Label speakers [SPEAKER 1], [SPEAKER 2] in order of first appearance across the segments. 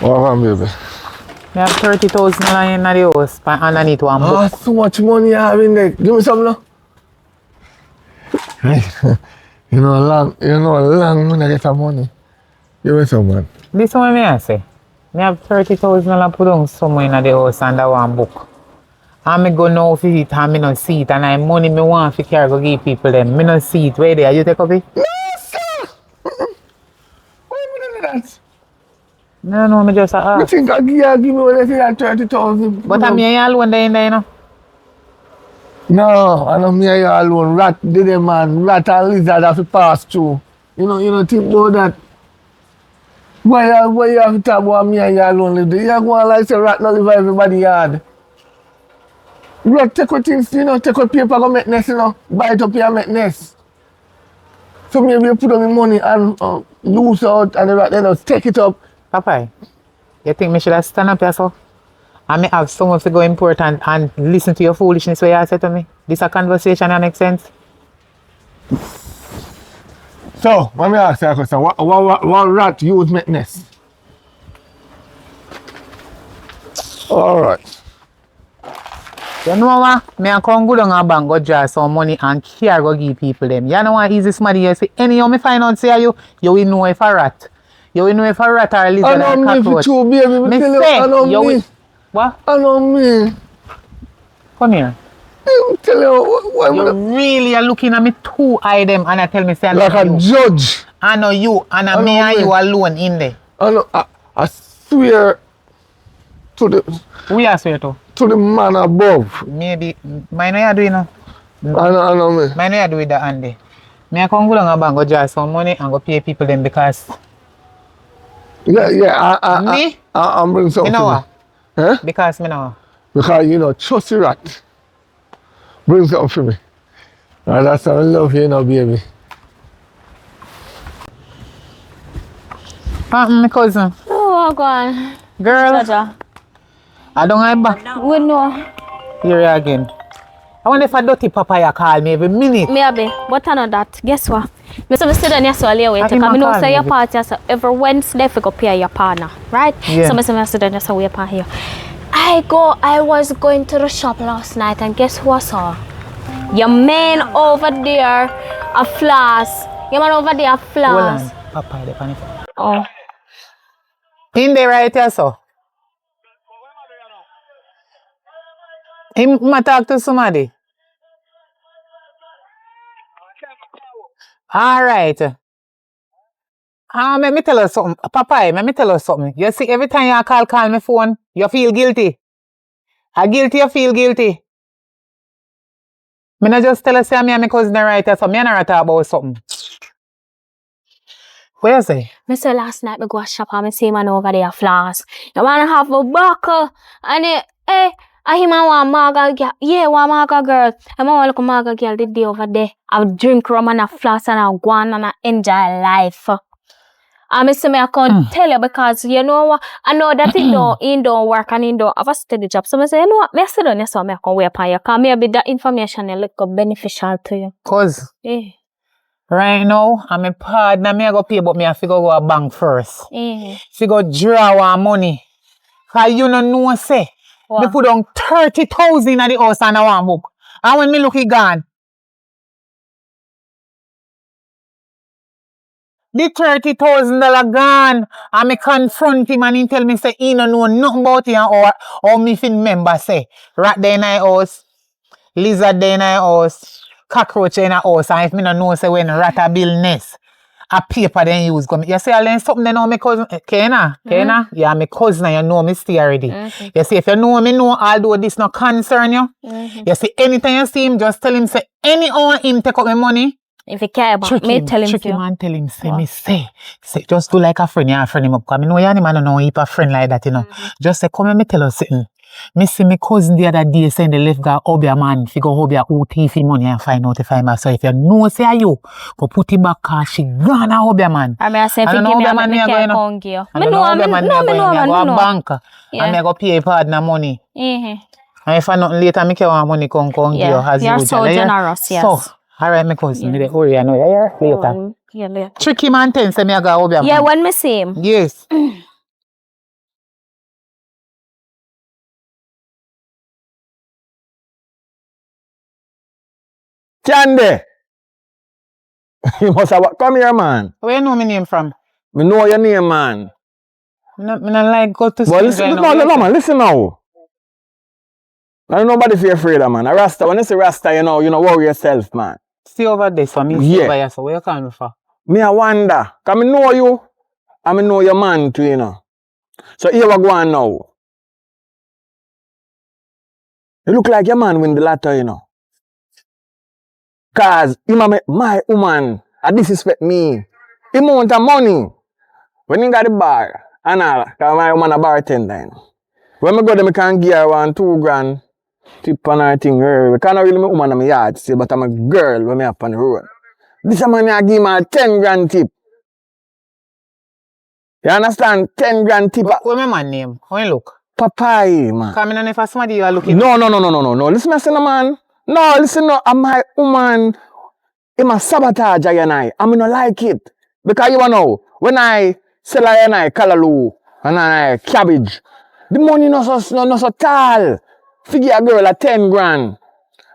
[SPEAKER 1] What on, baby?
[SPEAKER 2] I have 30,000 in the house underneath one book.
[SPEAKER 1] Oh, so much money I have in there. Give me some now. Hey, you know long when I get some money. Give me some, man.
[SPEAKER 2] This one I say. I have 30,000 and put on somewhere in the house under one book. And I go now for it and I don't see it. And I money I want to carry go give people them. I don't see it. Where there? You take up it?
[SPEAKER 1] No, sir! Why would I do that?
[SPEAKER 2] No, I just
[SPEAKER 1] You think I give me when I say that 30,000?
[SPEAKER 2] But I'm here alone there in there, you know.
[SPEAKER 1] No, I don't mean you alone. Rat did it, man. Rat and lizard have to pass through. You know, think about that. Why you have to talk about me and you alone live there? You go on like say rat not live for everybody yard. Rat take what things, take what paper go make nest, Bite up here and make nest. So maybe you put on the money and lose out and the rat then take it up.
[SPEAKER 2] Papa, you think me should have stand up here so? And me have someone to go important and listen to your foolishness where you say to me? This a conversation that makes sense?
[SPEAKER 1] So, let me ask you a question. What rat use make nest? Alright.
[SPEAKER 2] You know what? Me a come go down a bank go draw some money and care go give people them. You know what easy somebody you say anyhow me find out say you will know if a rat. You will know if a rat or a lizard or a cockroach.
[SPEAKER 1] I know me, baby.
[SPEAKER 2] Me
[SPEAKER 1] Tell
[SPEAKER 2] say,
[SPEAKER 1] you, I know me.
[SPEAKER 2] What?
[SPEAKER 1] I know me.
[SPEAKER 2] Come here.
[SPEAKER 1] I tell you, why
[SPEAKER 2] You really are looking at me two eye them and I tell me say I
[SPEAKER 1] like
[SPEAKER 2] know
[SPEAKER 1] a
[SPEAKER 2] you.
[SPEAKER 1] judge.
[SPEAKER 2] I know you and I me and you alone in there.
[SPEAKER 1] I know. I swear to the.
[SPEAKER 2] We are swear to.
[SPEAKER 1] To the man above.
[SPEAKER 2] Maybe mine you do you know.
[SPEAKER 1] I know me.
[SPEAKER 2] Mine you do with the Andy. Me I come go down a bank go draw some money and go pay people them because.
[SPEAKER 1] Yeah.
[SPEAKER 2] Me?
[SPEAKER 1] I'm bringing something.
[SPEAKER 2] Me know what?
[SPEAKER 1] Huh?
[SPEAKER 2] Because me know.
[SPEAKER 1] Because trust the rat. Bring something for me. And that's how I love you, baby.
[SPEAKER 2] My cousin.
[SPEAKER 3] Oh, go on.
[SPEAKER 2] Girl.
[SPEAKER 3] Jaja.
[SPEAKER 2] I don't have back.
[SPEAKER 3] We know.
[SPEAKER 2] Here again. I wonder if a dirty papaya call me every minute.
[SPEAKER 3] Maybe, but I know that. Guess what? I say sit down here so I'll wait. Because I know say your party so every Wednesday if you go pay your partner, right?
[SPEAKER 2] Yeah.
[SPEAKER 3] So I say sit down here so wait here. I was going to the shop last night and guess who I saw? Your man over there a floss. Your man over there a floss.
[SPEAKER 2] Hold on. Papaya the panic.
[SPEAKER 3] Oh.
[SPEAKER 2] In there right here so. Him talk to somebody. All right. Let me tell you something. Papa, let me tell you something. You see, every time you call my phone, you feel guilty. You feel guilty. Me not just tell you say me and my cousin right here, so me not talk about something. What you say?
[SPEAKER 3] Me say last night me go shop and me see man over there floss. You wanna have a buckle and I him and one maga girl. Yeah, one maga girl. I want look maga girl the day over there. I drink rum and a floss and I go on and I enjoy life. I say I can't tell you because you know what? I know that it don't work and it don't have a steady job. So I say, you know what? I sit down here so I can wait upon you. Because maybe that information will look beneficial to you.
[SPEAKER 2] Cause
[SPEAKER 3] Yeah.
[SPEAKER 2] right now, I'm a partner. Me I go pay, but me I figure go a bank first. Figure draw one money. Cause you know say.
[SPEAKER 3] What?
[SPEAKER 2] Me put on 30,000 at the house and I want book. And when me look it gone. The $30,000 gone. And me confront him and he tell me say he don't know nothing about it or me fin member say. Rat there in our house, lizard there in our house, cockroach in our house. And if me don't know say when rat a build nest, a paper then use come. You see I learn something then know my cousin. Kena? Yeah, my cousin you know me stay already. You see if you know me know although this not concern you. You see anytime you see him just tell him say anyhow him take up my money.
[SPEAKER 3] If you care about me, tell him
[SPEAKER 2] trick him and tell him, say, me say, just do like a friend, you friend him up. Because I know you don't know if a friend like that, Just say, come and me tell us something. Me see my cousin the other day saying the left guy, Obia man, figure Obia who thief him money and find out if I'm so if you know, say you, go put it back because she gone a Obia man.
[SPEAKER 3] I say, if you give me a man, I can't give you. I know
[SPEAKER 2] a bank and I go pay a partner money. And if I not later, I can want money come give you as
[SPEAKER 3] you're
[SPEAKER 2] usual.
[SPEAKER 3] so generous, yes.
[SPEAKER 2] So, Alright, my cousin, me the hurry, I know. Yeah, later.
[SPEAKER 3] Yeah, later.
[SPEAKER 2] Tricky man ten say me I go over here.
[SPEAKER 3] Yeah, when me see him.
[SPEAKER 2] Yes.
[SPEAKER 4] Candy! You must have come here, man.
[SPEAKER 2] Where you know my name from?
[SPEAKER 4] Me know your name, man.
[SPEAKER 2] Me not like go to
[SPEAKER 4] But
[SPEAKER 2] school.
[SPEAKER 4] listen, no, man, listen now. I nobody feel afraid of, man. A Rasta, when you say Rasta, you know worry yourself, man.
[SPEAKER 2] See over there, so me see over here, so where you coming from?
[SPEAKER 4] Me I wonder, cause me know you, and me know your man too, you know. So here we go on now. You look like your man win the lotto, you know. Cause him a make my woman a disrespect me. He want the money. When he got the bar, and all, cause my woman a bartender, you know. When me go there, me can give her 1 2 grand tip on her thing. We can't really make woman in my yard still, but I'm a girl when me up on the road. This man I give me a 10 grand tip. You understand? 10 grand tip.
[SPEAKER 2] What my man name? How you look?
[SPEAKER 4] Papai, man.
[SPEAKER 2] Come in for somebody you are looking.
[SPEAKER 4] No. Listen, I say no, man. No, listen, no. I'm my woman. I'm a sabotage, and I not like it. Because you know, when I sell and I callaloo and I cabbage, the money not so tall. Figure a girl at 10 grand.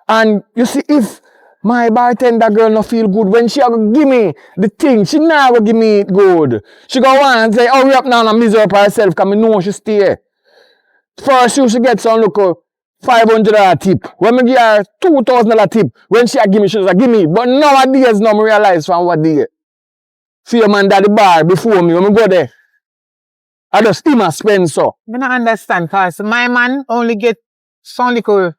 [SPEAKER 4] And you see, if my bartender girl not feel good, when she go give me the thing, she not go give me it good. She go on and say, hurry up now and misery up herself, because I know she stay. First, she should get some look $500 tip. When me give her $2,000 tip, when she give me, she just give me. But nowadays, now I realize from what day. See your man at the bar before me, when I go there, I just him a spend so.
[SPEAKER 2] I don't understand, cause my man only get some little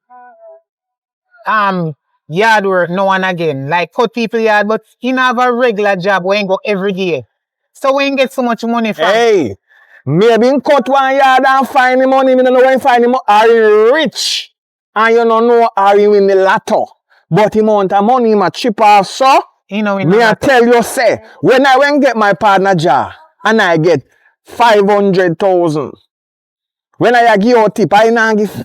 [SPEAKER 2] yard work now and again. Like cut people yard, but he have a regular job where he go every day. So when he get so much money from
[SPEAKER 4] Hey, maybe he cut 1 yard and find the money, I don't know where he find the money. Are you rich? And you don't know are you in the lotto. But he amount of money him a chip off so.
[SPEAKER 2] you know
[SPEAKER 4] Me I tell you say, when I went get my partner jar and I get 500,000. When I give you a tip, I not give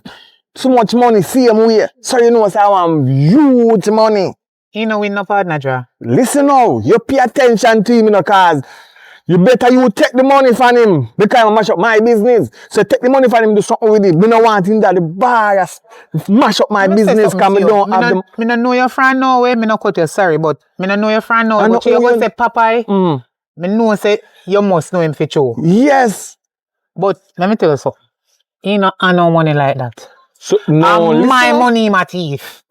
[SPEAKER 4] so much money same way. So you know say I want huge money.
[SPEAKER 2] you know we no partner draw.
[SPEAKER 4] Listen now, you pay attention to him, you know, cause you better you take the money from him because I mash up my business. So take the money from him, do something with it. Me no want him that the bar mash up my business because me don't have the...
[SPEAKER 2] Me no know your friend no way, me no cut you, sorry, but me no know your friend no way. But you go say Popeye, me know say you must know him for sure.
[SPEAKER 4] Yes.
[SPEAKER 2] But let me tell you something. He no earn no money like that.
[SPEAKER 4] So, no,
[SPEAKER 2] and my money in my teeth.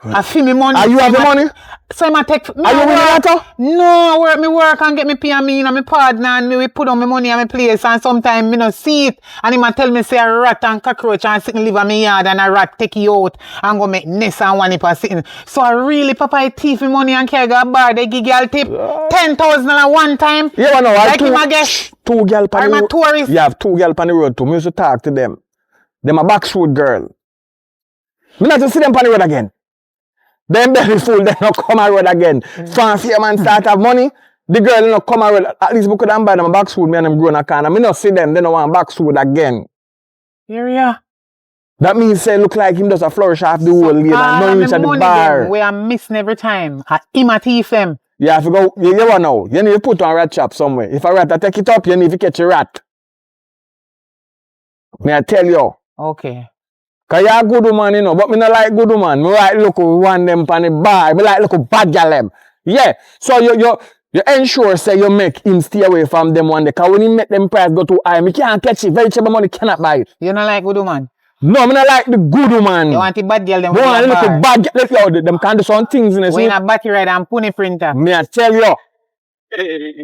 [SPEAKER 2] I feel me money.
[SPEAKER 4] Are you have the money?
[SPEAKER 2] So I take.
[SPEAKER 4] Are you winning lotto?
[SPEAKER 2] No, I work and get me pay and me and my partner and me we put on my money in my place and sometimes me no see it and he might tell me say a rat and cockroach and sit and live in my yard and a rat take you out and go make nest and one if I sitting. So I really papa I thief me money and carry a bar they give girl tip $10,000 one time.
[SPEAKER 4] Yeah, no,
[SPEAKER 2] like him I guess.
[SPEAKER 4] 2 girl pan the road.
[SPEAKER 2] Tourist.
[SPEAKER 4] You have 2 girl pan the road too. Me used to talk to them. Them a backshoot girl. Me not to see them pan the road again. Them belly full, they not come on road again. Fancy a man start have money, the girl not come on road. At least we could have buy them a back food, me and them grow in a can. I not see them, they don't want back food again.
[SPEAKER 2] Here we are.
[SPEAKER 4] That means say look like him does a flourish off the whole lane and not reach at the bar.
[SPEAKER 2] We are missing every time. Him a thief them.
[SPEAKER 4] Yeah, if you go, you never know. You need to put on a rat trap somewhere. If a rat I take it up, you need to catch a rat. May I tell you?
[SPEAKER 2] Okay.
[SPEAKER 4] Cause you a good woman, you know, but me not like good woman. Me like look one them pan the bar. Me like look bad gal them. Yeah. So you ensure say you make him stay away from them one day. Cause when he make them price go too high, me can't catch it. Vegetable money cannot buy it.
[SPEAKER 2] You not like good woman?
[SPEAKER 4] No, me not like the good woman.
[SPEAKER 2] You want the bad girl them?
[SPEAKER 4] No, I look bad gal them can do some things in it.
[SPEAKER 2] When a battery ride and pony printer.
[SPEAKER 4] Me I tell you.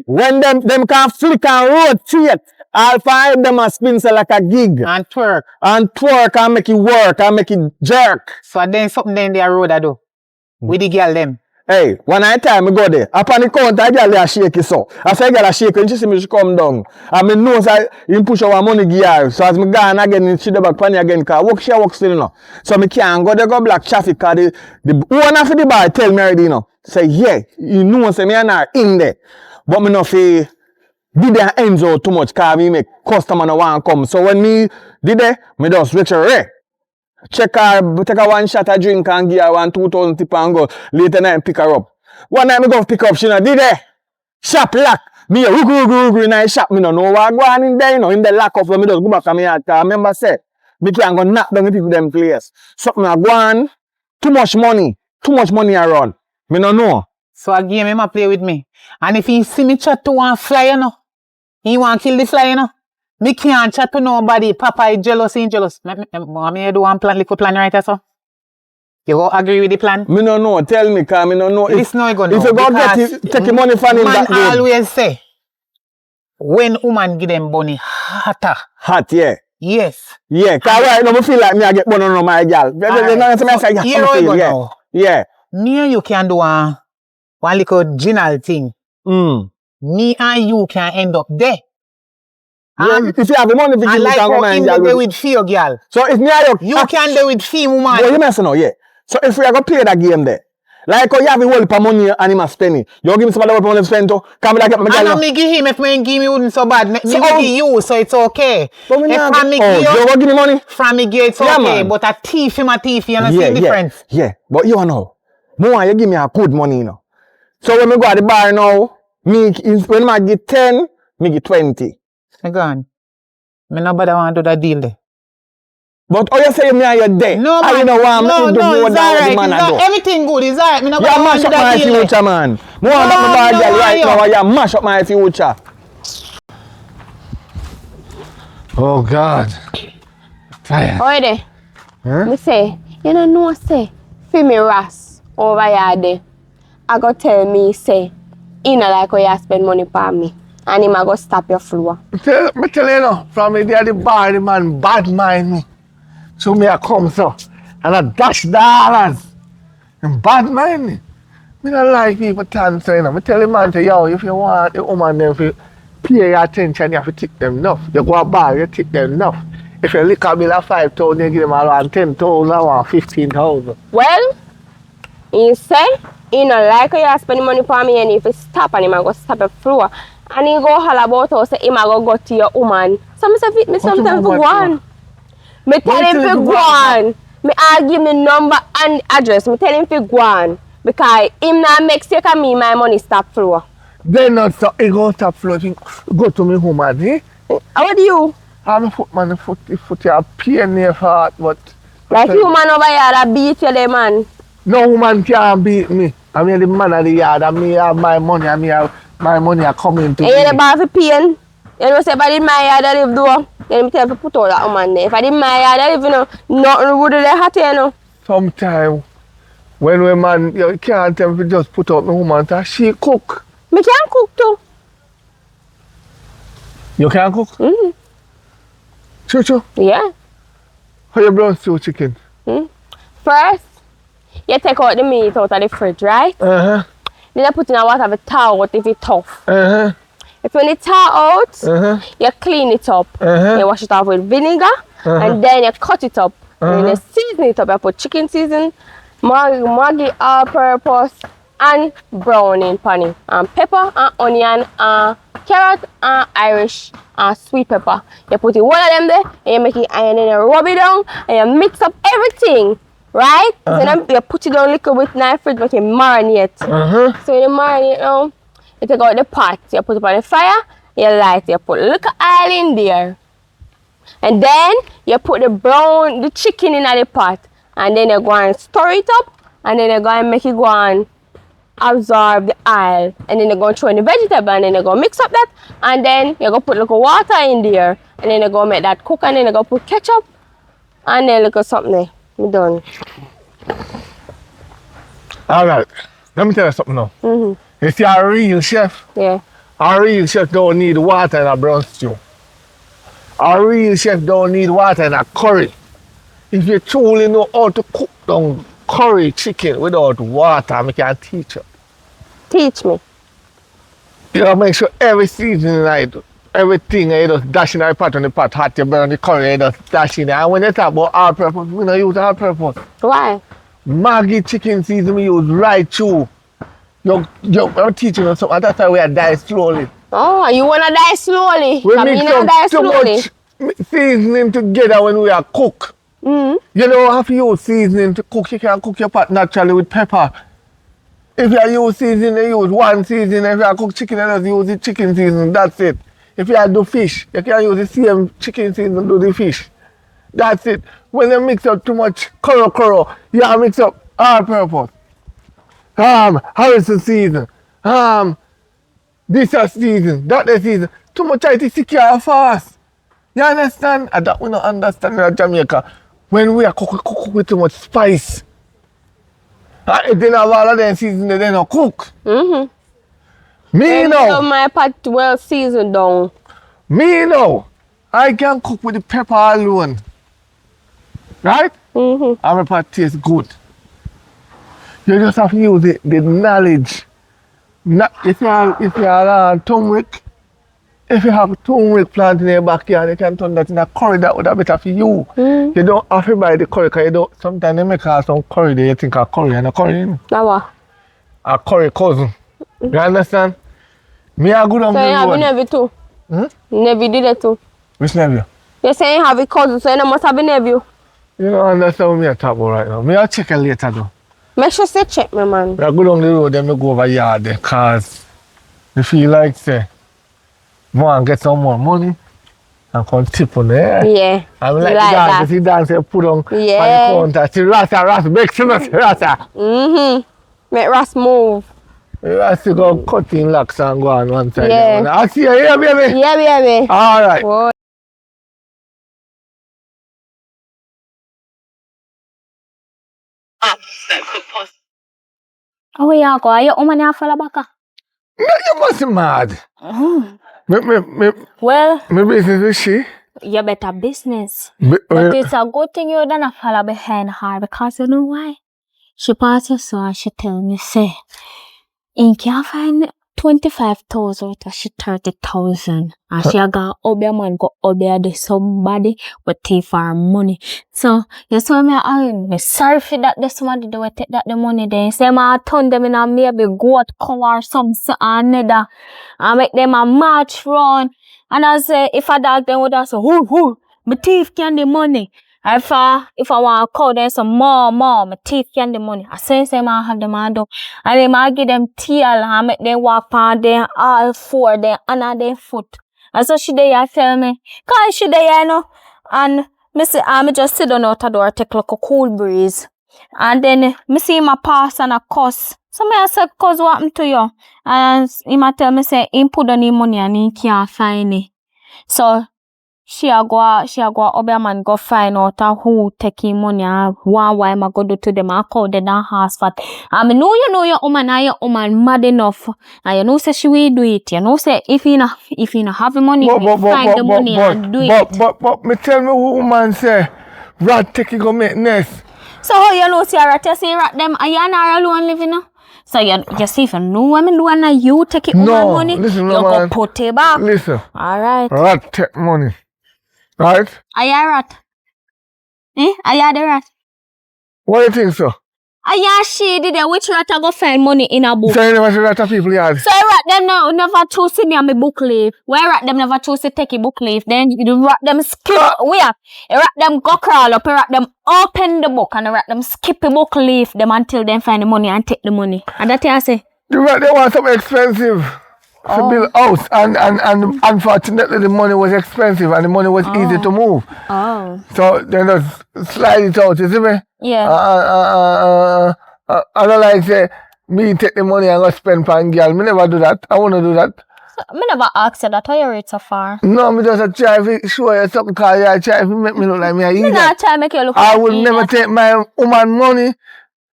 [SPEAKER 4] When them can flick and rotate, I'll find them a spin so like a gig.
[SPEAKER 2] And twerk.
[SPEAKER 4] And twerk and make it work and make it jerk.
[SPEAKER 2] So then something then the road I do. With the girl them.
[SPEAKER 4] Hey, one night time I go there. Upon the counter, I girl a shake it so. I say girl a shake when she see me she come down. And me know say him push our money gear. So as me gone again, she the back pan again cause work she work still you know. So me can't go there go black traffic cause the owner for the bar tell me already you know. Say yeah, you know say me and her in there. But me no fi did their ends out too much cause me make customer no want come. So when me did there, me just reach her. check her, take her one shot of drink and give her 1,000-2,000 tip and go. Later night pick her up. One night me go pick her up, she not did it. Shop lock. Me a rugu in the shop. Me no know what go on in there, you know, in the lock up when me just go back to me yard. Cause remember say, me can go knock down the people them place. Something a go on, too much money around. Me no know.
[SPEAKER 2] So a game him a play with me. And if he see me chat to one fly, you know, he want kill the fly, you know. Me can't chat to nobody. Papa is jealous, he jealous. Me do one plan, little plan right there, so. You go agree with the plan?
[SPEAKER 4] Me no know. Tell me, cause me no know.
[SPEAKER 2] This no you go know.
[SPEAKER 4] If you go get it, take the money from him
[SPEAKER 2] man
[SPEAKER 4] that good.
[SPEAKER 2] always say, when woman give them money, hotter.
[SPEAKER 4] Hot, yeah.
[SPEAKER 2] Yes.
[SPEAKER 4] Yeah, cause right now me feel like me I get money on my girl.
[SPEAKER 2] Here we go now.
[SPEAKER 4] Yeah.
[SPEAKER 2] Me and you can do one little general thing. Me and you can end up there.
[SPEAKER 4] Yeah, if you have the money,
[SPEAKER 2] I
[SPEAKER 4] you
[SPEAKER 2] like
[SPEAKER 4] can go
[SPEAKER 2] how
[SPEAKER 4] my
[SPEAKER 2] him
[SPEAKER 4] girl.
[SPEAKER 2] dey with fear, girl.
[SPEAKER 4] So if me and
[SPEAKER 2] You can do with fear, woman.
[SPEAKER 4] Boy, you messing up, yeah. So if we are going to play that game there, like how you have a whole heap of money and him a spend it, you give me some other money to spend too, can me like get my
[SPEAKER 2] I
[SPEAKER 4] girl.
[SPEAKER 2] know me give him, if me ain't give me wouldn't so bad. Me
[SPEAKER 4] So,
[SPEAKER 2] give you, so it's okay.
[SPEAKER 4] But we
[SPEAKER 2] If
[SPEAKER 4] not
[SPEAKER 2] from me
[SPEAKER 4] oh,
[SPEAKER 2] give
[SPEAKER 4] you
[SPEAKER 2] you,
[SPEAKER 4] want to give me money?
[SPEAKER 2] from me give it's
[SPEAKER 4] Yeah,
[SPEAKER 2] okay.
[SPEAKER 4] man.
[SPEAKER 2] But a thief, you know see the difference.
[SPEAKER 4] Yeah. But you know, more you give me a good money, you know. So when we go at the bar now, when I get 10, me get 20.
[SPEAKER 2] Me gone. Me nobody want to do that deal there.
[SPEAKER 4] But how you say me and you dead?
[SPEAKER 2] No, man.
[SPEAKER 4] You know what
[SPEAKER 2] No,
[SPEAKER 4] it's
[SPEAKER 2] it's alright.
[SPEAKER 4] alright.
[SPEAKER 2] Everything good, it's alright. Me
[SPEAKER 4] You
[SPEAKER 2] nobody want
[SPEAKER 4] mash
[SPEAKER 2] to
[SPEAKER 4] up
[SPEAKER 2] do
[SPEAKER 4] my
[SPEAKER 2] that deal there.
[SPEAKER 4] future, man. More about my bar girl right now, you mash up my future.
[SPEAKER 1] Oh God. Tired.
[SPEAKER 3] Oi there.
[SPEAKER 1] Huh?
[SPEAKER 3] Me say, you know say, feel me ras over here there. I go tell me say, you know like how you spend money for me. And him a go stop your floor.
[SPEAKER 1] Me tell you now, from me there the bar, the man bad mind me. So me I come so, and I dash dollars. And bad mind me. Me don't like people tan so, you know. Me tell the man to, yo, if you want the woman them to pay your attention, you have to tip them enough. You go a bar, you tip them enough. If you lick a bill of 5,000, you give them around 10,000 or 15,000.
[SPEAKER 3] Well, he say, he no like how you spend money for me and if you stop and him a go stop your floor. And he go holler about us, say him a go to your woman. So me say, me sometimes go on. Me tell him to go on. Me give me number and address. Me tell him to go on. Because him not make sake of me, my money stop flow.
[SPEAKER 1] Then not so, he go stop floating. Go to me woman, eh?
[SPEAKER 3] How do you?
[SPEAKER 1] I'm a foot man, the foot you pain in your heart, but...
[SPEAKER 3] Like you man over here that beat you there, man.
[SPEAKER 1] No woman can beat me. I mean the man of the yard, and me have my money, and me have my money are coming to
[SPEAKER 3] And you
[SPEAKER 1] me.
[SPEAKER 3] the bar for pain. You know say if I did my yard I live though, then me tell you to put out that woman there. If I did my yard I live, you know, nothing would do there hot, you know.
[SPEAKER 1] Sometimes, when we man, you can't tell me just put out my woman, so she cook.
[SPEAKER 3] Me can cook too.
[SPEAKER 1] You can cook?
[SPEAKER 3] Mm-hmm.
[SPEAKER 1] True.
[SPEAKER 3] Yeah.
[SPEAKER 1] How you brown stew chicken?
[SPEAKER 3] First, you take out the meat out of the fridge, right?
[SPEAKER 1] Uh-huh.
[SPEAKER 3] Then you put in a water to thaw out if it's tough.
[SPEAKER 1] Uh-huh.
[SPEAKER 3] If when it thaw out,
[SPEAKER 1] Uh-huh.
[SPEAKER 3] you clean it up.
[SPEAKER 1] Uh-huh.
[SPEAKER 3] You wash it off with vinegar, and then you cut it up. And you season it up. You put chicken season, Maggi all-purpose, and browning pan it. And pepper, and onion, and carrot, and Irish, and sweet pepper. You put it one of them there, and you make it, and then you rub it down, and you mix up everything. Right? So then you put it down liquid with knife fridge, make it marinate. So when you marinate now, you take out the pot, you put it on the fire, you light, you put little oil in there. And then you put the chicken in the pot. And then you go and stir it up, and then you go and make it go and absorb the oil. And then you go and throw in the vegetable, and then you go mix up that, and then you go put little water in there, and then you go make that cook, and then you go put ketchup, and then look at something there. I'm done.
[SPEAKER 1] All right. Let me tell you something now. If you're a real chef,
[SPEAKER 3] Yeah.
[SPEAKER 1] a real chef don't need water in a brown stew. A real chef don't need water in a curry. If you truly know how to cook down curry chicken without water, I can teach you.
[SPEAKER 3] Teach me.
[SPEAKER 1] You gotta make sure every seasoning everything you just dash in the pot on the pot hot, you burn the curry, you just dash in there. And when you talk about all purpose, we don't use all purpose.
[SPEAKER 3] Why?
[SPEAKER 1] Maggi chicken season we use right through. I'm teaching you something, that's why we are die slowly.
[SPEAKER 3] Oh, you wanna die slowly?
[SPEAKER 1] We
[SPEAKER 3] Come
[SPEAKER 1] mix
[SPEAKER 3] in and die
[SPEAKER 1] up too
[SPEAKER 3] slowly.
[SPEAKER 1] much seasoning together when we are cook. You don't have to use seasoning to cook. You can cook your pot naturally with pepper. If you use seasoning, you use one seasoning. If you cook chicken, you just use the chicken seasoning. That's it. If you do fish, you can use the same chicken seasoning to do the fish. That's it. When you mix up too much koro, you have to mix up all purpose. Harrison season. This is season, that is season. Too much I to secure fast. You understand? And that we don't understand in Jamaica. When we are cook with too much spice. If they have all of them season, they don't cook. Me know.
[SPEAKER 5] My pot well seasoned down.
[SPEAKER 1] Me know. I can cook with the pepper alone. Right? And my pot tastes good. You just have to use the knowledge. If you have turmeric, if you have turmeric plant in your backyard, you can turn that in a curry that would have better for you. You don't have to buy the curry because you don't. Sometimes they make some curry there, you think a curry and a curry.
[SPEAKER 5] Now what?
[SPEAKER 1] A curry cousin. You understand? Me a good on
[SPEAKER 5] So
[SPEAKER 1] the
[SPEAKER 5] you have a
[SPEAKER 1] road.
[SPEAKER 5] nephew too? Nephew did it too?
[SPEAKER 1] Which nephew?
[SPEAKER 5] You say you have a cousin, so you must have a nephew.
[SPEAKER 1] You don't understand what me a talk about right now. Me a check it later though.
[SPEAKER 5] Make sure say check me, man.
[SPEAKER 1] Me a good on the road, then me go over yard there, cause me feel like say, want to get some more money and come tip on there.
[SPEAKER 5] Yeah.
[SPEAKER 1] I'm
[SPEAKER 5] You
[SPEAKER 1] like
[SPEAKER 5] like
[SPEAKER 1] dance,
[SPEAKER 5] that.
[SPEAKER 1] see dance, you put on
[SPEAKER 5] Yeah.
[SPEAKER 1] on the counter. See Rasta, make sure not Rasta.
[SPEAKER 5] Make Ross move.
[SPEAKER 1] You have to go cutting locks and go on one side.
[SPEAKER 5] Yeah.
[SPEAKER 1] I see you here, baby.
[SPEAKER 5] Yeah, baby.
[SPEAKER 1] All right.
[SPEAKER 5] Boy.
[SPEAKER 3] Oh, yeah, go. Are you woman here for the back?
[SPEAKER 1] No, you must be mad.
[SPEAKER 3] Well,
[SPEAKER 1] My business is she.
[SPEAKER 3] you better business. But it's a good thing you don't follow behind her because you know why? She passed us so and she tell me, say, in can't find 25,000 or she 30,000. And she got obey man go obey the somebody but take for her money. So you saw me sorry for that the somebody do take that the money then. Say I turn them in a maybe goat cow or something another. And make them a march run. And I say if a dog then would have say, who, my thief can the money. If I want to call them some more, my teeth can the money. I say I have them and do. And I give them tail and make them walk on them all four, them under their foot. And so she there tell me, cause she there, you know. And me say, I just sit down out the door, take like a cool breeze. And then me see my pass and a cuss. So me I say, cuz what happened to you? And he might tell me say, he put on the money and he can't find it. So she a go obey man go find out who taking money and why am I go do to them and call them and ask for it. And I know you know your woman and your woman mad enough. And you know say she will do it. You know say if you not have the money, you find the money and do it.
[SPEAKER 1] But me tell me who woman say rat take it go make nest.
[SPEAKER 3] So how you know say rat you say rat them and you not alone living now? So you see if you know what I mean do and you take it woman money,
[SPEAKER 1] listen,
[SPEAKER 3] you
[SPEAKER 1] no,
[SPEAKER 3] go
[SPEAKER 1] man.
[SPEAKER 3] put it back.
[SPEAKER 1] Listen.
[SPEAKER 3] Alright.
[SPEAKER 1] Rat take money. Right?
[SPEAKER 3] Are you a rat? Are you the rat?
[SPEAKER 1] What do you think so?
[SPEAKER 3] Are you shady there? Which rat I go find money in a book?
[SPEAKER 1] So you never see rat of people yard.
[SPEAKER 3] So I rat them now never choose to me on my book leave. Where rat them never choose to take a book leave. Then you rat them skip where? You rat them go crawl up, you rat them open the book and you rat them skip a book leave them until they find the money and take the money. And that's what I say.
[SPEAKER 1] The rat they want something expensive. To build house and unfortunately the money was expensive and the money was easy to move.
[SPEAKER 3] Oh.
[SPEAKER 1] So they just slide it out, you see me?
[SPEAKER 3] Yeah.
[SPEAKER 1] I don't like say me take the money and go spend pan girl. Me never do that. I wanna do that.
[SPEAKER 3] I never asked you that. How you rate so far?
[SPEAKER 1] No, me just try to show you something cause you try to make me look like me a
[SPEAKER 3] Me
[SPEAKER 1] idiot.
[SPEAKER 3] not try to make you look
[SPEAKER 1] I
[SPEAKER 3] like
[SPEAKER 1] would
[SPEAKER 3] me
[SPEAKER 1] never
[SPEAKER 3] that.
[SPEAKER 1] take my woman money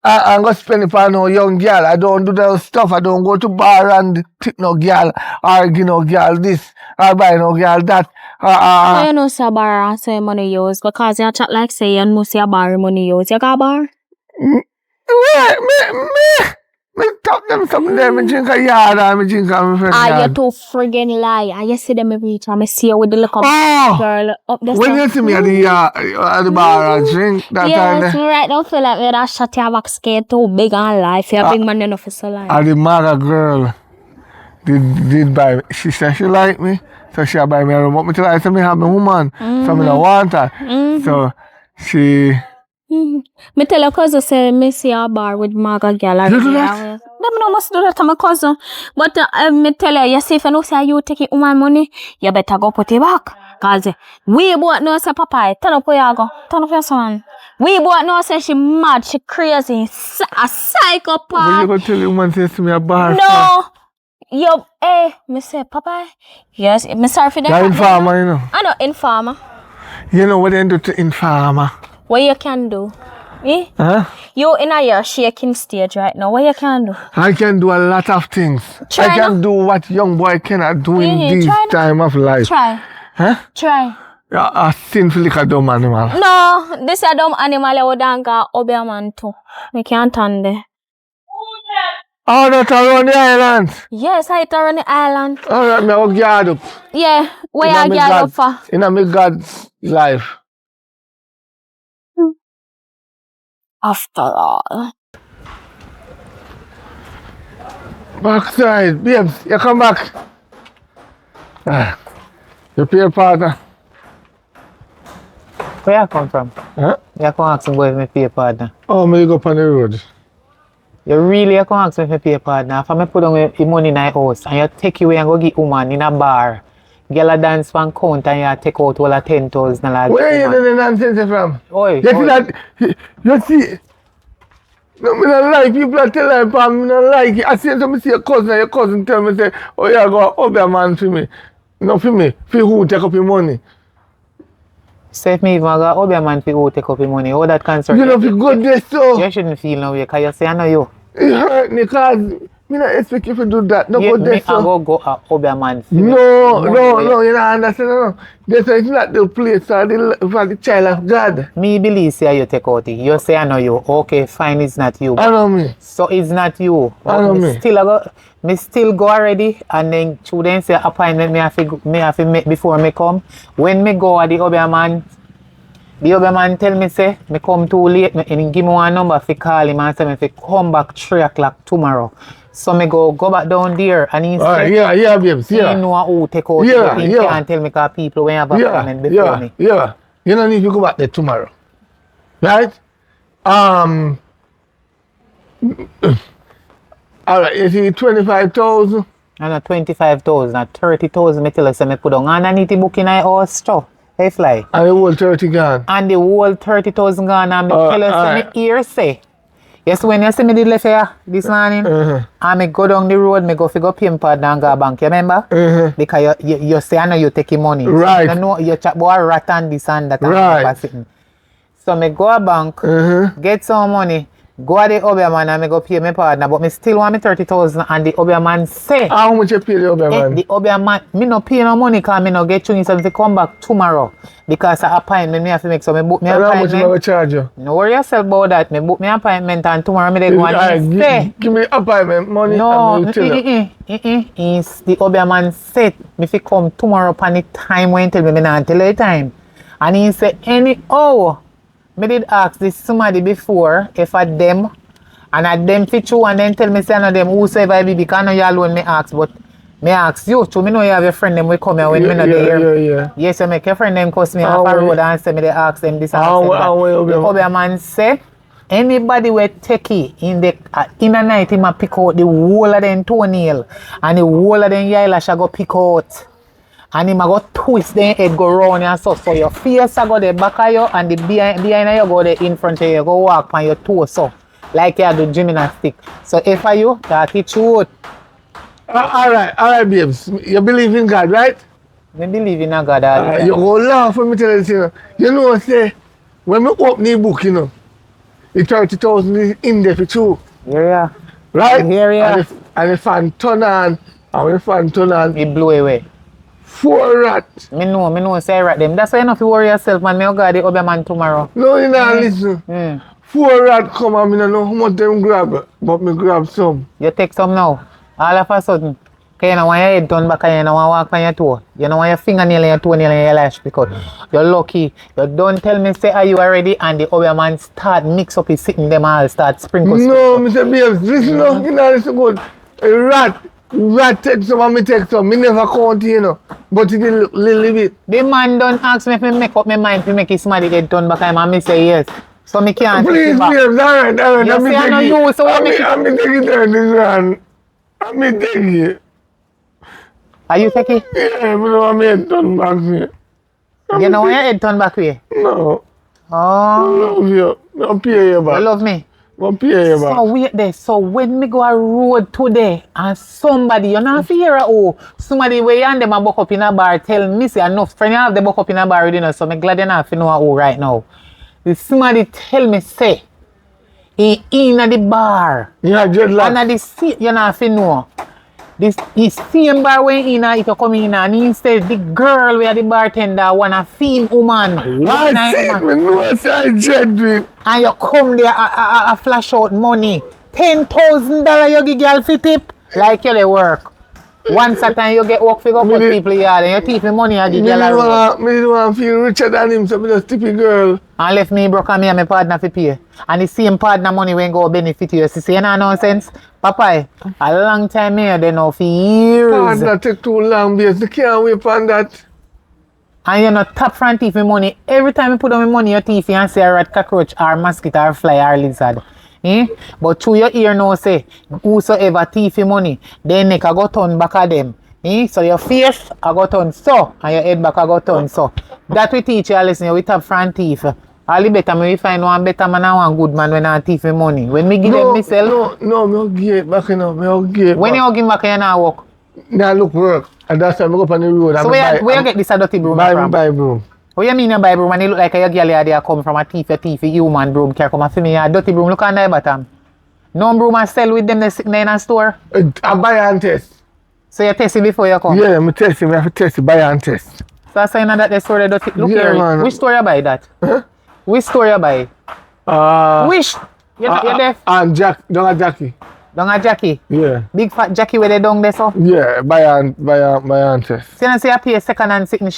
[SPEAKER 1] and go spend it on no young girl. I don't do that stuff. I don't go to bar and tip no girl or give no girl this or buy no girl that.
[SPEAKER 3] So you know say bar and say money use because you chat like say you know say bar money use. You got bar?
[SPEAKER 1] Me talk them something there. Me drink a yard and me drink a my friend
[SPEAKER 3] Ah, you
[SPEAKER 1] yard.
[SPEAKER 3] too friggin' lie. And you see them every time I see you with the look of
[SPEAKER 1] Oh!
[SPEAKER 3] girl up the
[SPEAKER 1] When you see me at the bar and drink that time
[SPEAKER 3] yes,
[SPEAKER 1] there.
[SPEAKER 3] right. Don't feel like me that shot your back scared too big and life. You're big man enough for so life.
[SPEAKER 1] And the maga girl did buy me. She said she like me. So she buy me a room. But me tell her I said me have my woman. So me don't want her. So See,
[SPEAKER 3] Me tell your cousin say me see a bar with maga girl.
[SPEAKER 1] You do that?
[SPEAKER 3] Them no must do that to my cousin. But me tell her, you see if you know say you take your woman money, you better go put it back. Cause we both know say papa, turn up where you go. Turn up your son. We both know say she mad, she crazy, a
[SPEAKER 1] when you
[SPEAKER 3] psychopath.
[SPEAKER 1] go tell the woman says to me a bar?
[SPEAKER 3] No. Yo, me say, Papa, yes, me sorry for that.
[SPEAKER 1] You're informer, you know.
[SPEAKER 3] I know, informer.
[SPEAKER 1] You know what they do to informer?
[SPEAKER 3] What you can do? Eh?
[SPEAKER 1] Huh?
[SPEAKER 3] You in a shaking stage right now. What you can do?
[SPEAKER 1] I can do a lot of things.
[SPEAKER 3] Try
[SPEAKER 1] I can do what young boy cannot do in this
[SPEAKER 3] try now.
[SPEAKER 1] time of life.
[SPEAKER 3] Try.
[SPEAKER 1] Huh?
[SPEAKER 3] Try.
[SPEAKER 1] A sinful like dumb animal.
[SPEAKER 3] No, this a dumb animal I would go obey a man too. Me can't stand there.
[SPEAKER 1] Oh, not around the island.
[SPEAKER 3] Yes, I turn on the island.
[SPEAKER 1] All right, me will guard up.
[SPEAKER 3] Yeah, where
[SPEAKER 1] Inna
[SPEAKER 3] you
[SPEAKER 1] me
[SPEAKER 3] get
[SPEAKER 1] God-
[SPEAKER 3] up for?
[SPEAKER 1] In a me God's life.
[SPEAKER 3] After all.
[SPEAKER 1] Backside, babes, you come back. Ah, you pay partner.
[SPEAKER 2] Where you come from?
[SPEAKER 1] Huh?
[SPEAKER 2] You come ask me if me pay partner.
[SPEAKER 1] Oh, me go up on the road.
[SPEAKER 2] You really come ask me if me pay partner. If I put down the money in my house and you take you away and go get woman in a bar, girl a dance for count and you take out all the 10,000 like
[SPEAKER 1] Where you getting the nonsense from?
[SPEAKER 2] Oi,
[SPEAKER 1] You see that? You see? No, me don't like people that tell like, but me don't like it. I see somebody see your cousin tell me say, oh yeah, go up a man for me. No for me. For who take up your money?
[SPEAKER 2] say if me even go Obi a man for who take up your money, all that concern.
[SPEAKER 1] You know if you go there so.
[SPEAKER 2] You shouldn't feel no way because you say I know you.
[SPEAKER 1] It hurt me cause me not expect you to do that. No
[SPEAKER 2] Yeah,
[SPEAKER 1] go
[SPEAKER 2] me
[SPEAKER 1] there
[SPEAKER 2] I
[SPEAKER 1] so.
[SPEAKER 2] go Obi a man for
[SPEAKER 1] No,
[SPEAKER 2] money.
[SPEAKER 1] you don't understand. No. This is not the place for the child of God.
[SPEAKER 2] Me believe say you take out it. You say I know you. Okay, fine, it's not you.
[SPEAKER 1] I know me.
[SPEAKER 2] So it's not you.
[SPEAKER 1] I know me.
[SPEAKER 2] Still go already and then children say appointment me have to make before me come. When me go at the other man tell me say me come too late and give me one number for call him and say me fi come back 3 o'clock tomorrow. So me go back down there and he
[SPEAKER 1] Alright,
[SPEAKER 2] say
[SPEAKER 1] yeah, babes,
[SPEAKER 2] he
[SPEAKER 1] yeah.
[SPEAKER 2] know who take out
[SPEAKER 1] Yeah,
[SPEAKER 2] it. He
[SPEAKER 1] yeah.
[SPEAKER 2] can't tell me because people when have appointment before me.
[SPEAKER 1] Yeah. You don't need to go back there tomorrow. Right? Alright, you see 25,000?
[SPEAKER 2] And not 25,000, not 30,000 me tell you say me put on underneath the book in my house too. Hey fly.
[SPEAKER 1] And the whole 30 gone.
[SPEAKER 2] And the whole 30,000 gone and me tell you say
[SPEAKER 1] alright.
[SPEAKER 2] me ear say. Yes, when you see me did left here this morning, and me go down the road, me go figure pay partner and go bank, you remember? Because you say I know you take money.
[SPEAKER 1] Right.
[SPEAKER 2] So you know you chat about rat and this and that.
[SPEAKER 1] Right.
[SPEAKER 2] And sitting. So me go a bank, get some money, go at the other man and me go pay my partner, but me still want me 30,000 and the other man say,
[SPEAKER 1] How much you pay the other man?
[SPEAKER 2] the other man, me no pay no money because me no get you so me come back tomorrow. Because of appointment me have to make, so me book me
[SPEAKER 1] And how much you
[SPEAKER 2] appointment.
[SPEAKER 1] going to charge you?
[SPEAKER 2] No worry yourself about that. Me book me appointment and tomorrow me dey go and
[SPEAKER 1] Alright,
[SPEAKER 2] he say.
[SPEAKER 1] give me appointment money
[SPEAKER 2] No,
[SPEAKER 1] and we'll tell you.
[SPEAKER 2] It's the other man said me fi come tomorrow upon the time when he tell me not tell you the time. And he said any hour. Me did ask this somebody before if I them and at them fit you and then tell me say no them whosoever I be because I know you alone me ask but me ask you too. Me know you have your friend them will come here when me not there.
[SPEAKER 1] Yeah.
[SPEAKER 2] Yes, you make your friend them cuss me
[SPEAKER 1] How
[SPEAKER 2] off a
[SPEAKER 1] way?
[SPEAKER 2] road and say me they ask them this and
[SPEAKER 1] How
[SPEAKER 2] say
[SPEAKER 1] way- how way
[SPEAKER 2] that.
[SPEAKER 1] Obi
[SPEAKER 2] The
[SPEAKER 1] man?
[SPEAKER 2] other man say anybody will take it in the in a night he might pick out the whole of them toenail and the whole of them eyelash I go pick out. And him a go twist their head go round and so your face a go the back of you and the behind you go the in front of you go walk on your toe so like you do gymnastic. So if I you that it shoot.
[SPEAKER 1] Alright, babes. You believe in God, right?
[SPEAKER 2] Me believe in a God all the time.
[SPEAKER 1] You go laugh when me tell you, you know, say, when me open the book, you know, the 30,000 is in there for two,
[SPEAKER 2] Yeah.
[SPEAKER 1] right?
[SPEAKER 2] Here, yeah.
[SPEAKER 1] And the fan turn on, and when the fan turn on,
[SPEAKER 2] Me blow away.
[SPEAKER 1] 4 rats.
[SPEAKER 2] Me know say right them. That's why you don't have to worry yourself man. Me go got the other man tomorrow.
[SPEAKER 1] No, you not listen. 4 rats come and me don't know how much them grab, but me grab some.
[SPEAKER 2] You take some now. All of a sudden. Cause you don't want your head turn back and you don't want to walk on your toe. You don't want your fingernail and your toenail and your lash because you're lucky. You don't tell me say are you already and the other man start mix up his sitting them all start sprinkle.
[SPEAKER 1] No, Mr. Babes, listen, no, you know, listen good. A rat Rat take some and me take some. Me never count, you know. But it is little bit.
[SPEAKER 2] The man don't ask me if me make up my mind to make his money get done back and me say yes. So me can't take
[SPEAKER 1] Please,
[SPEAKER 2] it back.
[SPEAKER 1] babes, alright.
[SPEAKER 2] You
[SPEAKER 1] Let me
[SPEAKER 2] see, I know
[SPEAKER 1] take
[SPEAKER 2] you,
[SPEAKER 1] it.
[SPEAKER 2] so what make
[SPEAKER 1] Let me take it there, this one. Let me take it.
[SPEAKER 2] Are you take it?
[SPEAKER 1] Yeah, but I'm head turn back here.
[SPEAKER 2] You know your head turn back way?
[SPEAKER 1] No. I
[SPEAKER 2] Oh,
[SPEAKER 1] love you. I'll pay you
[SPEAKER 2] you
[SPEAKER 1] back.
[SPEAKER 2] love me?
[SPEAKER 1] I'll pay you back.
[SPEAKER 2] So wait there. So when me go a road today and somebody, you know fear oh, somebody way and them a buck up in a bar tell me say enough friend you have the buck up in a bar already know, so me glad you not know who right now. If somebody tell me say he in at the bar
[SPEAKER 1] Yeah, jet
[SPEAKER 2] and
[SPEAKER 1] lag.
[SPEAKER 2] at the seat you not know. This same bar when in if you come in and instead the girl where the bartender wanna feel woman.
[SPEAKER 1] I see it, me know I say I jet with.
[SPEAKER 2] And you come there a flash out money. $10,000 you give girl for tip. Like you dey work. Once a time you get work for go put
[SPEAKER 1] Me-
[SPEAKER 2] people yard and you tip me money and
[SPEAKER 1] Me
[SPEAKER 2] give girl a road.
[SPEAKER 1] didn't want to feel richer than him, so me just tip a girl.
[SPEAKER 2] And left me broke and me and my partner for pay. And the same partner money when go benefit you. You see, you know nonsense? Papa, a long time here they know for years.
[SPEAKER 1] Partner take too long, babes. You can't wait for that.
[SPEAKER 2] And you know top front teeth me money. Every time you put on my money your teeth and say a rat, cockroach or mosquito or fly or lizard. Eh? But through your ear now say whosoever thief your money, then neck a go turn back at them. Eh? So your face a go turn so and your head back a go turn so. That we teach you a lesson we top front teeth. All the better me we find one better man and one good man when I thief my money. When me give them myself,
[SPEAKER 1] No, me will give it back, you know. Me will give it
[SPEAKER 2] when
[SPEAKER 1] back.
[SPEAKER 2] you give back you not work.
[SPEAKER 1] Now look work. And that's why I go up on the road.
[SPEAKER 2] So where you get this a dirty broom from?
[SPEAKER 1] Buy broom.
[SPEAKER 2] What you mean a buy broom when you look like a girl here they come from a thief human broom care come and me a dirty broom look on the bottom. No broom and sell with them they sit in a store.
[SPEAKER 1] I buy and test.
[SPEAKER 2] So you test it before you come?
[SPEAKER 1] Yeah, me test it. Me have to test it, buy and test.
[SPEAKER 2] So that's saying that the store they dirty. Look
[SPEAKER 1] Yeah,
[SPEAKER 2] here.
[SPEAKER 1] man.
[SPEAKER 2] Which store you buy that?
[SPEAKER 1] Huh?
[SPEAKER 2] Which store you buy? Which? You're deaf?
[SPEAKER 1] And Jackie.
[SPEAKER 2] Down a Jackie.
[SPEAKER 1] Yeah.
[SPEAKER 2] Big fat Jackie where they down there so.
[SPEAKER 1] Yeah, buy and test.
[SPEAKER 2] So you say you pay second and sitting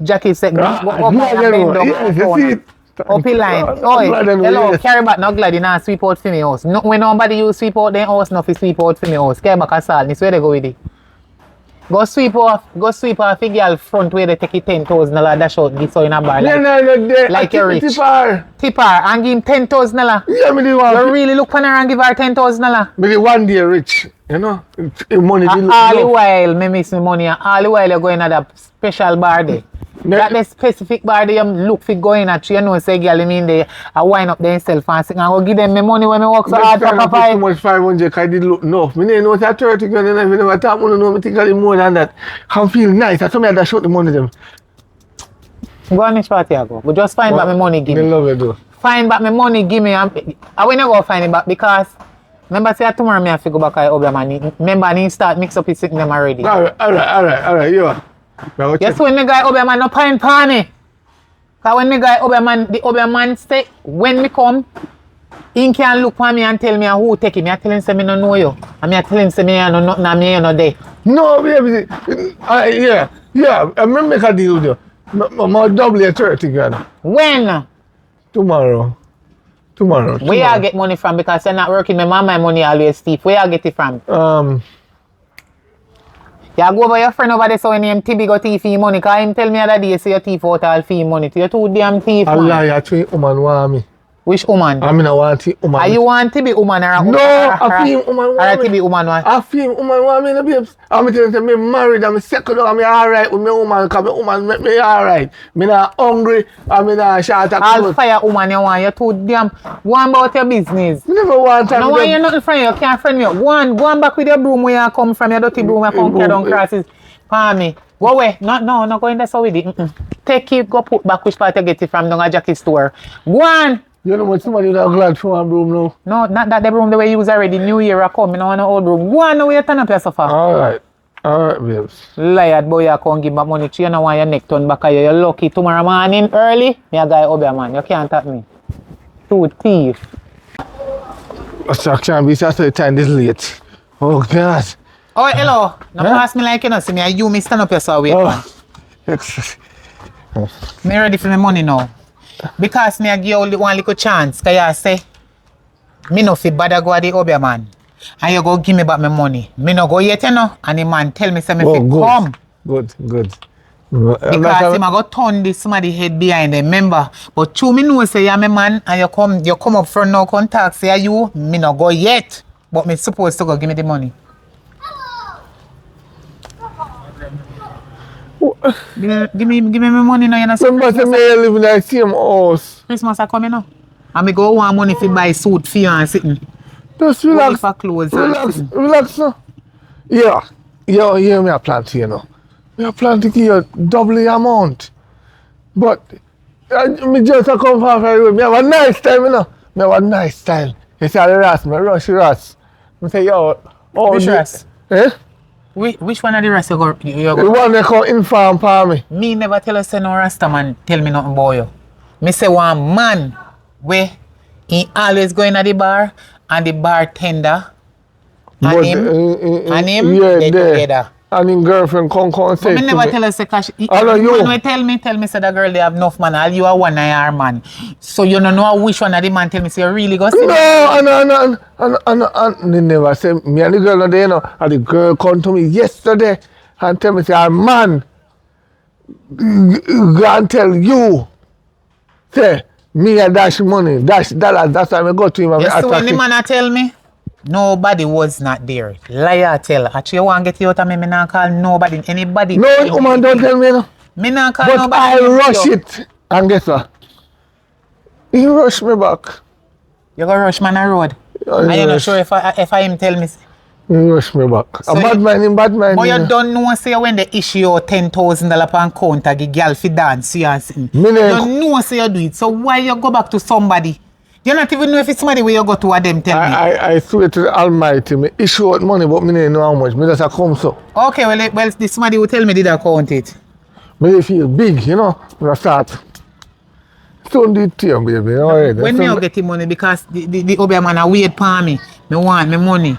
[SPEAKER 2] Jackie second.
[SPEAKER 1] Ah,
[SPEAKER 2] Go up
[SPEAKER 1] yeah,
[SPEAKER 2] and
[SPEAKER 1] yeah,
[SPEAKER 2] bend down.
[SPEAKER 1] yes, you see it.
[SPEAKER 2] Up in line.
[SPEAKER 1] I'm
[SPEAKER 2] Oh,
[SPEAKER 1] glad I know,
[SPEAKER 2] hello,
[SPEAKER 1] yes.
[SPEAKER 2] carry back, not glad you not sweep out for me house. No, when nobody use sweep out their house, no fi sweep out for me house. Carry back a salt, this where they go with it. Go sweep off a girl front where they take it $10,000 dash out this so in a bar.
[SPEAKER 1] Yeah,
[SPEAKER 2] Like,
[SPEAKER 1] no,
[SPEAKER 2] like you're rich.
[SPEAKER 1] Tip her.
[SPEAKER 2] Tip her and give him $10,000.
[SPEAKER 1] Yeah, me the
[SPEAKER 2] You
[SPEAKER 1] one.
[SPEAKER 2] really look on her and give her $10,000.
[SPEAKER 1] Me the one day rich. You know? Money.
[SPEAKER 2] All the while, me miss my money. All the while, you go in at that special bar there. That the specific bar there, you look for going at you know, say, girl, I mean, they wind up themselves and say, I go give them my money when I work so hard for Papa.
[SPEAKER 1] Too much 500, because I did look enough. Me didn't know it's a 30 grand, and I never thought money, no, me think I more than that. I feel nice. I told me I shoot the money them.
[SPEAKER 2] Go on which party I go. But just find back my money, give
[SPEAKER 1] Me
[SPEAKER 2] me.
[SPEAKER 1] love it though.
[SPEAKER 2] Find back my money, give me. And I will not go find it back because remember say tomorrow me have to go back to Obeah. Remember I need to start mix up his sick them already.
[SPEAKER 1] Alright, yeah.
[SPEAKER 2] Yes, when me guy Obeah no pine pan me. Cause when me guy Obeah the Obeah stay, when me come, he can look for me and tell me who take him. I tell him say me no know you. And I tell him say me no nothing and me no there.
[SPEAKER 1] No, baby. Yeah. I'm gonna make a deal with you. I'm double your 30 grand.
[SPEAKER 2] When?
[SPEAKER 1] Tomorrow.
[SPEAKER 2] Where you get money from? Because you're not working. My money always thief. Where you get it from? You go over your friend over there so when him Tibi go thief him money. Cause him tell me the other day say you thief out all fee money. You're too damn thief, man.
[SPEAKER 1] Allah, you three woman want me.
[SPEAKER 2] Which woman?
[SPEAKER 1] I mean, I want a woman.
[SPEAKER 2] Are you want Tibi woman or a woman?
[SPEAKER 1] No,
[SPEAKER 2] or
[SPEAKER 1] I feel woman
[SPEAKER 2] or a
[SPEAKER 1] want me.
[SPEAKER 2] Tibi woman one?
[SPEAKER 1] I feel woman want me, no babes. I'm telling you, I'm married, I'm second, I'm alright with my woman, because my woman make me alright. I'm not hungry, I'm not short of
[SPEAKER 2] All
[SPEAKER 1] clothes.
[SPEAKER 2] fire woman you want. You're too damn. Go on about your business.
[SPEAKER 1] I never want time
[SPEAKER 2] No one you nothing from you. You can't friend me. Go on back with your broom where you come from. Your dirty broom you come carry down crosses. Palm me. Go away. No, go in there so with it. Take it, go put back which part you get it from down a Jackie store. Go on.
[SPEAKER 1] You know what, somebody would have glad for one broom now.
[SPEAKER 2] No, not that the broom the way you use already. New year I come. I don't want no old broom. Go on now where you turn up your sofa.
[SPEAKER 1] Alright, babes.
[SPEAKER 2] Liar boy, you can't give back money to you. No want your neck turn back. You're lucky tomorrow morning early. Me a guy Obeah man. You can't tap me. Two thief.
[SPEAKER 1] So I can't be so the time this late. Oh God.
[SPEAKER 2] Oh, hello. Now pass me like you know. See me, you me stand up here so wait.
[SPEAKER 1] Oh.
[SPEAKER 2] Me ready for my money now. Because me I give you only one little chance. Cause you say, me no fit bother go at the Obeah man. and you go give me back my money. Me no go yet, you know. And the man tell me, say me fi
[SPEAKER 1] good.
[SPEAKER 2] come.
[SPEAKER 1] Good.
[SPEAKER 2] Because him a go turn this somebody head behind them, remember. But true me know say I'm a man and you come up front now contact say you, me no go yet. But me supposed to go give me the money. Give me my money now, you know.
[SPEAKER 1] Remember, say me live in the same house.
[SPEAKER 2] Christmas are coming now. And me go want money to buy suit for you and sitting.
[SPEAKER 1] Just
[SPEAKER 2] Money
[SPEAKER 1] relax.
[SPEAKER 2] for clothes and sitting.
[SPEAKER 1] Relax now. Yeah, me a plan to you know. Me a plan to give you double the amount. But me just a come from the road. Me have a nice time, you know. Me have a nice time. You see the rest, me rush the rest. Me say, yo,
[SPEAKER 2] Which rest?
[SPEAKER 1] Eh?
[SPEAKER 2] Which one of the rest you go?
[SPEAKER 1] The one they call inform for me.
[SPEAKER 2] Me never tell you say no rasta man tell me nothing about you. Me say one man where he always going at the bar and the bartender and
[SPEAKER 1] But,
[SPEAKER 2] him
[SPEAKER 1] yeah,
[SPEAKER 2] they
[SPEAKER 1] there.
[SPEAKER 2] together.
[SPEAKER 1] And his girlfriend come
[SPEAKER 2] But
[SPEAKER 1] say
[SPEAKER 2] me
[SPEAKER 1] to
[SPEAKER 2] never
[SPEAKER 1] me.
[SPEAKER 2] tell you say cash.
[SPEAKER 1] I know you.
[SPEAKER 2] Man will tell me say that girl they have enough man. All you are one IR man. So you don't know which one of the man tell me say you really go see me.
[SPEAKER 1] No, and they never say me and the girl not there, you know. And the girl come to me yesterday and tell me say, "Ah, man, go and tell you, say me a dash money, dash dollars. That's why I go to him and
[SPEAKER 2] You see when
[SPEAKER 1] attack
[SPEAKER 2] the
[SPEAKER 1] him."
[SPEAKER 2] man a tell me, nobody was not there. Liar tell. Actually, you want to get you out of me, me not call nobody, anybody.
[SPEAKER 1] No, woman, don't tell me, you know.
[SPEAKER 2] Me not call
[SPEAKER 1] But
[SPEAKER 2] nobody.
[SPEAKER 1] I
[SPEAKER 2] name
[SPEAKER 1] rush
[SPEAKER 2] you.
[SPEAKER 1] it, and guess what? He rushed me back.
[SPEAKER 2] You go rush man a road.
[SPEAKER 1] Yeah,
[SPEAKER 2] And
[SPEAKER 1] he
[SPEAKER 2] you're not
[SPEAKER 1] rushed.
[SPEAKER 2] sure if I him tell me.
[SPEAKER 1] He rushed me back.
[SPEAKER 2] So
[SPEAKER 1] A bad man, him bad man.
[SPEAKER 2] But
[SPEAKER 1] you
[SPEAKER 2] you
[SPEAKER 1] know.
[SPEAKER 2] don't know say when they issue you $10,000 per counter, the girl fi dance, you and sing.
[SPEAKER 1] Me
[SPEAKER 2] You
[SPEAKER 1] ne-
[SPEAKER 2] don't know say you do it. So why you go back to somebody? You not even know if it's somebody where you go to a them tell me.
[SPEAKER 1] I swear to the Almighty, me issue out money, but me don't know how much. Me just a come so.
[SPEAKER 2] Okay, well, this somebody who tell me did I count it.
[SPEAKER 1] Me feel big, you know. Me start. Soon the team, baby. Alright.
[SPEAKER 2] When me I get the money because the other man a wait for me. Me want my money.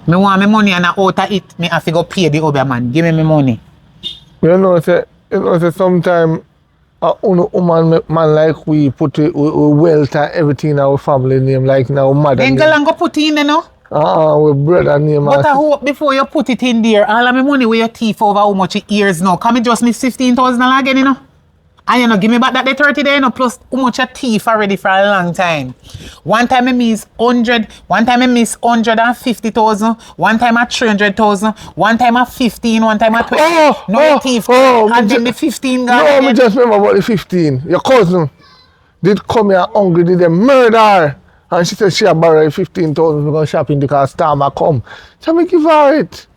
[SPEAKER 2] Me want my money and I out of it, me have to go pay the other man. Give me my money.
[SPEAKER 1] You know, say sometimes a woman man like we put we wealth and everything in our family name, like now mother
[SPEAKER 2] Then
[SPEAKER 1] name.
[SPEAKER 2] girl and go put it in there now.
[SPEAKER 1] We brother name.
[SPEAKER 2] But I
[SPEAKER 1] and
[SPEAKER 2] hope before you put it in there, all of my money where you thief over how much it years now. Can me just miss $15,000 again, you know? And you know, give me back that the 30 there, you know, plus how much you thief already for a long time. One time I miss 100, one time I miss 150,000, one time I 300,000, one time I 15, one time I 20. No thief. And then the 15 gone
[SPEAKER 1] No, me
[SPEAKER 2] again.
[SPEAKER 1] just remember about the 15. Your cousin did come here hungry, did they murder her. And she said she had borrowed 15,000 to go shopping because Storm come. So me give her it.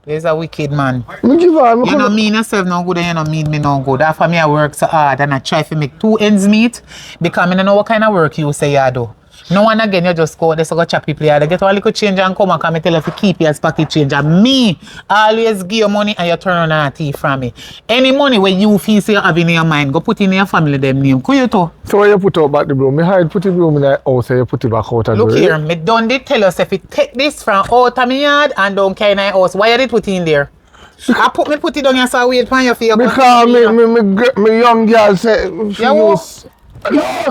[SPEAKER 2] There's a wicked man.
[SPEAKER 1] Me give her.
[SPEAKER 2] You know mean yourself no good and you know mean me no good. After me I work so hard and I try to make two ends meet because I don't know what kind of work you say you do. No one again you just go there so go chat people here. They get a little change and come and come and tell you to keep your pocket change. And me always give you money and you turn on a thief from me. Any money where you feel say you have in your mind, go put in your family them name. Could you too?
[SPEAKER 1] So when you put out back the broom, me hide put the broom in the house and you put it back out and
[SPEAKER 2] Look
[SPEAKER 1] do it.
[SPEAKER 2] here, me done did tell us if you take this from out of my yard and don't carry in my house, why you did put it in there? I put it on your so wait for your fear.
[SPEAKER 1] Because me young girl say she
[SPEAKER 2] You
[SPEAKER 1] use.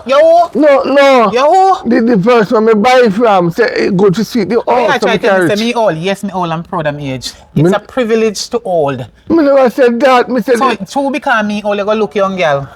[SPEAKER 2] Yo,
[SPEAKER 1] No.
[SPEAKER 2] yo.
[SPEAKER 1] The person me buy from say it good to see the
[SPEAKER 2] I
[SPEAKER 1] house.
[SPEAKER 2] try
[SPEAKER 1] Me
[SPEAKER 2] to tell
[SPEAKER 1] carry
[SPEAKER 2] me,
[SPEAKER 1] it.
[SPEAKER 2] say me old. Yes, me old. I'm proud of my age. It's
[SPEAKER 1] Me-
[SPEAKER 2] a privilege to old.
[SPEAKER 1] Me never said that. Me said
[SPEAKER 2] So, true because me old, you go look young girl.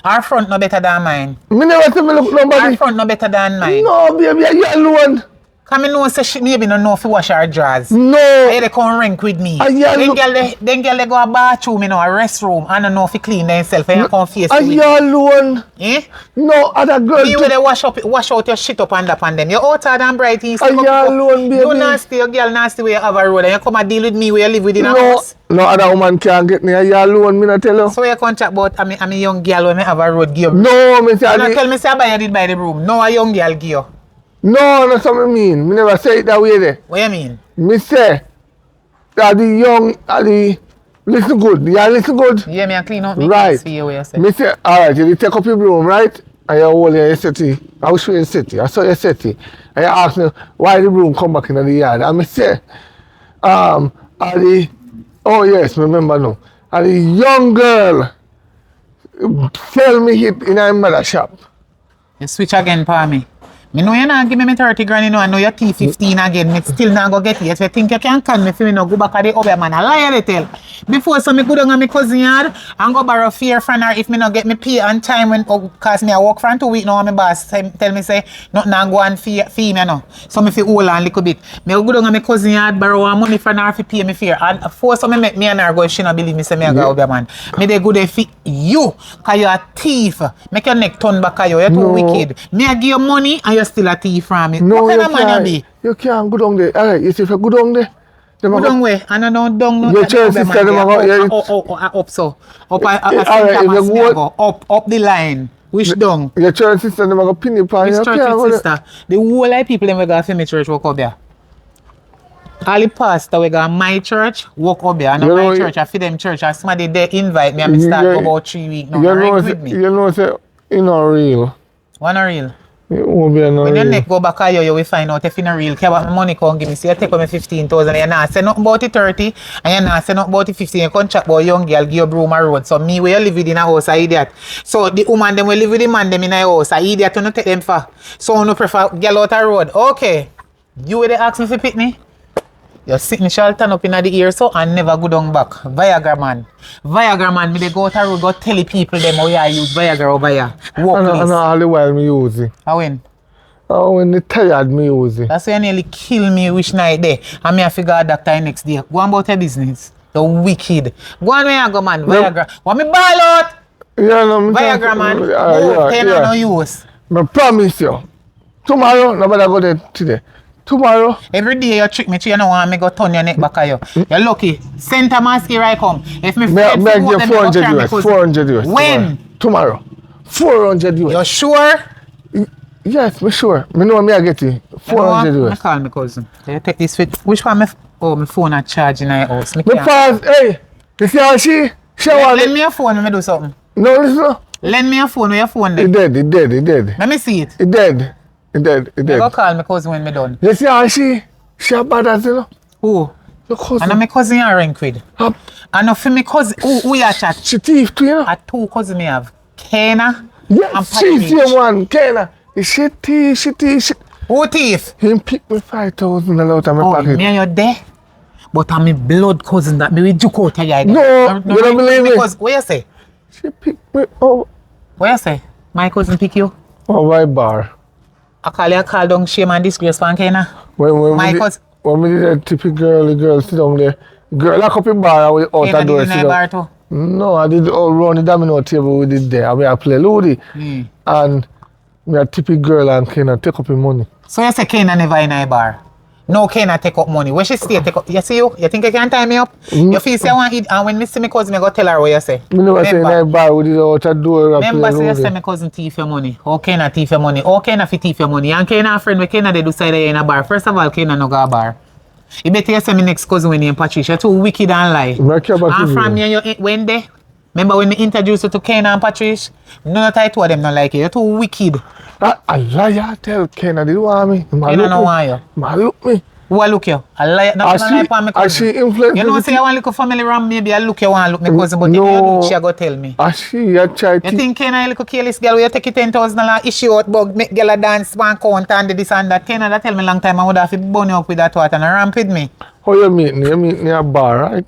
[SPEAKER 2] Our front no better than mine.
[SPEAKER 1] me never say me look
[SPEAKER 2] Our
[SPEAKER 1] nobody.
[SPEAKER 2] front no better than mine.
[SPEAKER 1] No, baby, you alone.
[SPEAKER 2] Come know say she maybe no know if you wash her drawers.
[SPEAKER 1] No.
[SPEAKER 2] Hey, they come rank with me.
[SPEAKER 1] Yeah,
[SPEAKER 2] Then
[SPEAKER 1] look-
[SPEAKER 2] girl they go a bathroom, you know, a restroom, and don't know if you clean themselves. And you come face
[SPEAKER 1] Are
[SPEAKER 2] with
[SPEAKER 1] you
[SPEAKER 2] me.
[SPEAKER 1] alone?
[SPEAKER 2] Eh?
[SPEAKER 1] No other girl.
[SPEAKER 2] Me where they wash out your shit up and up on them. You're outside and bright. You
[SPEAKER 1] Are you alone, baby?
[SPEAKER 2] You nasty, your girl nasty where you have a road. And you come and deal with me where you live within a
[SPEAKER 1] No,
[SPEAKER 2] house.
[SPEAKER 1] no other woman can get me. Are you alone? Me not tell you.
[SPEAKER 2] So you can't chat about I'm a young girl when I have a road give you.
[SPEAKER 1] No, me say.
[SPEAKER 2] You not tell me say I did buy the room. No, a young girl give you.
[SPEAKER 1] No, that's what I mean. Me never say it that way there.
[SPEAKER 2] What you mean?
[SPEAKER 1] Me say that the young, listen good. Yeah, listen good.
[SPEAKER 2] Yeah, me a clean up me
[SPEAKER 1] Right.
[SPEAKER 2] house for you where you say.
[SPEAKER 1] Me say, alright, you take up your broom, right? And you hold your set it. I will show you set it. I saw you set it. And you ask me why the broom come back in the yard. And me say, oh yes, remember now. And the young girl fell me hit in her mother shop.
[SPEAKER 2] You switch again for me. Me know you not give me 30 grand, you know, I know your T15 again, me still not go get it. You think you can con me for me no go back at the other man, I lie they tell. Before so me go down on my cousin yard and go borrow fear from her if me not get me pay on time when, cause me I work for 2 weeks now and my boss tell me say, nothing not go on fee me no. So me feel hold on a little bit. Me go down on my cousin yard, borrow her money from her for pay me fear. And force so me make me and her go, she not believe me say me I go other man. Me they go there for you, cause you a thief. Make your neck turn back at you, you're too wicked. Me I give you money and you still a thief from me.
[SPEAKER 1] No,
[SPEAKER 2] what kind
[SPEAKER 1] you
[SPEAKER 2] of man you be?
[SPEAKER 1] You can't go down there. Alright, you see if you go down there.
[SPEAKER 2] Go down where? And I don't no.
[SPEAKER 1] Your church sister, them
[SPEAKER 2] up so. Up
[SPEAKER 1] Alright, if you go
[SPEAKER 2] up the line. Which down?
[SPEAKER 1] your church sister, them go pin you pan.
[SPEAKER 2] Which
[SPEAKER 1] You
[SPEAKER 2] church
[SPEAKER 1] can't go there.
[SPEAKER 2] sister? The whole of people them we got for my church walk up there. All the pastor we got my church walk up there. And
[SPEAKER 1] You
[SPEAKER 2] my
[SPEAKER 1] know,
[SPEAKER 2] church, I feed them church. And somebody they invite me and me start
[SPEAKER 1] you-
[SPEAKER 2] for about 3 weeks now.
[SPEAKER 1] You
[SPEAKER 2] And
[SPEAKER 1] know,
[SPEAKER 2] rank
[SPEAKER 1] say,
[SPEAKER 2] with me.
[SPEAKER 1] you know, say, you know, real.
[SPEAKER 2] One a real.
[SPEAKER 1] It won't be no
[SPEAKER 2] When your
[SPEAKER 1] real.
[SPEAKER 2] neck go back at you will find out if you're not real. Care about my money come give me. So you take away 15,000 and you not say nothing about the 30 and you not say nothing about the 15. You come chat about young girl give you broom a road. So me where you live with in a house a idiot. So the woman them will live with the man them in a house a idiot to not take them for. So you prefer girl out a road. Okay. You will they ask me for pitney? Your sitting shall turn up in the ear so and never go down back. Viagra man. Viagra man, me they go out a road, go tell the people them how you use Viagra over here. Walk
[SPEAKER 1] And
[SPEAKER 2] please.
[SPEAKER 1] all the while me use it.
[SPEAKER 2] How when?
[SPEAKER 1] Oh, when they tired me use it.
[SPEAKER 2] That's why you nearly kill me which night there. And me I figure a doctor next day. Go on about your business. The wicked. Go on where you go man. Viagra. Want me ball out?
[SPEAKER 1] Yeah, no, me
[SPEAKER 2] Viagra man.
[SPEAKER 1] Yeah,
[SPEAKER 2] Ten
[SPEAKER 1] yeah.
[SPEAKER 2] no use.
[SPEAKER 1] I promise you. Tomorrow, nobody go there today. Tomorrow,
[SPEAKER 2] Every day you trick me, you know want me go turn your neck back at you. You're lucky. Santa Mask here I come. If me
[SPEAKER 1] me
[SPEAKER 2] afraid
[SPEAKER 1] give
[SPEAKER 2] to
[SPEAKER 1] you
[SPEAKER 2] them, they go
[SPEAKER 1] 400
[SPEAKER 2] carry me
[SPEAKER 1] US.
[SPEAKER 2] cousin.
[SPEAKER 1] 400 US.
[SPEAKER 2] When?
[SPEAKER 1] Tomorrow. 400 US.
[SPEAKER 2] You sure?
[SPEAKER 1] Yes, me sure. Me know me I get it. 400
[SPEAKER 2] I
[SPEAKER 1] US.
[SPEAKER 2] call me cousin. You take this fit. Which one? My phone are charging in the house. Me
[SPEAKER 1] Me
[SPEAKER 2] can't.
[SPEAKER 1] pass, hey, you see how she want
[SPEAKER 2] Lend
[SPEAKER 1] it?
[SPEAKER 2] me your phone when me do something.
[SPEAKER 1] No, listen.
[SPEAKER 2] Lend me your phone where your phone
[SPEAKER 1] He
[SPEAKER 2] there.
[SPEAKER 1] dead, he dead, he dead.
[SPEAKER 2] Let me see it.
[SPEAKER 1] He dead. He dead, he
[SPEAKER 2] You go
[SPEAKER 1] dead.
[SPEAKER 2] call me cousin when me done.
[SPEAKER 1] You see how she a bad as you know?
[SPEAKER 2] Who?
[SPEAKER 1] Your cousin.
[SPEAKER 2] And my cousin you rank with.
[SPEAKER 1] Up.
[SPEAKER 2] And now for me cousin, who you chat?
[SPEAKER 1] She thief too, you know?
[SPEAKER 2] I 2 cousins me have. Kena and
[SPEAKER 1] Yes, she's
[SPEAKER 2] Patrick.
[SPEAKER 1] the one, Kena. She thief.
[SPEAKER 2] Who thief?
[SPEAKER 1] Him pick me $5,000 out of my
[SPEAKER 2] Oh,
[SPEAKER 1] pocket.
[SPEAKER 2] me and you there? But I'm a blood cousin that me will juke out of you.
[SPEAKER 1] No, you don't believe me.
[SPEAKER 2] Because, what you say?
[SPEAKER 1] She picked me up.
[SPEAKER 2] What you say? My cousin pick you?
[SPEAKER 1] Oh, my bar.
[SPEAKER 2] I call down shame and disgrace for Kena.
[SPEAKER 1] When
[SPEAKER 2] My
[SPEAKER 1] we
[SPEAKER 2] cousin.
[SPEAKER 1] when we did that typical girl, the girl sit down there. Girl lock up in bar and we out
[SPEAKER 2] Kena
[SPEAKER 1] the
[SPEAKER 2] did
[SPEAKER 1] door
[SPEAKER 2] in
[SPEAKER 1] sit
[SPEAKER 2] the
[SPEAKER 1] down.
[SPEAKER 2] bar too.
[SPEAKER 1] No, I did all round the domino table we did there. And we play Ludi. And we a typical girl and Kena take up the money.
[SPEAKER 2] So you say Kena never in a bar? No, Kena take up money. Where she stay take up? You see you? You think you can tie me up? You feel say I want eat and when me see my cousin, I go tell her what you say.
[SPEAKER 1] Me never say in
[SPEAKER 2] Remember?
[SPEAKER 1] that bar we did out the door and
[SPEAKER 2] Remember,
[SPEAKER 1] play
[SPEAKER 2] say you say
[SPEAKER 1] Ludi.
[SPEAKER 2] my cousin thief your money. How Kena thief your money? How Kena fi thief your money? And Kena friend with Kena they do side in a bar. First of all, Kena no go a bar. You better you say my next cousin when named Patricia. Too wicked and lie.
[SPEAKER 1] Me care about
[SPEAKER 2] And
[SPEAKER 1] you.
[SPEAKER 2] from me and you when they remember when me introduced you to Kena and Patricia? None of the two of them not like you. You're too wicked.
[SPEAKER 1] A liar tell Kena did want me.
[SPEAKER 2] Kena no want you.
[SPEAKER 1] Ma look me.
[SPEAKER 2] Who a look you? A lie. No,
[SPEAKER 1] As
[SPEAKER 2] no
[SPEAKER 1] she-
[SPEAKER 2] lie for me
[SPEAKER 1] as she
[SPEAKER 2] cousin.
[SPEAKER 1] influence
[SPEAKER 2] You know
[SPEAKER 1] me
[SPEAKER 2] say I want look a family ram maybe I look you want look me cousin but
[SPEAKER 1] No.
[SPEAKER 2] if you do she a go tell me.
[SPEAKER 1] As she a try
[SPEAKER 2] You
[SPEAKER 1] to
[SPEAKER 2] think Kena a little careless girl where you take it $10,000 issue out bug make girl a dance one count and this and that. Kena that tell me long time I would have to burn you up with that water and ramp with me.
[SPEAKER 1] how you meet me? You meet me at bar, right?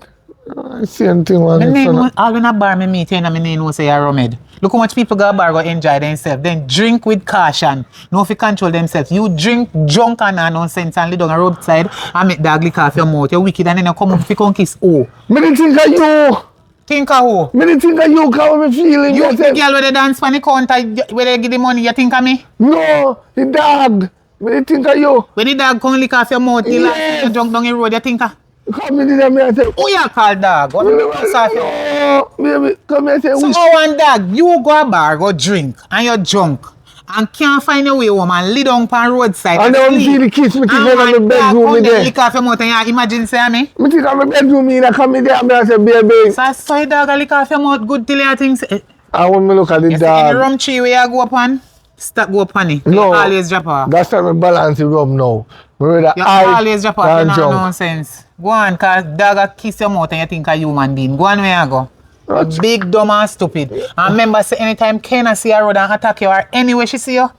[SPEAKER 1] I see anything one
[SPEAKER 2] Me
[SPEAKER 1] in
[SPEAKER 2] name
[SPEAKER 1] front of-
[SPEAKER 2] all when a bar me meet you and me name know say you're Romed. Look how much people go a bar go enjoy themselves. Then drink with caution. No if you control themselves. You drink drunk and nonsense and lay down a roadside and make dog lick off your mouth. You're wicked and then you come up if you come kiss oh.
[SPEAKER 1] Me didn't think of you.
[SPEAKER 2] Think of who?
[SPEAKER 1] Me didn't think of you how me feeling.
[SPEAKER 2] You
[SPEAKER 1] Me
[SPEAKER 2] the
[SPEAKER 1] say,
[SPEAKER 2] girl where they dance for the counter where they give the money, you think of me?
[SPEAKER 1] no, the dog. Me didn't think of you.
[SPEAKER 2] When the dog come lick off your mouth, you like
[SPEAKER 1] Yes.
[SPEAKER 2] you drunk down the road, you think of?
[SPEAKER 1] Come me did me I say,
[SPEAKER 2] Who you call dog? What
[SPEAKER 1] me
[SPEAKER 2] the fuck off you?
[SPEAKER 1] no, baby, come here say,
[SPEAKER 2] So
[SPEAKER 1] wish.
[SPEAKER 2] how one dog, you go a bar, go drink, and you're drunk, and can't find your way home and lay down on roadside
[SPEAKER 1] And then
[SPEAKER 2] sleep.
[SPEAKER 1] see the kids, me think
[SPEAKER 2] And
[SPEAKER 1] in my
[SPEAKER 2] one dog
[SPEAKER 1] bedroom
[SPEAKER 2] come
[SPEAKER 1] me
[SPEAKER 2] there
[SPEAKER 1] there.
[SPEAKER 2] lick off your mouth and you imagine say me?
[SPEAKER 1] Me think of my bedroom me and I come in there and me I say, baby.
[SPEAKER 2] So I saw your dog a lick off your mouth good till you think say,
[SPEAKER 1] And when me look at the
[SPEAKER 2] you see any
[SPEAKER 1] dog,
[SPEAKER 2] rum tree where you go up on, stop go up on it.
[SPEAKER 1] No.
[SPEAKER 2] You always drop off.
[SPEAKER 1] that's why me balance the rub now. Me rather
[SPEAKER 2] You
[SPEAKER 1] high
[SPEAKER 2] always drop off, you
[SPEAKER 1] than
[SPEAKER 2] know
[SPEAKER 1] jump.
[SPEAKER 2] nonsense. Go on, cause dog a kiss your mouth and you think a human being. Go on where you go. You
[SPEAKER 1] That's-
[SPEAKER 2] big, dumb and stupid. And remember say anytime Kena see a road and attack you or anywhere she see you,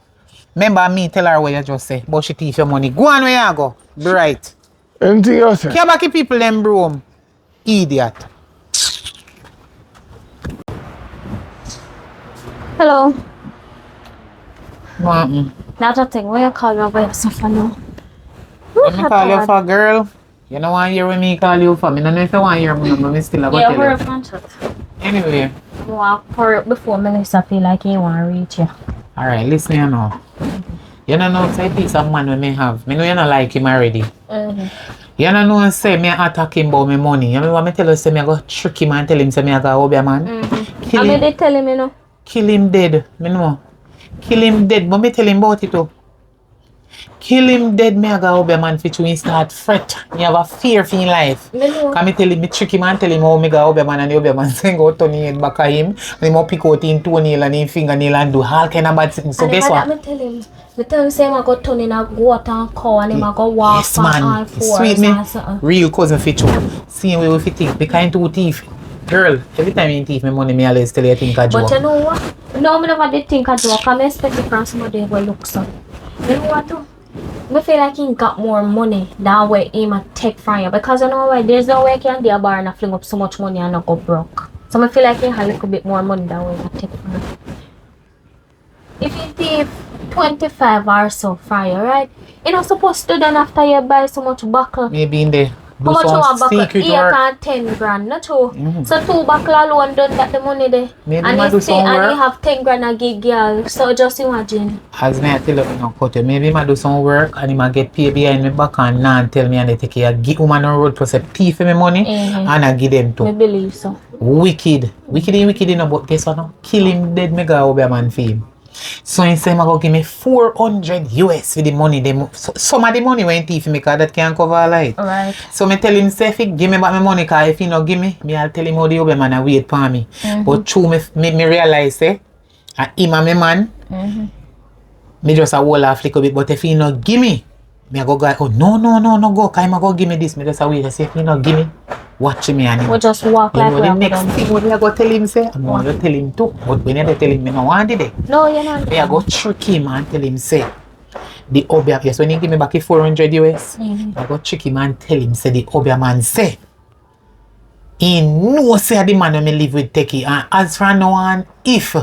[SPEAKER 2] Remember me tell her what you just say, but she thief your money. Go on where you go. Be right.
[SPEAKER 1] Anything you say?
[SPEAKER 2] Care about the people them broom. Idiot.
[SPEAKER 3] Hello.
[SPEAKER 2] Mm-mm.
[SPEAKER 3] That's a thing. Why you call me about your suffer now?
[SPEAKER 2] Let me call you for girl. You know want to hear when me call you for. Me don't know if you want to hear me, but me still about
[SPEAKER 3] Yeah,
[SPEAKER 2] tell
[SPEAKER 3] hurry
[SPEAKER 2] you.
[SPEAKER 3] up and chat.
[SPEAKER 2] Anyway.
[SPEAKER 3] I want to hurry up before Melissa feel like he want to reach you.
[SPEAKER 2] Alright, listen here now. You don't know say piece of man when me have. Me know you don't like him already. You don't know say me attack him about me money. You know what me tell you say me go trick him and tell him say me go rob your man. Kill
[SPEAKER 3] I
[SPEAKER 2] him.
[SPEAKER 3] mean, they tell him, you know.
[SPEAKER 2] Kill him dead. Me know. Kill him dead. But me tell him about it too. Kill him dead. Me go rob your man for you start fret. You have a fear for your life.
[SPEAKER 3] Me know.
[SPEAKER 2] Can me tell him, me trick him and tell him how me go rob your man and the rob your man say go turn his head back at him. And him pick out his toenail and his fingernail and do all kind of bad things. So
[SPEAKER 3] And
[SPEAKER 2] guess
[SPEAKER 3] then
[SPEAKER 2] what?
[SPEAKER 3] me tell him say I go turn in a goat and cow and him a go walk
[SPEAKER 2] Yes,
[SPEAKER 3] on
[SPEAKER 2] man.
[SPEAKER 3] all fours
[SPEAKER 2] Sweet me.
[SPEAKER 3] and something.
[SPEAKER 2] Real cousin fit you. Same way we fit think. Be kind to thief. Girl, every time you thief me money, me always tell you think a joke.
[SPEAKER 3] But you know what? No, me never did think a joke. I expect it from somebody who looks so. You know what though? I feel like he got more money than what he might take from you. Because you know why? There's no way I can do a bar and fling up so much money and not go broke. So I feel like he has a little bit more money than what he might take from you. If you thief 25 or so from you, right? You're not supposed to then after you buy so much buckle.
[SPEAKER 2] Maybe in there.
[SPEAKER 3] How
[SPEAKER 2] Do
[SPEAKER 3] much you want
[SPEAKER 2] some
[SPEAKER 3] buckle?
[SPEAKER 2] secret
[SPEAKER 3] 8
[SPEAKER 2] work.
[SPEAKER 3] and 10 grand, not true. So 2 buckle alone done that the money there.
[SPEAKER 2] Maybe
[SPEAKER 3] and
[SPEAKER 2] ma
[SPEAKER 3] you
[SPEAKER 2] do
[SPEAKER 3] stay
[SPEAKER 2] some
[SPEAKER 3] and
[SPEAKER 2] work.
[SPEAKER 3] you have 10 grand a gig girl. So just imagine.
[SPEAKER 2] As me I tell you, me not cut you. Maybe I do some work and him a get paid behind me back and now tell me and they take care. Give woman on road plus a thief me money and I give them
[SPEAKER 3] I
[SPEAKER 2] too.
[SPEAKER 3] believe so.
[SPEAKER 2] Wicked. Wicked, you know, but guess what now? Kill him dead, me go over a man for him. So he say, I go give me 400 US for the money. Some of the money when thief me because that can't cover a light.
[SPEAKER 3] Alright.
[SPEAKER 2] So me tell him, say, give me back my money because if he not give me, I'll tell him how the other man a wait for me. But true, me realize, say, him and my man, me just a hold off little bit, but if he not give me I go, oh, no, go, because I go give me this. Me just a wait, I say, if he not give me, watch me and him.
[SPEAKER 3] We just walk
[SPEAKER 2] You
[SPEAKER 3] like
[SPEAKER 2] know,
[SPEAKER 3] we
[SPEAKER 2] the
[SPEAKER 3] have
[SPEAKER 2] next
[SPEAKER 3] done.
[SPEAKER 2] thing when I go tell him, say, I'm going to tell him too. But when I tell him, me no want it.
[SPEAKER 3] No, you're not.
[SPEAKER 2] Me I go trick him and tell him, say, the Obia, yes, when he give me back the 400 US, I go trick him and tell him, say, the Obia man, say, he know, say, the man when me live with Techie. And as for now on, if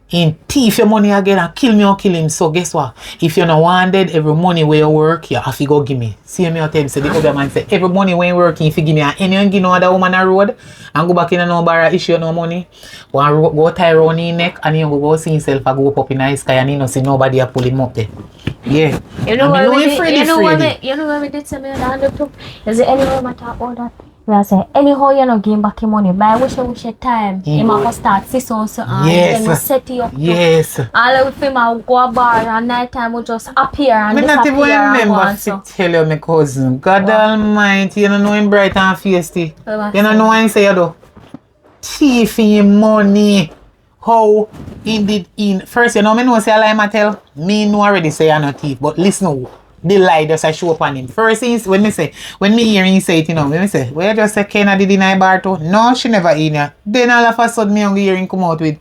[SPEAKER 2] he thief your money again and kill me or kill him, so guess what? If you're not wanted, every money where you work, you have to go give me. See me, I tell him, say, the Obia man, say, every money when you work, if you give me, and anyone give no other woman a road, and go back in and no bar issue no money, go tie around his neck, and he go see himself and go up in the sky, and he no see nobody a pull him up there. Yeah.
[SPEAKER 3] You know
[SPEAKER 2] I
[SPEAKER 3] what
[SPEAKER 2] mean,
[SPEAKER 3] we
[SPEAKER 2] Freddy,
[SPEAKER 3] did?
[SPEAKER 2] Freddy.
[SPEAKER 3] You know what we did? Say me on the under too. Is it anywhere we talk about that? We say anyhow you not give back your money. But I wish your time. You might start see so
[SPEAKER 2] Yes.
[SPEAKER 3] then we set you up.
[SPEAKER 2] Yes.
[SPEAKER 3] All of him will go a bar and night time will just appear and
[SPEAKER 2] I not even
[SPEAKER 3] disappear and go
[SPEAKER 2] remember
[SPEAKER 3] on
[SPEAKER 2] to
[SPEAKER 3] so.
[SPEAKER 2] tell you my cousin. God almighty, you don't know him bright and feisty.
[SPEAKER 3] What
[SPEAKER 2] You don't know what I say you do. Thief in money. How indeed in first you know me know say a lie ma tell. Me know already say I'm not thief, but listen now. The lie just I show up on him. First is when me hear him say it, you know, when me say, well you just say Kenna did deny bar too. No, she never in ya. Then all of a sudden me young hear him come out with.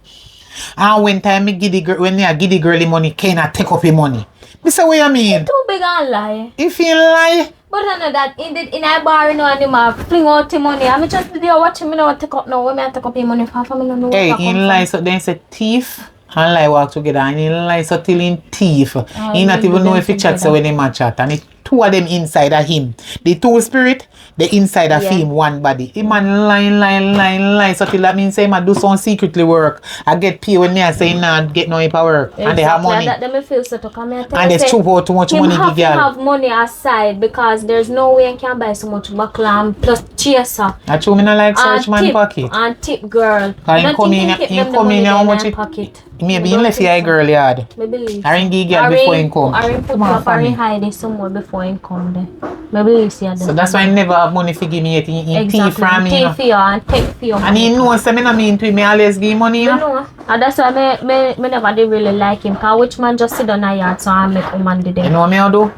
[SPEAKER 2] And when time me give the girl when me a give the girl the money, Kenna take up him money. Me say what you mean?
[SPEAKER 3] Too big and lie.
[SPEAKER 2] If you lie,
[SPEAKER 3] But I know that in a bar you know and him a fling out the money. I'm just there watching me now take up now. When me take up the money for me no know.
[SPEAKER 2] hey,
[SPEAKER 3] where that
[SPEAKER 2] in
[SPEAKER 3] come
[SPEAKER 2] lie
[SPEAKER 3] from.
[SPEAKER 2] so then say thief and lie walk together and in lie so till in thief. He not
[SPEAKER 3] they
[SPEAKER 2] even
[SPEAKER 3] do
[SPEAKER 2] know
[SPEAKER 3] them
[SPEAKER 2] if he chat so
[SPEAKER 3] together.
[SPEAKER 2] when him a chat and the two of them inside of him. The two spirit, the inside of
[SPEAKER 3] Yeah.
[SPEAKER 2] him one body. He man lie so till that means say him do some secretly work. I get paid when me I say nah get no power and they have money.
[SPEAKER 3] That them feel so to come here.
[SPEAKER 2] And they chup out too much
[SPEAKER 3] him
[SPEAKER 2] money
[SPEAKER 3] have
[SPEAKER 2] give
[SPEAKER 3] to
[SPEAKER 2] girl.
[SPEAKER 3] have money aside because there's no way I can buy so much buckle and plus chaser
[SPEAKER 2] That's true me not like search man pocket.
[SPEAKER 3] and tip girl.
[SPEAKER 2] Cause him come in how much it
[SPEAKER 3] pocket.
[SPEAKER 2] maybe he left your girl yard.
[SPEAKER 3] Me believe.
[SPEAKER 2] I ring give girl before he come.
[SPEAKER 3] I ring put
[SPEAKER 2] Come on,
[SPEAKER 3] up or
[SPEAKER 2] family.
[SPEAKER 3] he hide it somewhere before he come there. Me believe see
[SPEAKER 2] So that's why I never have money to give me it. He thief from me. You know.
[SPEAKER 3] Take for you and take for you.
[SPEAKER 2] And he knows say me not mean to him, me always give him money, you
[SPEAKER 3] You
[SPEAKER 2] know.
[SPEAKER 3] know, and that's why me never did really like him. Cause which man just sit down a yard so I make woman did
[SPEAKER 2] You
[SPEAKER 3] it.
[SPEAKER 2] know what me I do?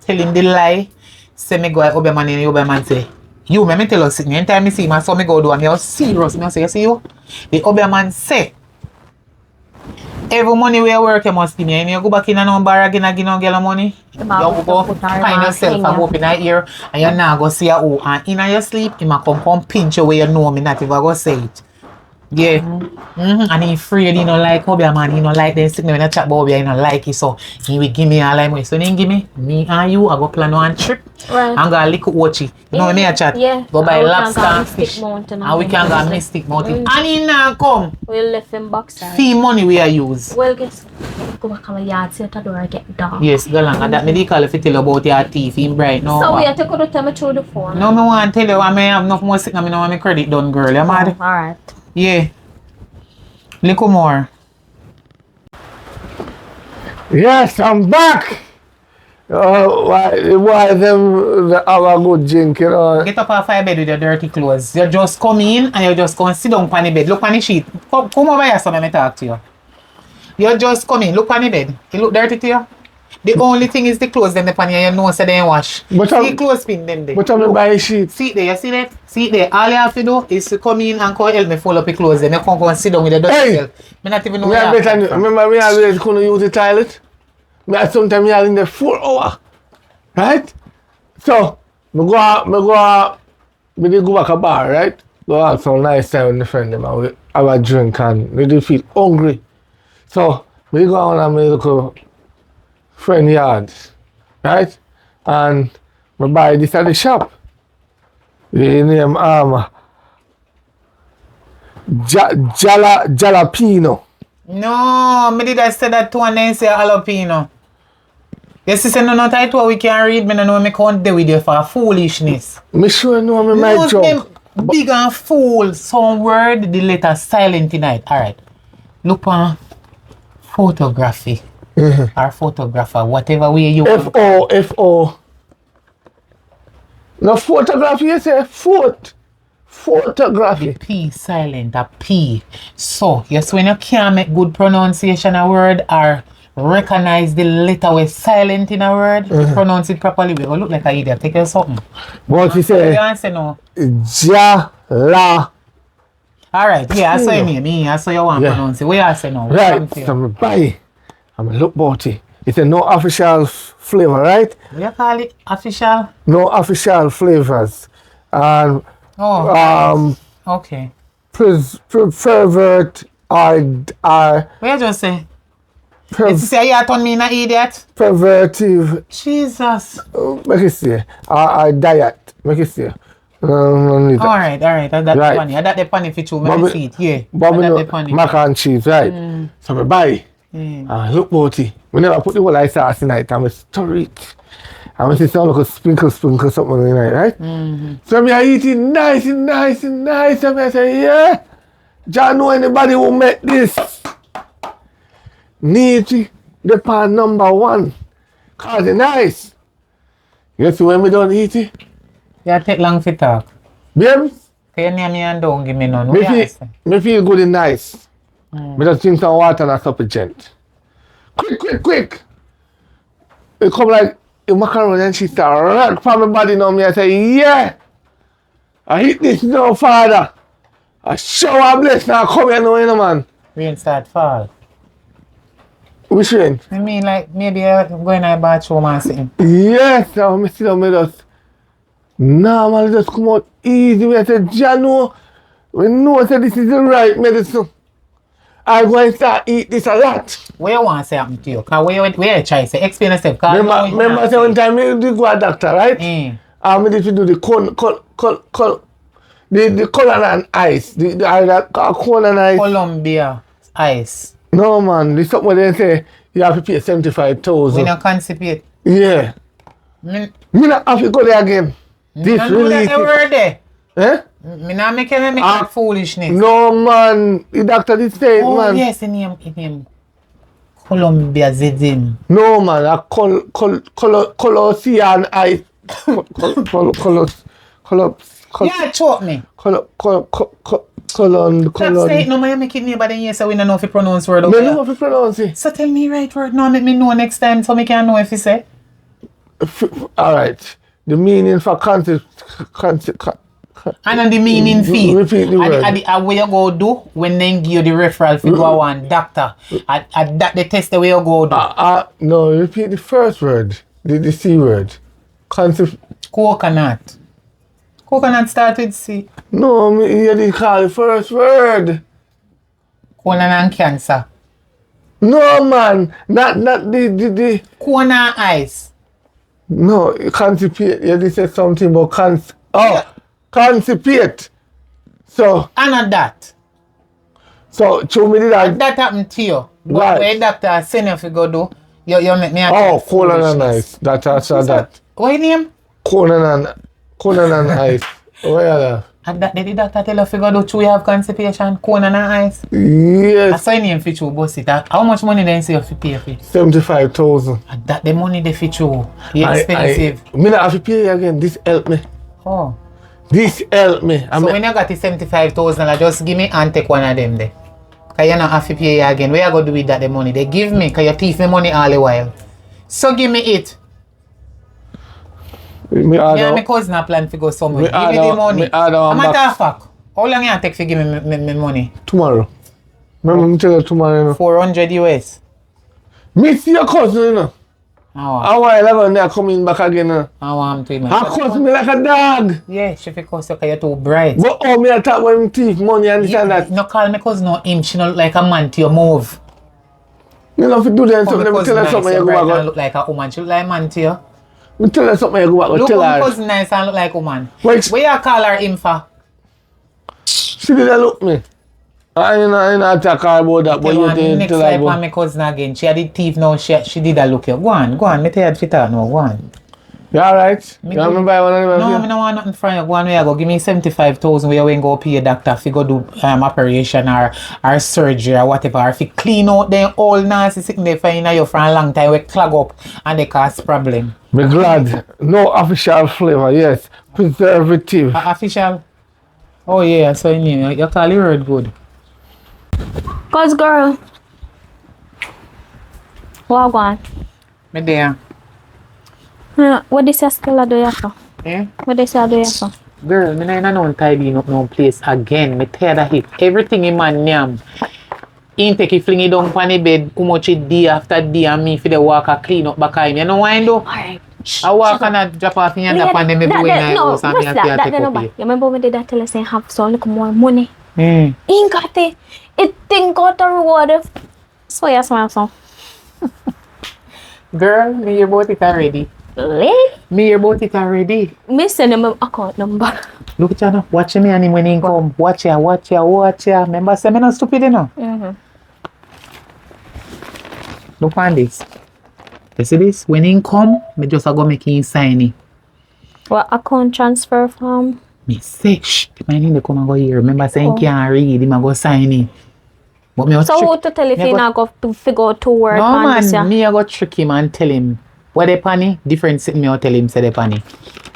[SPEAKER 2] Tell him the lie. Say me go over man and over man say, you me tell us sitting anytime me see him, I saw me go do and me was serious. Me say, you see you? The over man say, Every money where you work, you must give me. And you go back in and no bar again and give no girl money. You go find yourself and open that ear and you now go see her who. And in your sleep, he might come pinch you where you know me not if I go say it. Yeah. And he afraid he don't like Hobby man, he don't like them sitting when I chat about Hobby, he don't like it. So he will give me all like money. So then give me and you, I go plan one trip.
[SPEAKER 3] Right.
[SPEAKER 2] And go a little watchy. You know me a chat?
[SPEAKER 3] Yeah.
[SPEAKER 2] Go buy lobster and
[SPEAKER 3] Mystic
[SPEAKER 2] fish.
[SPEAKER 3] Mountain
[SPEAKER 2] And we can go Mystic Mountain. And he now come.
[SPEAKER 3] We'll left him box.
[SPEAKER 2] Fee money we are use.
[SPEAKER 3] Well, guess go back to my yard, see at the door, get dark.
[SPEAKER 2] Yes, go along. And that me call if you tell about your teeth in bright. No.
[SPEAKER 3] So we have to go to tell me through the phone.
[SPEAKER 2] No, me want to tell you I may have enough more sick and I know my credit done, girl. You mad?
[SPEAKER 3] Alright.
[SPEAKER 2] Yeah. Little more.
[SPEAKER 1] Yes, I'm back. Why them have a good drink, you know?
[SPEAKER 2] Get up off your bed with your dirty clothes. You just come in and you just go and sit down on the bed. Look on the sheet. Come over here so let me talk to you. You just come in, look on the bed. It look dirty to you? The only thing is the clothes them upon you know so they wash.
[SPEAKER 1] But
[SPEAKER 2] see the clothes pin them there.
[SPEAKER 1] But I'm buy sheet.
[SPEAKER 2] See it there, you see that? See it there. All you have to do is to come in and come help me fold up your clothes. Then you come and sit down with the dirty
[SPEAKER 1] Hey!
[SPEAKER 2] self. Me not even know
[SPEAKER 1] Me
[SPEAKER 2] where
[SPEAKER 1] have
[SPEAKER 2] you
[SPEAKER 1] better, remember me always couldn't use the toilet? Me sometimes me are in the 4 hour. Right? So, me dey go back a bar, right? Go have some nice time with the friend them and we have a drink and we do feel hungry. So, me go on and me look friend yard, right? And me buy this at the shop. The name jalapeno.
[SPEAKER 2] No, me did I say that to and then say jalapeno. Yes, sister, no title we can read. Me no know me can't deal with you for foolishness.
[SPEAKER 1] Me sure know me might
[SPEAKER 2] Use
[SPEAKER 1] joke.
[SPEAKER 2] them big and fool. Some word, the letter silent tonight. Alright. Look on photography. Or photographer, whatever way you
[SPEAKER 1] F-O. No photography, you say photography.
[SPEAKER 2] P silent, a P. So, yes, when you can't make good pronunciation a word or recognize the letter with silent in a word, pronounce it properly, we will look like an idiot. Take you something.
[SPEAKER 1] What you say?
[SPEAKER 2] You answer no.
[SPEAKER 1] Jala.
[SPEAKER 2] Alright, yeah, I saw your name. I saw you want to pronounce it. What you answer now?
[SPEAKER 1] Right, so me buy. I'm look about it. It's a no official flavor, right?
[SPEAKER 2] What you call it? Official?
[SPEAKER 1] No official flavors. And
[SPEAKER 2] okay.
[SPEAKER 1] pervert or
[SPEAKER 2] What you just say? It's say you turn me in an idiot?
[SPEAKER 1] pervertive.
[SPEAKER 2] Jesus.
[SPEAKER 1] Make it see. Or diet. Make it see.
[SPEAKER 2] Alright. I got the
[SPEAKER 1] Right.
[SPEAKER 2] funny. I got the funny for you.
[SPEAKER 1] But
[SPEAKER 2] Me see it. Yeah.
[SPEAKER 1] But
[SPEAKER 2] I
[SPEAKER 1] me
[SPEAKER 2] got
[SPEAKER 1] know
[SPEAKER 2] the funny.
[SPEAKER 1] mac and cheese, right? So me buy. And look about it. We never put the whole ice sauce in it and we stir it. And we see some like sprinkle something in it, right? So me I eat it nice. And I say, yeah. John know anybody who make this. Need the pan number 1. Cause it's nice. You see when we don't eat it?
[SPEAKER 2] You take long for talk.
[SPEAKER 1] Babe,
[SPEAKER 2] Can you name me and don't give me none?
[SPEAKER 1] me feel good and nice. Me just drink some water and a cup of gent. Quick. It come like a macaroni and she start rock from my body now. Me I say, yeah. I eat this now, father. I shower bless now come here now, you know, man.
[SPEAKER 2] Rain start fall.
[SPEAKER 1] Which rain?
[SPEAKER 2] I mean like maybe I go in a bathroom and something.
[SPEAKER 1] Yes, now me sit down, me just normal just come out easy. Me I say, Jano, we know that this is the right medicine. I'm going to start eat this a lot.
[SPEAKER 2] What you want to say happen to you? Cause where you try to say? Explain yourself.
[SPEAKER 1] Remember say one time me did go a doctor, right? And me did to do the the colon and ice. The colon and ice.
[SPEAKER 2] Colombia ice.
[SPEAKER 1] No man, this something they say you have to pay 75,000.
[SPEAKER 2] When you constipate.
[SPEAKER 1] Yeah. Me not have to go there again. This really.
[SPEAKER 2] That word there.
[SPEAKER 1] Eh?
[SPEAKER 2] Me not make that foolishness.
[SPEAKER 1] No man, the doctor did say it, man.
[SPEAKER 2] Yes, the name. Colombia Zedin.
[SPEAKER 1] No man, a Colosseum ice.
[SPEAKER 2] Yeah, choke me.
[SPEAKER 1] Colon.
[SPEAKER 2] Stop saying no, man, you make it neighbor then yes, so we don't know if you pronounce word
[SPEAKER 1] Me
[SPEAKER 2] okay.
[SPEAKER 1] know how to pronounce it.
[SPEAKER 2] So tell me right word now, make me know next time so me can know if you say.
[SPEAKER 1] Alright. The meaning for
[SPEAKER 2] And on the meaning fee.
[SPEAKER 1] Repeat the word.
[SPEAKER 2] And what you go do when they give you the referral for go one doctor. And that the test the way you go do.
[SPEAKER 1] No, repeat the first word. The C word.
[SPEAKER 2] Coconut. Coconut start with C.
[SPEAKER 1] No, you didn't call the first word.
[SPEAKER 2] Colon and cancer.
[SPEAKER 1] No, man. Not the.
[SPEAKER 2] Corn and ice.
[SPEAKER 1] No, constipate. You did say something about constipate. So.
[SPEAKER 2] And not that.
[SPEAKER 1] So, show me that.
[SPEAKER 2] That happened to you. But
[SPEAKER 1] Right.
[SPEAKER 2] when doctor send you to go do, you make me
[SPEAKER 1] Oh, colon and ice. That answer that.
[SPEAKER 2] What your name?
[SPEAKER 1] Colon and ice. Where are that?
[SPEAKER 2] And that the doctor tell you to go do chew you have constipation, corn and ice.
[SPEAKER 1] Yes.
[SPEAKER 2] That's why your name for chew boss it. How much money they say you have to pay for it?
[SPEAKER 1] 75,000.
[SPEAKER 2] And that the money they for chew. It's expensive.
[SPEAKER 1] Me not have to pay again. This help me.
[SPEAKER 2] Oh.
[SPEAKER 1] This help me.
[SPEAKER 2] So when you got the 75,000, just give me and take one of them there. Cause you not have to pay again. Where you go do with that the money? They give me, cause you thief me money all the while. So give me it. Me and my cousin a plan to go somewhere. Give me the money. I'm a matter of fact. How long you take to give me money?
[SPEAKER 1] Tomorrow. Remember me tell you tomorrow, you know.
[SPEAKER 2] 400 US.
[SPEAKER 1] Me see your cousin, you know. A while ago, they are coming back again, you know.
[SPEAKER 2] I want to, man.
[SPEAKER 1] I cuss me like a dog.
[SPEAKER 2] Yeah, she fi cuss you cause you're too bright.
[SPEAKER 1] But how me attack when him thief money and this and that?
[SPEAKER 2] No call me cousin no him. She not look like a man to your move.
[SPEAKER 1] You know, if you do that,
[SPEAKER 2] Come
[SPEAKER 1] something,
[SPEAKER 2] me
[SPEAKER 1] let me tell
[SPEAKER 2] cousin
[SPEAKER 1] her something,
[SPEAKER 2] nice
[SPEAKER 1] you
[SPEAKER 2] and
[SPEAKER 1] go
[SPEAKER 2] bright and
[SPEAKER 1] back.
[SPEAKER 2] look like a woman. She look like a man to you.
[SPEAKER 1] Me tell her something, you go back,
[SPEAKER 2] Look
[SPEAKER 1] tell
[SPEAKER 2] my
[SPEAKER 1] her.
[SPEAKER 2] cousin nice and look like a woman.
[SPEAKER 1] Wait.
[SPEAKER 2] Where you call her him for?
[SPEAKER 1] She didn't look me. I didn't attack her about that, but you didn't
[SPEAKER 2] next
[SPEAKER 1] tell her
[SPEAKER 2] life on
[SPEAKER 1] about.
[SPEAKER 2] my cousin again. She had the thief now. She did a look here. Go on. Me tell you fit out now. Go on.
[SPEAKER 1] You alright?
[SPEAKER 2] Me
[SPEAKER 1] You want me buy one of them?
[SPEAKER 2] No, I don't want nothing from you. Go on where you go. Give me 75,000 where you ain't go pay a doctor if you go do operation or surgery or whatever. Or if you clean out them all nasty sitting there for you for a long time, we clog up and they cause problem.
[SPEAKER 1] Me glad. No official flavor, yes. Preservative.
[SPEAKER 2] Official? Oh yeah, so you call your word good.
[SPEAKER 3] Cause girl. What on?
[SPEAKER 2] Me there.
[SPEAKER 3] What this is still do you for?
[SPEAKER 2] Eh?
[SPEAKER 3] What this do you for?
[SPEAKER 2] Girl, me not know tidying up no place again. Me tired of it. Everything in my name. He take it fling it down on the bed, how much it day after day and me for the walk and clean up back him. You know why I do?
[SPEAKER 3] Alright.
[SPEAKER 2] I walk and I drop off in your upon them everywhere in the house and me have to take up
[SPEAKER 3] You
[SPEAKER 2] it.
[SPEAKER 3] remember when they that tell us they have so little more money?
[SPEAKER 2] Hmm.
[SPEAKER 3] Ain't got it. It think got the reward. So you smile so.
[SPEAKER 2] Girl, me hear about it already.
[SPEAKER 3] Really?
[SPEAKER 2] Me hear about it already.
[SPEAKER 3] Me send him account number.
[SPEAKER 2] Look at you now. Watch me and him when he come. Watch ya. Remember say me not stupid enough. Look on this. You see this? When he come, me just go make him sign it.
[SPEAKER 3] What account transfer from?
[SPEAKER 2] Me say, shh, the man in come and go here. Remember saying he can't read, him a go sign it. But me
[SPEAKER 3] So who to tell if you not go to figure out to work
[SPEAKER 2] no
[SPEAKER 3] on this?
[SPEAKER 2] man, me I go trick him and tell him what they panny, different sitting me or tell him say they panny.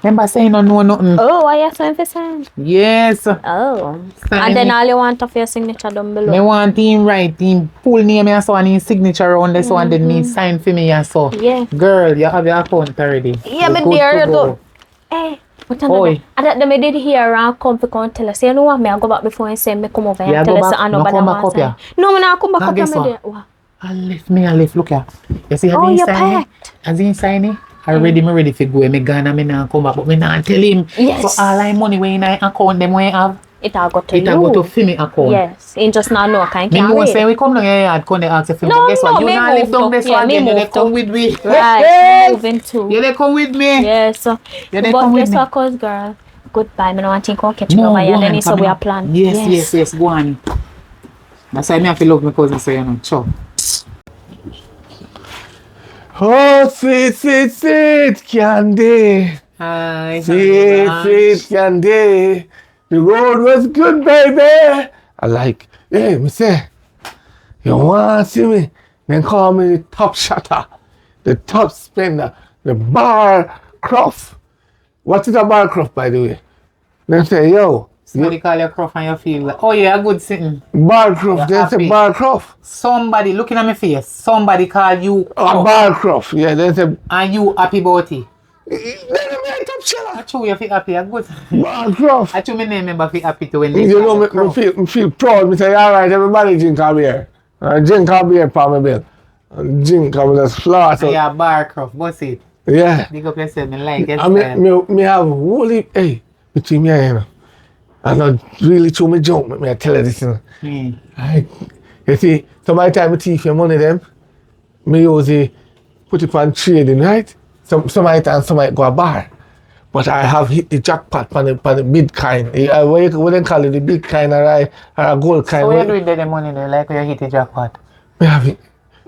[SPEAKER 2] Remember saying no know nothing.
[SPEAKER 3] Oh, why you saying for sign?
[SPEAKER 2] Yes.
[SPEAKER 3] Oh.
[SPEAKER 2] Sign
[SPEAKER 3] And then
[SPEAKER 2] it.
[SPEAKER 3] all you want of your signature down below.
[SPEAKER 2] Me want him write him pull name and so and his signature around this one then me sign for me and so.
[SPEAKER 3] Yeah.
[SPEAKER 2] Girl, you have your account already.
[SPEAKER 3] Yeah,
[SPEAKER 2] You're
[SPEAKER 3] me
[SPEAKER 2] good
[SPEAKER 3] dear,
[SPEAKER 2] to
[SPEAKER 3] you
[SPEAKER 2] go.
[SPEAKER 3] do. Eh, what
[SPEAKER 2] Oi.
[SPEAKER 3] another? And that me did hear and come to come tell us. You know what? Me I go back before and say me come over
[SPEAKER 2] Yeah,
[SPEAKER 3] and tell
[SPEAKER 2] go
[SPEAKER 3] us
[SPEAKER 2] back.
[SPEAKER 3] I know
[SPEAKER 2] No
[SPEAKER 3] but
[SPEAKER 2] come
[SPEAKER 3] I
[SPEAKER 2] back
[SPEAKER 3] want
[SPEAKER 2] up here.
[SPEAKER 3] sign. No, me not come back
[SPEAKER 2] Now
[SPEAKER 3] up
[SPEAKER 2] guess
[SPEAKER 3] here. Me
[SPEAKER 2] what?
[SPEAKER 3] there. What?
[SPEAKER 2] I left, look here. You see how
[SPEAKER 3] Oh,
[SPEAKER 2] he
[SPEAKER 3] you
[SPEAKER 2] sign it?
[SPEAKER 3] packed.
[SPEAKER 2] As he sign it? Already me ready for go. Me gonna me not come back, but me not tell him.
[SPEAKER 3] Yes.
[SPEAKER 2] So all I money when in I account them when I have,
[SPEAKER 3] It all go to
[SPEAKER 2] it
[SPEAKER 3] you.
[SPEAKER 2] a go to Fimi account.
[SPEAKER 3] Yes. He just not know kind
[SPEAKER 2] Me
[SPEAKER 3] of
[SPEAKER 2] know say we come down here and come they ask if you
[SPEAKER 3] No,
[SPEAKER 2] guess
[SPEAKER 3] no,
[SPEAKER 2] what? You
[SPEAKER 3] me
[SPEAKER 2] not
[SPEAKER 3] move
[SPEAKER 2] live down
[SPEAKER 3] to-
[SPEAKER 2] this
[SPEAKER 3] yeah,
[SPEAKER 2] one
[SPEAKER 3] me
[SPEAKER 2] again. You
[SPEAKER 3] move
[SPEAKER 2] they come
[SPEAKER 3] to-
[SPEAKER 2] with me.
[SPEAKER 3] Right. Moving too.
[SPEAKER 2] You they come with me.
[SPEAKER 3] Yes. So,
[SPEAKER 2] Yeah, they
[SPEAKER 3] but
[SPEAKER 2] come with
[SPEAKER 3] guess
[SPEAKER 2] me.
[SPEAKER 3] what, cause girl? Goodbye. Me no want to think I'll catch
[SPEAKER 2] No,
[SPEAKER 3] you over here.
[SPEAKER 2] go
[SPEAKER 3] Then
[SPEAKER 2] on,
[SPEAKER 3] he said
[SPEAKER 2] come
[SPEAKER 3] we
[SPEAKER 2] in.
[SPEAKER 3] are plan.
[SPEAKER 2] Yes, go on. That's why me have to love my cousin so you know. Sure.
[SPEAKER 1] Oh, sweet candy.
[SPEAKER 2] Hi.
[SPEAKER 1] Sweet candy. The road was good, baby. I like, hey, me say, you want to see me? Then call me the top shutter, the top spender, the bar croft. What is a bar croft, by the way? Then say, yo,
[SPEAKER 2] Somebody call you Croft and you feel like, oh yeah, good sitting.
[SPEAKER 1] bar croft.
[SPEAKER 2] You're
[SPEAKER 1] Then say
[SPEAKER 2] happy.
[SPEAKER 1] bar croft.
[SPEAKER 2] Somebody looking at my face. Somebody call you
[SPEAKER 1] A
[SPEAKER 2] Croft
[SPEAKER 1] bar croft. Yeah, then say,
[SPEAKER 2] and you happy about it.
[SPEAKER 1] then me top seller.
[SPEAKER 2] I true you feel happy, I good.
[SPEAKER 1] Barcroft.
[SPEAKER 2] I true me name member feel happy to when they
[SPEAKER 1] You know,
[SPEAKER 2] call you
[SPEAKER 1] me feel proud. Me say, alright, everybody drink a beer. Drink a beer for me, Bill. Drink, I will just floss
[SPEAKER 2] and
[SPEAKER 1] out.
[SPEAKER 2] yeah, Barcroft, boss it.
[SPEAKER 1] Yeah.
[SPEAKER 2] Big up yourself, me like your
[SPEAKER 1] I
[SPEAKER 2] style.
[SPEAKER 1] me have holy, hey, between me and you know. I not really true me jump, me I tell you this, you know. You see, so by the time I thief your money them, me usually put it on trading, right? Some might and some might go a bar. But I have hit the jackpot on the Bitcoin. What they call it, the Bitcoin or a gold coin.
[SPEAKER 2] So what you doing with the money there, like when you hit the jackpot?
[SPEAKER 1] Me have it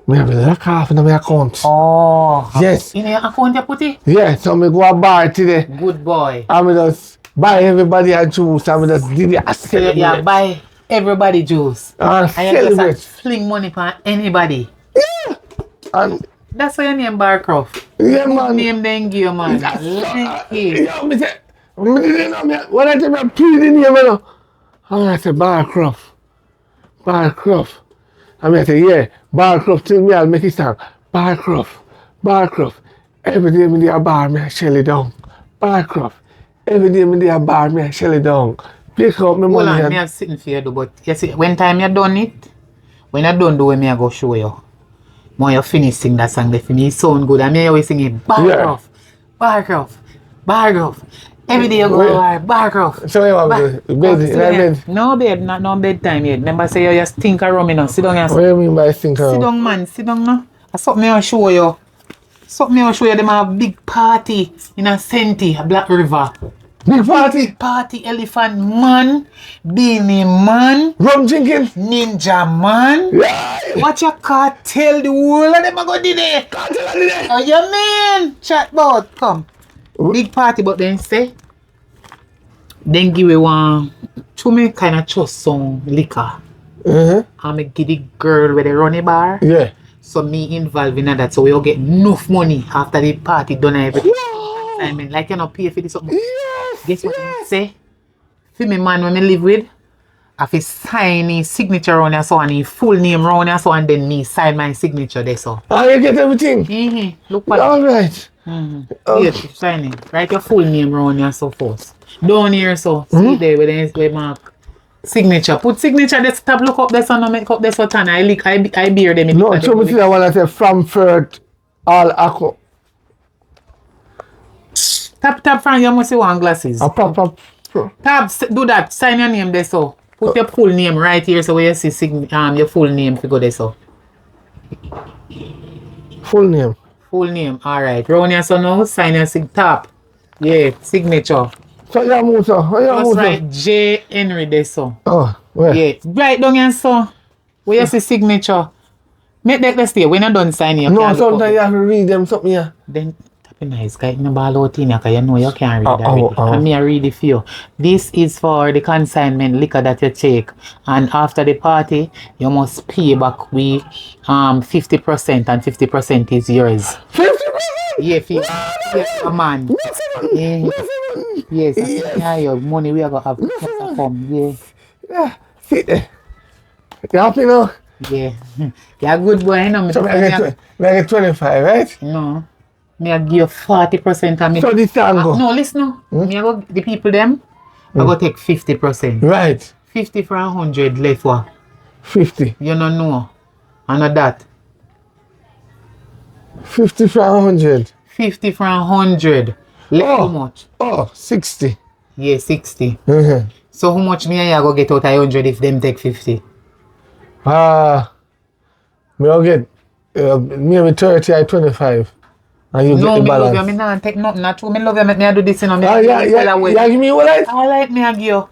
[SPEAKER 1] lock half in my account.
[SPEAKER 2] Oh.
[SPEAKER 1] Yes.
[SPEAKER 2] In your account you put it?
[SPEAKER 1] Yeah, so me go a bar today.
[SPEAKER 2] Good boy.
[SPEAKER 1] And me just buy everybody a juice and me just did it.
[SPEAKER 2] So you buy everybody juice.
[SPEAKER 1] And
[SPEAKER 2] And you
[SPEAKER 1] celebrate.
[SPEAKER 2] just fling money for anybody.
[SPEAKER 1] And
[SPEAKER 2] That's why your name Barcroft.
[SPEAKER 1] yeah,
[SPEAKER 2] Good
[SPEAKER 1] man.
[SPEAKER 2] name then give man.
[SPEAKER 1] That's
[SPEAKER 2] Like it.
[SPEAKER 1] yo, me say, me didn't know me. When I tell me please in here, man. And I say Barcroft. And I say, yeah, Barcroft till me I'll make it sound. Barcroft. Every day me dey a bar me I shell it down. Barcroft. Every day me dey a bar me I shell it down. Pick up my
[SPEAKER 2] Hold
[SPEAKER 1] money
[SPEAKER 2] on,
[SPEAKER 1] and
[SPEAKER 2] me have sitting for you do, but you see, when time you done it, when you done do it, me I go show you. When you finish sing that song, for me it sound good. And me always sing it, Barcroft. Every day you go
[SPEAKER 1] Wait.
[SPEAKER 2] Barcroft.
[SPEAKER 1] so you want to bed in bed.
[SPEAKER 2] No babe, not no bedtime yet. Remember say you just think of rum, you know. Sit down and
[SPEAKER 1] What do you mean by think
[SPEAKER 2] sit down, man. Sit down now. That's something me I show you. Them have a big party in a Senti, a Black River.
[SPEAKER 1] Big party?
[SPEAKER 2] Party elephant man, beanie man,
[SPEAKER 1] Rum drinking?
[SPEAKER 2] ninja man.
[SPEAKER 1] Yeah!
[SPEAKER 2] What you can't tell the world of them a go did it?
[SPEAKER 1] Can't tell her today.
[SPEAKER 2] Oh you mean? Chat about, come. Big party, but then say, then give me one, to me kind of trust some liquor. And me give the girl with the running bar.
[SPEAKER 1] Yeah.
[SPEAKER 2] So me involved in that, so we all get enough money after the party done and everything. I mean, like you know, pay for this something.
[SPEAKER 1] Yes!
[SPEAKER 2] Guess what I say? For me man when I live with, I have to sign his signature on there so and his full name around there so and then me sign my signature there so.
[SPEAKER 1] Oh, you get everything?
[SPEAKER 2] Look what
[SPEAKER 1] Alright.
[SPEAKER 2] Here, sign it. Write your full name around here so first. Down here so. See there with the mark. Signature. Put signature there. Stop look up there so no make up there so tan. I beer them.
[SPEAKER 1] No, show me see that one that say Frankfurt all Akko.
[SPEAKER 2] Tap from you must see one glasses.
[SPEAKER 1] A pop.
[SPEAKER 2] Tap, do that. Sign your name there so. Put your full name right here so where you see your full name if you go there so.
[SPEAKER 1] Full name.
[SPEAKER 2] Full name. Alright. Round here so now sign your tap. Yeah, signature.
[SPEAKER 1] So you move so. How you
[SPEAKER 2] Just
[SPEAKER 1] move
[SPEAKER 2] write J. Henry there so.
[SPEAKER 1] Oh, where?
[SPEAKER 2] Yeah. Right down here so. Where you see signature. Make that let's stay. When you done sign you
[SPEAKER 1] No,
[SPEAKER 2] can't look up
[SPEAKER 1] sometimes you have to read them something here.
[SPEAKER 2] Then tap in nice guy in the ball out in because you know you can't read already.
[SPEAKER 1] oh.
[SPEAKER 2] And me I read it for you. This is for the consignment liquor that you take. And after the party, you must pay back with 50% and 50% is yours.
[SPEAKER 1] 50%?
[SPEAKER 2] Yeah, 50. Yeah, man. Yeah. Yes, yeah, your money we are gonna have to come. Yeah.
[SPEAKER 1] Yeah. See there. You happy now?
[SPEAKER 2] Yeah. You're a good boy, you know.
[SPEAKER 1] So I get 25, right?
[SPEAKER 2] No. Me I give you 40% of me.
[SPEAKER 1] So this tango.
[SPEAKER 2] No, listen. Me I go the people them. I go take 50%.
[SPEAKER 1] Right.
[SPEAKER 2] 50 for 100 left what?
[SPEAKER 1] 50.
[SPEAKER 2] You don't know. I know that.
[SPEAKER 1] 50 for 100.
[SPEAKER 2] 50 for 100. Left how much?
[SPEAKER 1] Oh, 60.
[SPEAKER 2] Yeah, 60.
[SPEAKER 1] Mm-hmm.
[SPEAKER 2] So how much me and you go get out of 100 if them take 50?
[SPEAKER 1] Me I'll get maybe 30 or 25. And you
[SPEAKER 2] No,
[SPEAKER 1] get the
[SPEAKER 2] me love
[SPEAKER 1] balance.
[SPEAKER 2] you. Me not take nothing. Not true. Me love you. Make me do this, you know. Me
[SPEAKER 1] Yeah, give me what I?
[SPEAKER 2] I like me a give you.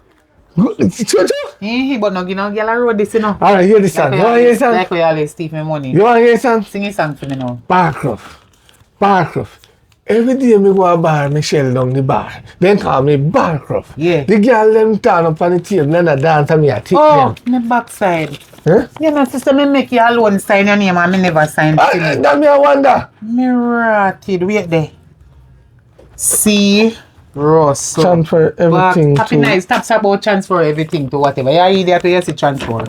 [SPEAKER 2] But no give no girl a road this, you know.
[SPEAKER 1] Alright, hear this song. You want to hear this song?
[SPEAKER 2] Like we always steal me money.
[SPEAKER 1] You want to hear this song?
[SPEAKER 2] Sing a song for me now.
[SPEAKER 1] Barcroft. Every day me go a bar, me shell down the bar. Then call me Barcroft.
[SPEAKER 2] Yeah.
[SPEAKER 1] The girl them turn up on the table and a dance and me a tick
[SPEAKER 2] Oh,
[SPEAKER 1] them.
[SPEAKER 2] me backside.
[SPEAKER 1] Huh?
[SPEAKER 2] You know, sister, me make you alone sign your name and me never sign for you.
[SPEAKER 1] That me I wonder.
[SPEAKER 2] Me rotted. Wait there. See Russell.
[SPEAKER 1] Transfer everything
[SPEAKER 2] Happy
[SPEAKER 1] to...
[SPEAKER 2] nice. Talks about transfer everything to whatever. Yeah, idiot to you see transfer.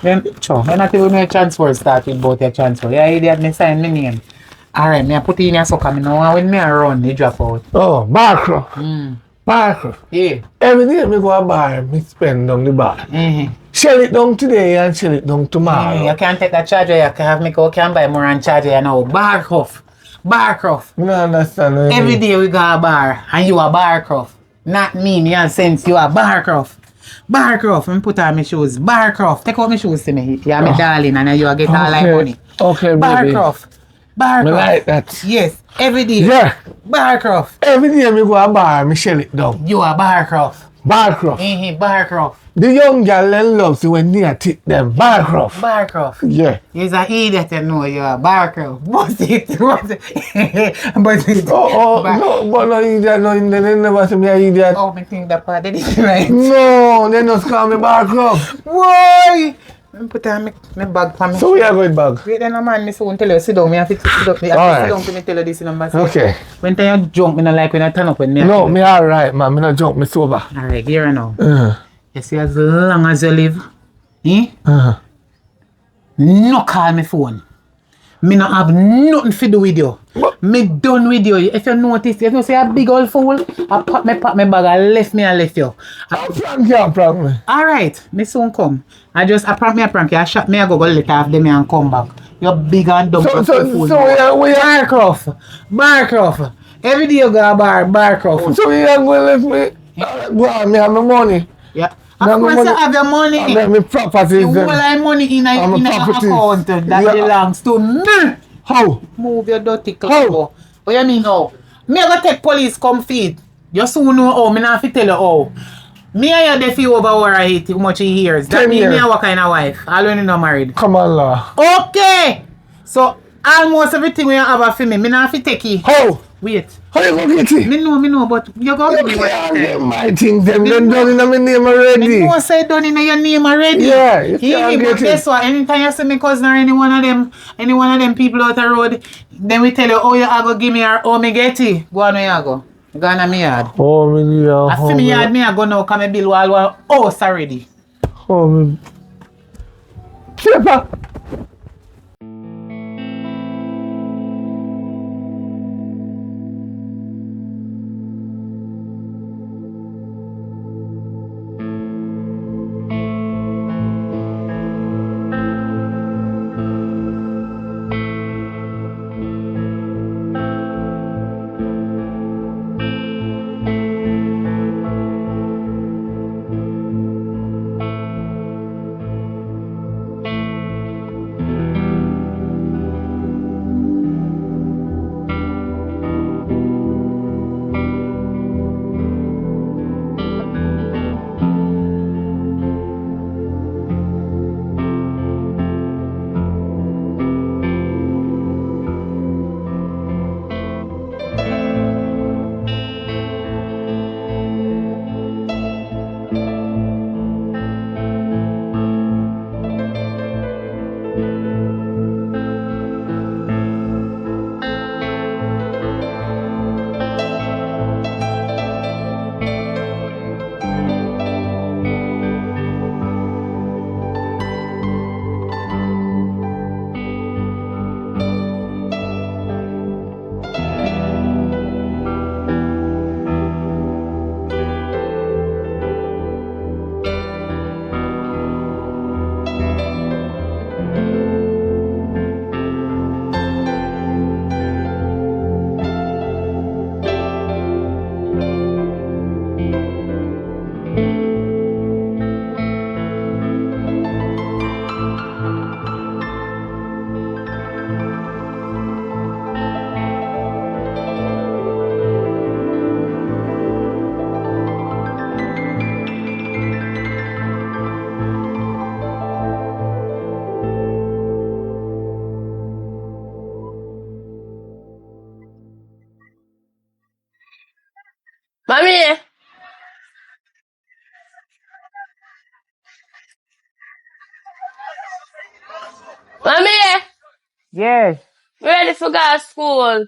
[SPEAKER 2] Then, sure. When not even my transfer start with about your transfer. Yeah, idiot, me sign my name. Alright, me I put in a sucker. Me know when me a run, they drop out.
[SPEAKER 1] Oh, Barcroft.
[SPEAKER 2] Mm.
[SPEAKER 1] Barcroft.
[SPEAKER 2] Yeah.
[SPEAKER 1] Every day me go a bar, me spend down the bar.
[SPEAKER 2] Mm-hmm.
[SPEAKER 1] Shell it down today and shell it down tomorrow.
[SPEAKER 2] You can't take that charger, you can have me go can buy more and charger, you know. Barcroft. Barcroft.
[SPEAKER 1] Me don't understand what you
[SPEAKER 2] Every
[SPEAKER 1] mean.
[SPEAKER 2] day we go a bar and you a Barcroft. Not me have sense, you a Barcroft. Barcroft, me put on my shoes. Barcroft, take out my shoes to me. You are my darling and you get all like money.
[SPEAKER 1] Okay, baby.
[SPEAKER 2] Barcroft. Barcroft.
[SPEAKER 1] Me like that.
[SPEAKER 2] Yes, every day.
[SPEAKER 1] Yeah.
[SPEAKER 2] Barcroft.
[SPEAKER 1] Every day me go a bar, me shell it down.
[SPEAKER 2] You are Barcroft.
[SPEAKER 1] Barcroft.
[SPEAKER 2] Barcroft.
[SPEAKER 1] The young girl them loves you when they tip them. Barcroft.
[SPEAKER 2] Barcroft.
[SPEAKER 1] Yeah.
[SPEAKER 2] You're an idiot, you know, you are Barcroft. Bust it. Bust it. Bust it.
[SPEAKER 1] Oh, no, but no idiot, no, they never say me an idiot.
[SPEAKER 2] Oh, me think that part, they did right.
[SPEAKER 1] No, they just call me Barcroft.
[SPEAKER 2] Why? Me put on my bag for me.
[SPEAKER 1] So we are going back.
[SPEAKER 2] Wait then, man, me soon tell you, sit down, me have to sit up. Me have to
[SPEAKER 1] Alright.
[SPEAKER 2] sit down to me tell you this number.
[SPEAKER 1] Okay.
[SPEAKER 2] When time you jump, me not like when I turn up when me.
[SPEAKER 1] No, me alright, man. Me not jump, me sober.
[SPEAKER 2] Alright, here now.
[SPEAKER 1] Uh-huh.
[SPEAKER 2] You see, as long as you live,
[SPEAKER 1] Uh-huh.
[SPEAKER 2] no call me phone. Me not have nothing to do with you. Me done with you. If you notice, you know say a big old fool, I pop my bag, I left you.
[SPEAKER 1] Prank you, prank me.
[SPEAKER 2] Alright, me soon come. I prank you. I shot me, I go let off them and come back. You're big and dumb.
[SPEAKER 1] So we are
[SPEAKER 2] Barcroft. Every day you go a bar, Barcroft.
[SPEAKER 1] So we are going to let me go on, me have my money.
[SPEAKER 2] Yeah.
[SPEAKER 1] Me
[SPEAKER 2] Of course you have your
[SPEAKER 1] I
[SPEAKER 2] money.
[SPEAKER 1] have my properties.
[SPEAKER 2] You
[SPEAKER 1] them.
[SPEAKER 2] will have money in
[SPEAKER 1] I'm a
[SPEAKER 2] a
[SPEAKER 1] property.
[SPEAKER 2] account that
[SPEAKER 1] Yeah.
[SPEAKER 2] belongs to me.
[SPEAKER 1] How?
[SPEAKER 2] Move your dirty
[SPEAKER 1] How?
[SPEAKER 2] clothes. What you mean how? Me go take police come feed. You soon know how. Me not fi tell you how. Me and you defi over where I hate how much he hears. That
[SPEAKER 1] 10
[SPEAKER 2] mean me
[SPEAKER 1] years.
[SPEAKER 2] a what kind of wife? All when you not married.
[SPEAKER 1] Come on, law.
[SPEAKER 2] Okay. So almost everything we have for me not fi take it.
[SPEAKER 1] How?
[SPEAKER 2] Wait.
[SPEAKER 1] How you gonna get it?
[SPEAKER 2] Me know, but you go give me what
[SPEAKER 1] can't
[SPEAKER 2] you
[SPEAKER 1] get
[SPEAKER 2] say.
[SPEAKER 1] my things, them done in my name already.
[SPEAKER 2] Me know say done in your name already.
[SPEAKER 1] Yeah, you
[SPEAKER 2] He
[SPEAKER 1] can't
[SPEAKER 2] but
[SPEAKER 1] get it.
[SPEAKER 2] guess what? Anytime you see me cousin or any one of them people out the road, then we tell you, oh, you are go give me or oh, me get it. Go on where you go. Go on a me yard.
[SPEAKER 1] Oh, me, yeah.
[SPEAKER 2] I see me yard, me I go now, come and build wall house already.
[SPEAKER 1] Oh, me. Paper.
[SPEAKER 5] Mommy! Mommy!
[SPEAKER 2] Yes.
[SPEAKER 5] Ready for go to school?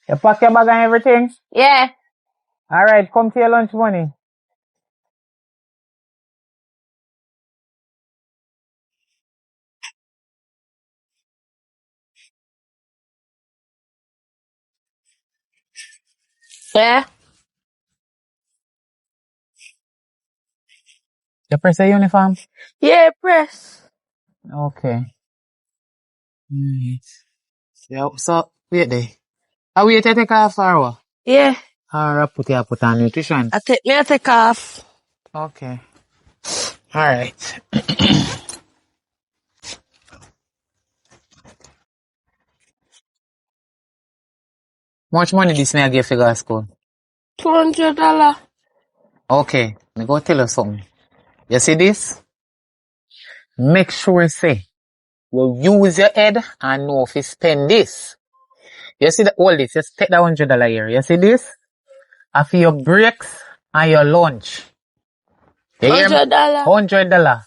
[SPEAKER 2] You pack your bag and everything?
[SPEAKER 5] Yeah.
[SPEAKER 2] Alright, come to your lunch money.
[SPEAKER 5] Yeah.
[SPEAKER 2] You press a uniform?
[SPEAKER 5] Yeah, press.
[SPEAKER 2] Okay. Yeah, so, wait there. Are we to take off or what?
[SPEAKER 5] Yeah.
[SPEAKER 2] Or put on nutrition?
[SPEAKER 5] I take off.
[SPEAKER 2] Okay. Alright. Much money this may I give for go to school?
[SPEAKER 5] $200.
[SPEAKER 2] Okay. Me go tell you something. You see this? Make sure say you use your head and know if you spend this. You see all this, just take that $100 here. You see this? After your breaks and your lunch. You hear me?
[SPEAKER 5] $100.
[SPEAKER 2] $100.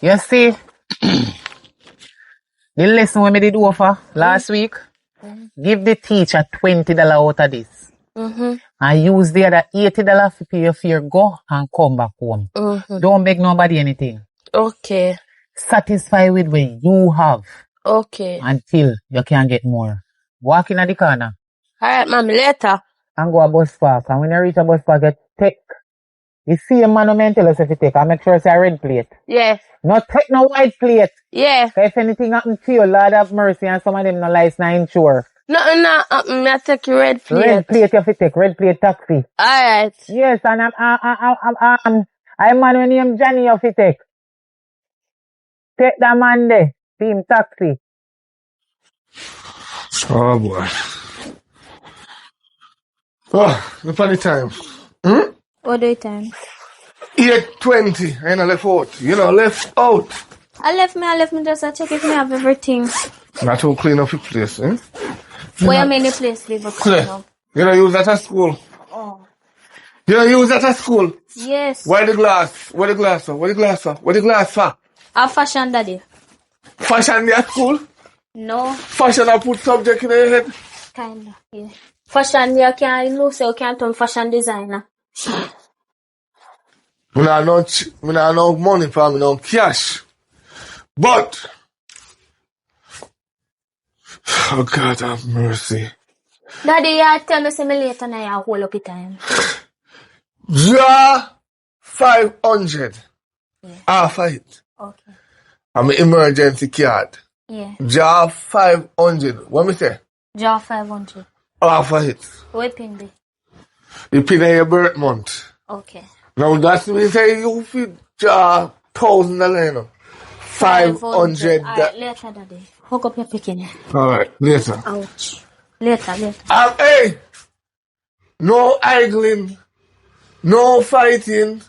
[SPEAKER 2] You see, the lesson we did offer last week, give the teacher $20 out of this. And use the other $80 to pay your fare, go and come back home. Don't beg nobody anything.
[SPEAKER 5] Okay.
[SPEAKER 2] Satisfy with what you have
[SPEAKER 5] Okay.
[SPEAKER 2] until you can get more. Walk in at the corner
[SPEAKER 5] Alright, mommy, later.
[SPEAKER 2] and go a bus park. And when you reach a bus park, you take the same monument tell us if you take and make sure it's a red plate.
[SPEAKER 5] Yeah.
[SPEAKER 2] Not take no white plate.
[SPEAKER 5] Yeah.
[SPEAKER 2] If anything happen to you, Lord have mercy, and some of them no license not insure.
[SPEAKER 5] Nothing not happen. Me I take your red plate.
[SPEAKER 2] Red plate you have to take, red plate taxi.
[SPEAKER 5] Alright.
[SPEAKER 2] Yes, and I'm man when name Johnny you have to take. Take that man there, team taxi.
[SPEAKER 1] Oh boy. Oh, look at the time.
[SPEAKER 3] What do you time?
[SPEAKER 1] 8:20. I ain't left out. You know, left out.
[SPEAKER 3] I left me just to check if me have everything.
[SPEAKER 1] Not to clean up your place, eh?
[SPEAKER 3] Where you mean the place leave a clean
[SPEAKER 1] Clear.
[SPEAKER 3] up?
[SPEAKER 1] You don't use that at school.
[SPEAKER 3] Oh.
[SPEAKER 1] You don't use that at school.
[SPEAKER 3] Yes.
[SPEAKER 1] Why the glass? Where the glass for? Where the glass for? Where the glass for?
[SPEAKER 3] A fashion daddy.
[SPEAKER 1] Fashion at school?
[SPEAKER 3] No,
[SPEAKER 1] Fashion I put subject in your head?
[SPEAKER 3] kinda, yeah. Fashion, you can't turn fashion designer.
[SPEAKER 1] Me nah no money for me, no cash. But, oh God have mercy.
[SPEAKER 3] Daddy, you tell me say me later now you hold up your time.
[SPEAKER 1] Draw 500.
[SPEAKER 3] Yeah.
[SPEAKER 1] Half of it.
[SPEAKER 3] Okay.
[SPEAKER 1] I'm an emergency card.
[SPEAKER 3] Yeah.
[SPEAKER 1] Draw 500. What me say?
[SPEAKER 3] Draw 500.
[SPEAKER 1] Half of it.
[SPEAKER 3] What pin be?
[SPEAKER 1] You pin in your birth month.
[SPEAKER 3] Okay.
[SPEAKER 1] Now that's me say you fit draw $1,000, you know. 500.
[SPEAKER 3] Alright, later, daddy. Hook up your picking.
[SPEAKER 1] Alright, later.
[SPEAKER 3] Ouch. Later.
[SPEAKER 1] Hey! No idling. No fighting.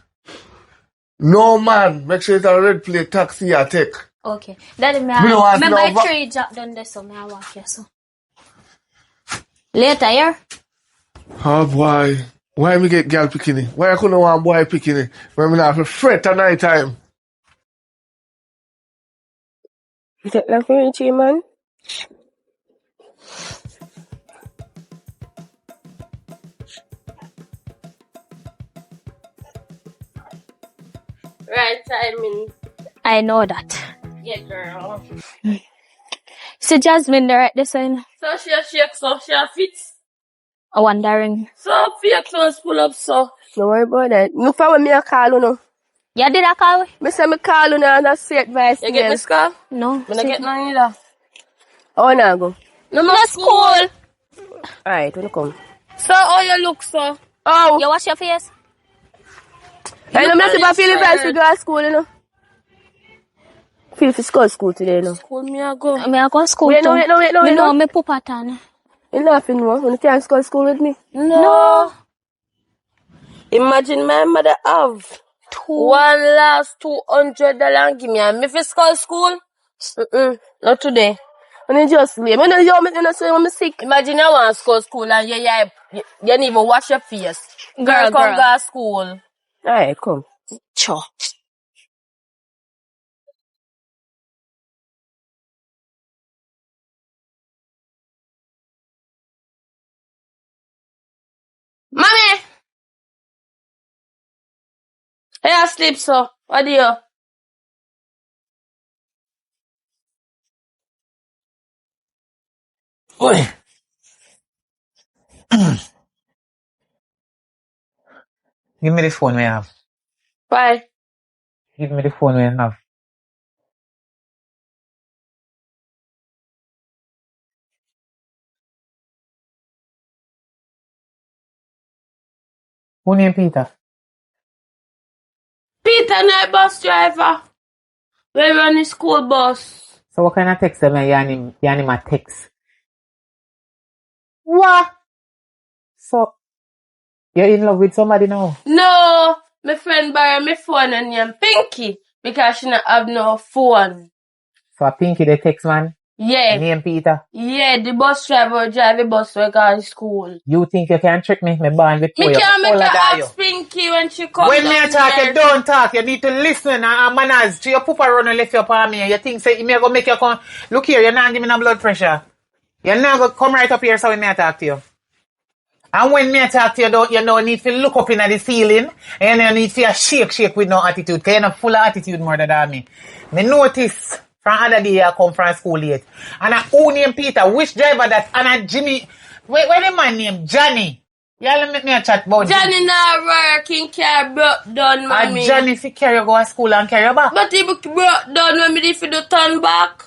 [SPEAKER 1] No man. Make sure it's a red plate taxi you take.
[SPEAKER 3] Okay. Daddy, me
[SPEAKER 1] don't want to
[SPEAKER 3] buy
[SPEAKER 1] know
[SPEAKER 3] 3 drop down there so me I walk here so. Later, yeah?
[SPEAKER 1] Oh boy. Why me get girl bikini? Why I couldn't want boy bikini? When me not have to fret at night time.
[SPEAKER 5] You take that for me, man? Right timing.
[SPEAKER 3] I know that.
[SPEAKER 5] Yeah, girl.
[SPEAKER 3] See Jasmine there right this one.
[SPEAKER 5] So she a shake, so she a fit.
[SPEAKER 3] I wondering.
[SPEAKER 5] So fake clothes pull up, so. Don't worry about that. No for me a call you know.
[SPEAKER 3] You did a call?
[SPEAKER 5] Me say me call you now and I say advice. You get this call?
[SPEAKER 3] No.
[SPEAKER 5] Me not get none either. Oh, now go. No
[SPEAKER 3] school.
[SPEAKER 5] Alright, when you come. So, how you look, so? Oh.
[SPEAKER 3] You wash your face?
[SPEAKER 5] I know me see if feel advice to go to school, you know. Feel for school today, you know. School me a go.
[SPEAKER 3] Me I go to school
[SPEAKER 5] Wait,
[SPEAKER 3] too.
[SPEAKER 5] no.
[SPEAKER 3] Me know me pupa tan.
[SPEAKER 5] You laughing more? You can't go to school with me?
[SPEAKER 3] No.
[SPEAKER 5] Imagine my mother have one last $200 and give me a me for school. Not today. When you just leave. When you say I'm sick. Imagine I want to go to school and you didn't even wash your face. Girl, come go to school. Alright, come.
[SPEAKER 3] Sure.
[SPEAKER 5] Mommy! Hey, asleep, so. What do you?
[SPEAKER 2] Oi. Give me the phone we have.
[SPEAKER 5] Why?
[SPEAKER 2] Give me the phone we have. Who named Peter?
[SPEAKER 5] Peter, no bus driver. We run the school bus.
[SPEAKER 2] So what kind of text am I him a text? What? So you're in love with somebody now?
[SPEAKER 5] No, my friend borrow my phone and named Pinky because she not have no phone.
[SPEAKER 2] So a Pinky the text man?
[SPEAKER 5] Yeah.
[SPEAKER 2] Name Peter?
[SPEAKER 5] Yeah, the bus driver drive the bus to go to school.
[SPEAKER 2] You think you can trick me? Me born with
[SPEAKER 5] Me
[SPEAKER 2] you.
[SPEAKER 5] can't make
[SPEAKER 2] All
[SPEAKER 5] her
[SPEAKER 2] of that,
[SPEAKER 5] ask Pinky when she comes
[SPEAKER 2] when me
[SPEAKER 5] down
[SPEAKER 2] a talk,
[SPEAKER 5] here.
[SPEAKER 2] you don't talk. You need to listen and manners. To your papa run and left you upon me. You think say me go make you come. Look here, you're not giving me no blood pressure. You're not going to come right up here so when me a talk to you. And when me a talk to you, you don't need to look up in the ceiling and you need to shake with no attitude. Because you're not full of attitude more than me. Me notice from other day I come from school late. And who named Peter? Which driver that? And Jimmy. Where the man named Johnny? Y'all make me a chat about
[SPEAKER 5] Johnny not working, car broke down, mommy.
[SPEAKER 2] And Johnny fi carry you go to school and carry you back.
[SPEAKER 5] But he broke down when me did for the turn back.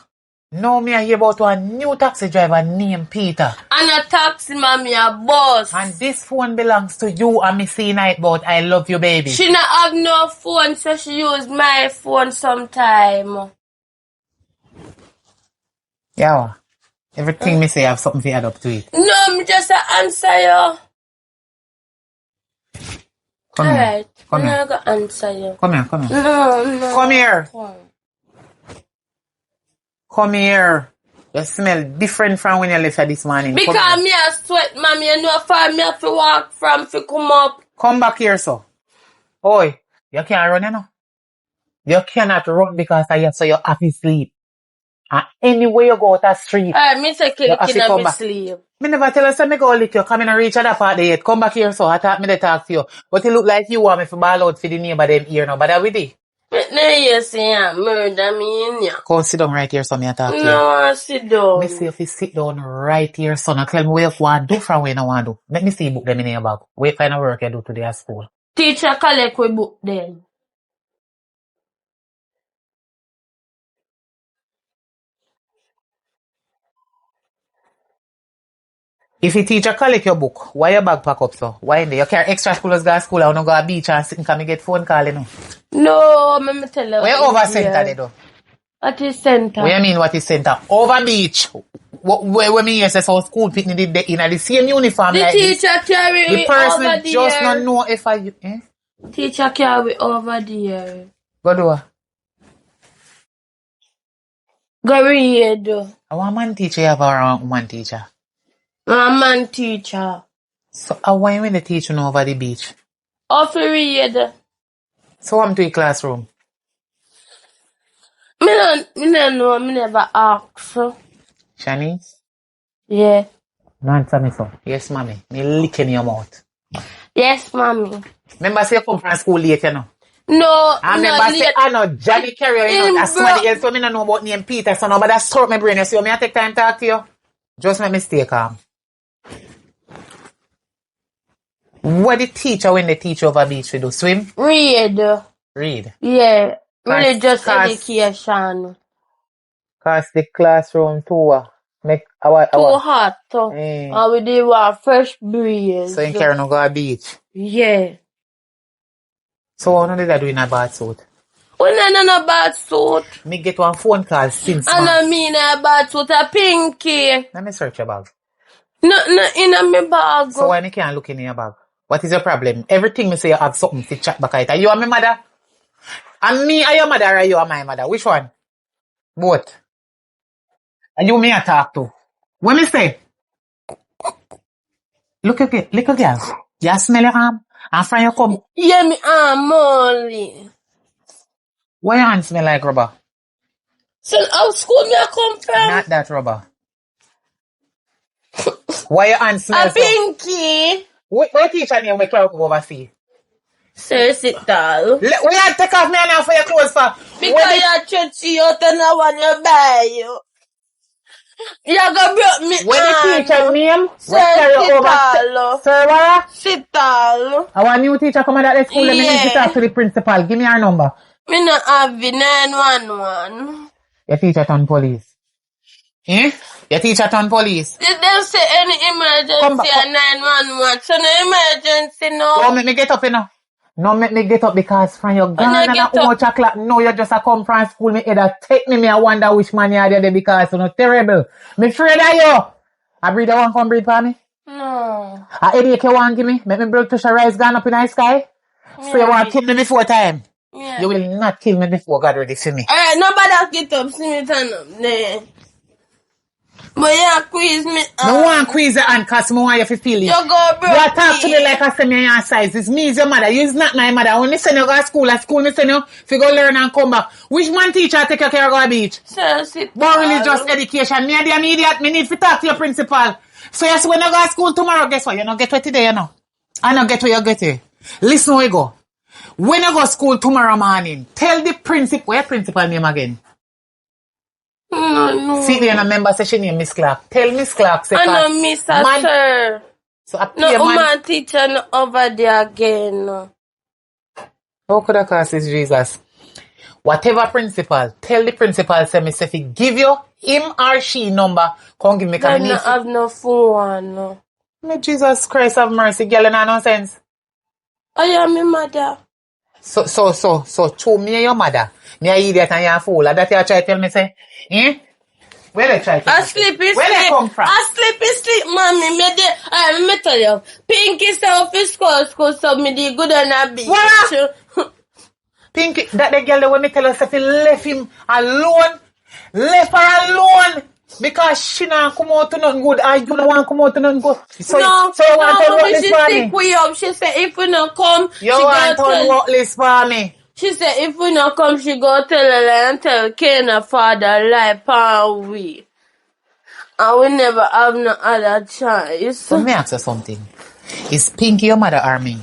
[SPEAKER 2] No, me I hear about one new taxi driver named Peter.
[SPEAKER 5] And a taxi, mommy, a bus.
[SPEAKER 2] And this phone belongs to you and me see night about I love you, baby.
[SPEAKER 5] She not have no phone, so she use my phone sometime.
[SPEAKER 2] Yeah, everything me say have something to add up to it.
[SPEAKER 5] No, me just answer you.
[SPEAKER 2] Come here.
[SPEAKER 5] Alright,
[SPEAKER 2] Come
[SPEAKER 5] I'm
[SPEAKER 2] here.
[SPEAKER 5] not gonna answer you.
[SPEAKER 2] Come here, come here.
[SPEAKER 5] No.
[SPEAKER 2] Come here.
[SPEAKER 5] Come.
[SPEAKER 2] Come here. You smell different from when you left here this morning.
[SPEAKER 5] Because me a sweat, mommy, you know for me have to walk from to come up.
[SPEAKER 2] Come back here, so. Oi, you can't run, you know. You cannot run because I have so you have to sleep. And anywhere you go to the street.
[SPEAKER 5] Alright, me take
[SPEAKER 2] You
[SPEAKER 5] you
[SPEAKER 2] have to
[SPEAKER 5] in
[SPEAKER 2] come
[SPEAKER 5] my
[SPEAKER 2] back.
[SPEAKER 5] sleep.
[SPEAKER 2] Me never tell you say me go lick you. Come in and reach at that part there yet. Come back here, so I thought me to talk to you. But it look like you want me to ball out for the neighbor them here now. But that with it.
[SPEAKER 5] But now you say you murder me in ya.
[SPEAKER 2] Come sit down right here, so me I talk to you.
[SPEAKER 5] No, I sit down.
[SPEAKER 2] Me see if you sit down right here, son. And tell me what you want to do from where you want to do. Let me see you book them in your bag. What kind of work you do today at school?
[SPEAKER 5] Teacher collect we book them.
[SPEAKER 2] If you teacher collect your book, why your bag pack up so? Why in there? You carry extra schoolers go to school and you go to the beach and sit and come and get phone call, you know?
[SPEAKER 5] No, me tell you.
[SPEAKER 2] Where over center they do?
[SPEAKER 5] What is center?
[SPEAKER 2] What you mean what is center? Over beach. Where me hear say so school picnic did they in the same uniform
[SPEAKER 5] The
[SPEAKER 2] like this.
[SPEAKER 5] teacher carry
[SPEAKER 2] The
[SPEAKER 5] we
[SPEAKER 2] person
[SPEAKER 5] over
[SPEAKER 2] just
[SPEAKER 5] there.
[SPEAKER 2] not know if I
[SPEAKER 5] Teacher carry over there.
[SPEAKER 2] Go do what?
[SPEAKER 5] Go read.
[SPEAKER 2] I want man teacher you have a woman teacher.
[SPEAKER 5] A man teacher.
[SPEAKER 2] So why when they teach you know over the beach?
[SPEAKER 5] Off read.
[SPEAKER 2] So I'm to the classroom.
[SPEAKER 5] Me no know, me never ask.
[SPEAKER 2] Shani?
[SPEAKER 5] Yeah.
[SPEAKER 2] No answer me so. Yes, mommy. Me licking your mouth.
[SPEAKER 5] Yes, mommy.
[SPEAKER 2] Remember say you come from school late, you know?
[SPEAKER 5] No,
[SPEAKER 2] I
[SPEAKER 5] me
[SPEAKER 2] remember
[SPEAKER 5] not
[SPEAKER 2] say,
[SPEAKER 5] late.
[SPEAKER 2] I know Johnny Carrier, you know,
[SPEAKER 5] Him
[SPEAKER 2] that's somebody else, so me don't know about name Peter, so no, but that's sort my brain, you see, me I take time to talk to you. Just make me stay calm. What the teacher when they teach over beach we do? Swim?
[SPEAKER 5] Read.
[SPEAKER 2] Read.
[SPEAKER 5] Yeah. Religious
[SPEAKER 2] Cause-
[SPEAKER 5] education.
[SPEAKER 2] Cause the classroom too, make our
[SPEAKER 5] Too hot.
[SPEAKER 2] Eh.
[SPEAKER 5] And we do a fresh breeze.
[SPEAKER 2] so you carry no go to beach.
[SPEAKER 5] Yeah.
[SPEAKER 2] So how did I do in a bad suit?
[SPEAKER 5] We not in a bad suit.
[SPEAKER 2] Me get one phone call since
[SPEAKER 5] And
[SPEAKER 2] man.
[SPEAKER 5] I mean a bad suit, a pinky.
[SPEAKER 2] Let me search your bag.
[SPEAKER 5] No, in a me bag.
[SPEAKER 2] So why me can't look in your bag? What is your problem? Everything me say you have something to chat back at. Are you and my mother? And me are your mother or are you and my mother? Which one? Both. And you me a talk to. What me say? Look again, little girl. You smell your arm? And from you come.
[SPEAKER 5] Yeah, me arm only.
[SPEAKER 2] Why your hand smell like rubber?
[SPEAKER 5] So how school me I come from?
[SPEAKER 2] Not that rubber. Why your hand smell
[SPEAKER 5] A
[SPEAKER 2] so?
[SPEAKER 5] pinky.
[SPEAKER 2] What teacher name we clock over see?
[SPEAKER 5] Sir, sit down.
[SPEAKER 2] We had to take off me now for your clothes for.
[SPEAKER 5] Because you're churchy out and I want you buy you. You go broke me
[SPEAKER 2] When the teacher name, we
[SPEAKER 5] Sir
[SPEAKER 2] carry over.
[SPEAKER 5] Sitalo.
[SPEAKER 2] Sir, what?
[SPEAKER 5] Sitalo.
[SPEAKER 2] Our new teacher come at the school, let me need to talk to the principal. Give me her number.
[SPEAKER 5] Me not have the 911.
[SPEAKER 2] Your teacher turn police. Eh? Your teacher turn police.
[SPEAKER 5] Did they say any emergency at 911? So no emergency, no.
[SPEAKER 2] Don't make me get up, you know. No make me get up because from your gun and
[SPEAKER 5] get
[SPEAKER 2] how much o'clock. No, you just a come from school. Me either take me I wonder which man you are there because you know terrible. Me afraid of you. A breeder one come breed for me?
[SPEAKER 5] No.
[SPEAKER 2] A headache you want give me? Make me blood pressure rise gone up in the sky? So you want to kill me before time?
[SPEAKER 5] Yeah.
[SPEAKER 2] You will not kill me before God ready for me.
[SPEAKER 5] Alright, nobody get up, see me turn up there. But you quiz me.
[SPEAKER 2] No one quiz your hand because I want you to feel it.
[SPEAKER 5] You go broke.
[SPEAKER 2] You talk to me like I say me your size. It's me is your mother. You is not my mother. When me send you go to school, at school me send you to go learn and come back. Which man teacher take you care of go to beach?
[SPEAKER 5] Sir, sit
[SPEAKER 2] More religious education. Me and the immediate, me need to talk to your principal. So yes, when you go to school tomorrow, guess what? You don't get what today, you know. I don't get where you get here. Listen where you go. When you go to school tomorrow morning, tell the principal, where your principal name again?
[SPEAKER 5] No.
[SPEAKER 2] See there, and a member say she name Miss Clark. Tell Miss Clark, say
[SPEAKER 5] I know Miss Sir.
[SPEAKER 2] So a
[SPEAKER 5] No,
[SPEAKER 2] man.
[SPEAKER 5] man teacher no over there again. No.
[SPEAKER 2] How could I cast this Jesus? Whatever principal, tell the principal, say me, say if he give you him or she number, come give me.
[SPEAKER 5] I don't have no phone. No.
[SPEAKER 2] Me Jesus Christ have mercy, girl, and no sense.
[SPEAKER 5] I am my mother.
[SPEAKER 2] So, to me and your mother, me a idiot and you a fool. That you try to tell me, say, eh? Where they try to
[SPEAKER 5] I sleep.
[SPEAKER 2] Where they come from?
[SPEAKER 5] I sleep, mommy. Me tell you. Pinky self is school, so me the good on a beach.
[SPEAKER 2] What? Pinky, that the girl that when me tell us if he left him alone, left her alone. Because she not come out to nothing good. I don't want to come out to nothing good. So you want to work this for me?
[SPEAKER 5] We up. She said if we not come,
[SPEAKER 2] You want to work this for me?
[SPEAKER 5] She said if we not come, she go tell her and tell Kena father lie pan we. And we never have no other choice.
[SPEAKER 2] So me ask you something. Is Pinky your mother or me?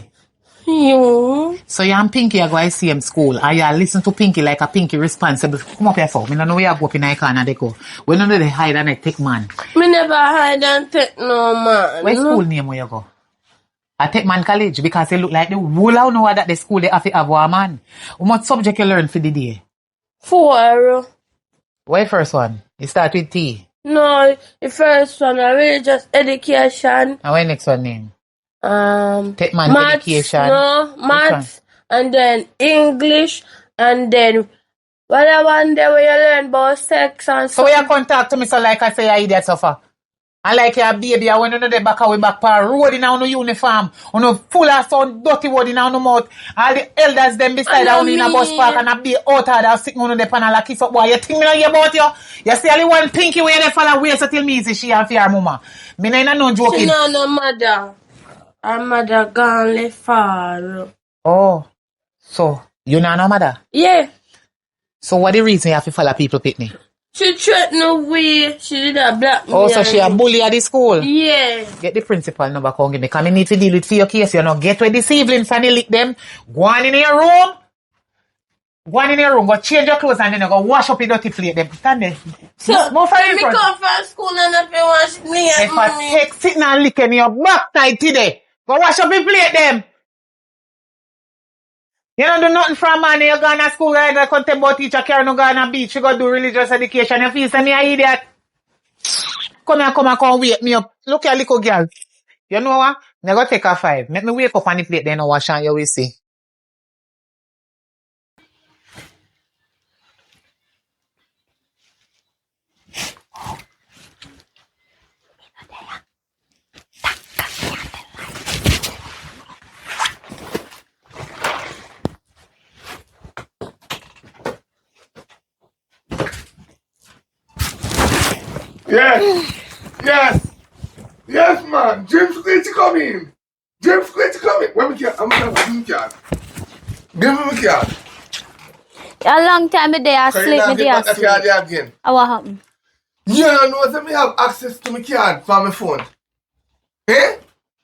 [SPEAKER 5] You.
[SPEAKER 2] So you and Pinky are going to see him school and you listen to Pinky like a Pinky responsible. Come up here for. Me don't know where you go up in the corner they go. We don't know they hide and they take man.
[SPEAKER 5] Me never hide and take no man.
[SPEAKER 2] Where school name where you go? I take man college because they look like the whole of know that the school they have to have one man. How much subject you learn for the day?
[SPEAKER 5] 4.
[SPEAKER 2] Where first one? You start with T.
[SPEAKER 5] No, the first one I really just education.
[SPEAKER 2] And where next one name? Take man
[SPEAKER 5] Maths,
[SPEAKER 2] education.
[SPEAKER 5] no, maths, and then English, and then what I one day where you learn about sex and
[SPEAKER 2] So when you come talk to me so like I say you idiot suffer. And like your baby, I went on the back away back par road in our uniform, on a full of some dirty word in our mouth. All the elders them beside us in a bus park and a be out of that sick on the panel like kiss up boy. You think me not hear about you? You see only one Pinky where they follow wait so till me say she and fear mama. Me no joking.
[SPEAKER 5] She no mother. Her mother gone left far.
[SPEAKER 2] Oh, so you know no mother?
[SPEAKER 5] Yeah.
[SPEAKER 2] So what the reason you have to follow people picnic?
[SPEAKER 5] She threatened we. She did a black me.
[SPEAKER 2] Oh, so she a bully at the school?
[SPEAKER 5] Yeah.
[SPEAKER 2] Get the principal number, come give me. Because I need to deal with for your case. You know, get where this evening, Fanny lick them. Go on in your room. Go on in your room. Go change your clothes and then you go wash up your dirty plate. Them stand there.
[SPEAKER 5] So,
[SPEAKER 2] more for
[SPEAKER 5] me come from school and if you wash me
[SPEAKER 2] if I take sitting and licking your back tight today, go wash up your plate them. You don't do nothing from man. You go to school, you go to about teacher, carry no go on a beach, you go do religious education. You feel say me a idiot. Come here, come wake me up. Look at little girl. You know what? Me go take a 5. Make me wake up on the plate, then I wash and you will see.
[SPEAKER 1] Yes, man. James going to come in. James going to come in. Where me card? I'm going to have my card. Give me my card.
[SPEAKER 3] A long time a day I sleep, me day I
[SPEAKER 1] Card
[SPEAKER 3] sleep.
[SPEAKER 1] again.
[SPEAKER 3] What happened?
[SPEAKER 1] You don't know that me have access to my card from my phone. Eh?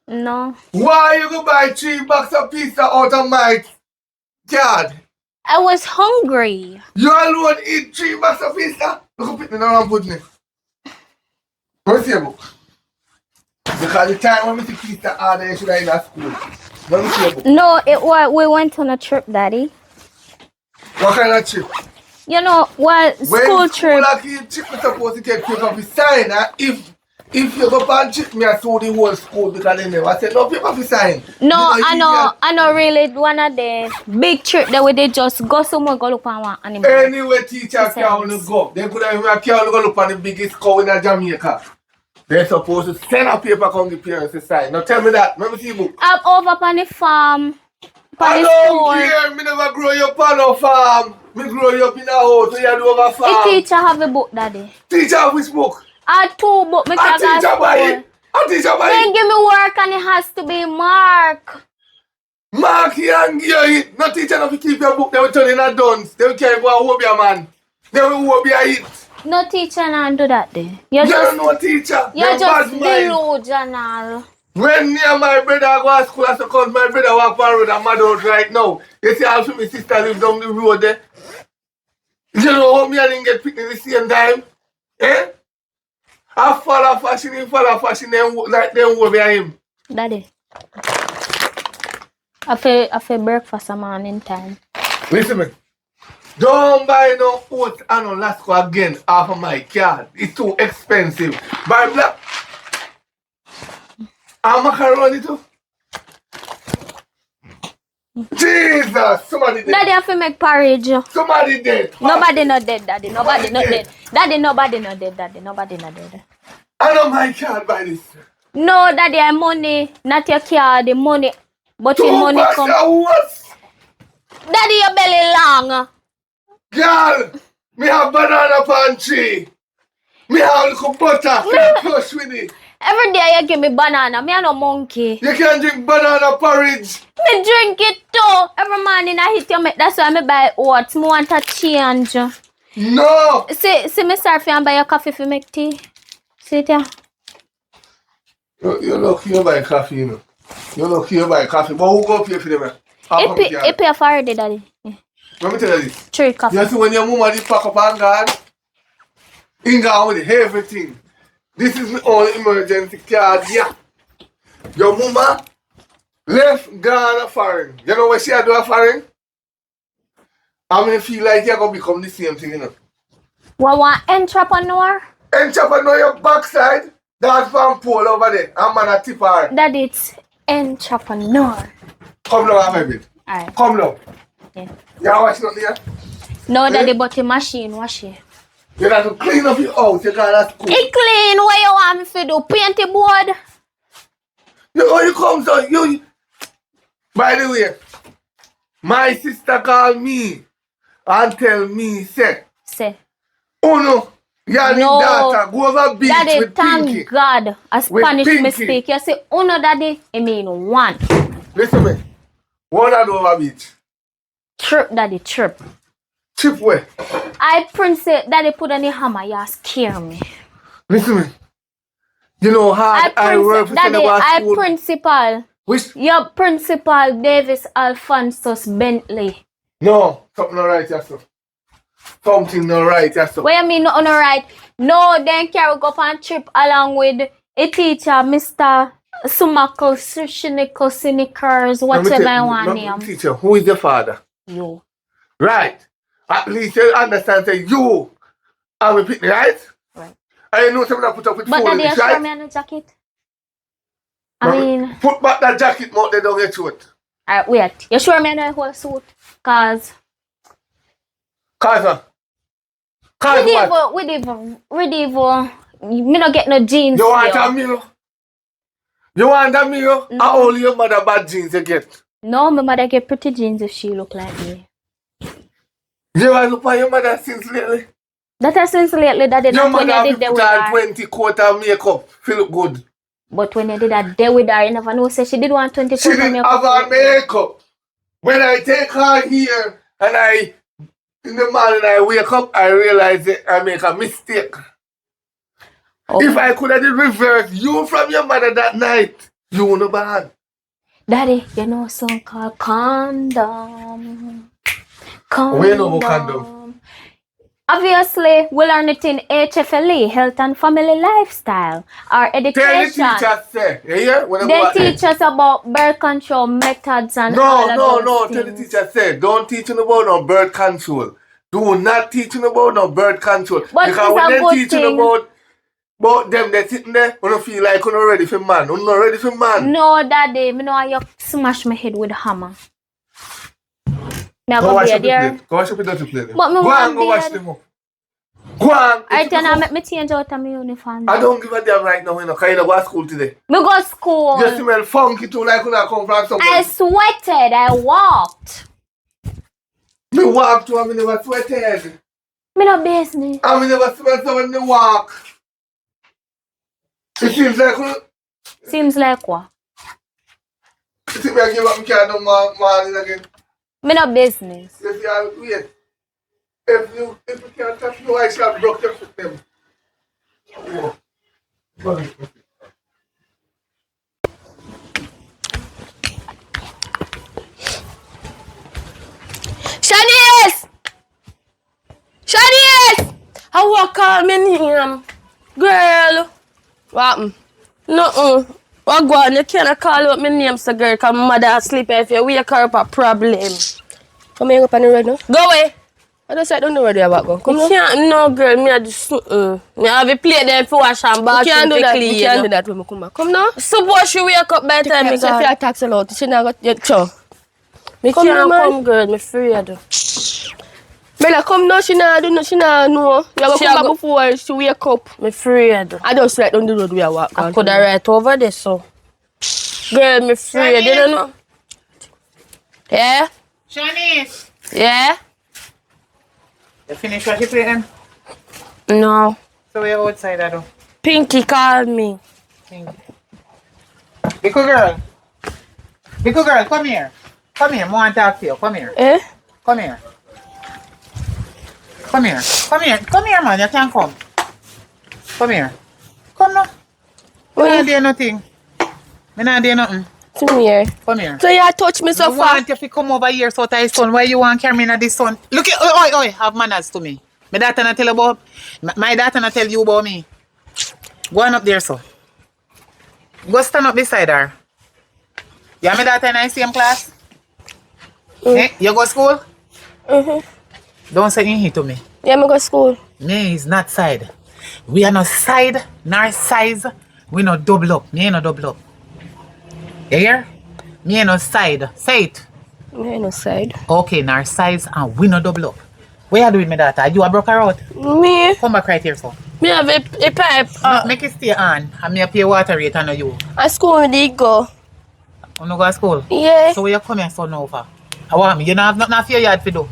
[SPEAKER 3] No.
[SPEAKER 1] Why you go buy 3 box of pizza out of my card?
[SPEAKER 3] I was hungry.
[SPEAKER 1] You alone eat 3 box of pizza? Look up it now and put me. Let me see a book. Because the time when I see Peter order, you should have in that school. Let me see a book.
[SPEAKER 3] No, we went on a trip, Daddy.
[SPEAKER 1] What kind of trip?
[SPEAKER 3] You know what? School trip.
[SPEAKER 1] Like you trip, you're supposed to take paper for sign. If you go on trip, me I saw the whole school because they never said no paper for sign.
[SPEAKER 3] No, I know really one of the big trip that we did just go somewhere go look on one animal.
[SPEAKER 1] Anyway, teacher can only go. They could have even go look on the biggest cow in Jamaica. They're supposed to send a paper come the parents to sign. Now tell me that. Let me see the book.
[SPEAKER 3] I'm over on the farm.
[SPEAKER 1] I don't care. Me never grow you up on no farm. Me grow you up in a house. So you do over farm.
[SPEAKER 3] The teacher have a book, Daddy.
[SPEAKER 1] Teacher which book?
[SPEAKER 3] I have 2 books.
[SPEAKER 1] A teacher buy it. A teacher buy
[SPEAKER 3] They
[SPEAKER 1] it.
[SPEAKER 3] give me work and it has to be mark.
[SPEAKER 1] Mark here and give it. No teacher not to keep your book. They will turn in a dunce. They will carry go and whoop your man. They will whoop your it.
[SPEAKER 3] No teacher not do that there.
[SPEAKER 1] You don't know teacher.
[SPEAKER 3] You're just delusional.
[SPEAKER 1] When me and my brother go to school, I suppose my brother walk on the road and mad out right now. You see how my sister live down the road there? You know how me and him get picked at the same time? Eh? I follow fashion, he follow fashion, then like them over behind him.
[SPEAKER 3] Daddy. I feel breakfast a morning time.
[SPEAKER 1] Listen me. Don't buy no oat and no Lasco again off of my card. It's too expensive. Buy black. And macaroni too. Jesus! Somebody dead.
[SPEAKER 3] Daddy have to make porridge.
[SPEAKER 1] Somebody dead.
[SPEAKER 3] Nobody not dead, Daddy. Nobody not dead. Daddy, nobody not dead, Daddy. Nobody not dead.
[SPEAKER 1] I know my card buy this.
[SPEAKER 3] No, Daddy, I money. Not your card, the money. But the money come.
[SPEAKER 1] What?
[SPEAKER 3] Daddy, your belly long.
[SPEAKER 1] Girl, me have banana pantry. Me have little butter. Me plush with it.
[SPEAKER 3] Every day you give me banana. Me a no monkey.
[SPEAKER 1] You can drink banana porridge.
[SPEAKER 3] Me drink it too. Every morning I hit you. That's why I buy oats. Me want a change.
[SPEAKER 1] No.
[SPEAKER 3] See me start and buy your coffee for make tea. See it here.
[SPEAKER 1] You're lucky you buy coffee, you know. You're lucky you buy coffee. But who go pay for them?
[SPEAKER 3] It pay for already, Daddy. Yeah.
[SPEAKER 1] Let me tell you this.
[SPEAKER 3] 3 coffee.
[SPEAKER 1] You see when your mama did pack up and gone, in gone with everything. This is my only emergency card, yeah. Your mama left Ghana foreign. You know what she had do a foreign? I'm gonna feel like you're gonna become the same thing, you know.
[SPEAKER 3] What want entrepreneur?
[SPEAKER 1] Entrepreneur your backside, that's from pole over there. I'm gonna tip her.
[SPEAKER 3] That it's entrepreneur.
[SPEAKER 1] Come now, I'm a bit.
[SPEAKER 3] Alright.
[SPEAKER 1] Come now.
[SPEAKER 3] Yeah.
[SPEAKER 1] You watch nothing here?
[SPEAKER 3] No, Daddy, but the machine wash it.
[SPEAKER 1] You have to clean up your house, you can't school.
[SPEAKER 3] It clean. What you want me to do? Paint the board?
[SPEAKER 1] You come so you. By the way, my sister called me and tell me, say, oh no, your daughter go over beach
[SPEAKER 3] Daddy,
[SPEAKER 1] with
[SPEAKER 3] thank
[SPEAKER 1] Pinky.
[SPEAKER 3] God. A Spanish me speak. You say, oh no, Daddy, I mean 1.
[SPEAKER 1] Listen to me. One and over beach.
[SPEAKER 3] Trip, Daddy, trip.
[SPEAKER 1] Trip where?
[SPEAKER 3] I princess, Daddy put on the hammer, you scare me.
[SPEAKER 1] Listen to me. You know how I work for
[SPEAKER 3] Daddy, I
[SPEAKER 1] school.
[SPEAKER 3] principal.
[SPEAKER 1] Which?
[SPEAKER 3] Your principal, Davis Alphonsus Bentley.
[SPEAKER 1] No, something not right, yes, sir. Something not right, yes, sir.
[SPEAKER 3] What you mean not right? No, then carry go on trip along with a teacher, Mr. Sumako, Sinikers, whatever I want name.
[SPEAKER 1] Teacher, who is the father?
[SPEAKER 3] You.
[SPEAKER 1] Right. At least you understand that you are a picnic, right?
[SPEAKER 3] Right.
[SPEAKER 1] I know something I put up with
[SPEAKER 3] But
[SPEAKER 1] food,
[SPEAKER 3] Daddy, you
[SPEAKER 1] right?
[SPEAKER 3] show me on the jacket? I mean...
[SPEAKER 1] Put back that jacket out there down your throat.
[SPEAKER 3] Alright, wait. You sure me on the whole suit? Cause...
[SPEAKER 1] Cause what?
[SPEAKER 3] We not get no jeans.
[SPEAKER 1] You want a mirror? You want a mirror?
[SPEAKER 3] No.
[SPEAKER 1] Or only your mother bad jeans you get?
[SPEAKER 3] No, my mother get pretty jeans if she look like me.
[SPEAKER 1] You ever look at your mother since lately?
[SPEAKER 3] That has since lately that they
[SPEAKER 1] Your
[SPEAKER 3] not when
[SPEAKER 1] mother
[SPEAKER 3] they
[SPEAKER 1] have
[SPEAKER 3] did
[SPEAKER 1] put
[SPEAKER 3] that with
[SPEAKER 1] on
[SPEAKER 3] her.
[SPEAKER 1] 20 quart of makeup, feel look good.
[SPEAKER 3] But when they did that day with her, you never know. Say she did want 20
[SPEAKER 1] She didn't have her makeup. When I take her here and in the morning I wake up, I realize that I make a mistake.
[SPEAKER 3] Okay.
[SPEAKER 1] If I could have did reverse you from your mother that night, you wouldn't have bad.
[SPEAKER 3] Daddy, you know a song called Condom.
[SPEAKER 1] Where you know about condom?
[SPEAKER 3] Obviously, we learn it in HFLE, Health and Family Lifestyle, or
[SPEAKER 1] Tell the
[SPEAKER 3] education.
[SPEAKER 1] teacher, say. You hear? When
[SPEAKER 3] They teach us about birth control methods and all of
[SPEAKER 1] No.
[SPEAKER 3] those
[SPEAKER 1] Tell the
[SPEAKER 3] things.
[SPEAKER 1] teacher, say. Don't teach you about no birth control. Do not teach you about no birth control.
[SPEAKER 3] But
[SPEAKER 1] because
[SPEAKER 3] it's
[SPEAKER 1] when
[SPEAKER 3] a
[SPEAKER 1] they
[SPEAKER 3] good
[SPEAKER 1] teach you
[SPEAKER 3] thing.
[SPEAKER 1] about them, they sitting there, you don't feel like you're not ready for man. You're not ready for man.
[SPEAKER 3] No, Daddy, me know you smash my head with a hammer. Me
[SPEAKER 1] Go
[SPEAKER 3] go
[SPEAKER 1] wash
[SPEAKER 3] be
[SPEAKER 1] up the
[SPEAKER 3] there.
[SPEAKER 1] plate. Go wash up the dirty plate.
[SPEAKER 3] But me
[SPEAKER 1] Go
[SPEAKER 3] want
[SPEAKER 1] and go wash
[SPEAKER 3] beard.
[SPEAKER 1] them up. Go on.
[SPEAKER 3] Alright, then I make me change out of my uniform.
[SPEAKER 1] I don't give a damn right now, you know, because you don't go to school today.
[SPEAKER 3] Me go school.
[SPEAKER 1] You smell funky too, like when I come from somewhere.
[SPEAKER 3] I sweated. I walked.
[SPEAKER 1] Me walk too, and me never sweated.
[SPEAKER 3] Me no business.
[SPEAKER 1] And me never smell so when me walk. It seems like you
[SPEAKER 3] Seems like what?
[SPEAKER 1] see me I give up my car down morning again.
[SPEAKER 3] Me no business.
[SPEAKER 1] If you wait. If you can't touch me, I shall broke your foot them. Yeah.
[SPEAKER 5] Shanice! I walk call me name. Girl. What happened? No. What go on? You can't call out my name, so girl, because my mother asleep. If you wake her up, a problem. Come here up on the road now. Go away. I just said don't know where they are go. Come on. Can't, no, girl. Me I just me have a plate there for wash and bath. You can't do that. You can't do that when me come back. Come now. Suppose she wake up by the time me go. If you tax a lot, she not got your chow. Me come can't come, girl. Me afraid. Bella, come now. She not do no. She not know. You go come back before she wake up. Me afraid. I just right down the road we are walk. I could have right over there so. Girl, me afraid. You don't know. Yeah.
[SPEAKER 2] Shanice,
[SPEAKER 5] Yeah.
[SPEAKER 2] you finish what you playing?
[SPEAKER 5] No.
[SPEAKER 2] So we're outside, I do.
[SPEAKER 5] Pinky called me.
[SPEAKER 2] Big girl, come here. Come here, I want to talk to you. Come here.
[SPEAKER 5] Eh?
[SPEAKER 2] Come here, man. You can't come. Come here. Come now. Me not do nothing. Me not do nothing.
[SPEAKER 5] Come here.
[SPEAKER 2] Come here.
[SPEAKER 5] So you touch me so
[SPEAKER 2] I
[SPEAKER 5] far.
[SPEAKER 2] want you to come over here so that son. Why you want to carry me in this son? Look at, oi, have manners to me. My daughter not tell about, my daughter not tell you about me. Go on up there, so. Go stand up beside her. You have my daughter in the same class? Eh? You go school? Don't say anything to me.
[SPEAKER 5] Yeah, me go school.
[SPEAKER 2] Me is not side. We are not side, nor size. We not double up. Me ain't no double up. You hear? Me ain't no side. Say it.
[SPEAKER 5] Me no side.
[SPEAKER 2] Okay, nor size and we no double up. What you doing, my daughter? You a broke her out?
[SPEAKER 5] Me?
[SPEAKER 2] Come back right here, so.
[SPEAKER 5] Me have a pipe.
[SPEAKER 2] Make it stay on and me pay water rate and you.
[SPEAKER 5] At school me did go.
[SPEAKER 2] You no go to school?
[SPEAKER 5] Yeah.
[SPEAKER 2] So where you come here son over? I want me. You don't have nothing for your yard to do.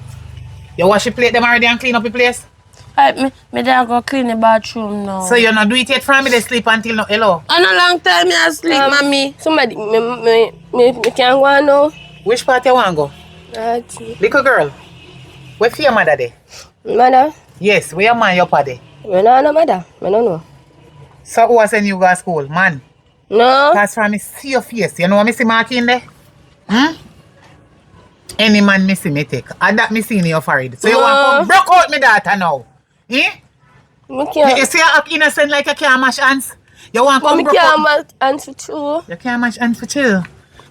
[SPEAKER 2] You wash the plate them already and clean up the place?
[SPEAKER 5] Me dad go clean the bathroom now.
[SPEAKER 2] So you not do it yet from me they sleep until no hello?
[SPEAKER 5] And a long time me asleep, mommy. Somebody me can't go on now.
[SPEAKER 2] Which part you want go? Little girl. Where for your mother there?
[SPEAKER 5] Mother?
[SPEAKER 2] Yes, where your man your paddy?
[SPEAKER 5] Me no know mother. Me no know.
[SPEAKER 2] So who was send you go to school? Man.
[SPEAKER 5] No.
[SPEAKER 2] That's from me see your face. You know me see mark in there? Any man me see me take. And that me see in your forehead. So you want to come broke out me daughter now? Eh?
[SPEAKER 5] Me can't.
[SPEAKER 2] You see you act innocent like you can't mash hands? You want to come
[SPEAKER 5] Me
[SPEAKER 2] broke out?
[SPEAKER 5] can't answer too.
[SPEAKER 2] You can't mash hands for chill.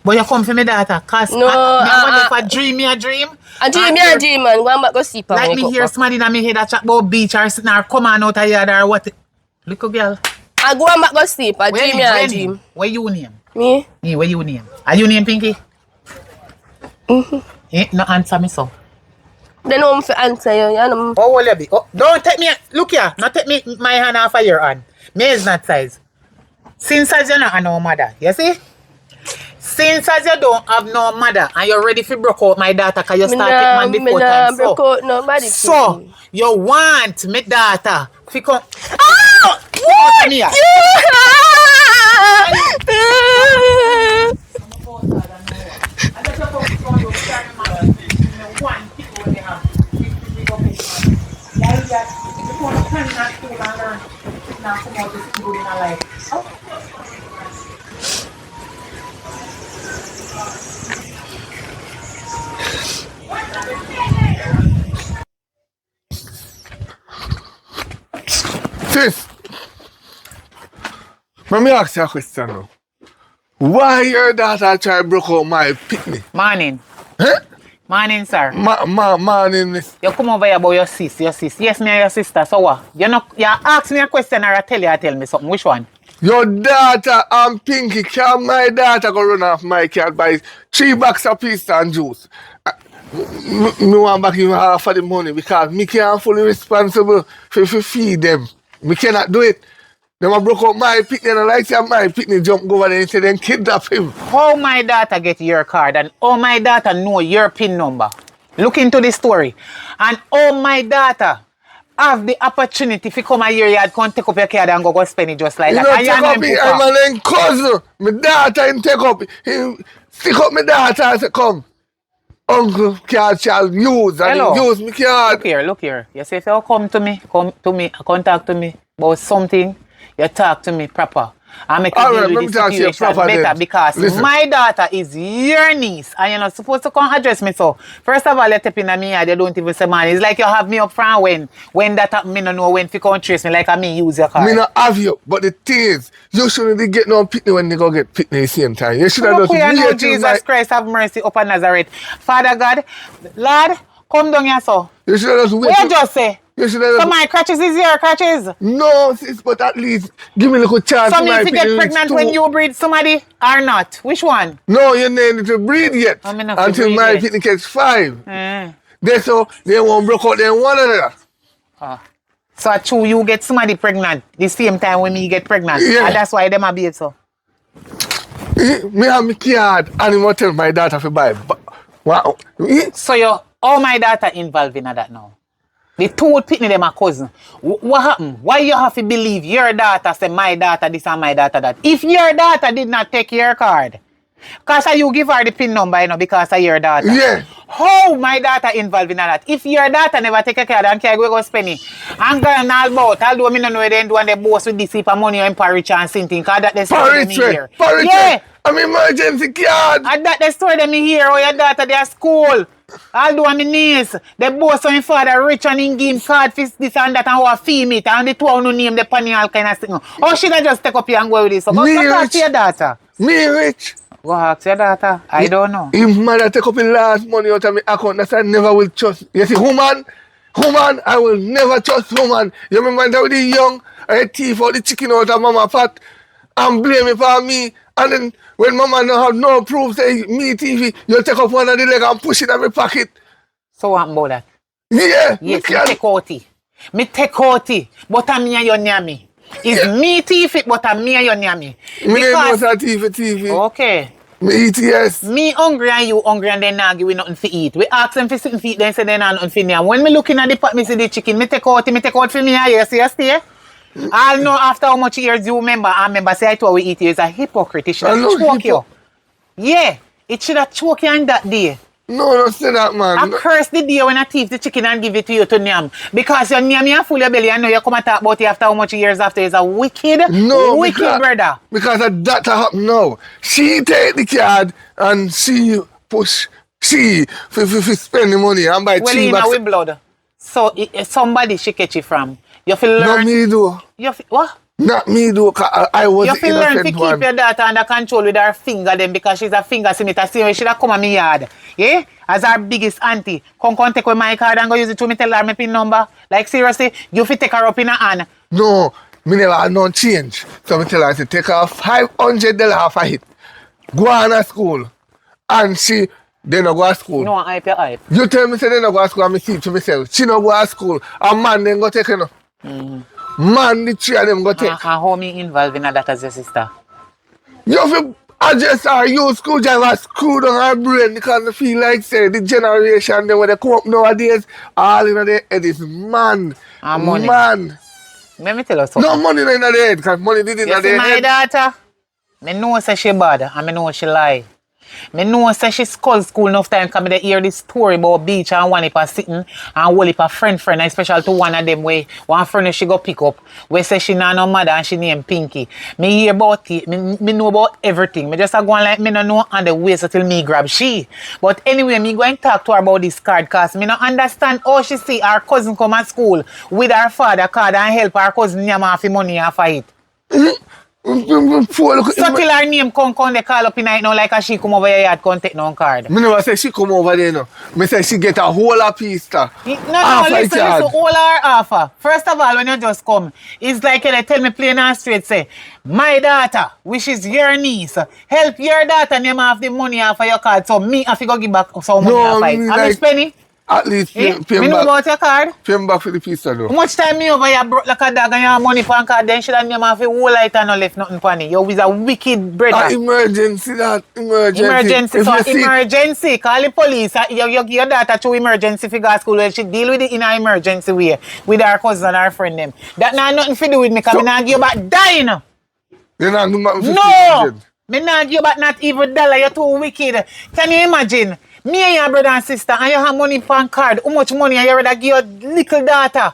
[SPEAKER 2] But you come for me daughter. Cause
[SPEAKER 5] No,
[SPEAKER 2] if I dream,
[SPEAKER 5] A dream man. Go back go sleep.
[SPEAKER 2] like me hear somebody in my head that chat about beach or sitting or come on out of yard or what. Little girl.
[SPEAKER 5] I go back go sleep. A dream.
[SPEAKER 2] What you name?
[SPEAKER 5] Me?
[SPEAKER 2] Me, what you name? Are you name Pinky? No answer me so.
[SPEAKER 5] Then I'm for answer you.
[SPEAKER 2] Oh, will you be? Oh, don't take me. Look here. Not take me my hand off of your hand. Me is not size. Since as you not no mother, you see? Since as you don't have no mother and you're ready to broke out my daughter because you started man before time.
[SPEAKER 5] Broke out nobody.
[SPEAKER 2] So you want me daughter to come. Oh! Come here.
[SPEAKER 1] Chris, let me ask you a question now. Why your daughter try broke out my picnic?
[SPEAKER 2] Morning.
[SPEAKER 1] Huh?
[SPEAKER 2] Morning, sir.
[SPEAKER 1] Morning, miss.
[SPEAKER 2] You come over here about your sis. Yes, me and your sister. So what? You ask me a question or I tell me something. Which one?
[SPEAKER 1] Your daughter and Pinky, can my daughter go run off my cat buy 3 bags of pizza and juice? Me want back even half of the money because me can't fully responsible for feed them. Me cannot do it. Them a broke up my picnic and like say my picnic jump go over there and say then kidnap him.
[SPEAKER 2] How my daughter get your card and how my daughter know your PIN number? Look into the story. And how my daughter have the opportunity to come here yard, come take up your card and go spend it just like
[SPEAKER 1] You
[SPEAKER 2] that.
[SPEAKER 1] know,
[SPEAKER 2] And
[SPEAKER 1] take
[SPEAKER 2] you know
[SPEAKER 1] up
[SPEAKER 2] him
[SPEAKER 1] it,
[SPEAKER 2] pooper.
[SPEAKER 1] I'm an cousin. My daughter him take up. He stick up my daughter and say, come. Uncle card shall use and
[SPEAKER 2] Hello.
[SPEAKER 1] he use me card.
[SPEAKER 2] Look here. You say if you come to me, contact to me about something, you talk to me proper. I make
[SPEAKER 1] All
[SPEAKER 2] you
[SPEAKER 1] right,
[SPEAKER 2] deal
[SPEAKER 1] let
[SPEAKER 2] with
[SPEAKER 1] me
[SPEAKER 2] the
[SPEAKER 1] talk to you
[SPEAKER 2] situation
[SPEAKER 1] proper
[SPEAKER 2] better
[SPEAKER 1] then.
[SPEAKER 2] because
[SPEAKER 1] Listen.
[SPEAKER 2] my daughter is your niece and you're not supposed to come address me so. First of all, you step in me yard, you don't even say man. It's like you have me up front when that happen, me no know when to come trace me like I me use your card.
[SPEAKER 1] Me not have you, but the thing is, you shouldn't get no picnic when they go get picnic at the same time. You should have
[SPEAKER 2] Look
[SPEAKER 1] just
[SPEAKER 2] where now,
[SPEAKER 1] wait till
[SPEAKER 2] Jesus Christ, have mercy upon Nazareth. Father God, Lord, come down here so.
[SPEAKER 1] You should have just wait.
[SPEAKER 2] What you just say?
[SPEAKER 1] You should have
[SPEAKER 2] So
[SPEAKER 1] just...
[SPEAKER 2] my crutches is your crutches.
[SPEAKER 1] No, sis, but at least give me a little chance.
[SPEAKER 2] So me
[SPEAKER 1] my
[SPEAKER 2] if you get
[SPEAKER 1] picnic
[SPEAKER 2] pregnant
[SPEAKER 1] too.
[SPEAKER 2] when you breed somebody or not? Which one?
[SPEAKER 1] No, you need to breed yet.
[SPEAKER 2] I'm not to
[SPEAKER 1] Until
[SPEAKER 2] breed
[SPEAKER 1] my
[SPEAKER 2] yet.
[SPEAKER 1] picnic gets 5.
[SPEAKER 2] Eh.
[SPEAKER 1] They so they won't broke out them one another.
[SPEAKER 2] So true, you get somebody pregnant the same time when me get pregnant.
[SPEAKER 1] Yeah.
[SPEAKER 2] And that's why them a behave so.
[SPEAKER 1] Me have my card and he want tell my daughter to buy. Wow.
[SPEAKER 2] So all my daughter involved in that now. The two pitney them a cousin. What happened? Why you have to believe your daughter say my daughter this and my daughter that? If your daughter did not take your card, because you give her the PIN number, you know, because of your daughter.
[SPEAKER 1] Yeah.
[SPEAKER 2] How my daughter involved in that? If your daughter never take a card and can't go spend it, and girl and all about, although me no know they do and they boss with this heap of money and Paris and something, because that the story them here. Yeah.
[SPEAKER 1] I'm emergency card.
[SPEAKER 2] And that the story them here, or your daughter they are school. Although I'm niece, they both so father rich and in game card for this and that and who fee it and the two who name the panny all kind of thing. Oh, she not just take up here and go with this. So go talk to your daughter.
[SPEAKER 1] Me rich.
[SPEAKER 2] Go ask your daughter. I don't know.
[SPEAKER 1] If mother take up the last money out of my account, that's I never will trust. You see, woman, I will never trust woman. You remember that with the young, I thief out the chicken out of mama pot and blame it for me. And then when mama don't have no proof, say me TV, you take up one of the leg and push it in my pocket.
[SPEAKER 2] So what about that?
[SPEAKER 1] Yeah.
[SPEAKER 2] Yes, me take out it. Me take out it. But I'm me and you near me. It's me thief it, but I'm me and you near me.
[SPEAKER 1] Me don't know TV.
[SPEAKER 2] Okay.
[SPEAKER 1] Me eat yes.
[SPEAKER 2] Me hungry and you hungry and then not give we nothing to eat. We ask them for something to eat, then say they not nothing for me. And when me looking at the pot, me see the chicken, me take out for me and you see you stay. I know after how much years you remember, I remember say I told we eat you is a hypocrite. It should have choke you. Yeah, it should have choke you on that day.
[SPEAKER 1] No, don't say that, man.
[SPEAKER 2] I curse the day when I thief the chicken and give it to you to Nyam. Because your Nyam, you full your belly and know you come and talk about it after how much years after. It's a wicked brother.
[SPEAKER 1] Because that happened now. She take the card and she push for spend the money and buy
[SPEAKER 2] well,
[SPEAKER 1] cheap.
[SPEAKER 2] in our blood. So somebody she catch it from. You feel learn.
[SPEAKER 1] Not me do.
[SPEAKER 2] What?
[SPEAKER 1] Not me do. I was
[SPEAKER 2] You
[SPEAKER 1] the
[SPEAKER 2] feel learn to
[SPEAKER 1] innocent
[SPEAKER 2] keep
[SPEAKER 1] one.
[SPEAKER 2] your daughter under control with her finger then because she's a finger senator. See when she da come at me yard. Yeah? As our biggest auntie. Come take with my card and go use it to me tell her my PIN number. Like seriously, you fit take her up in her hand.
[SPEAKER 1] No, me never had no change. So I tell her, I say, take her $500 for it. Go on to school. And she, they no go to school.
[SPEAKER 2] No, hype your hype.
[SPEAKER 1] You tell me say they no go to school and me see it to myself. She no go to school. A man then go take her no. Man, the three of them go take.
[SPEAKER 2] And how me involved in that as your sister?
[SPEAKER 1] You have to adjust our youth screwdriver screw down our brain because I feel like say the generation then when they come up nowadays, all in their head is man.
[SPEAKER 2] And money.
[SPEAKER 1] Man.
[SPEAKER 2] Let me tell you something.
[SPEAKER 1] No money in their head because money did in
[SPEAKER 2] You see
[SPEAKER 1] their
[SPEAKER 2] my
[SPEAKER 1] head.
[SPEAKER 2] daughter? I know say she bad and I know she lie. Me know say she skull school enough time because me hear this story about Beach and one heap sitting and whole heap friend, especially to one of them where one friend she go pick up, where say she not no mother and she name Pinky. Me hear about it, me know about everything. Me just a go on like me no know on the way so till me grab she. But anyway, me go and talk to her about this card because me no understand how she see her cousin come at school with her father card and help her cousin yam off the money off of it. So till her name come they call up in night now like she come over here yard come take no card.
[SPEAKER 1] Me never say she come over there no. Me say she get a whole of pista.
[SPEAKER 2] No, listen, all her offer. First of all, when you just come, it's like they tell me plain and straight, say, my daughter, which is your niece, help your daughter name off the money off of your card, so me have to go give back some money off it. How much penny?
[SPEAKER 1] At least pay
[SPEAKER 2] me know about your card.
[SPEAKER 1] Pay him back for the pizza though.
[SPEAKER 2] How much time me over here broke like a dog and you have money for a card, then she done name off the whole light and no left nothing for you. You is a wicked brother.
[SPEAKER 1] Emergency that.
[SPEAKER 2] Emergency. So emergency. Call the police. Your daughter to emergency figure school where she deal with it in an emergency way with her cousin and her friend them. That not nothing to do with me because I not give you back dying.
[SPEAKER 1] You're not doing nothing.
[SPEAKER 2] No! Me not give you back not even $1. You're too wicked. Can you imagine? Me and your brother and sister, and you have money for a card. How much money are you ready to give your little daughter?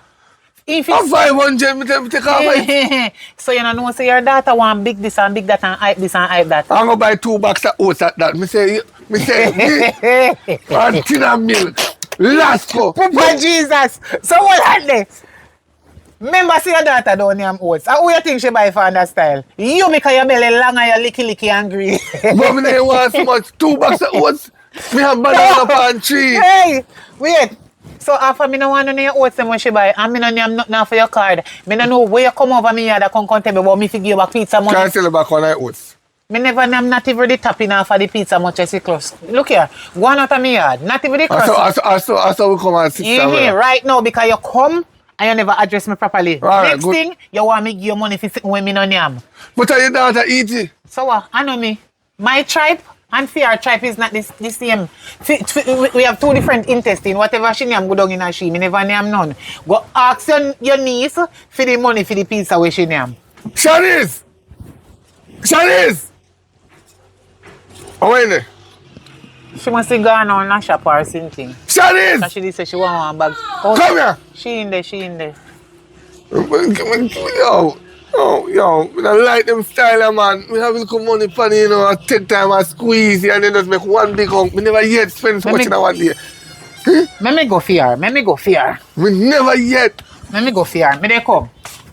[SPEAKER 2] If it's
[SPEAKER 1] 500, me take off it.
[SPEAKER 2] So you know, say your daughter want big this and big that and hype this and hype that.
[SPEAKER 1] I'm going to buy 2 bags of oats at that. Me say, and tin of milk. Last go.
[SPEAKER 2] Papa Jesus. So what are they? Remember, see your daughter down name oats. How you think she buy for that style? You make your belly long and you licky angry.
[SPEAKER 1] But me don't want so much. 2 bags of oats. Me have banana pan tree.
[SPEAKER 2] Hey, wait. So after me no want none of your oats when she buy, and me no name nothing for your card. Me no know where you come over me here that come tell me about me to give you back pizza money.
[SPEAKER 1] Can't tell you back on the oats.
[SPEAKER 2] Me never name not even the tapping off of the pizza much as it close. Look here, go on out of me yard. Not even the crust.
[SPEAKER 1] I saw we come and sit
[SPEAKER 2] here right now because you come and you never address me properly.
[SPEAKER 1] Right,
[SPEAKER 2] next thing, you want me give you money for sitting with me no name.
[SPEAKER 1] But your daughter eat it.
[SPEAKER 2] So what? I know me. My tribe and fear tribe is not the same. We have 2 different intestines. Whatever she name go down in her she. Me never name none. Go ask your niece for the money for the pizza where she name.
[SPEAKER 1] Shanice! Oh, wait there.
[SPEAKER 2] She must have gone on a shop or something.
[SPEAKER 1] Shanice!
[SPEAKER 2] And she did say she want one bag. Oh,
[SPEAKER 1] come here!
[SPEAKER 2] She in there.
[SPEAKER 1] Yo, I like them style, man. We have little money for you know, I take time and squeeze it and then just make one big hunk. We never yet spend so much in a one day.
[SPEAKER 2] Let me go fear.
[SPEAKER 1] We never yet.
[SPEAKER 2] Let me go fear. Me they come.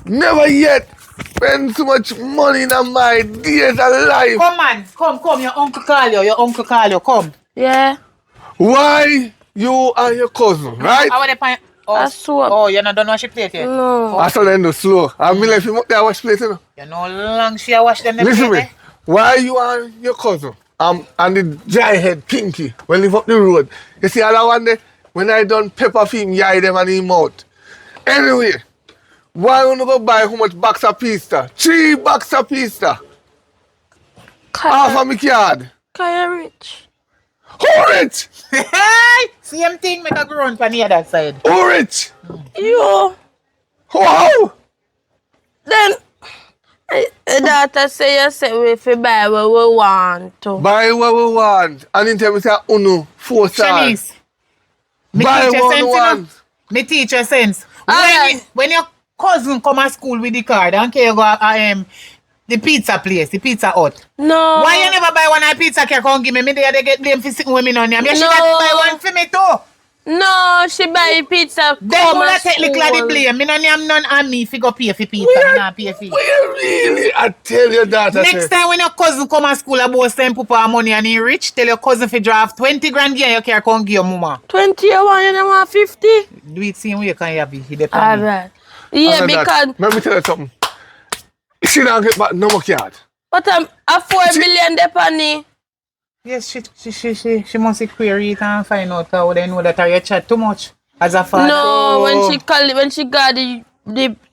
[SPEAKER 1] Never yet spend so much money in my days of life.
[SPEAKER 2] Come man, come. Your uncle call you. Come.
[SPEAKER 3] Yeah.
[SPEAKER 1] Why you and your cousin, right?
[SPEAKER 2] How are they
[SPEAKER 3] I saw.
[SPEAKER 2] Oh, you not done wash your plate yet?
[SPEAKER 3] No.
[SPEAKER 1] I saw them do slow. I mean, if you up there wash plate, you know.
[SPEAKER 2] You know long she a wash them
[SPEAKER 1] Listen
[SPEAKER 2] plate.
[SPEAKER 1] me. Why you and your cousin and the dry head Pinky when live up the road? You see all that one day when I done pepper for him, yai them and him out. Anyway, why you not go buy how much box of pizza? 3 box of pizza. Half of my card.
[SPEAKER 3] Can you rich?
[SPEAKER 1] Who rich?
[SPEAKER 2] Hey! Same thing make a grown on the other side.
[SPEAKER 1] Who rich?
[SPEAKER 3] You.
[SPEAKER 1] Wow!
[SPEAKER 3] Then, daughter say you say we fi buy what we want to.
[SPEAKER 1] Buy what we want. And then tell me say uno 4 stars.
[SPEAKER 2] Shanice, me
[SPEAKER 1] Buy
[SPEAKER 2] teach you
[SPEAKER 1] what we
[SPEAKER 2] sense,
[SPEAKER 1] want.
[SPEAKER 2] Me teach you sense.
[SPEAKER 3] Alright.
[SPEAKER 2] When your cousin come to school with the card, and you go the pizza place, the pizza hut.
[SPEAKER 3] No.
[SPEAKER 2] Why you never buy one of pizza cake and give me? Me there they get blamed for sitting with me on them. You should have buy one for me too.
[SPEAKER 3] No, she buy pizza.
[SPEAKER 2] Then
[SPEAKER 3] come
[SPEAKER 2] gonna
[SPEAKER 3] at
[SPEAKER 2] take little of the
[SPEAKER 3] school.
[SPEAKER 2] blame. Me no name none on me if you go pay for pizza. Me not pay for it.
[SPEAKER 1] Really? I tell your daughter.
[SPEAKER 2] Next time when your cousin come to school about send papa money and he rich, tell your cousin if you draft 20 grand here, you can come give your mama.
[SPEAKER 3] 20 you want, you don't want 50?
[SPEAKER 2] Do it same way you can have it. He depend on me.
[SPEAKER 3] Alright. Yeah, because.
[SPEAKER 1] Let me tell you something. She don't get back no more card.
[SPEAKER 3] But a 4 million depani.
[SPEAKER 2] Yes, she must query it and find out how they know that you chat too much as a father.
[SPEAKER 3] No, when she got the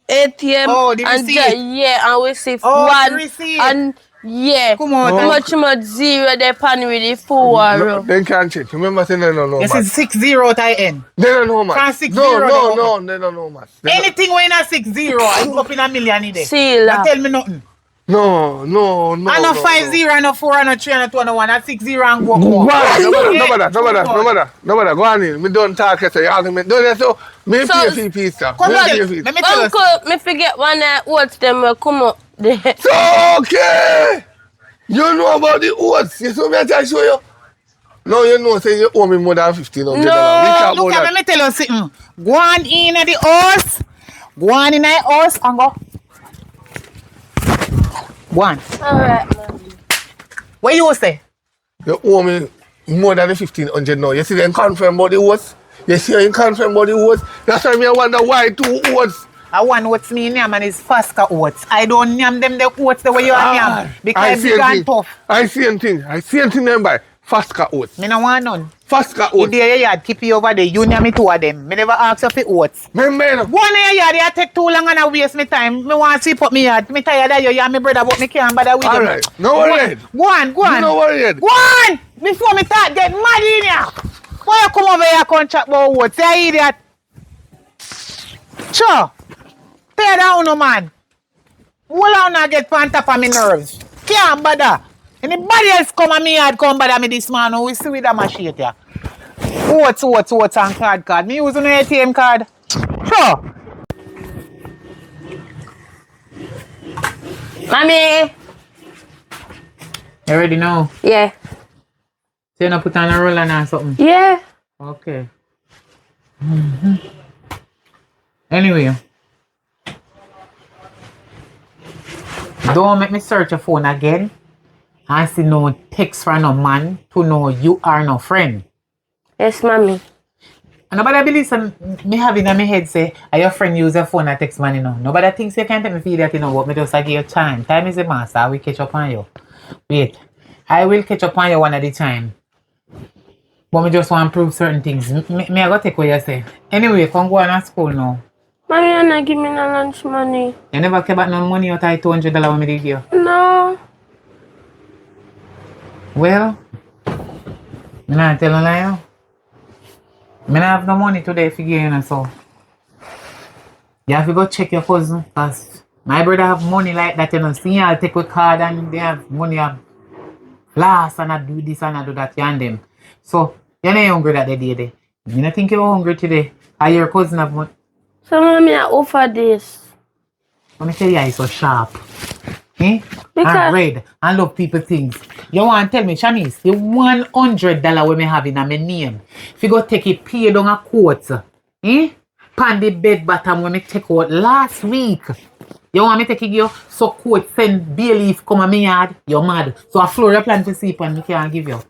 [SPEAKER 3] ATM
[SPEAKER 2] Oh, the
[SPEAKER 3] and
[SPEAKER 2] receipt.
[SPEAKER 3] and we see
[SPEAKER 2] Oh,
[SPEAKER 3] one
[SPEAKER 2] the receipt.
[SPEAKER 3] and
[SPEAKER 2] Come on,
[SPEAKER 3] much zero depani with the 4
[SPEAKER 1] No, they can't change. Remember saying they don't know
[SPEAKER 2] Yes,
[SPEAKER 1] much.
[SPEAKER 2] it's 6-0 at the end.
[SPEAKER 1] They don't know much.
[SPEAKER 2] From 6-0
[SPEAKER 1] No, they don't know much.
[SPEAKER 2] Anything when a 6-0, I go up in a million a day.
[SPEAKER 3] See
[SPEAKER 2] That tell me nothing.
[SPEAKER 1] No.
[SPEAKER 2] I know 5-0, I know 4, I know 3, I know 2, I know 1, I 6-0 and go
[SPEAKER 1] Go
[SPEAKER 2] home.
[SPEAKER 1] on, no matter. Go on. Me don't talk at the argument. Don't so. Me
[SPEAKER 5] So,
[SPEAKER 1] pay for pizza.
[SPEAKER 2] Come
[SPEAKER 1] Me
[SPEAKER 2] on,
[SPEAKER 1] pay for.
[SPEAKER 2] let me tell you.
[SPEAKER 5] Uncle, me forget one oats them will come up there.
[SPEAKER 1] So okay. You know about the oats. You saw me I tell show you. No, you know, say you owe me more than $1,500. We
[SPEAKER 5] No.
[SPEAKER 1] talk
[SPEAKER 2] Look
[SPEAKER 1] about
[SPEAKER 2] at
[SPEAKER 1] that.
[SPEAKER 2] me tell you something. Go on in at the house. Go on in the house and go. Go on.
[SPEAKER 5] Alright, man.
[SPEAKER 2] What you say?
[SPEAKER 1] You owe me more than the 1,500 now. You see them confirm about the oats? You see them confirm about the oats? That's why I wonder why 2 oats.
[SPEAKER 2] I want what's me name and it's Fasca oats. I don't name them the oats the way you name. Because big and tough.
[SPEAKER 1] I see anything them by Fasca oats.
[SPEAKER 2] Me no want none.
[SPEAKER 1] Fasca
[SPEAKER 2] You
[SPEAKER 1] oats.
[SPEAKER 2] there your yard, keep you over there. You name me 2 of them. Me never ask you for oats.
[SPEAKER 1] Man.
[SPEAKER 2] Go on in your yard, you take too long and I waste my time. Me want to sweep up me yard. Me tired of you and my brother, but me can't bother with you.
[SPEAKER 1] Alright, no worry.
[SPEAKER 2] Go on.
[SPEAKER 1] You no worry.
[SPEAKER 2] Go on! Before me start get mad in here. Why you come over here and chat about what? Say idiot. Sure. Tear down no man. Hold on and get on top of me nerves. Can't bother. Anybody else come and me yard come bother me this man, we see with a machete here. Oats and card. Me using an ATM card. Sure.
[SPEAKER 5] Mommy.
[SPEAKER 2] You ready now?
[SPEAKER 5] Yeah.
[SPEAKER 2] So you not put on a roller or something?
[SPEAKER 5] Yeah.
[SPEAKER 2] Okay. Anyway. Don't make me search your phone again. I see no text from no man to know you are no friend.
[SPEAKER 5] Yes, mommy.
[SPEAKER 2] And nobody believes me having in my head say, are your friend use your phone and text man, you know. Nobody thinks you can't tell me feel that, you know, but me just give you time. Time is a master. I will catch up on you. Wait. I will catch up on you one at a time. But me just want to prove certain things. Me I go take what you say. Anyway, come go on to school now.
[SPEAKER 5] Mommy, you not give me no lunch money.
[SPEAKER 2] You never care about no money out of $200 when me did you.
[SPEAKER 5] No.
[SPEAKER 2] Well, me not tell you lie. Me not have no money today for you, know, so you have to go check your cousin, because my brother have money like that, you know. See, I'll take a card and they have money of last and I do this and I do that, you and them. So, you're not hungry that day. You don't think you're hungry today. Or your cousin have money.
[SPEAKER 5] So, mommy, I offer this.
[SPEAKER 2] Let me tell you, you're so sharp. Eh?
[SPEAKER 5] Because
[SPEAKER 2] and read and love people things. You want to tell me, Shanice, the $100 we may have in my name, if you go take it, pay down a quote, pan the bed bottom when me take out last week. You want me to take you so quote send bay leaf come on my yard? You're mad. So a floor you plan to sleep and me can't give you.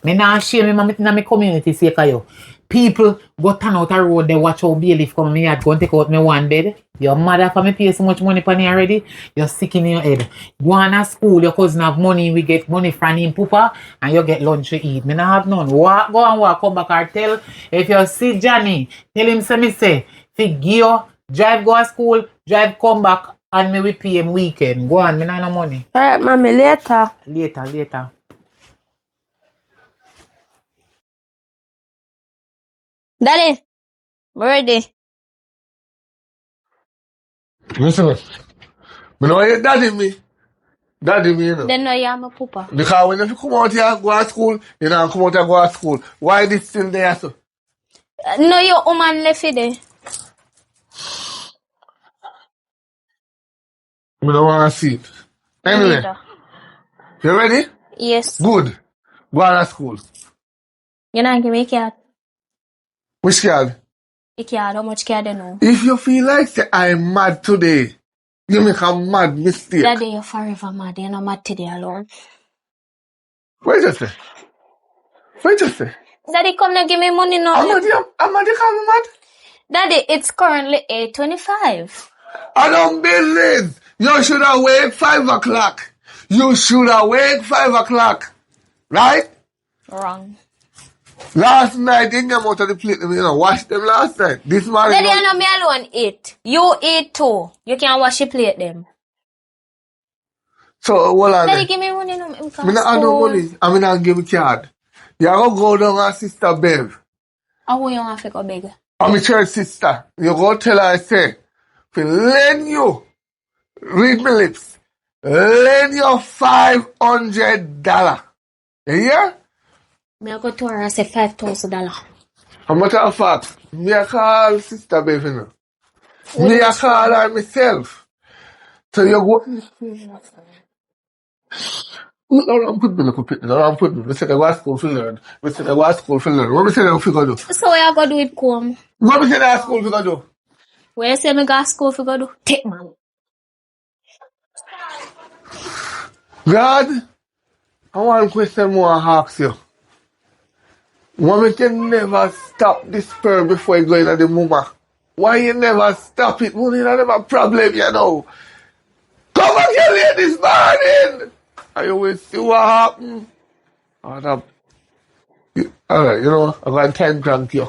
[SPEAKER 2] Me not shame me in my community sake of you. People go turn out a road, they watch how bay leaf come on my yard, go and take out my one bed. Your mother for me pay so much money for me already. You're sick in your head. Go on to school, your cousin have money, we get money from him, poopa, and you get lunch to eat. Me not have none. Walk, go and walk, come back or tell. If you see Johnny, tell him say, figure, drive go to school, drive come back, and me we pay him weekend. Go on, me not no money.
[SPEAKER 5] Alright, mommy, later.
[SPEAKER 2] Later.
[SPEAKER 3] Daddy, we're ready.
[SPEAKER 1] Listen, me know your daddy me, you know.
[SPEAKER 3] Then no, you have my papa.
[SPEAKER 1] Because when you come out here go to school, you know, come out here go to school. Why this still there, so?
[SPEAKER 3] No, your woman left it there.
[SPEAKER 1] Me don't want to see it. Anyway,
[SPEAKER 3] Later.
[SPEAKER 1] you ready?
[SPEAKER 3] Yes.
[SPEAKER 1] Good. Go on to school.
[SPEAKER 3] You not give me a card.
[SPEAKER 1] Which card?
[SPEAKER 3] A card, how much card you know?
[SPEAKER 1] If you feel like say I'm mad today, you make a mad mistake.
[SPEAKER 3] Daddy, you're forever mad. You're not mad today alone.
[SPEAKER 1] Wait just say.
[SPEAKER 3] Daddy, come now, give me money now.
[SPEAKER 1] I'm mad, you call me mad?
[SPEAKER 3] Daddy, it's currently 8:25.
[SPEAKER 1] I don't believe. You should have wake 5 o'clock. Right?
[SPEAKER 3] Wrong.
[SPEAKER 1] Last night, they came out of the plate, you know, wash them last night. This morning.
[SPEAKER 3] Daddy, I know me alone eat. You eat too. You can't wash your plate them.
[SPEAKER 1] So, hold on.
[SPEAKER 3] Daddy, give me money now.
[SPEAKER 1] I not have no money. I not give me card. You go down and Sister Bev.
[SPEAKER 3] How you want to go beg?
[SPEAKER 1] I'm a church sister. You go tell her, I say, if you learn you, read my lips. lend you $500. You hear?
[SPEAKER 3] Me I go to her and say $5,000.
[SPEAKER 1] A matter of fact, me a call Sister Beverly. Me a call her myself. So you go. No, put me, look, put me. No, put me. Me say they go to school for learn. Me say they go to school for learn. What me say they go do?
[SPEAKER 3] So what you go do with come?
[SPEAKER 1] What me say they go to school for do?
[SPEAKER 3] Where you say me go to school for go do? Take man.
[SPEAKER 1] God, I want to question more and ask you. Why me can never stop this sperm before you go into the mama? Why you never stop it? Money not have a problem, you know. Come and get here this morning. And you will see what happen. Alright, you know what? I'm going to 10 grand you.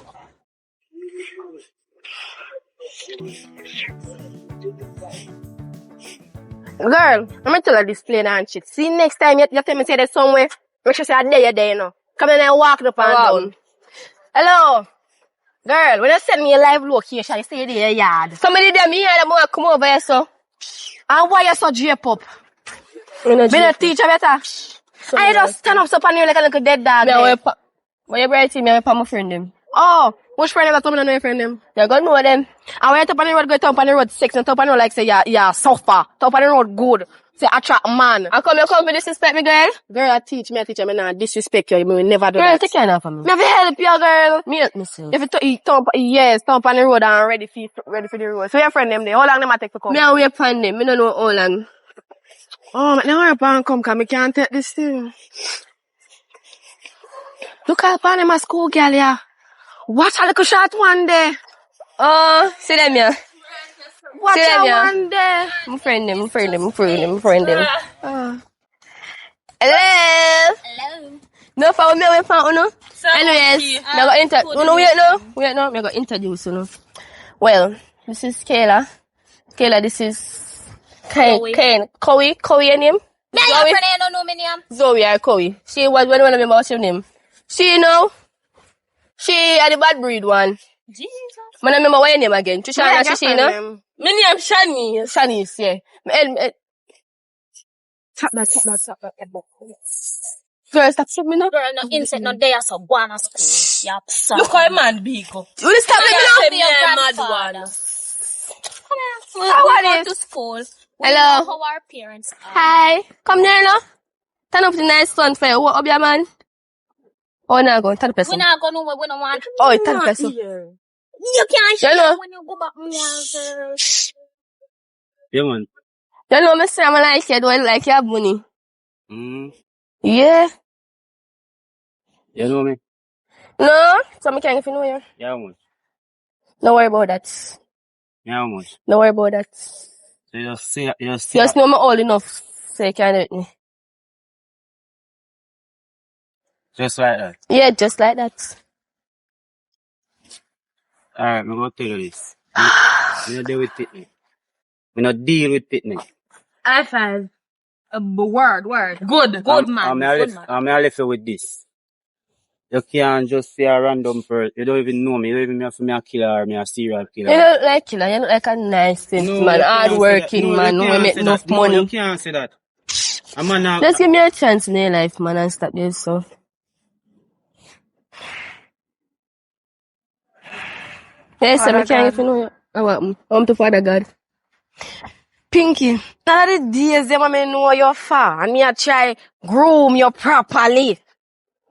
[SPEAKER 5] Girl, I'm gonna tell her this plain and shit. See, next time you tell me say there's somewhere, make sure say I there, you there, you know. Come in and walk up and down. Hello? Girl, when you send me a live location, you say you're there, yard. Somebody there, me and them want to come over here, so. And why you so drape up? Me no teach you better. I just stand up so pan you like a little dead dog. Why you bright me and my friend them? Oh, which friend that someone know your friend them? You gonna know them. And when you top on the road, go top on the road sex and top on the road like say yeah suffer. Top on the road good. Say attract man. I come to disrespect me, girl. Girl, I teach me not disrespect you. You will never do that. Girl, take care of me. Me have help you, girl. Me help myself. If you top on the road and ready for the road. So your friend them there. How long them take to come? Me wait upon them. Me don't know how long. Oh, but now I'm come cause me can't take this thing. Look at upon my school girl, yeah. Watch a little short one day. Oh, see them here. Watch a one day. My friend them. Hello.
[SPEAKER 3] Hello.
[SPEAKER 5] No, for me, we found no. Anyways, wait no. Me go introduce you. Well, this is Kayla. Kayla, this is Kane. Cowie, your name?
[SPEAKER 3] Me your friend don't know my name.
[SPEAKER 5] Zoe or Cowie. She was when I remember what's your name. She know. She are the bad breed one.
[SPEAKER 3] Jesus.
[SPEAKER 5] I remember what your name again. Trishana, she know.
[SPEAKER 3] My name Shanice.
[SPEAKER 5] Shanice, yeah.
[SPEAKER 3] Tap that.
[SPEAKER 5] Girl, stop shooting me now.
[SPEAKER 3] Girl, no insect, no day, so go on school. Yup, son.
[SPEAKER 2] Look how a man big.
[SPEAKER 5] You will stop me now?
[SPEAKER 3] Be your grandfather. Come here.
[SPEAKER 5] How
[SPEAKER 3] We
[SPEAKER 5] are
[SPEAKER 3] go
[SPEAKER 5] you?
[SPEAKER 3] to school.
[SPEAKER 5] Hello.
[SPEAKER 3] We know how our parents are.
[SPEAKER 5] Hi. Come there now. Turn up the nice sun for you. What up, your man? Oh, no, go. Turn up
[SPEAKER 3] We
[SPEAKER 5] person.
[SPEAKER 3] not going nowhere. We don't want.
[SPEAKER 5] Oh, turn up person.
[SPEAKER 3] You can't share
[SPEAKER 5] know.
[SPEAKER 3] when you go back, girl.
[SPEAKER 2] Yeah, man.
[SPEAKER 5] You know, Mr. I'm like you, don't like you have money. Yeah.
[SPEAKER 2] You know me?
[SPEAKER 5] No? So I can't if you know you.
[SPEAKER 2] Yeah, man.
[SPEAKER 5] Don't worry about that.
[SPEAKER 2] Yeah, man.
[SPEAKER 5] Don't worry about that.
[SPEAKER 2] So you see.
[SPEAKER 5] You just know I'm old enough so you can't hurt me.
[SPEAKER 2] Just like that.
[SPEAKER 5] Yeah, just like that.
[SPEAKER 2] Alright, I'm gonna tell you this. We not deal with picnic. We not deal with picnic.
[SPEAKER 3] High five. Word. Good man.
[SPEAKER 2] I'm left you with this. You can't just say a random person. You don't even know me. You don't even know if I'm a killer or me a serial killer.
[SPEAKER 5] You look like killer. You look like a nice man, hard-working man who make enough money.
[SPEAKER 2] No, you can't say that. A man
[SPEAKER 5] Just give me a chance in your life, man, and stop this stuff. Yes, I can't even know you. I'm to Father God. Pinky, none of the days them I know you far, and me I try groom you properly.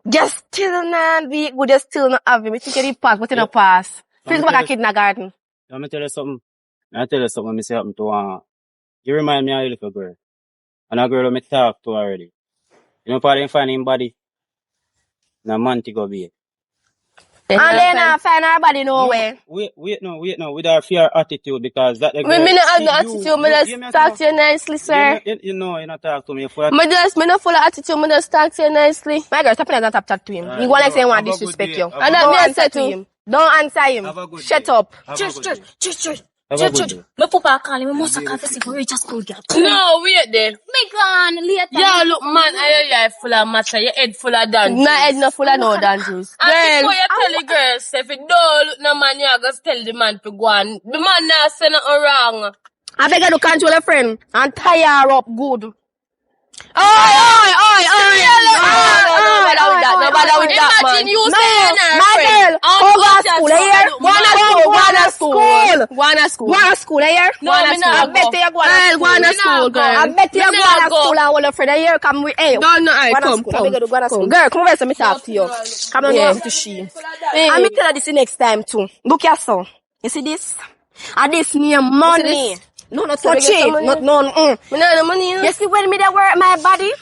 [SPEAKER 5] Just still not be good, just still not have him. You think you did pass, but you not pass. Feels like a kid in the garden.
[SPEAKER 2] Let me tell you something. Me say happen to you remind me of a little girl. And a girl who me talk to already. You know, probably find him body. And a man to go be.
[SPEAKER 5] And then I find her body nowhere.
[SPEAKER 2] Wait, no. With her fear attitude, because that the girl.
[SPEAKER 5] Me not have no attitude, me just talk to you nicely, sir.
[SPEAKER 2] You know, you not talk to me.
[SPEAKER 5] Me not full of attitude, me just talk to you nicely. My girl, stop and chat to him. You go like say you want disrespect you. And then me answer to him. Don't answer him. Shut up.
[SPEAKER 3] Church. My papa call him, I must have confessed for reach a school girl.
[SPEAKER 5] No, wait there.
[SPEAKER 3] Me gone later.
[SPEAKER 5] Yeah, look, man, your eye full of matter, your head full of dances. My head not full of no dances. And before you tell the girls, if you don't look no man, you go tell the man to go on. The man not say nothing wrong. I beg you to control your friend and tie her up good. Oi! No bother with that, man. Imagine you saying my girl, go to school, here. Go to school. Go to school, here. No, I bet you go to school, girl. I bet you go to school and all your friends here come with, hey. No, come. Girl, come over so me talk to you. Come on, go to she. And me tell her this next time too. Look your son. You see this? And this near money. No, not touch it. No. Me no money. You see when me dey work my body?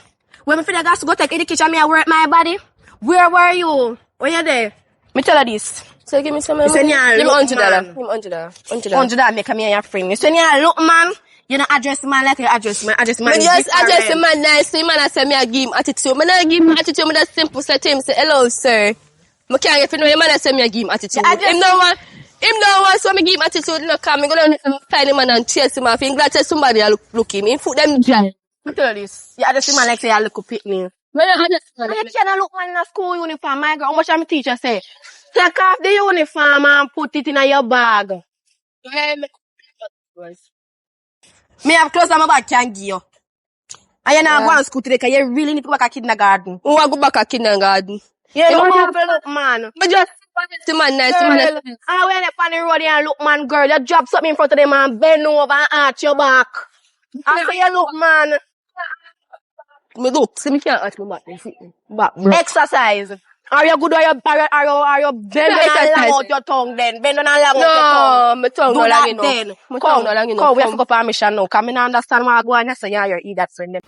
[SPEAKER 5] When me feel like I have to go take education, me I work my body. Where were you? When you there? Me tell her this. So give me some money. Give me $100. $100 make me your friend. You say you look man. You don't address man like you address man. Address man. Me just address the man nice. So man I say me I give him attitude. Me not give him attitude. Me just simple say to him say hello sir. Me can't if you know the man I say me I give him attitude. Him no want so me give him attitude, no come. Me go down find him and chase him off. Him glad say somebody a look him. Him foot them dry. Me tell you this. You address him like say you look a picnic. When you address him, you can't look man in a school uniform. My girl, how much my teacher say? Take off the uniform and put it in your bag. Me have clothes on my bag can give you. And you not go to school today because you really need to go back to kindergarten. Who want to go back to kindergarten? Yeah, you want to look man. But just the man nice, man. And when you on the road and look man, girl, you drop something in front of them and bend over and arch your back. After you look man. Me look, see me can't arch my back. Exercise. Are you good or you bend and long out your tongue then? Bend and long out your tongue. No, my tongue no long enough. Come, we have to go for a mission now. Because I don't understand what I go on and say you eat that friend.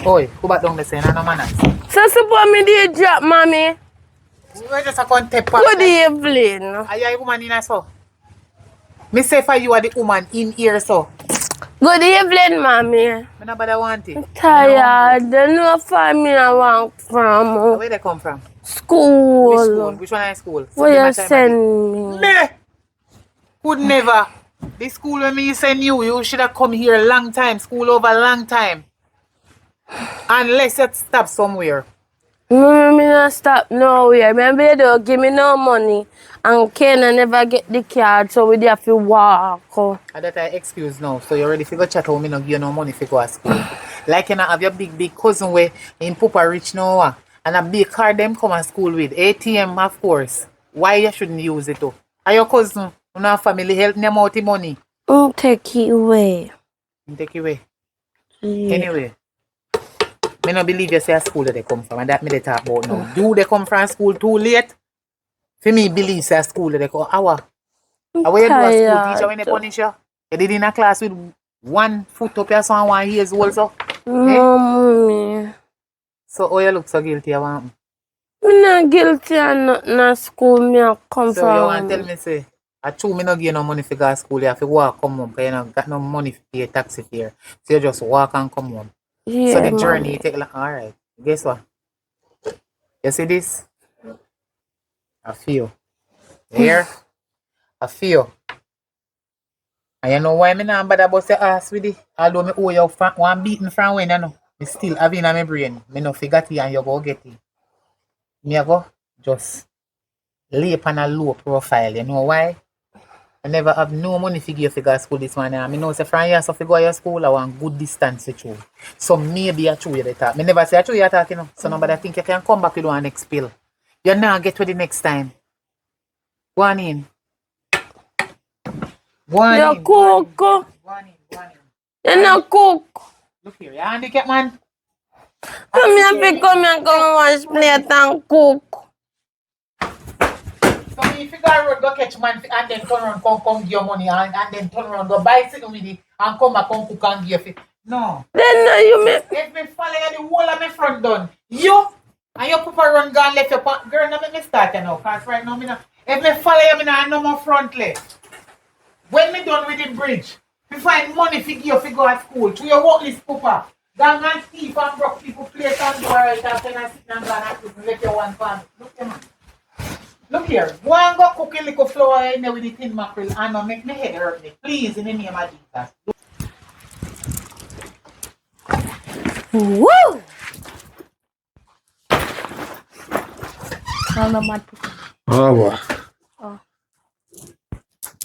[SPEAKER 2] Oi, who back down the scene? No manners.
[SPEAKER 5] So suppose me did drop, mommy.
[SPEAKER 2] We just a contact.
[SPEAKER 5] Good evening.
[SPEAKER 2] Are you a woman in a so? Me say for you are the woman in here so.
[SPEAKER 5] Good evening, mommy.
[SPEAKER 2] Me no bother want it.
[SPEAKER 5] I'm tired. There's no family I want from.
[SPEAKER 2] Where they come from?
[SPEAKER 5] School.
[SPEAKER 2] Which school? Which one is school?
[SPEAKER 5] Where you send me?
[SPEAKER 2] Me? Could never. The school when me send you should have come here a long time. School over a long time. Unless you stop somewhere.
[SPEAKER 5] Me not stop nowhere. Remember you don't give me no money. And Ken never get the card, so we have to walk.
[SPEAKER 2] And that I excuse now. So you ready to go chat home, me not give you no money to go to school. Like you know, have your big cousin where in Papa rich now. And a big car them come to school with. ATM of course. Why you shouldn't use it though? And your cousin, you know, family help them out the money.
[SPEAKER 5] Take it away.
[SPEAKER 2] Take it away.
[SPEAKER 5] Yeah.
[SPEAKER 2] Anyway. Me no believe you say a school that they come from, and that me they talk about now. Do they come from school too late? For me, believe say a school that they come. How you do a school teacher when they punish you? You did in a class with 1 foot up your son, 1 years old so?
[SPEAKER 5] No, mommy.
[SPEAKER 2] So how you look so guilty? I want me?
[SPEAKER 5] I'm not guilty and nothing at school. Me I come
[SPEAKER 2] so
[SPEAKER 5] from.
[SPEAKER 2] So you want to tell me say, I true me no give you no money for go to school. You have to walk come home because you no got no money for pay taxi fare. So you just walk and come home.
[SPEAKER 5] Yeah,
[SPEAKER 2] so the journey you take like, alright. Guess what? You see this? I feel. Here? I feel. And you know why me not bother about your ass with it? Although me owe you one beating from when you know. Me still have in my brain. Me no forget it and you go get it. Me I go just lay upon a low profile. You know why? I never have no money to give you go to school this morning. I know say from here so to go to your school I want good distance with you. So maybe I true you the talk. Me never say I true you talk, you know. So nobody think you can come back with one next pill. You now get to the next time. Go on in. Go on
[SPEAKER 5] you
[SPEAKER 2] in.
[SPEAKER 5] cook.
[SPEAKER 2] Go on in.
[SPEAKER 5] You not cook.
[SPEAKER 2] Look here, you handicap man.
[SPEAKER 5] Come here, come and wash plate and cook.
[SPEAKER 2] So if you go around, go catch man and then turn around, come give your money and then turn around, go buy something with it and come back, come cook and give it. No.
[SPEAKER 5] Then you may.
[SPEAKER 2] If me follow you, the whole of my front done. You and your papa run go and left your girl, now make me start you now. Because right now, if me follow you, I have no more front left. When me done with the bridge, me find money for you to go to school. To your workless papa. Gang and thief and broke people place and go right after and sit and go and cook and let your one family. Look here, man. Look here, go and go cook a little flour in there with the tin mackerel and make my head hurt me. Please, in the name of Jesus.
[SPEAKER 3] Woo! No, mad.
[SPEAKER 1] Oh, boy.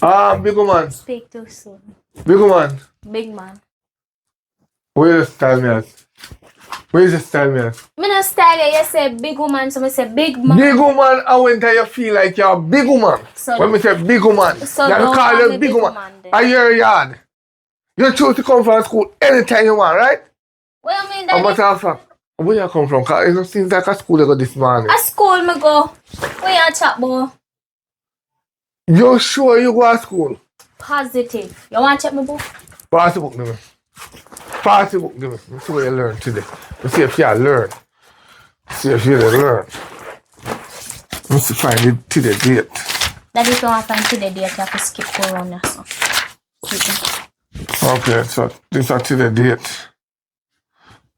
[SPEAKER 3] Oh,
[SPEAKER 1] Big woman.
[SPEAKER 3] speak too soon.
[SPEAKER 1] Big woman.
[SPEAKER 3] Big man.
[SPEAKER 1] Where you style me at? Where is the style me at?
[SPEAKER 3] Me no style you say big woman, so me say big man.
[SPEAKER 1] Big woman, I went you feel like you're a big woman.
[SPEAKER 3] So-
[SPEAKER 1] when me say big woman,
[SPEAKER 3] so
[SPEAKER 1] you
[SPEAKER 3] don't
[SPEAKER 1] call
[SPEAKER 3] call
[SPEAKER 1] you
[SPEAKER 3] me
[SPEAKER 1] big
[SPEAKER 3] big
[SPEAKER 1] woman.
[SPEAKER 3] woman then.
[SPEAKER 1] Are you your yard? You choose to come from school anytime you want, right?
[SPEAKER 3] What you mean
[SPEAKER 1] How much
[SPEAKER 3] that?
[SPEAKER 1] of fact? Where you come from? Cause it seems like a school you go this morning.
[SPEAKER 3] A school me go. Where you chat boy?
[SPEAKER 1] You sure you go to school?
[SPEAKER 3] Positive. You want to check my book?
[SPEAKER 1] Pass the book to me. Pass the book to me. Let's see what you learn today. Let's see if you learn. See if you learn. Let's find it to the date.
[SPEAKER 3] That if you want to find today date, you have to skip corona. So. Keep it.
[SPEAKER 1] Okay, so this is to the date.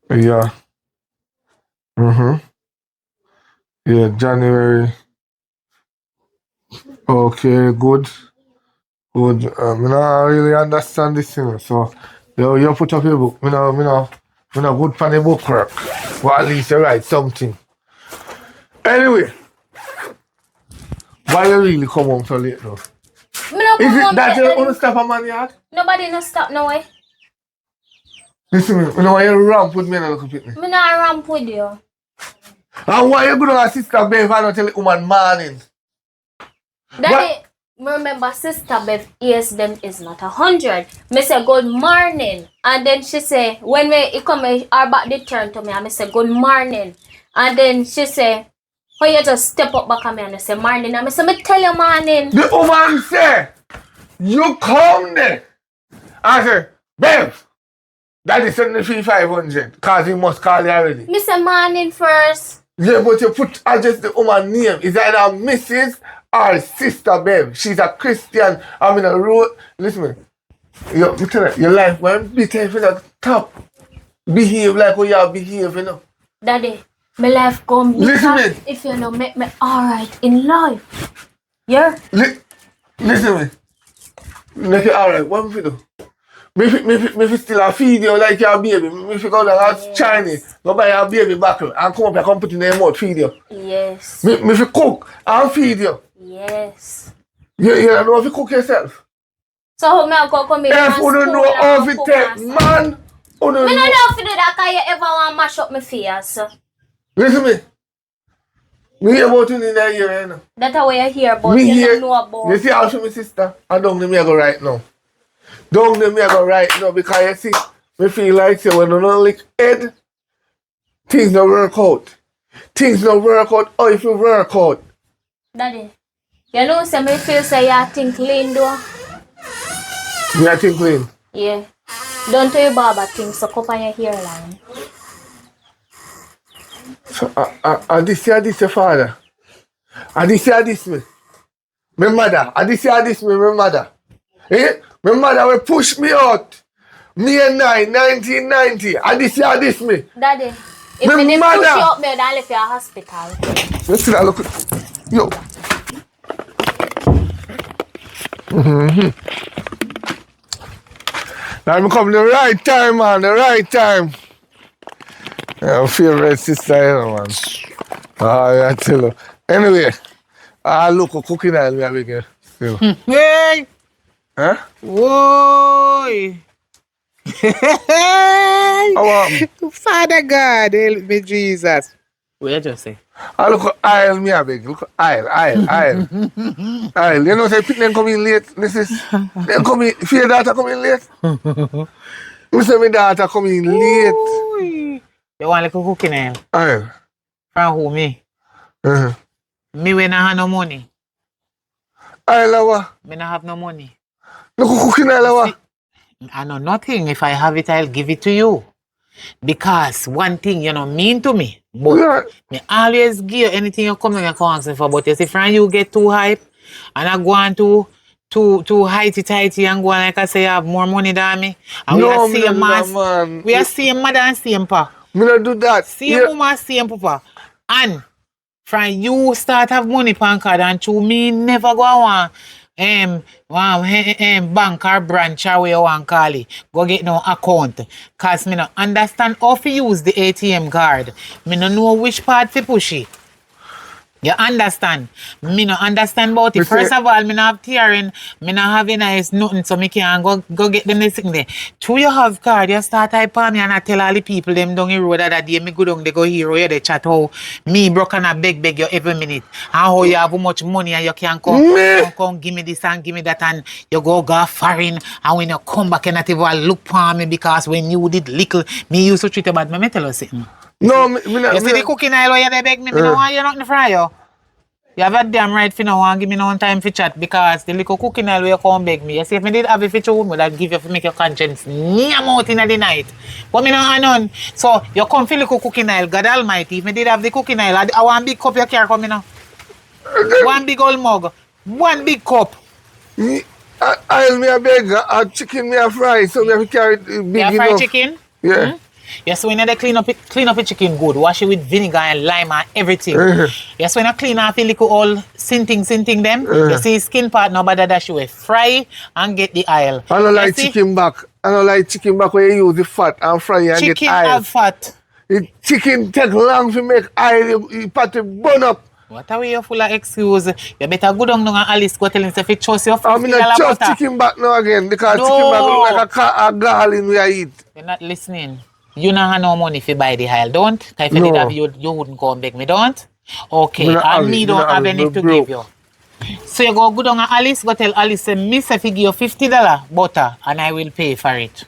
[SPEAKER 1] Yeah. Yeah, January. Okay, good. Good. I don't really understand this thing. So you put up your book. Me no good for the book work. But at least you write something. Anyway. Why you really come home so late now?
[SPEAKER 3] Me no
[SPEAKER 1] Is
[SPEAKER 3] come
[SPEAKER 1] it
[SPEAKER 3] home
[SPEAKER 1] that
[SPEAKER 3] yet,
[SPEAKER 1] you
[SPEAKER 3] then.
[SPEAKER 1] want to stop a man yard?
[SPEAKER 3] Nobody no stop no way.
[SPEAKER 1] Listen to me, you know why you ramp with me and look at me.
[SPEAKER 3] Me not ramp with you.
[SPEAKER 1] And why you go to a sister Bev and not tell the woman morning?
[SPEAKER 3] Daddy, me remember sister Bev ears them is not 100. Me say good morning. And then she say, when me come her back the turn to me, and me say good morning. And then she say, when you just step up back at me and you say morning, and me say, me tell you morning.
[SPEAKER 1] The woman say, you come there. I say, Bev, that is 73,500 because he must call you already.
[SPEAKER 3] Me say morning first.
[SPEAKER 1] Yeah, but you put just the woman name. Is either Mrs. or Sister Bev. She's a Christian. I'm in a road. Listen to me. You tell her, your life won't be if you not top. Behave like how you behave, you know.
[SPEAKER 3] Daddy, my life gonna be
[SPEAKER 1] Listen
[SPEAKER 3] tough
[SPEAKER 1] me.
[SPEAKER 3] if you know make me alright in life. Yeah?
[SPEAKER 1] Listen to me. Make it alright. What if you do? Me still a feed you like your baby. Me if you go down to Chinese, go buy your baby buckle and come up and come put in your mouth, feed you.
[SPEAKER 3] Yes.
[SPEAKER 1] Me if you cook and feed you.
[SPEAKER 3] Yes.
[SPEAKER 1] You don't know if you cook yourself.
[SPEAKER 3] So how me I go come in
[SPEAKER 1] If you don't know how to take man, you don't
[SPEAKER 3] Me no
[SPEAKER 1] know.
[SPEAKER 3] know if you do that cause you ever want mash up my face.
[SPEAKER 1] Listen to me. Me hear about you in the year, you know.
[SPEAKER 3] That's how you hear about
[SPEAKER 1] Me
[SPEAKER 3] you
[SPEAKER 1] hear.
[SPEAKER 3] don't know about.
[SPEAKER 1] You see how my sister? I don't know me I go right now. Don't know me I go right now because you see, me feel like say when you don't lick head, things don't work out. Things don't work out. Oh, if you work out.
[SPEAKER 3] Daddy, you know say me feel say you think clean though.
[SPEAKER 1] Me I think clean.
[SPEAKER 3] Yeah. Don't tell your barber things so cup on your hairline.
[SPEAKER 1] So this your father. This me. My mother. This me, my mother. Eh? My mother will push me out. Me and 1990. This me.
[SPEAKER 3] Daddy, if
[SPEAKER 1] My
[SPEAKER 3] me didn't
[SPEAKER 1] mother.
[SPEAKER 3] push you up there, I'll leave you at hospital.
[SPEAKER 1] Let's see that look. Yo. Now I'm coming the right time, man. The right time. Yeah, favorite sister, you know, man. I tell you. Anyway, look, cooking oil we are making. Still.
[SPEAKER 2] Hey!
[SPEAKER 1] Huh?
[SPEAKER 2] Whoa! Father God, help me, Jesus. What you just say?
[SPEAKER 1] Look, aisle me a big. Look, aisle. Aisle. You know, say, them come in late. This is, them come in, fear daughter come in late. You say, my daughter come in late.
[SPEAKER 2] Ooh. You want like a cooking oil?
[SPEAKER 1] Aisle.
[SPEAKER 2] From who, me?
[SPEAKER 1] Uh-huh.
[SPEAKER 2] Me when I have no money.
[SPEAKER 1] Aisle, what?
[SPEAKER 2] Me not have no money.
[SPEAKER 1] Look, cooking oil, what?
[SPEAKER 2] I know nothing. If I have it, I'll give it to you. Because one thing, you know, mean to me. But
[SPEAKER 1] Yeah.
[SPEAKER 2] me always give you anything you come and you come ask me for. But you see, friend, you get too hype. And I go on too highty and go on like I say, you have more money than me. And
[SPEAKER 1] No,
[SPEAKER 2] we are
[SPEAKER 1] me
[SPEAKER 2] same
[SPEAKER 1] not do that,
[SPEAKER 2] man.
[SPEAKER 1] man.
[SPEAKER 2] We are same mother and same pa.
[SPEAKER 1] Me not do that.
[SPEAKER 2] Same
[SPEAKER 1] Yeah.
[SPEAKER 2] mama, same papa. And from you start have money pan card and to me never go on bank or branch or where you want call it. Go get no account. Cause me no understand how to use the ATM card. Me no know which part to push it. You understand? Me no understand about it.
[SPEAKER 1] Me
[SPEAKER 2] First
[SPEAKER 1] say-
[SPEAKER 2] of all, me no have tearing, me no have nice nothing, so me can go get the next thing there. True, you have card, you start type on me and I tell all the people them down the road that day me go down, they go hero, you they chat how me broke and I beg you every minute. And how you have much money and you can come give me this and give me that and you go foreign and when you come back you not even look for me because when you did little, me used to treat you bad. Me tell you something.
[SPEAKER 1] No,
[SPEAKER 2] You see the cooking oil where you dey beg me, me no want you nothing to fry you. You have a damn right for no one give me no time for chat because the little cooking oil where you come beg me. You see if me did have a feature would that give you for make your conscience near out in the night. But me no have none. So you come for little cooking oil, God Almighty. If me did have the cooking oil, I want big cup you carry come now. One big old mug, one big cup.
[SPEAKER 1] I'll me a beg, a chicken me a fry, so me have to carry it big
[SPEAKER 2] You
[SPEAKER 1] enough.
[SPEAKER 2] fry chicken?
[SPEAKER 1] Yeah.
[SPEAKER 2] Yes, when you clean up the chicken good, wash it with vinegar and lime and everything. Yes, when you clean off the little all sinting them, you see skin part no bother dash away. Fry and get the oil.
[SPEAKER 1] I don't
[SPEAKER 2] You
[SPEAKER 1] like
[SPEAKER 2] see?
[SPEAKER 1] chicken back. I don't like chicken back where you use the fat and fry and
[SPEAKER 2] Chicken
[SPEAKER 1] get oil.
[SPEAKER 2] have fat.
[SPEAKER 1] The chicken take long to make oil, you patty burn up.
[SPEAKER 2] What are you full of excuse? You better go down and Alice go tell him if you trust your
[SPEAKER 1] I'm
[SPEAKER 2] $50
[SPEAKER 1] not just
[SPEAKER 2] butter.
[SPEAKER 1] chicken back now again because
[SPEAKER 2] No.
[SPEAKER 1] chicken back look like a garlic we eat.
[SPEAKER 2] You're not listening. You don't have no money if you buy the oil, don't? Because if you
[SPEAKER 1] No.
[SPEAKER 2] did have, you wouldn't go and beg me, don't? Okay,
[SPEAKER 1] Me not have
[SPEAKER 2] and
[SPEAKER 1] it,
[SPEAKER 2] me
[SPEAKER 1] me
[SPEAKER 2] don't
[SPEAKER 1] not
[SPEAKER 2] have
[SPEAKER 1] have it,
[SPEAKER 2] any
[SPEAKER 1] me
[SPEAKER 2] to
[SPEAKER 1] broke.
[SPEAKER 2] give you. So you go down to Alice, go tell Alice, say, miss if you give you $50 butter, and I will pay for it.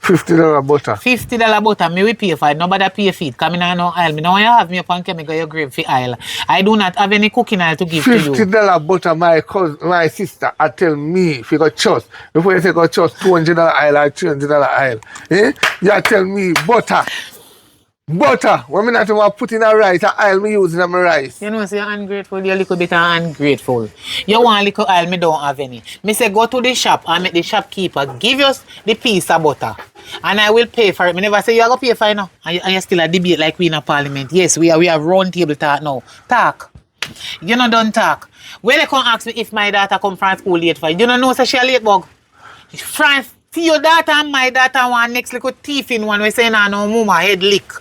[SPEAKER 1] $50 butter.
[SPEAKER 2] $50 butter, me will pay for it. Nobody pay for it, because I don't know oil. Me know you have me up and chemical your grave for oil. I do not have any cooking oil to give to you.
[SPEAKER 1] $50 butter, my sister, I tell me if you got trust. Before you say got trust, $200 oil or $300 oil. Eh? You tell me butter. Butter. When me not even put in a rice, a oil me use in my rice.
[SPEAKER 2] You know, say you're ungrateful, you're a little bit ungrateful. You want a little oil, me don't have any. Me say go to the shop and make the shopkeeper give us the piece of butter. And I will pay for it. Me never say you are going to pay for it now. And you still a debate like we in a parliament. Yes, we have round table talk now. Talk. You know don't talk. When they come ask me if my daughter come from school late for you don't know say she late bug. France, see your daughter and my daughter want next little thief in one we say no mama head lick.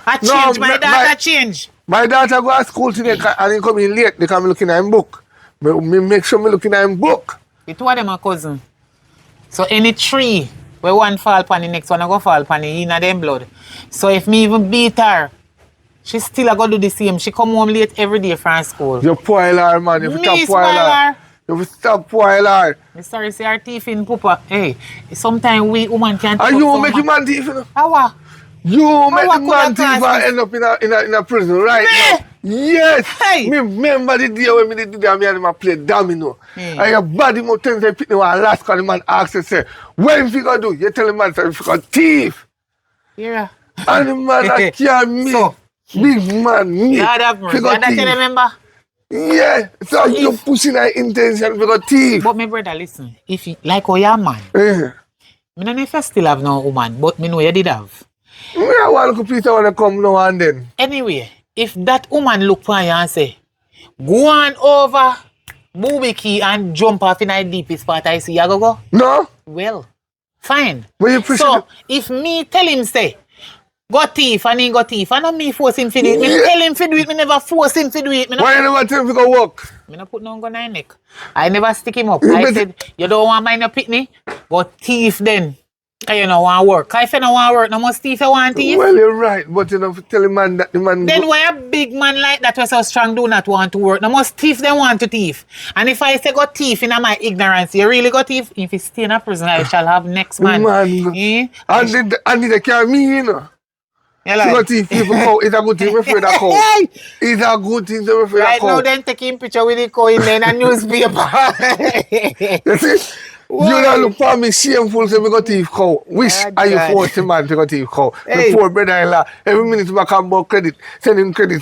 [SPEAKER 2] I change, my daughter change.
[SPEAKER 1] My daughter go to school today and he come in late because I'm looking at him book. Me make sure me looking at him book.
[SPEAKER 2] The two of them are cousin. So any tree where one fall upon the next one I go fall upon the in them blood. So if me even beat her, she still a go do the same. She come home late every day from school.
[SPEAKER 1] You spoil her, man. You
[SPEAKER 2] Me
[SPEAKER 1] stop spoil
[SPEAKER 2] spoil
[SPEAKER 1] her.
[SPEAKER 2] her.
[SPEAKER 1] You stop spoil her.
[SPEAKER 2] Me sorry say her teeth in pooper. Hey, sometimes we woman can't
[SPEAKER 1] And you make him man thief, you know?
[SPEAKER 2] How?
[SPEAKER 1] You make
[SPEAKER 2] what
[SPEAKER 1] the man
[SPEAKER 2] could
[SPEAKER 1] thief
[SPEAKER 2] have
[SPEAKER 1] and end up in a prison right now. Yes.
[SPEAKER 2] Hey.
[SPEAKER 1] Me remember the day when me did that, me and him a play domino.
[SPEAKER 2] Hey.
[SPEAKER 1] And your body more things they pick me one last cause the man asks you say, when if you gonna do? You tell the man say if you gonna thief.
[SPEAKER 2] Yeah.
[SPEAKER 1] And the man that care me.
[SPEAKER 2] So,
[SPEAKER 1] big man, me.
[SPEAKER 2] Lord have mercy.
[SPEAKER 1] figure
[SPEAKER 2] That you
[SPEAKER 1] thief.
[SPEAKER 2] remember?
[SPEAKER 1] Yeah. So you
[SPEAKER 2] if-
[SPEAKER 1] pushing that intention for go thief.
[SPEAKER 2] But my brother, listen. If you like how you're man,
[SPEAKER 1] Eh.
[SPEAKER 2] me don't know if you still have no woman, but me know you did have.
[SPEAKER 1] Me a want to Peter wanna come now and then.
[SPEAKER 2] Anyway, if that woman look for you and say, go on over booby key and jump off in the deepest part I see, you go?
[SPEAKER 1] No?
[SPEAKER 2] Well, fine.
[SPEAKER 1] But you push
[SPEAKER 2] So,
[SPEAKER 1] it.
[SPEAKER 2] if me tell him say, go thief and he go thief, I don't me force him to do it. Me
[SPEAKER 1] Yeah.
[SPEAKER 2] tell him to do it, me never force him to do it. Me
[SPEAKER 1] Why you never tell him to go work?
[SPEAKER 2] no put no gun in his neck. I never stick him up.
[SPEAKER 1] You
[SPEAKER 2] I
[SPEAKER 1] better-
[SPEAKER 2] said, you don't want mine your pitney? Go thief then. Cause you don't want work. Cause if you don't want work, no more thief you want thief.
[SPEAKER 1] Well, you're right, but you know, tell the man that the man.
[SPEAKER 2] Then why a big man like that was so strong do not want to work? No most thief they want to thief. And if I say go thief in my ignorance, you really go thief? If you stay in a prison, I shall have next man. Eh?
[SPEAKER 1] And they carry me, you know.
[SPEAKER 2] You
[SPEAKER 1] So
[SPEAKER 2] like?
[SPEAKER 1] go thief people cow. It's a good thing, me afraid of cow. It's a good thing, me afraid of
[SPEAKER 2] Right now,
[SPEAKER 1] cow.
[SPEAKER 2] then taking picture with the coin in a newspaper.
[SPEAKER 1] You see? You don't look for me shameful, say me go thief cow. Wish
[SPEAKER 2] Oh,
[SPEAKER 1] are you
[SPEAKER 2] God.
[SPEAKER 1] forced the man to go thief cow?
[SPEAKER 2] Hey.
[SPEAKER 1] My poor brother-in-law, every minute I come about credit, send him credit.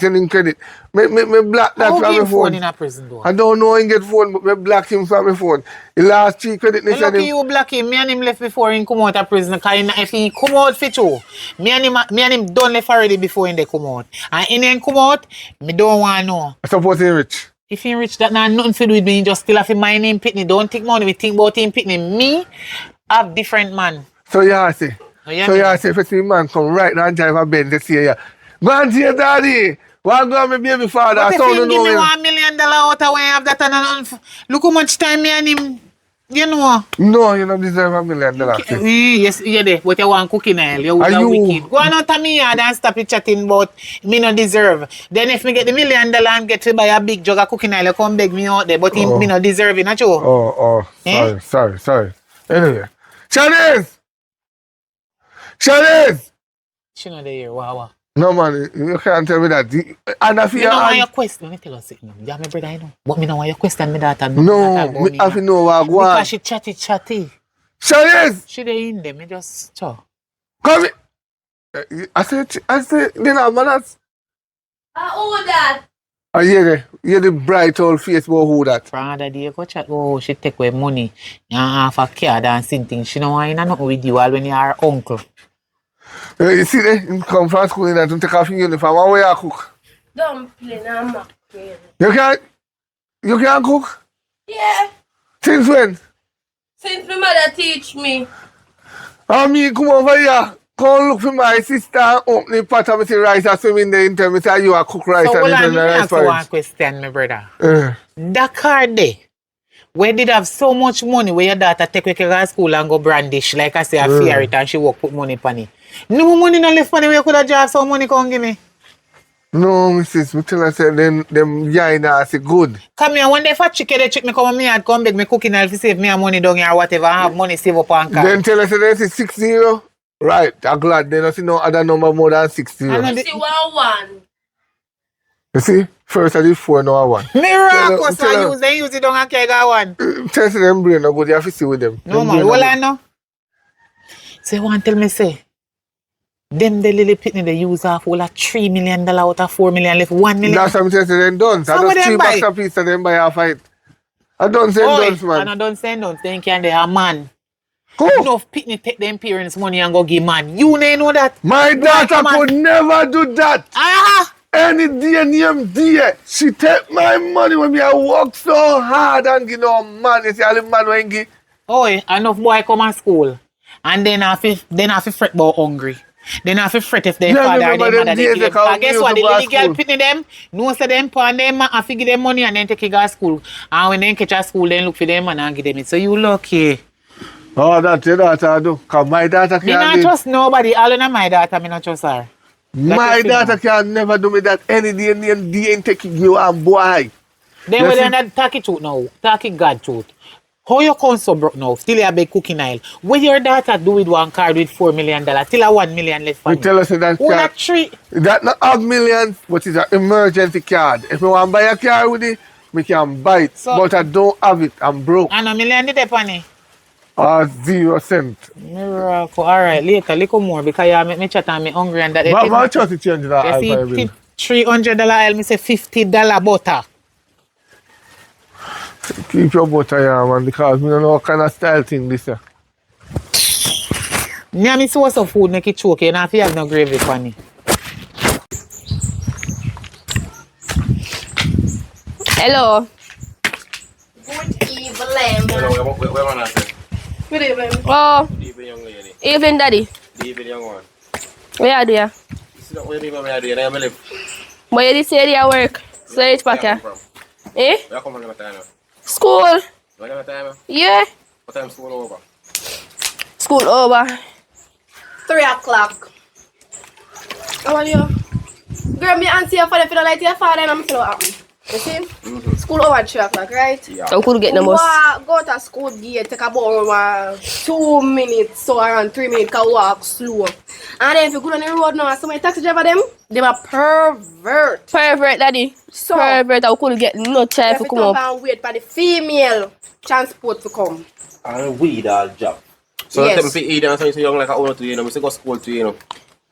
[SPEAKER 1] Me block that
[SPEAKER 2] How
[SPEAKER 1] from my
[SPEAKER 2] get phone
[SPEAKER 1] phone.
[SPEAKER 2] in a prison door?
[SPEAKER 1] I don't know him get phone, but me block him from my phone. The last 3 credit, me
[SPEAKER 2] Hey,
[SPEAKER 1] send
[SPEAKER 2] lucky
[SPEAKER 1] him.
[SPEAKER 2] you black him. Me and him left before he come out of prison. Cause if he come out for two, me and him done left already before he come out. And in him come out, me don't want to know.
[SPEAKER 1] I suppose he rich.
[SPEAKER 2] If he rich, that not nothing to do with me. He just still have to mind him pitney. Don't think money. We think about him pitney. Me have different man.
[SPEAKER 1] So you say.
[SPEAKER 2] Oh, yeah,
[SPEAKER 1] So
[SPEAKER 2] me.
[SPEAKER 1] you say if you see man come right now and drive a Benz to see you. Go and see your daddy. Why go and my baby father?
[SPEAKER 2] But if
[SPEAKER 1] So
[SPEAKER 2] he
[SPEAKER 1] you
[SPEAKER 2] give me
[SPEAKER 1] know
[SPEAKER 2] $1 million out of when I have that and look how much time me and him, you know.
[SPEAKER 1] No, you don't deserve $1 million. sis.
[SPEAKER 2] Yes, you there. But you want cooking oil. You
[SPEAKER 1] Are
[SPEAKER 2] are
[SPEAKER 1] you-
[SPEAKER 2] wicked. Go on out of me yard and stop it chatting about me no deserve. Then if me get the $1 million and get to buy a big jug of cooking oil, you come beg me out there. But me no deserve it, not you?
[SPEAKER 1] Oh, sorry. Anyway. Shanice! Shanice!
[SPEAKER 2] She know the here, wow.
[SPEAKER 1] No man, you can't tell me that. And if
[SPEAKER 2] Me
[SPEAKER 1] you
[SPEAKER 2] no want
[SPEAKER 1] are...
[SPEAKER 2] your question. Let me tell you something. You have my brother, you know. But me no want your question me daughter.
[SPEAKER 1] No, me have to know what I
[SPEAKER 2] Because
[SPEAKER 1] want.
[SPEAKER 2] she chatty.
[SPEAKER 1] Shanice!
[SPEAKER 2] She dey in there. Me just chow.
[SPEAKER 1] Come here. I said, you know, manners.
[SPEAKER 5] Who that?
[SPEAKER 1] I hear the bright old face about who that.
[SPEAKER 2] Father, day go chat. Oh, she take away money. And half a card and sing things. She no want nothing with you all when you are uncle.
[SPEAKER 1] You see, you come from school and you take off your uniform. How will you cook?
[SPEAKER 5] Dumpling and mackerel.
[SPEAKER 1] You can't cook?
[SPEAKER 5] Yeah,
[SPEAKER 1] Since when?
[SPEAKER 5] since my mother teach me.
[SPEAKER 1] I mean, come over here. Come look for my sister and open the pot and me see rice and swim in there and tell me say you a cook rice
[SPEAKER 2] So,
[SPEAKER 1] and
[SPEAKER 2] hold
[SPEAKER 1] eat
[SPEAKER 2] on,
[SPEAKER 1] on the
[SPEAKER 2] let me
[SPEAKER 1] rice
[SPEAKER 2] ask you one
[SPEAKER 1] porridge.
[SPEAKER 2] question, my brother.
[SPEAKER 1] Eh.
[SPEAKER 2] That card there, where did have so much money where your daughter take with her to school and go brandish, like I say, I fear it and she work put money upon it. No money no left money where you could have just some money come give me.
[SPEAKER 1] No, missus, me tell her say them yarn are say good.
[SPEAKER 2] Come here, one day if a chicken they trick me come on me and come beg me cooking and save me a money down here or whatever, I have money save up on card.
[SPEAKER 1] Then tell her say they say 60. Right, I'm glad they don't see no other number more than 60.
[SPEAKER 2] I know
[SPEAKER 5] You see one.
[SPEAKER 1] You see? First I did 4, now I 1.
[SPEAKER 2] Miraculous,
[SPEAKER 1] Tell her-
[SPEAKER 2] I use it down and carry that one.
[SPEAKER 1] Tell her them brain no good, you have to see with them.
[SPEAKER 2] No
[SPEAKER 1] Them
[SPEAKER 2] man,
[SPEAKER 1] brain
[SPEAKER 2] well
[SPEAKER 1] no
[SPEAKER 2] I
[SPEAKER 1] good.
[SPEAKER 2] know. So you want to tell me say, them the little pitney they use off all of $3 million out of $4 million left, $1 million.
[SPEAKER 1] That's what I'm saying, them done.
[SPEAKER 2] So
[SPEAKER 1] I
[SPEAKER 2] what
[SPEAKER 1] just
[SPEAKER 2] them
[SPEAKER 1] 3
[SPEAKER 2] buy?
[SPEAKER 1] bucks a piece of them buy half of it. I don't send
[SPEAKER 2] Oi,
[SPEAKER 1] done, man.
[SPEAKER 2] and I don't send them, think and they are man.
[SPEAKER 1] Who?
[SPEAKER 2] Enough pitney take them parents money and go give man. You know that?
[SPEAKER 1] My daughter
[SPEAKER 2] come on.
[SPEAKER 1] could never do that.
[SPEAKER 2] Ah!
[SPEAKER 1] Any day, name day, she take my money when me I work so hard and give no man. You see, all the man when give.
[SPEAKER 2] Oi, enough boy come to school. And then I feel fret about hungry. Then I feel fret if their
[SPEAKER 1] Yeah,
[SPEAKER 2] father or
[SPEAKER 1] remember
[SPEAKER 2] their
[SPEAKER 1] them
[SPEAKER 2] mother they
[SPEAKER 1] days
[SPEAKER 2] give
[SPEAKER 1] they
[SPEAKER 2] them.
[SPEAKER 1] call
[SPEAKER 2] I guess
[SPEAKER 1] me
[SPEAKER 2] what
[SPEAKER 1] to
[SPEAKER 2] the
[SPEAKER 1] go
[SPEAKER 2] little
[SPEAKER 1] to
[SPEAKER 2] girl
[SPEAKER 1] school.
[SPEAKER 2] pitney them, no say them pa and them I give them money and then take you to school. And when they catch a school, then look for them and give them it. So you lucky.
[SPEAKER 1] Oh, that's your daughter do. Because my daughter
[SPEAKER 2] Me not
[SPEAKER 1] can't do.
[SPEAKER 2] trust nobody. All in my daughter, me not trust her.
[SPEAKER 1] My
[SPEAKER 2] That's your
[SPEAKER 1] daughter
[SPEAKER 2] thing,
[SPEAKER 1] can never do me that any day ain't taking you and boy.
[SPEAKER 2] Then
[SPEAKER 1] You
[SPEAKER 2] we
[SPEAKER 1] see?
[SPEAKER 2] then talk it truth now. Talk it God truth. How you come so broke now? Still a big cooking oil. What your daughter do with one card with $4 million? Still a $1 million left for
[SPEAKER 1] We
[SPEAKER 2] you.
[SPEAKER 1] tell us that
[SPEAKER 2] Who
[SPEAKER 1] car,
[SPEAKER 2] that three?
[SPEAKER 1] that not have millions, but it's an emergency card. If I want to buy a car with it, we can buy it.
[SPEAKER 2] So-
[SPEAKER 1] But I don't have it. I'm broke.
[SPEAKER 2] And $1 million did it on it.
[SPEAKER 1] 0 cent.
[SPEAKER 2] Miracle. Alright, later, little more because you make me chat and me hungry and that.
[SPEAKER 1] But I trust to change that.
[SPEAKER 2] You
[SPEAKER 1] I
[SPEAKER 2] see, $300 oil, me say $50 butter.
[SPEAKER 1] Keep your butter here, man, because we don't know what kind of style thing this is.
[SPEAKER 2] Me and me source of food make it choke you, and if you have no gravy for me.
[SPEAKER 3] Hello.
[SPEAKER 5] Good evening.
[SPEAKER 6] Hello, where man I say?
[SPEAKER 5] Good evening.
[SPEAKER 3] Oh,
[SPEAKER 6] Good evening, young lady.
[SPEAKER 3] evening, daddy.
[SPEAKER 6] Good evening, young one.
[SPEAKER 3] Where are you?
[SPEAKER 6] You see that what you mean by I do? And I live.
[SPEAKER 3] But you did say you at work. So it's
[SPEAKER 6] Where
[SPEAKER 3] back
[SPEAKER 6] you
[SPEAKER 3] here.
[SPEAKER 6] come from?
[SPEAKER 3] Eh?
[SPEAKER 6] Where you come from in the time?
[SPEAKER 3] School.
[SPEAKER 6] Where you time?
[SPEAKER 3] Yeah.
[SPEAKER 6] What time school over?
[SPEAKER 3] School over.
[SPEAKER 5] 3 o'clock. How are you? Girl, me answer your father if you don't like your father and I'm still happen. You see? School over at 3 o'clock, right?
[SPEAKER 6] Yeah.
[SPEAKER 3] I could get the bus.
[SPEAKER 5] Go to school gate, take about 2 minutes, so around 3 minutes, can walk slow. And then if you go on the road now, so many taxi driver them are pervert.
[SPEAKER 3] Pervert, daddy.
[SPEAKER 5] So,
[SPEAKER 3] Pervert, I could get no
[SPEAKER 5] you
[SPEAKER 3] time
[SPEAKER 5] have
[SPEAKER 3] to
[SPEAKER 5] to
[SPEAKER 3] come
[SPEAKER 5] come
[SPEAKER 3] up.
[SPEAKER 5] and wait for the female transport to come.
[SPEAKER 6] And weed all job. So
[SPEAKER 5] Yes.
[SPEAKER 6] them fi eat and so young like I own to you know. We say go school to you know.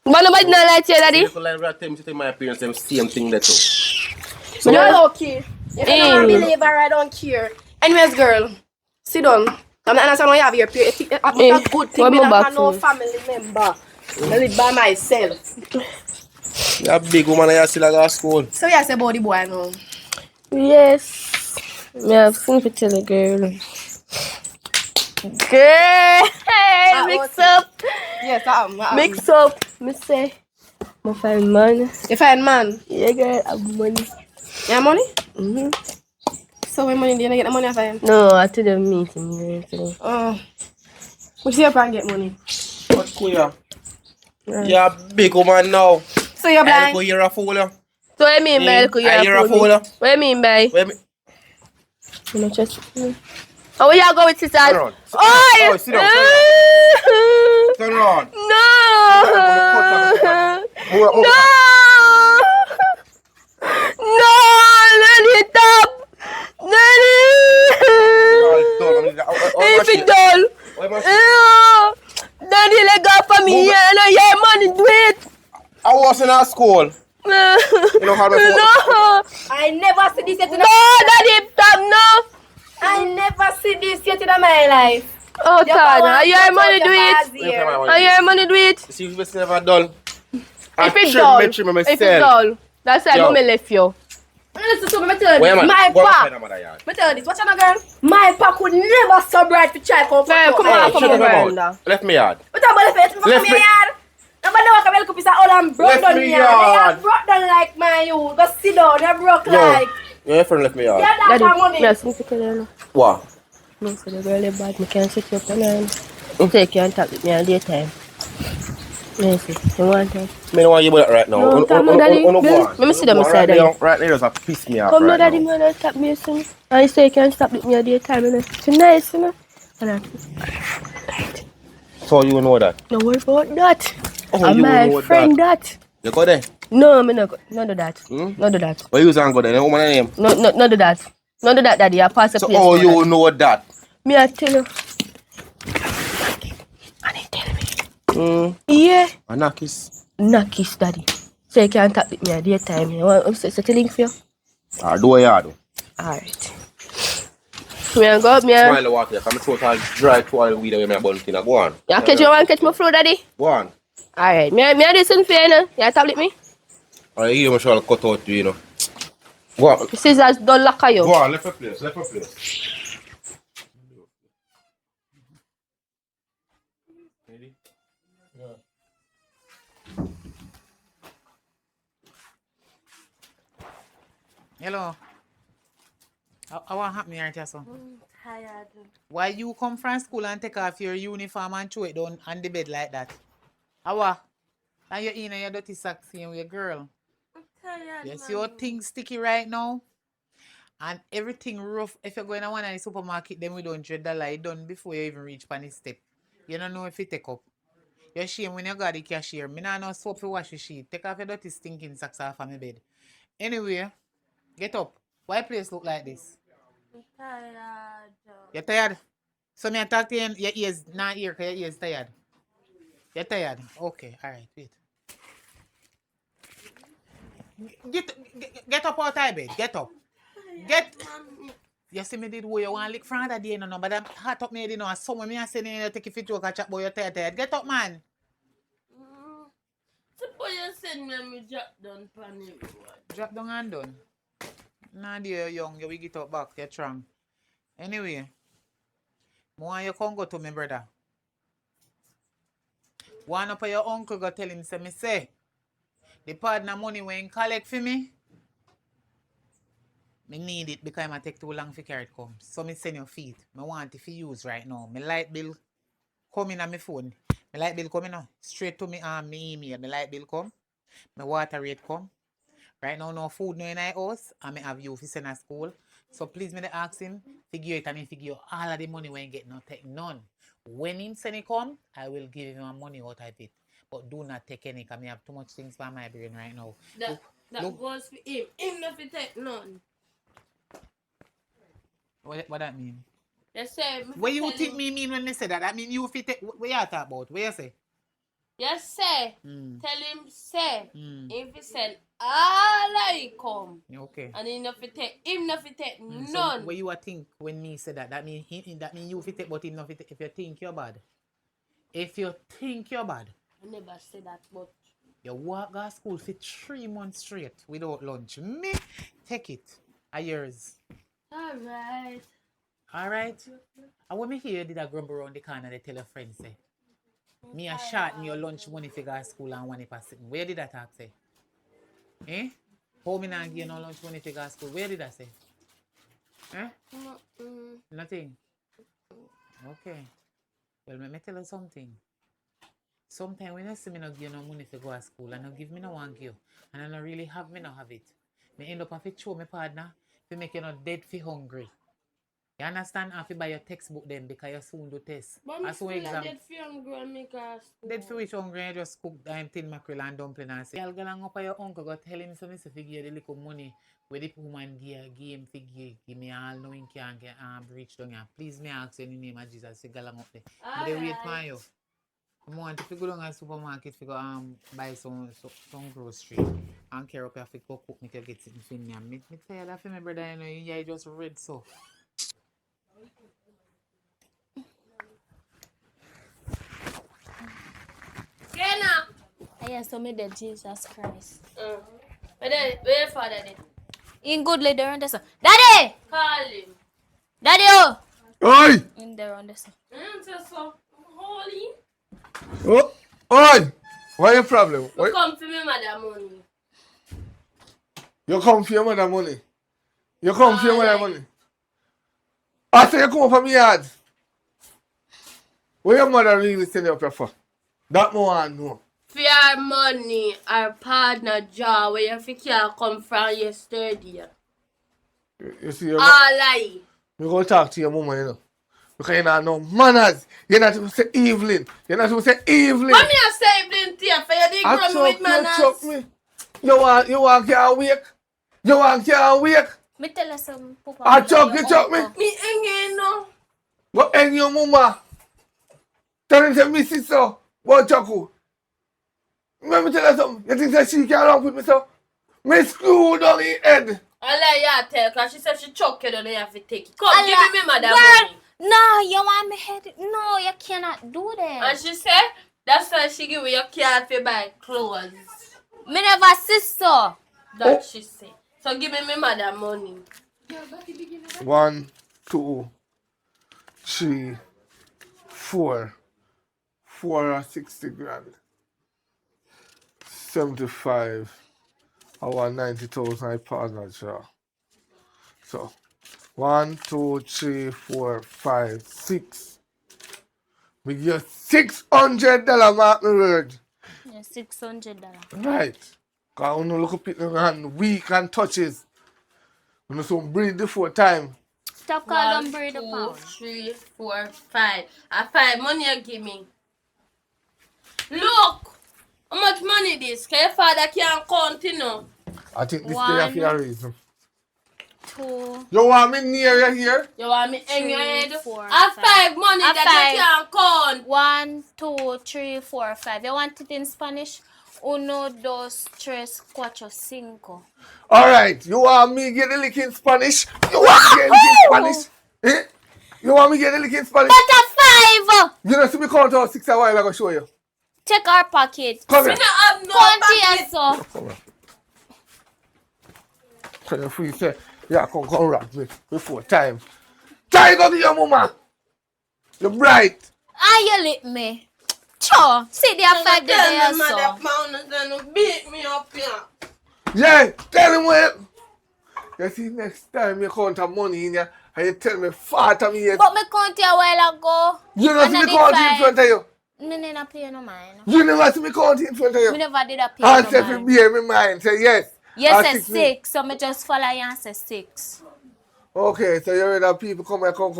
[SPEAKER 3] But nobody not like you, daddy.
[SPEAKER 6] If you like that them say my parents them same thing that too.
[SPEAKER 5] So you're lucky. If you don't
[SPEAKER 3] Mm.
[SPEAKER 5] believe her, I don't care. Anyways, girl, sit down. I'm not understand why you have your period. It's a good thing.
[SPEAKER 3] What
[SPEAKER 5] Me
[SPEAKER 3] my
[SPEAKER 5] not
[SPEAKER 3] back
[SPEAKER 5] have no
[SPEAKER 3] to?
[SPEAKER 5] family member. I live by myself.
[SPEAKER 6] You a big woman and you still go to school.
[SPEAKER 5] So you say about the boy now. Yes. Me have something to tell a girl. Girl, mix up.
[SPEAKER 7] Yes,
[SPEAKER 5] Mix up. Me say, I find man.
[SPEAKER 7] You find man?
[SPEAKER 5] Yeah, girl, I have money.
[SPEAKER 7] You have money?
[SPEAKER 5] Mm-hmm.
[SPEAKER 7] So when money do you get the money I find?
[SPEAKER 5] No, I told them meeting. Today.
[SPEAKER 7] Oh. Which year plan get money?
[SPEAKER 6] What queer? You're a big woman now.
[SPEAKER 7] So you're
[SPEAKER 6] I
[SPEAKER 7] blind?
[SPEAKER 6] go hear a fool.
[SPEAKER 5] So what you mean by look,
[SPEAKER 6] I hear a fool.
[SPEAKER 5] What you mean by?
[SPEAKER 6] Wait a minute.
[SPEAKER 5] You not trust me. Oh, where you go with sisters?
[SPEAKER 6] Turn around.
[SPEAKER 5] Oh,
[SPEAKER 6] Sit down. Turn around.
[SPEAKER 5] No. No. No, Nanny, stop. Nanny. If it dull. Daddy, let go for me here and I hear money do it.
[SPEAKER 6] I was in our school. You know how to
[SPEAKER 5] No.
[SPEAKER 7] I never see this yet in
[SPEAKER 5] No, Daddy, stop, no.
[SPEAKER 7] I never see this yet in my life.
[SPEAKER 5] Oh, Tad, I hear money do it. I hear money do it.
[SPEAKER 6] See if it's never done.
[SPEAKER 5] If it's dull. If it's dull. That's why Mommy left you.
[SPEAKER 7] Listen to me, I tell you, my pa. I tell you this, watch out, girl. My pa could never so bright to try come
[SPEAKER 5] Come on, come on, Brenda.
[SPEAKER 6] Left me yard.
[SPEAKER 7] What about if it's from your yard? Nobody walk a cup is all I'm broke down here. They are broke down like my you. Go sit down, they're broke like.
[SPEAKER 6] Your friend left me yard.
[SPEAKER 7] Yeah, that's my money.
[SPEAKER 5] Yes, me tell you.
[SPEAKER 6] What?
[SPEAKER 5] No, so the girl is bad. Me can't sit you up and take you and talk with me all daytime. Yes, you want to?
[SPEAKER 6] Me don't want you about that right now.
[SPEAKER 5] No, come on, Daddy. Let me sit down beside you.
[SPEAKER 6] Right there, just piss me off.
[SPEAKER 5] Come
[SPEAKER 6] right
[SPEAKER 5] no, Daddy,
[SPEAKER 6] now.
[SPEAKER 5] man, stop me soon. And you say you can't stop with me all daytime, you know. It's nice, you know.
[SPEAKER 6] So you know that?
[SPEAKER 5] Don't worry about that.
[SPEAKER 6] Oh,
[SPEAKER 5] I'm
[SPEAKER 6] you
[SPEAKER 5] my
[SPEAKER 6] know
[SPEAKER 5] friend that.
[SPEAKER 6] You go there?
[SPEAKER 5] No, me no go. No do that. No do that.
[SPEAKER 6] But you don't go there. No woman name.
[SPEAKER 5] No do that. No do that, Daddy. I pass the
[SPEAKER 6] So
[SPEAKER 5] place.
[SPEAKER 6] oh, you know that?
[SPEAKER 5] Me I tell you. And he tell me. Yeah.
[SPEAKER 6] A knockis.
[SPEAKER 5] Knockis, Daddy. So you can't talk with me at daytime. You want to set a link for you?
[SPEAKER 6] Do you do?
[SPEAKER 5] Alright. Me and go up, me and...
[SPEAKER 6] Smile the water. Come throat all dry to all the weed away my bun thing. Go on.
[SPEAKER 5] You catch you want catch my flow, Daddy?
[SPEAKER 6] Go on.
[SPEAKER 5] Alright. Me I do something for you, you know? You tap with me?
[SPEAKER 6] Alright, you must all cut out you know. Go on.
[SPEAKER 5] The scissors don't lock you.
[SPEAKER 6] Go on, left a place, left a place. Ready? Yeah.
[SPEAKER 2] Hello. How what happened here, Tessa?
[SPEAKER 5] I'm tired.
[SPEAKER 2] Why you come from school and take off your uniform and throw it down on the bed like that? How? And you're in your dirty socks here with your girl.
[SPEAKER 5] I'm tired.
[SPEAKER 2] Yes, your things sticky right now. And everything rough. If you're going to one of the supermarket, then we don't $100 it done before you even reach on the step. You don't know if you take up. You're shame when you got the cashier. Me not know soap to wash your sheet. Take off your dirty stinking socks off of my bed. Anyway, get up. Why place look like this?
[SPEAKER 5] I'm tired.
[SPEAKER 2] You're tired? So me talk to you and your ears not here because your ears tired. You're tired? Okay, alright, wait. Get up out of bed. Get up. You see me did what you want to lick from the day no, but I'm hot up me, you know, and someone me I say you take if you joke and chat about your tired. Get up, man.
[SPEAKER 5] Suppose you send me and me drop down pan him.
[SPEAKER 2] Drop down and done. Nah, dear, young, you will get up back. You're strong. Anyway, more you can go to me, brother. One up of your uncle go tell him, say, me say, the partner money when collect for me, me need it because I take too long for carry it come. So me send your feet. Me want it for use right now. My light bill coming on my phone. My light bill coming now. Straight to me me email. My light bill come. My water rate come. Right now, no food no in my house. I may have you for send at school. So please me ask him, figure it and he figure all of the money when he get no take none. When him send it come, I will give him money out of it. But do not take any because I have too much things for my brain right now.
[SPEAKER 5] That goes for him. Him not fi take none.
[SPEAKER 2] What that mean?
[SPEAKER 5] You say
[SPEAKER 2] What you think me mean when they say that? That mean you fit take what you talk about? What you say?
[SPEAKER 5] you say tell him say if he send all I come.
[SPEAKER 2] Okay.
[SPEAKER 5] And him not fi take none.
[SPEAKER 2] So what you think when me say that? That mean you fit take but him not fit take if you think you're bad. If you think you're bad.
[SPEAKER 5] I never say that, but
[SPEAKER 2] you walk to school for 3 months straight without lunch. Me take it. are yours.
[SPEAKER 5] Alright.
[SPEAKER 2] Alright? And when me hear you did a grumble around the corner, they tell your friends say, me a short me your lunch money for go to school and one for sitting. Where did that talk say? Eh? How me not give you no lunch money for go to school? Where did I say? Eh? Nothing. Okay. Well, let me tell you something. Sometimes when I see me not give you no money to go to school and not give me no one give, and I don't really have me not have it, me end up having to show my partner to make you not dead for hungry. You understand? I have to buy your textbook then because you soon do test.
[SPEAKER 5] But I'm
[SPEAKER 2] As soon
[SPEAKER 5] still
[SPEAKER 2] exam.
[SPEAKER 5] dead for hungry and make a school.
[SPEAKER 2] Dead for which hungry, you just cook tin mackerel and dumpling and say, I'll go along up to your uncle, go tell him so me say figure the little money where the woman give him figure, give me all knowing can get reach down here. Please me ask you in the name of Jesus, say go along up there. But they wait for you. I want to go down to the supermarket to go buy some grocery and care up if you go cook, make you get it in me. Me tell that for my brother, you know, you just read so.
[SPEAKER 5] Kenna!
[SPEAKER 3] I hear so me dead Jesus Christ.
[SPEAKER 5] Where your father did?
[SPEAKER 3] In good lady around the sun. Daddy!
[SPEAKER 5] Call him.
[SPEAKER 3] Daddy oh!
[SPEAKER 1] Oi!
[SPEAKER 3] In there around the sun.
[SPEAKER 5] So holy.
[SPEAKER 1] Oh! Oi! What your problem?
[SPEAKER 5] You come for me, madam money.
[SPEAKER 1] You come for your mother money. You come for your mother money. I say you come from my yard. What your mother really send you up here for? That more I know.
[SPEAKER 5] For your money, our partner jaw where you think you come from yesterday.
[SPEAKER 1] You see, you
[SPEAKER 5] lie.
[SPEAKER 1] go talk to your mama, you know. Because you don't know manners. You're not supposed to say Evelyn. You're not supposed to say Evelyn.
[SPEAKER 5] What me a say Evelyn to you for you did grow me with manners?
[SPEAKER 1] Chuck me. You want can't wake. You want can't wake.
[SPEAKER 3] Me tell you some papa.
[SPEAKER 1] I chuck me.
[SPEAKER 5] Me hanging no.
[SPEAKER 1] What hang your mama? Tell him to me sister. What chuck you? Let me tell you something. You think that she can't run with me so? Me screw down his head.
[SPEAKER 5] I lie you tell because she said she choke you and you have to take it. Come give me madam
[SPEAKER 3] Girl,
[SPEAKER 5] money.
[SPEAKER 3] no, you want me head. No, you cannot do that.
[SPEAKER 5] And she said that's why she give you your card to buy clothes.
[SPEAKER 3] Me never see so.
[SPEAKER 5] That she said. So give me madam money.
[SPEAKER 1] 1, 2, 3, 4. 460 grand. 75. I want 90,000 I partner draw. So 1, 2, 3, 4, 5, 6. We get $600 mark the word.
[SPEAKER 3] Yeah, $600.
[SPEAKER 1] Right. Because when you look up it and weak and touches. When you some breathe the 4 times.
[SPEAKER 3] Stop calling them
[SPEAKER 5] 1,
[SPEAKER 3] bread
[SPEAKER 5] 2,
[SPEAKER 3] pound.
[SPEAKER 5] 3, 4, 5. And 5 money you give me. Look! How much money this? Because your father can't count, you know.
[SPEAKER 1] I think this
[SPEAKER 3] 1,
[SPEAKER 1] day of your reason.
[SPEAKER 3] 2.
[SPEAKER 1] You want me near you here?
[SPEAKER 5] You want me in your
[SPEAKER 3] 3,
[SPEAKER 5] head?
[SPEAKER 3] 4,
[SPEAKER 5] And
[SPEAKER 3] 5.
[SPEAKER 5] 5 money
[SPEAKER 3] And
[SPEAKER 5] that you can't count.
[SPEAKER 3] 1, 2, 3, 4, 5. You want it in Spanish? 1, 2, 3, 4, 5.
[SPEAKER 1] Alright, you want me get the lick in Spanish? You want me get the lick in Spanish? Eh? You want me get the lick in Spanish?
[SPEAKER 3] But a 5!
[SPEAKER 1] You know, see me count out 6 a while, I'm going to show you.
[SPEAKER 3] Take our pocket.
[SPEAKER 1] Come
[SPEAKER 5] We
[SPEAKER 1] here.
[SPEAKER 5] don't have no
[SPEAKER 3] Count
[SPEAKER 5] pocket.
[SPEAKER 3] here, so.
[SPEAKER 1] Come here. Can you free say, yeah, come rock me before time. Try to go to your mama. You're bright.
[SPEAKER 3] Ah, you lick me. Cho, see the effect
[SPEAKER 5] Tell
[SPEAKER 3] there,
[SPEAKER 5] me,
[SPEAKER 3] so.
[SPEAKER 5] mother pound and then beat me up here.
[SPEAKER 1] Yeah, tell him what. You see, next time you count the money in here, and you tell me fat of me yet.
[SPEAKER 3] But me count you a while ago.
[SPEAKER 1] You know,
[SPEAKER 3] And
[SPEAKER 1] see
[SPEAKER 3] I
[SPEAKER 1] me
[SPEAKER 3] did
[SPEAKER 1] count in
[SPEAKER 3] five.
[SPEAKER 1] front of you.
[SPEAKER 3] Me never pay no mind.
[SPEAKER 1] You never see me count in front of
[SPEAKER 3] Me
[SPEAKER 1] you.
[SPEAKER 3] never did a pay
[SPEAKER 1] I
[SPEAKER 3] no
[SPEAKER 1] say if you
[SPEAKER 3] mind.
[SPEAKER 1] bear me mind, say yes.
[SPEAKER 3] You
[SPEAKER 1] I
[SPEAKER 3] say
[SPEAKER 1] 6
[SPEAKER 3] 6, so me just follow you and say 6.
[SPEAKER 1] Okay, so you rather people come and come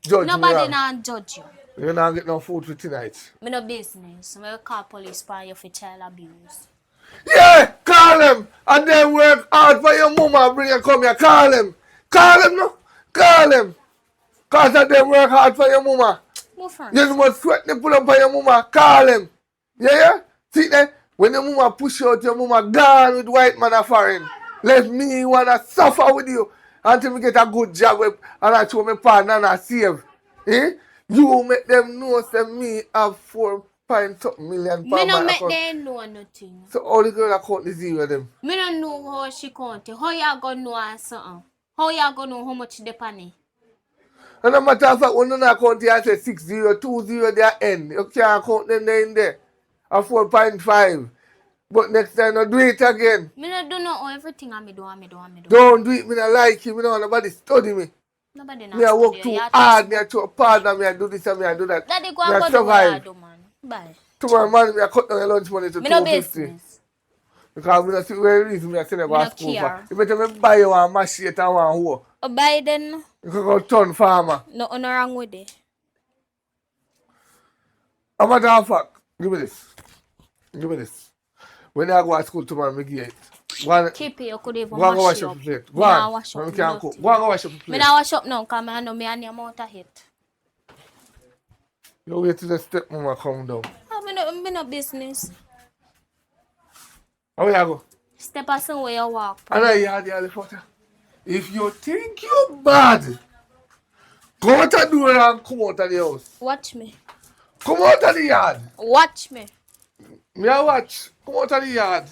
[SPEAKER 1] judge me.
[SPEAKER 3] Nobody
[SPEAKER 1] wrong.
[SPEAKER 3] now judge you.
[SPEAKER 1] You not get no food for tonight.
[SPEAKER 3] Me no business. Me will call police for you for child abuse.
[SPEAKER 1] Yeah, call them. And then work hard for your mama bring you come here. Call them. Call them no. Call them. Cause of them work hard for your mama.
[SPEAKER 3] Move on.
[SPEAKER 1] You must sweat them pull up for your mama. Call them. Yeah? See there? When your mama push out, your mama gone with white man a foreign. Let me wanna suffer with you until we get a good job with, and I show my partner and I save. Eh? You make them know that me have 4.something million
[SPEAKER 3] Me
[SPEAKER 1] pounds
[SPEAKER 3] no
[SPEAKER 1] my
[SPEAKER 3] make
[SPEAKER 1] account.
[SPEAKER 3] them know nothing.
[SPEAKER 1] So all the girl account the zero them.
[SPEAKER 3] Me no know how she count it. How you gonna know her something? How you gonna know how much they money?
[SPEAKER 1] And no matter of fact, when you not count here, I say 6020 their end. You can't count them there in there. A 4.5. But next time, no do it again.
[SPEAKER 3] Me not do know everything I do.
[SPEAKER 1] Don't do it, me not like it. Me don't want nobody study me.
[SPEAKER 3] Nobody
[SPEAKER 1] Me I work too hard, me I too partner, me I do this and me I do that.
[SPEAKER 3] Daddy, go
[SPEAKER 1] me
[SPEAKER 3] and
[SPEAKER 1] I
[SPEAKER 3] go do what I
[SPEAKER 1] survive.
[SPEAKER 3] do, man. Bye.
[SPEAKER 1] Tomorrow morning, me I cut down your lunch money to
[SPEAKER 3] Me no
[SPEAKER 1] 250.
[SPEAKER 3] business.
[SPEAKER 1] Because me not see where it is, me I send you go
[SPEAKER 3] Me
[SPEAKER 1] to
[SPEAKER 3] no
[SPEAKER 1] school
[SPEAKER 3] care.
[SPEAKER 1] for. You better me buy you one machete and one hoe.
[SPEAKER 3] Buy then.
[SPEAKER 1] You can go turn farmer.
[SPEAKER 3] No wrong with it.
[SPEAKER 1] A matter of fact, give me this. Give me this. When I go to school tomorrow, me give it.
[SPEAKER 3] Keep it, you could even
[SPEAKER 1] Go and go
[SPEAKER 3] wash
[SPEAKER 1] wash
[SPEAKER 3] it
[SPEAKER 1] up
[SPEAKER 3] up.
[SPEAKER 1] the plate.
[SPEAKER 3] Me
[SPEAKER 1] Go
[SPEAKER 3] nah
[SPEAKER 1] on.
[SPEAKER 3] wash
[SPEAKER 1] When
[SPEAKER 3] up
[SPEAKER 1] we can
[SPEAKER 3] nothing.
[SPEAKER 1] cook. Go and go wash up the
[SPEAKER 3] Me
[SPEAKER 1] plate.
[SPEAKER 3] nah wash up now, because I know me and the amount of hit.
[SPEAKER 1] You wait till the stepmama come down.
[SPEAKER 3] Me no business.
[SPEAKER 1] How you go?
[SPEAKER 3] Step aside where you walk.
[SPEAKER 1] And I hear the other photo. If you think you're bad, come out the door and come out of the house.
[SPEAKER 3] Watch me.
[SPEAKER 1] Come out of the yard.
[SPEAKER 3] Watch me.
[SPEAKER 1] Me a watch. Come out of the yard.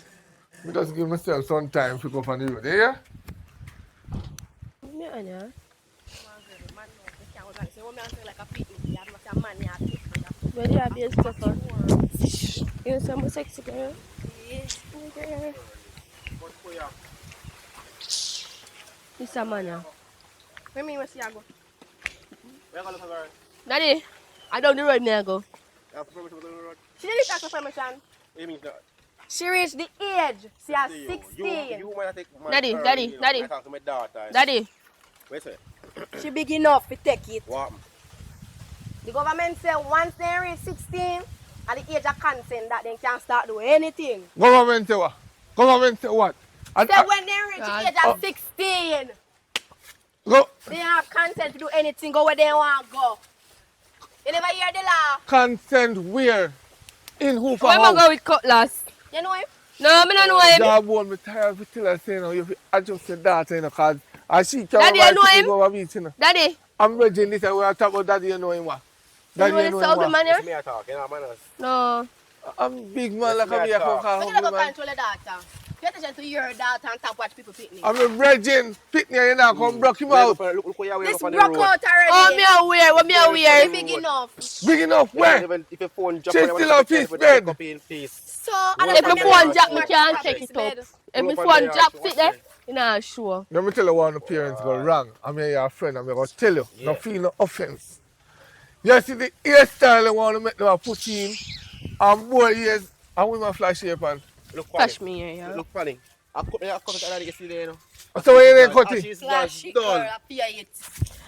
[SPEAKER 1] Me just give myself some time to go on the road. Yeah?
[SPEAKER 5] Yeah. But yeah, be a stepper. You know some sexy girl? Yes. Girl. This a man now. Where me must go?
[SPEAKER 6] Where you go?
[SPEAKER 5] Daddy, I down the road me I go. She didn't ask for permission. She reached the age. She has 16.
[SPEAKER 6] You might take my
[SPEAKER 5] Daddy,
[SPEAKER 6] car,
[SPEAKER 5] daddy,
[SPEAKER 6] you know,
[SPEAKER 5] daddy.
[SPEAKER 6] I talk to my daughter.
[SPEAKER 5] Daddy,
[SPEAKER 6] Where's it?
[SPEAKER 5] she big enough to take it.
[SPEAKER 6] What?
[SPEAKER 5] The government say once they reach 16 at the age of consent that they can start doing anything.
[SPEAKER 1] Government say what? Government say what?
[SPEAKER 5] Say when they reach the age of 16,
[SPEAKER 1] Go.
[SPEAKER 5] they have consent to do anything, go where they want to go. You never hear the law?
[SPEAKER 1] Consent where? In who for
[SPEAKER 5] Where am I
[SPEAKER 1] house?
[SPEAKER 5] go with Cutlass? You know him? No, I don't know him.
[SPEAKER 1] Job one, me tired of tell her saying, you have to adjust your daughter, you know, because I see
[SPEAKER 5] Daddy, you know him?
[SPEAKER 1] go over beach, you know.
[SPEAKER 5] Daddy,
[SPEAKER 1] I'm reading this and we are talking about daddy, you know him what? Daddy,
[SPEAKER 5] you know this ugly man
[SPEAKER 6] It's
[SPEAKER 5] here?
[SPEAKER 6] me I talk, you know, man.
[SPEAKER 5] No.
[SPEAKER 1] I'm big man like
[SPEAKER 6] Yes,
[SPEAKER 1] I'm
[SPEAKER 6] me
[SPEAKER 1] here
[SPEAKER 6] I
[SPEAKER 1] for
[SPEAKER 6] talk.
[SPEAKER 1] call
[SPEAKER 5] We're
[SPEAKER 1] ugly
[SPEAKER 5] going to
[SPEAKER 1] man.
[SPEAKER 5] control the daughter. Pay attention to your daughter and stop watch people picnic.
[SPEAKER 1] I'm a virgin, pick me you know, come broke him out.
[SPEAKER 6] Look where you are
[SPEAKER 5] This
[SPEAKER 6] up on the
[SPEAKER 5] broke
[SPEAKER 6] road.
[SPEAKER 5] out already. Oh, me aware. What me aware? Big enough.
[SPEAKER 1] Big enough, where?
[SPEAKER 6] Even if your phone drop,
[SPEAKER 1] She's
[SPEAKER 6] you
[SPEAKER 1] still
[SPEAKER 6] wanna
[SPEAKER 1] on
[SPEAKER 6] take
[SPEAKER 1] his
[SPEAKER 6] it, but
[SPEAKER 1] bed.
[SPEAKER 6] take up in peace.
[SPEAKER 5] So,
[SPEAKER 6] If
[SPEAKER 5] if
[SPEAKER 6] my
[SPEAKER 5] my phone jack, me
[SPEAKER 6] phone
[SPEAKER 5] can't
[SPEAKER 6] jack,
[SPEAKER 5] take it up. If my
[SPEAKER 6] Pull up on
[SPEAKER 5] phone
[SPEAKER 6] the
[SPEAKER 5] jack
[SPEAKER 6] yard,
[SPEAKER 5] sit there,
[SPEAKER 6] watch it.
[SPEAKER 5] you know, sure.
[SPEAKER 1] Let me tell you one the parents go wrong. I'm your friend, I'm going to tell you.
[SPEAKER 6] Yeah.
[SPEAKER 1] No feel no offense. You see the hairstyle I want to make them put in, and boy ears, and with my flash shape on.
[SPEAKER 6] Look funny.
[SPEAKER 5] Flash me here, yeah.
[SPEAKER 6] Look funny. I cut it and I get see there, you know.
[SPEAKER 1] So when you ain't cut it?
[SPEAKER 6] She's
[SPEAKER 5] Flash
[SPEAKER 6] done.
[SPEAKER 5] it, girl, appear it.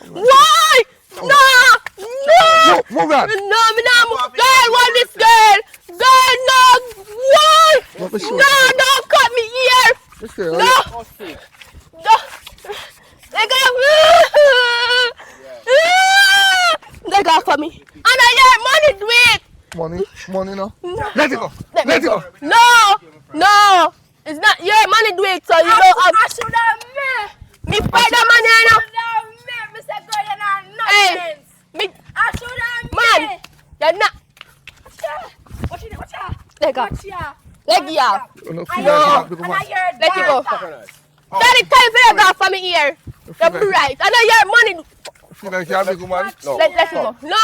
[SPEAKER 6] Done.
[SPEAKER 5] Why? No! No!
[SPEAKER 1] Move that.
[SPEAKER 5] No, me not. Girl, want this girl. Girl, no. Why?
[SPEAKER 1] What was she?
[SPEAKER 5] No, don't cut me here.
[SPEAKER 1] Let's see,
[SPEAKER 5] No.
[SPEAKER 6] Oh, see.
[SPEAKER 5] No. They got for me. And I get money to it.
[SPEAKER 1] Money no? Let it go. Let it go.
[SPEAKER 5] No. It's not your money do it, so you don't have. I should have me fight the money, you know. Mr. Girl, you're not nonsense. Hey, I should have man, you're not. Watch it. Let go. Let go.
[SPEAKER 1] No,
[SPEAKER 5] I heard let it go. Daddy, tell me you got for me here. You're bright. And I hear money.
[SPEAKER 1] feel like you're a big woman.
[SPEAKER 6] No.
[SPEAKER 5] Let it go. No.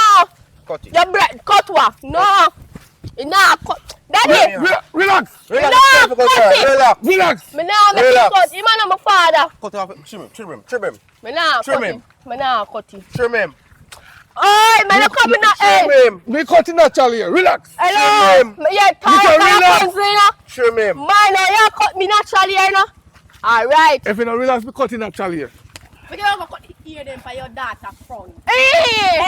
[SPEAKER 6] Cut it.
[SPEAKER 5] You're bright. Cut what? No. Nah, cut. Daddy.
[SPEAKER 1] Relax.
[SPEAKER 6] Relax.
[SPEAKER 5] No,
[SPEAKER 6] Relax.
[SPEAKER 5] cut it.
[SPEAKER 6] Relax.
[SPEAKER 1] Relax.
[SPEAKER 5] Me now make
[SPEAKER 6] Relax.
[SPEAKER 5] it cut. Him and my father.
[SPEAKER 6] Cut it off. Trim him.
[SPEAKER 5] Me now
[SPEAKER 6] Trim
[SPEAKER 5] cut
[SPEAKER 6] him.
[SPEAKER 5] him. Me now cut him.
[SPEAKER 6] Trim him.
[SPEAKER 5] Oi, man, you coming now,
[SPEAKER 6] Trim
[SPEAKER 5] eh?
[SPEAKER 6] him.
[SPEAKER 1] We cutting naturally here. Relax.
[SPEAKER 5] Hello.
[SPEAKER 6] Trim him.
[SPEAKER 5] Yeah,
[SPEAKER 1] can
[SPEAKER 5] tired
[SPEAKER 1] relax.
[SPEAKER 5] of you know.
[SPEAKER 6] Trim him.
[SPEAKER 5] Man, you cut me naturally here, no? Alright.
[SPEAKER 1] If you don't relax, we cutting naturally here.
[SPEAKER 5] We can go cut the ear then for your daughter front. Hey!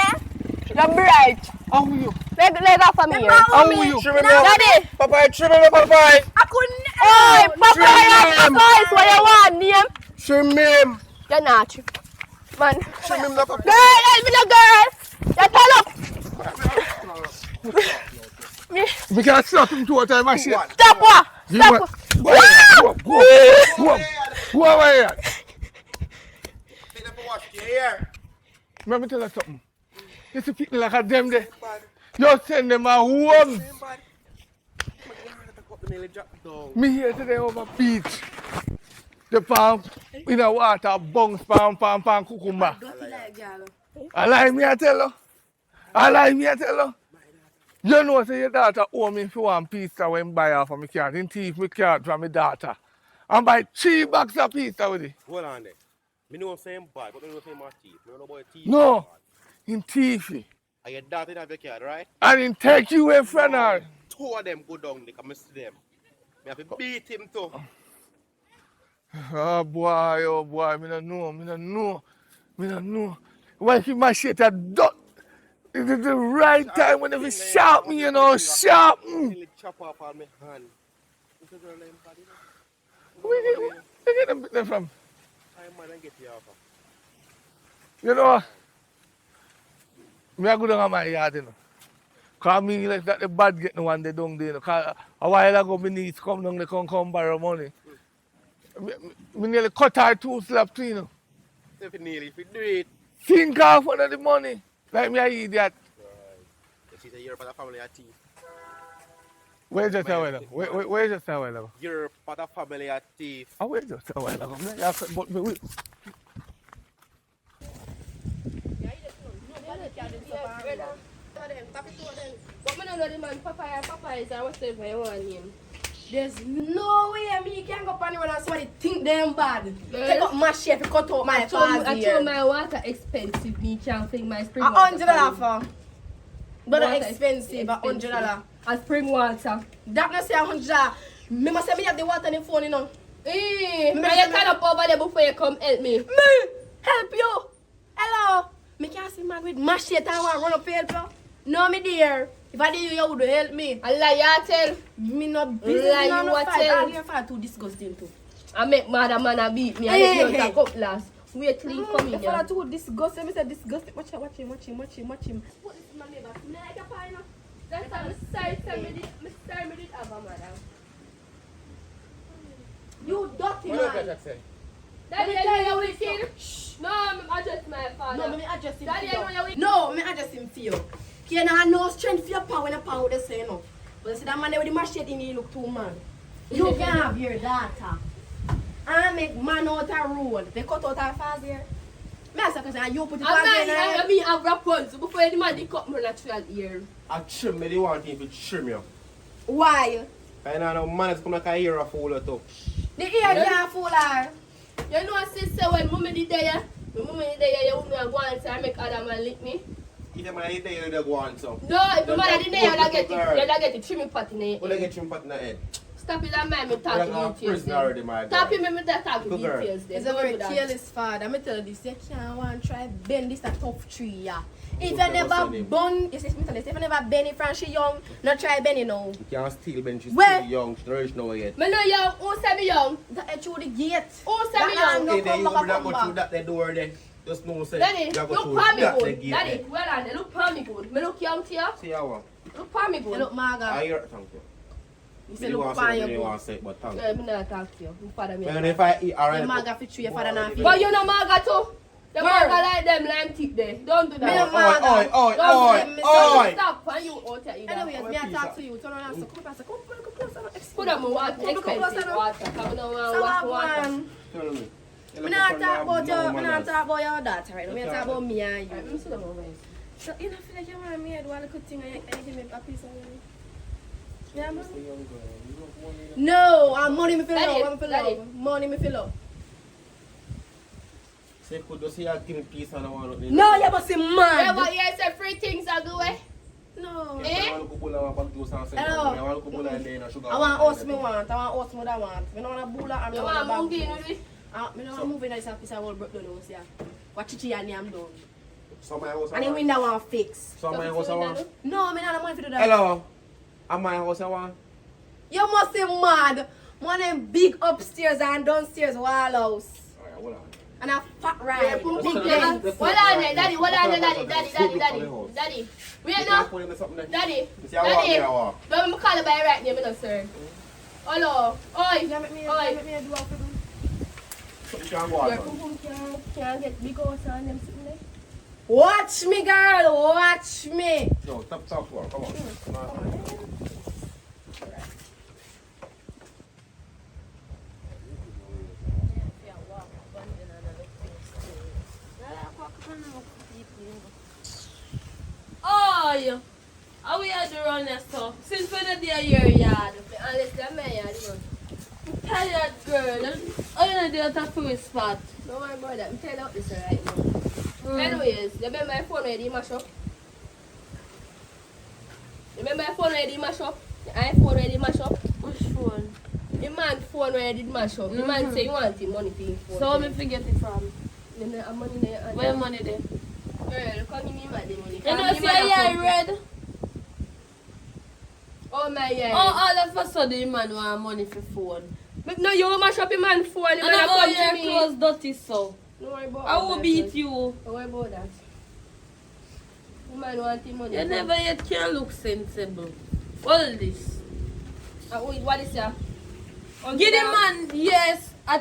[SPEAKER 5] You're bright.
[SPEAKER 1] How are you?
[SPEAKER 5] Let that for me here.
[SPEAKER 1] How are you?
[SPEAKER 6] Trim him.
[SPEAKER 5] Daddy.
[SPEAKER 6] Papa, trim him, Papa.
[SPEAKER 5] I couldn't. Oi, Papa, is what you want, name?
[SPEAKER 6] Trim him.
[SPEAKER 5] You're not true. Man.
[SPEAKER 6] Trim him, Papa.
[SPEAKER 5] Girl, help me, the girl. You turn up.
[SPEAKER 1] We can slap him 2 times, my shit.
[SPEAKER 5] Stop what? Stop.
[SPEAKER 1] Go away here.
[SPEAKER 6] Take them for watch. You hear?
[SPEAKER 1] Let me tell you something. You see people like them there. You send them a home. Me here today over beach. The palm in the water bounce palm cucumber.
[SPEAKER 7] Dirty like girl.
[SPEAKER 1] I lie me I tell you. I lie me I tell you. You know say your daughter owe me for one pizza when buy her from my card. In thief me card from my daughter. And buy 3 bags of pizza with it.
[SPEAKER 8] Hold on there. Me know I'm saying bad, but I don't know saying my thief. Me don't know about thief.
[SPEAKER 1] No. In thief.
[SPEAKER 8] And your daughter have your card, right?
[SPEAKER 1] And in take you away from her.
[SPEAKER 8] 2 of them go down, they come see them. Me have to beat him too.
[SPEAKER 1] Oh boy, me don't know. Why he machete a dot? It is the right time when they sharp me, you know, sharp.
[SPEAKER 8] He chop off on my hand.
[SPEAKER 1] Where get them bit them from?
[SPEAKER 8] I might not get you off.
[SPEAKER 1] You know, me I go down on my yard, you know. Cause me like that the bad get no one they down there, you know. Cause a while ago my niece come down, they come borrow money. Me nearly cut her 2 slaps, you know.
[SPEAKER 8] If you do it.
[SPEAKER 1] Think off one of the money. Like me I idiot.
[SPEAKER 8] She's a year for the family a thief.
[SPEAKER 1] Where's your towel? Where's your towel?
[SPEAKER 8] You're part of family a thief.
[SPEAKER 1] Oh, where's your towel? But me with.
[SPEAKER 5] But me don't know the man Papa is and whatever you want him.
[SPEAKER 7] There's no way me can go up on the road and somebody think them bad. Take up my shape, cut out my
[SPEAKER 5] I told my water expensive, me can't fling my spring water.
[SPEAKER 7] $100 for. But
[SPEAKER 5] Water
[SPEAKER 7] expensive, $100.
[SPEAKER 5] A spring water.
[SPEAKER 7] That not say $100. Me must say me have the water on the phone, you know.
[SPEAKER 5] Me you turn up over there before you come help me.
[SPEAKER 7] Me help you. Hello. Me can't see man with machete and want run up here, bro. No, me dear. If I did you would help me.
[SPEAKER 5] I lie you tell.
[SPEAKER 7] Me no business,
[SPEAKER 5] Lie
[SPEAKER 7] no
[SPEAKER 5] you a
[SPEAKER 7] fight.
[SPEAKER 5] tell.
[SPEAKER 7] All your fight too disgusting too.
[SPEAKER 5] I make mother man a beat me. I
[SPEAKER 7] Hey.
[SPEAKER 5] let you take up last. Wait till he come in
[SPEAKER 7] If
[SPEAKER 5] here.
[SPEAKER 7] I too disgusting, me say disgusting. Watch him. What is my neighbor? Me like a pie, no?
[SPEAKER 5] That's how me sorry me did have a mother.
[SPEAKER 7] You dirty
[SPEAKER 8] What
[SPEAKER 7] man.
[SPEAKER 8] does that say?
[SPEAKER 5] Daddy,
[SPEAKER 7] Let me
[SPEAKER 5] I
[SPEAKER 7] tell
[SPEAKER 5] know
[SPEAKER 7] you
[SPEAKER 5] you wicked. Shh. No, I just my father.
[SPEAKER 7] No, me adjust him
[SPEAKER 5] Daddy,
[SPEAKER 7] for
[SPEAKER 5] I know
[SPEAKER 7] you.
[SPEAKER 5] you're wicked.
[SPEAKER 7] No, me adjust him for you. You know, no strength for your power when the power they say no. But see that man there with the machete in he look too man. You can have your daughter. And make man out a road. They cut out her fast here. Me ask a question and you put it
[SPEAKER 5] I'm
[SPEAKER 7] on
[SPEAKER 5] not
[SPEAKER 7] there.
[SPEAKER 5] I mean have Rapunzel before the man they cut my natural ear.
[SPEAKER 8] I trim me, they want him to trim you.
[SPEAKER 7] Why?
[SPEAKER 8] I know man is come like a ear of fool or two.
[SPEAKER 7] The ear can't fool her.
[SPEAKER 5] You know sister when mommy did there, you wouldn't go and say I make other man lick me.
[SPEAKER 8] If the man is there, they go on so.
[SPEAKER 5] No, if the man did there, you'll get
[SPEAKER 8] Girl.
[SPEAKER 5] it, the trimming pot in
[SPEAKER 8] Well, they
[SPEAKER 5] it.
[SPEAKER 8] get trim pat in the head.
[SPEAKER 5] Stop it and mind me
[SPEAKER 8] You're
[SPEAKER 5] talking
[SPEAKER 8] a
[SPEAKER 5] details.
[SPEAKER 8] prisoner already, my
[SPEAKER 5] Stop
[SPEAKER 8] girl.
[SPEAKER 5] it, me talking
[SPEAKER 8] Good girl.
[SPEAKER 5] details.
[SPEAKER 7] It's a very careless father. I tell you this, you can't want to try bend this a tough tree, yeah. If you
[SPEAKER 8] What's
[SPEAKER 7] never
[SPEAKER 8] her name?
[SPEAKER 7] bun, you see, if you never bend it from she young, not try bend it now.
[SPEAKER 8] You can't steal when she's
[SPEAKER 7] Where?
[SPEAKER 8] still young, she's not reached nowhere yet.
[SPEAKER 5] Me know young, who say me young?
[SPEAKER 7] That through the gate.
[SPEAKER 5] Who say me
[SPEAKER 7] That
[SPEAKER 5] young?
[SPEAKER 7] no
[SPEAKER 8] Okay, then you
[SPEAKER 7] come
[SPEAKER 8] would
[SPEAKER 7] back,
[SPEAKER 8] not
[SPEAKER 7] come
[SPEAKER 8] go through
[SPEAKER 7] back.
[SPEAKER 8] that door there. Just know say
[SPEAKER 5] Daddy,
[SPEAKER 8] you go
[SPEAKER 5] look
[SPEAKER 8] through
[SPEAKER 5] for me
[SPEAKER 8] that
[SPEAKER 5] good.
[SPEAKER 8] gate
[SPEAKER 5] Daddy,
[SPEAKER 8] there.
[SPEAKER 5] well on, look for me good. Me look young to you.
[SPEAKER 8] See how one.
[SPEAKER 5] Look for me
[SPEAKER 7] You
[SPEAKER 5] good.
[SPEAKER 7] look maga.
[SPEAKER 8] I hear thank you.
[SPEAKER 7] You say
[SPEAKER 8] Me
[SPEAKER 7] look
[SPEAKER 8] want
[SPEAKER 7] fine,
[SPEAKER 8] to say
[SPEAKER 7] you
[SPEAKER 8] me
[SPEAKER 7] good.
[SPEAKER 8] want to say it, but thank you.
[SPEAKER 5] Yeah, me not talk to you. Me father me.
[SPEAKER 8] Well, if I eat
[SPEAKER 7] You
[SPEAKER 8] alright.
[SPEAKER 7] maga fit tree, your father not fit.
[SPEAKER 5] But you know maga too. The
[SPEAKER 7] Girl.
[SPEAKER 5] maga like them lime tip there. Don't do
[SPEAKER 7] Me
[SPEAKER 5] that.
[SPEAKER 7] no maga.
[SPEAKER 8] Oi,
[SPEAKER 5] Don't
[SPEAKER 8] oi.
[SPEAKER 5] stop and you out here either.
[SPEAKER 7] Anyways, me I
[SPEAKER 8] piece
[SPEAKER 7] talk
[SPEAKER 8] of-
[SPEAKER 7] to you. Turn around, so come closer, come closer.
[SPEAKER 5] Put on my water,
[SPEAKER 7] Come closer
[SPEAKER 5] expensive
[SPEAKER 7] now.
[SPEAKER 5] water. Cause I don't want
[SPEAKER 7] So
[SPEAKER 5] wash
[SPEAKER 7] what
[SPEAKER 5] water.
[SPEAKER 7] one?
[SPEAKER 8] Tell me.
[SPEAKER 7] Me not talk about you. Me not talk about your daughter right now. Me talk about me and
[SPEAKER 5] Let me
[SPEAKER 7] you.
[SPEAKER 5] sit down over here.
[SPEAKER 7] So you don't feel like you want me to do all the good thing and you give me a piece of money? Yeah, man. No, I'm money me feel
[SPEAKER 5] Daddy,
[SPEAKER 7] love. I'm feel
[SPEAKER 5] daddy.
[SPEAKER 7] love. Money me feel love.
[SPEAKER 8] Say, could you say you give me peace and I want to
[SPEAKER 7] No, you must be
[SPEAKER 5] Yeah,
[SPEAKER 7] mad.
[SPEAKER 5] but you say free things are good, eh?
[SPEAKER 7] No.
[SPEAKER 5] Eh?
[SPEAKER 8] I want to go and pack juice and say,
[SPEAKER 7] Hello.
[SPEAKER 8] I want to go and then sugar.
[SPEAKER 7] I want house me want. I want house me that want. Me no want a bula and me
[SPEAKER 5] You
[SPEAKER 7] no want a
[SPEAKER 5] want
[SPEAKER 7] bag.
[SPEAKER 5] movie with me?
[SPEAKER 7] Me no want moving that is a piece of old broke down house, yeah. What chichi and I'm done.
[SPEAKER 8] So my house I
[SPEAKER 7] And the
[SPEAKER 8] want.
[SPEAKER 7] window want fix.
[SPEAKER 8] So my house I want.
[SPEAKER 7] No, me not have money to do that.
[SPEAKER 8] Hello. And my house I want.
[SPEAKER 7] You must be mad. One of them big upstairs and downstairs wall house.
[SPEAKER 8] Alright, hold on.
[SPEAKER 7] And a fat ride.
[SPEAKER 5] Hold
[SPEAKER 7] Big
[SPEAKER 5] on
[SPEAKER 7] length.
[SPEAKER 5] there, daddy, daddy. Wait
[SPEAKER 8] You
[SPEAKER 5] now.
[SPEAKER 8] can't put in something there.
[SPEAKER 5] Daddy,
[SPEAKER 8] You see, I walk
[SPEAKER 5] daddy.
[SPEAKER 8] here, I walk.
[SPEAKER 5] Don't me call you by your right name, no sir. Hello. Oi.
[SPEAKER 7] You make me
[SPEAKER 5] Oi.
[SPEAKER 7] do what to do.
[SPEAKER 8] So you can't go out.
[SPEAKER 5] Your pum pum can't get big house and them sitting there.
[SPEAKER 7] Watch me, girl. Watch me.
[SPEAKER 8] No, stop, come on.
[SPEAKER 5] you. How we are doing on this stuff? Since when are they your yard?
[SPEAKER 7] Unless they're my yard, you know.
[SPEAKER 5] I'm tired, girl. How you know they're at a spot?
[SPEAKER 7] Don't worry about that. I'm telling you this right now. Anyways, you remember my phone where you mash up? Remember my phone where you mash up? The iPhone where you mash up?
[SPEAKER 5] Which phone?
[SPEAKER 7] The man phone where you did mash up. The man say you want him money for him phone.
[SPEAKER 5] So where me forget it from?
[SPEAKER 7] Then I have money in your hand.
[SPEAKER 5] Where money there?
[SPEAKER 7] Girl, come give me my money.
[SPEAKER 5] You know say yeah red?
[SPEAKER 7] Oh my yeah.
[SPEAKER 5] Oh, all of a sudden the man want money for phone.
[SPEAKER 7] But no, you mash up your man phone. The
[SPEAKER 5] And
[SPEAKER 7] man
[SPEAKER 5] all
[SPEAKER 7] come
[SPEAKER 5] your
[SPEAKER 7] to me.
[SPEAKER 5] clothes dirty so.
[SPEAKER 7] Don't worry about
[SPEAKER 5] I will
[SPEAKER 7] that,
[SPEAKER 5] beat
[SPEAKER 7] girl.
[SPEAKER 5] you.
[SPEAKER 7] Don't worry about that. The man want him money.
[SPEAKER 5] You never yet can look sensible. All this.
[SPEAKER 7] What is that?
[SPEAKER 5] Give the man, yes, a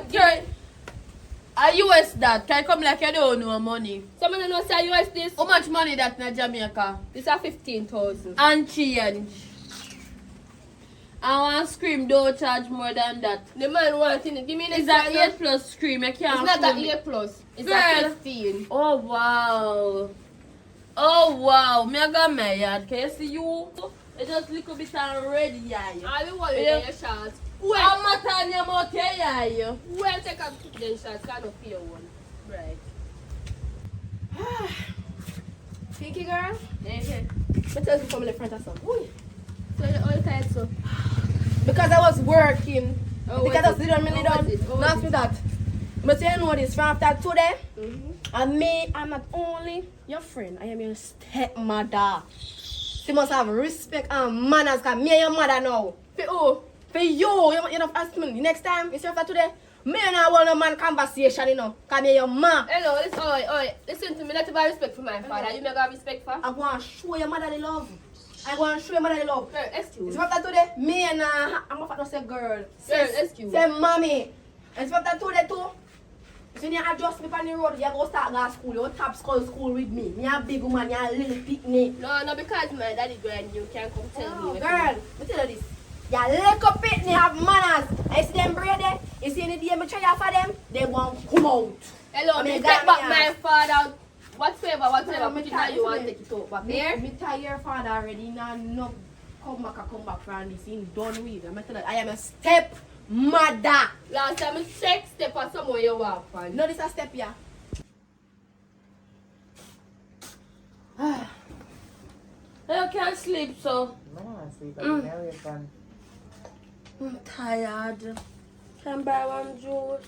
[SPEAKER 5] US that. Can come like you don't know money.
[SPEAKER 7] Someone don't know say US this.
[SPEAKER 5] How much money that in Jamaica?
[SPEAKER 7] This is 15,000.
[SPEAKER 5] And change. I want scream, don't charge more than that.
[SPEAKER 7] The man wanting it. Give me the
[SPEAKER 5] It's an 8 plus scream, you can't
[SPEAKER 7] It's not
[SPEAKER 5] fool
[SPEAKER 7] an
[SPEAKER 5] me.
[SPEAKER 7] 8 plus. It's
[SPEAKER 5] Girl.
[SPEAKER 7] a 15.
[SPEAKER 5] Oh wow. Oh wow. Me I got my yard. Can you see you? It's just a little bit already, yeah.
[SPEAKER 7] All the worry
[SPEAKER 5] Yeah.
[SPEAKER 7] yeah. Your shots.
[SPEAKER 5] I'm not on your mouth, yeah.
[SPEAKER 7] Well, take a them shots. Can't not pay one. Right. Pinky girl.
[SPEAKER 5] Okay.
[SPEAKER 7] But tell you come in the front of some. Ooh. So you're all tired so. Because I was working. Because I was little minute done. Not me that. But you know this from after today. And me, I'm not only your friend, I am your stepmother. You must have respect and manners because me and your mother now. For who? For you. You don't ask me. Next time, you see after today, me and I want no man conversation, you know. Because me your ma. Hello, listen, oi. Listen to me. Let me have respect for my father. You may have respect for? I want to show your mother the love. I want to show your mother the love. Girl, excuse. See after today, me and I'm going to say girl. Girl, excuse. Say mommy. And see after today too. So when you adjust me on the road, you go start go to school, you top school with me. Me a big woman, you a little picnic. No, because my daddy grand, you can't come tell me. Girl, let me tell you this. You little picnic have manners. I see them braid there. You see any day I try for them, they won't come out. Hello, me take back my father. Whatever, put it how you want to take it out. But there, me tell your father already, now no come back from this. He's done with. I'm telling you, I am a step. Mother! Last time I check step or somewhere you walk on. No, this a step here.
[SPEAKER 5] You can't sleep, so.
[SPEAKER 2] No, I sleep. I'm
[SPEAKER 5] I'm tired. Can I buy one juice?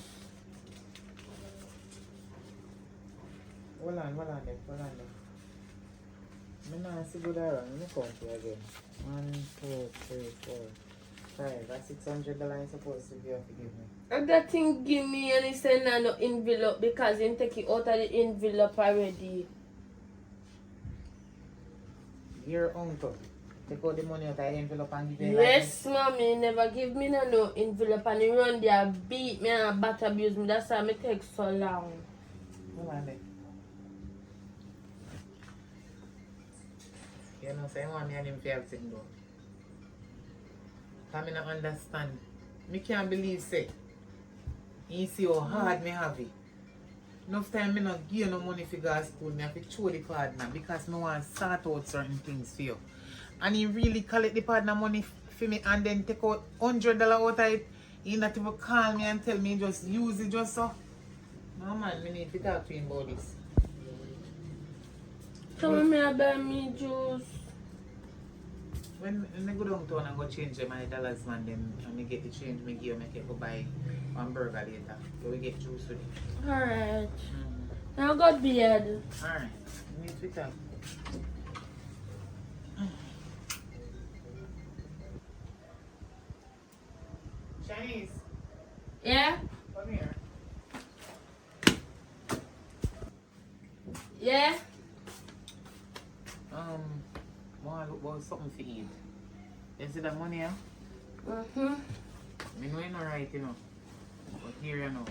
[SPEAKER 2] Hold on there. I'm not see good around. Let me count you again. 1, 2, 3, 4, 5. That's $600 supposed to be able to give me.
[SPEAKER 5] And that thing give me and he said no envelope because he take it out of the envelope already.
[SPEAKER 2] Your uncle take out the money out of the envelope and give you
[SPEAKER 5] Yes, mommy, never give me no envelope and he run there beat me and bat abuse me. That's why it take so long.
[SPEAKER 2] Hold on there. You know, say want me and him to have thing though. I don't understand. Me can't believe say. You see how hard me have it. Enough time me not give you no money for go to school. Me have to show the partner because me want to sort out certain things for you. And he really collect the partner money for me and then take out $100 out of it. He not even call me and tell me just use it just so. No man, me need to talk to him about this.
[SPEAKER 5] Come me and buy me juice.
[SPEAKER 2] When I go downtown and go change my dollars, man, then and me get the change, me give me go buy one burger later. So we get juice with it.
[SPEAKER 5] Alright. Now go to bed.
[SPEAKER 2] Alright. Me need to talk. Chinese,
[SPEAKER 5] Yeah?
[SPEAKER 2] come here.
[SPEAKER 5] Yeah?
[SPEAKER 2] Want to look about something to eat. You see that money, yeah?
[SPEAKER 5] Mm-hmm.
[SPEAKER 2] I know you're not right, you know. But here you know.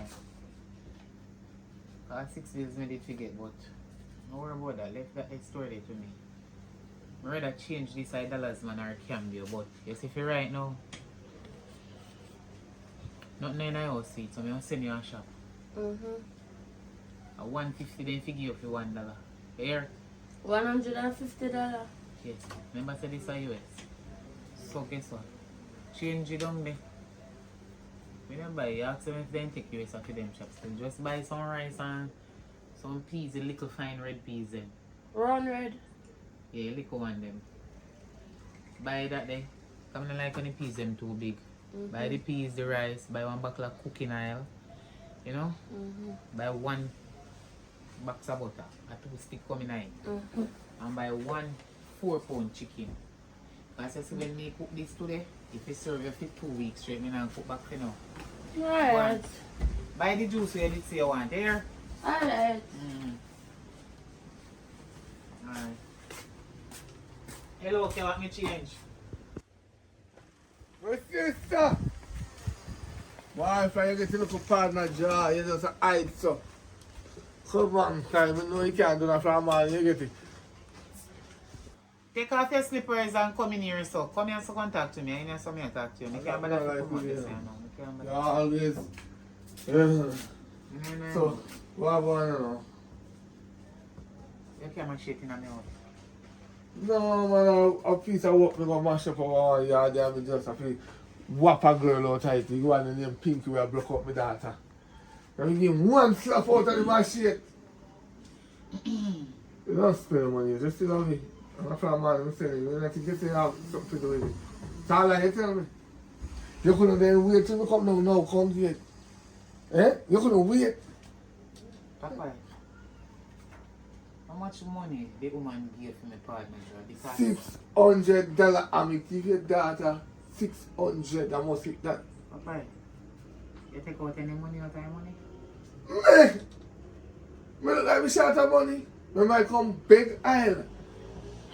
[SPEAKER 2] Cause 6 bills me did forget, but don't worry about that. Left that extra there to me. I rather change this $5 man or cambio, but you see for right now. Nothing in the house sweet, so I'm send you a shop.
[SPEAKER 5] Mm-hmm.
[SPEAKER 2] At $150 then figure you for $1. Here.
[SPEAKER 5] $150.
[SPEAKER 2] Yes. Remember say this is US. So guess what? Change it down there. Remember, you ask them if they take US after them shops. So just buy some rice and some peas, the little fine red peas then.
[SPEAKER 5] Run red.
[SPEAKER 2] Yeah, little one them. Buy that there. Come on like when the peas them too big. Buy the peas, the rice, buy one buckle of cooking oil. You know? Buy one box of butter, a 2 stick coming in. And buy 1 4-pound chicken. Because I see when me cook this today, if you serve you for 2 weeks straight, me not cook back for now.
[SPEAKER 5] Right.
[SPEAKER 2] Buy the juice where you did say you want there.
[SPEAKER 5] Alright.
[SPEAKER 2] Alright. Hello, can you want me change?
[SPEAKER 1] My sister! Why if I get a little partner jaw, you just hide so. Come on, time, you know you can't do that from all, you get it.
[SPEAKER 2] Take off your slippers and come in here so. Come here so contact to me. I need some here talk to you. I can't bother to come out this here now.
[SPEAKER 1] You always. So, what about you now?
[SPEAKER 2] You can't shit in my mouth.
[SPEAKER 1] No, man, a piece of work me go mash up over one yard and me just have to whap a girl out tight. You want the name Pinky where I broke up my daughter. And me give him one slap out of the machine. You don't spend money, you just still have me. I'm from man, I'm telling you, I think you say you have something to do with it. That's all I tell me. You couldn't then wait till me come down now, come here. Eh? You couldn't wait.
[SPEAKER 2] Papa, how much money the woman gave for my partner? Because
[SPEAKER 1] $600 and me give your daughter $600. I must hit that.
[SPEAKER 2] Papa, you take out any money out of your money?
[SPEAKER 1] Me look like me short of money. Me might come big aisle.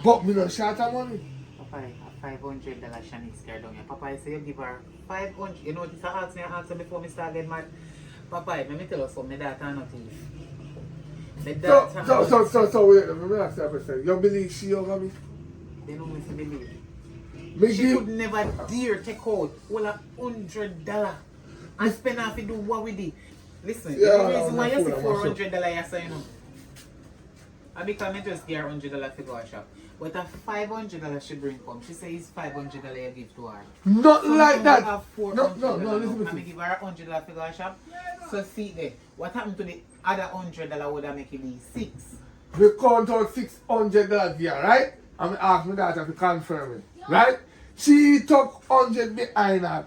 [SPEAKER 1] But me not short of money.
[SPEAKER 2] Papa, a $500 Shanice car down here. Papa, I say you give her 500. You know this I asked me before me start getting mad. Papa, let me tell you something, my daughter not thief.
[SPEAKER 1] So wait, let me ask you a question. You believe she over me?
[SPEAKER 2] They know me to believe.
[SPEAKER 1] Me
[SPEAKER 2] She
[SPEAKER 1] give,
[SPEAKER 2] could never dare take out $100 and spend off to do what we did. Listen,
[SPEAKER 1] Yeah,
[SPEAKER 2] the reason why you say
[SPEAKER 1] I'm
[SPEAKER 2] $400 you say, you know. And because I just give her $100 to go to shop. But a $500 she bring come. She says it's $500 you give to her.
[SPEAKER 1] not
[SPEAKER 2] So
[SPEAKER 1] like that.
[SPEAKER 2] have
[SPEAKER 1] No,
[SPEAKER 2] $400
[SPEAKER 1] listen
[SPEAKER 2] and
[SPEAKER 1] to
[SPEAKER 2] me give her $100 to go to shop. So see there, what happened to the other $100 would have make it be 6?
[SPEAKER 1] We count out $600 here, right? And me ask my daughter to confirm it, right? She took 100 behind her.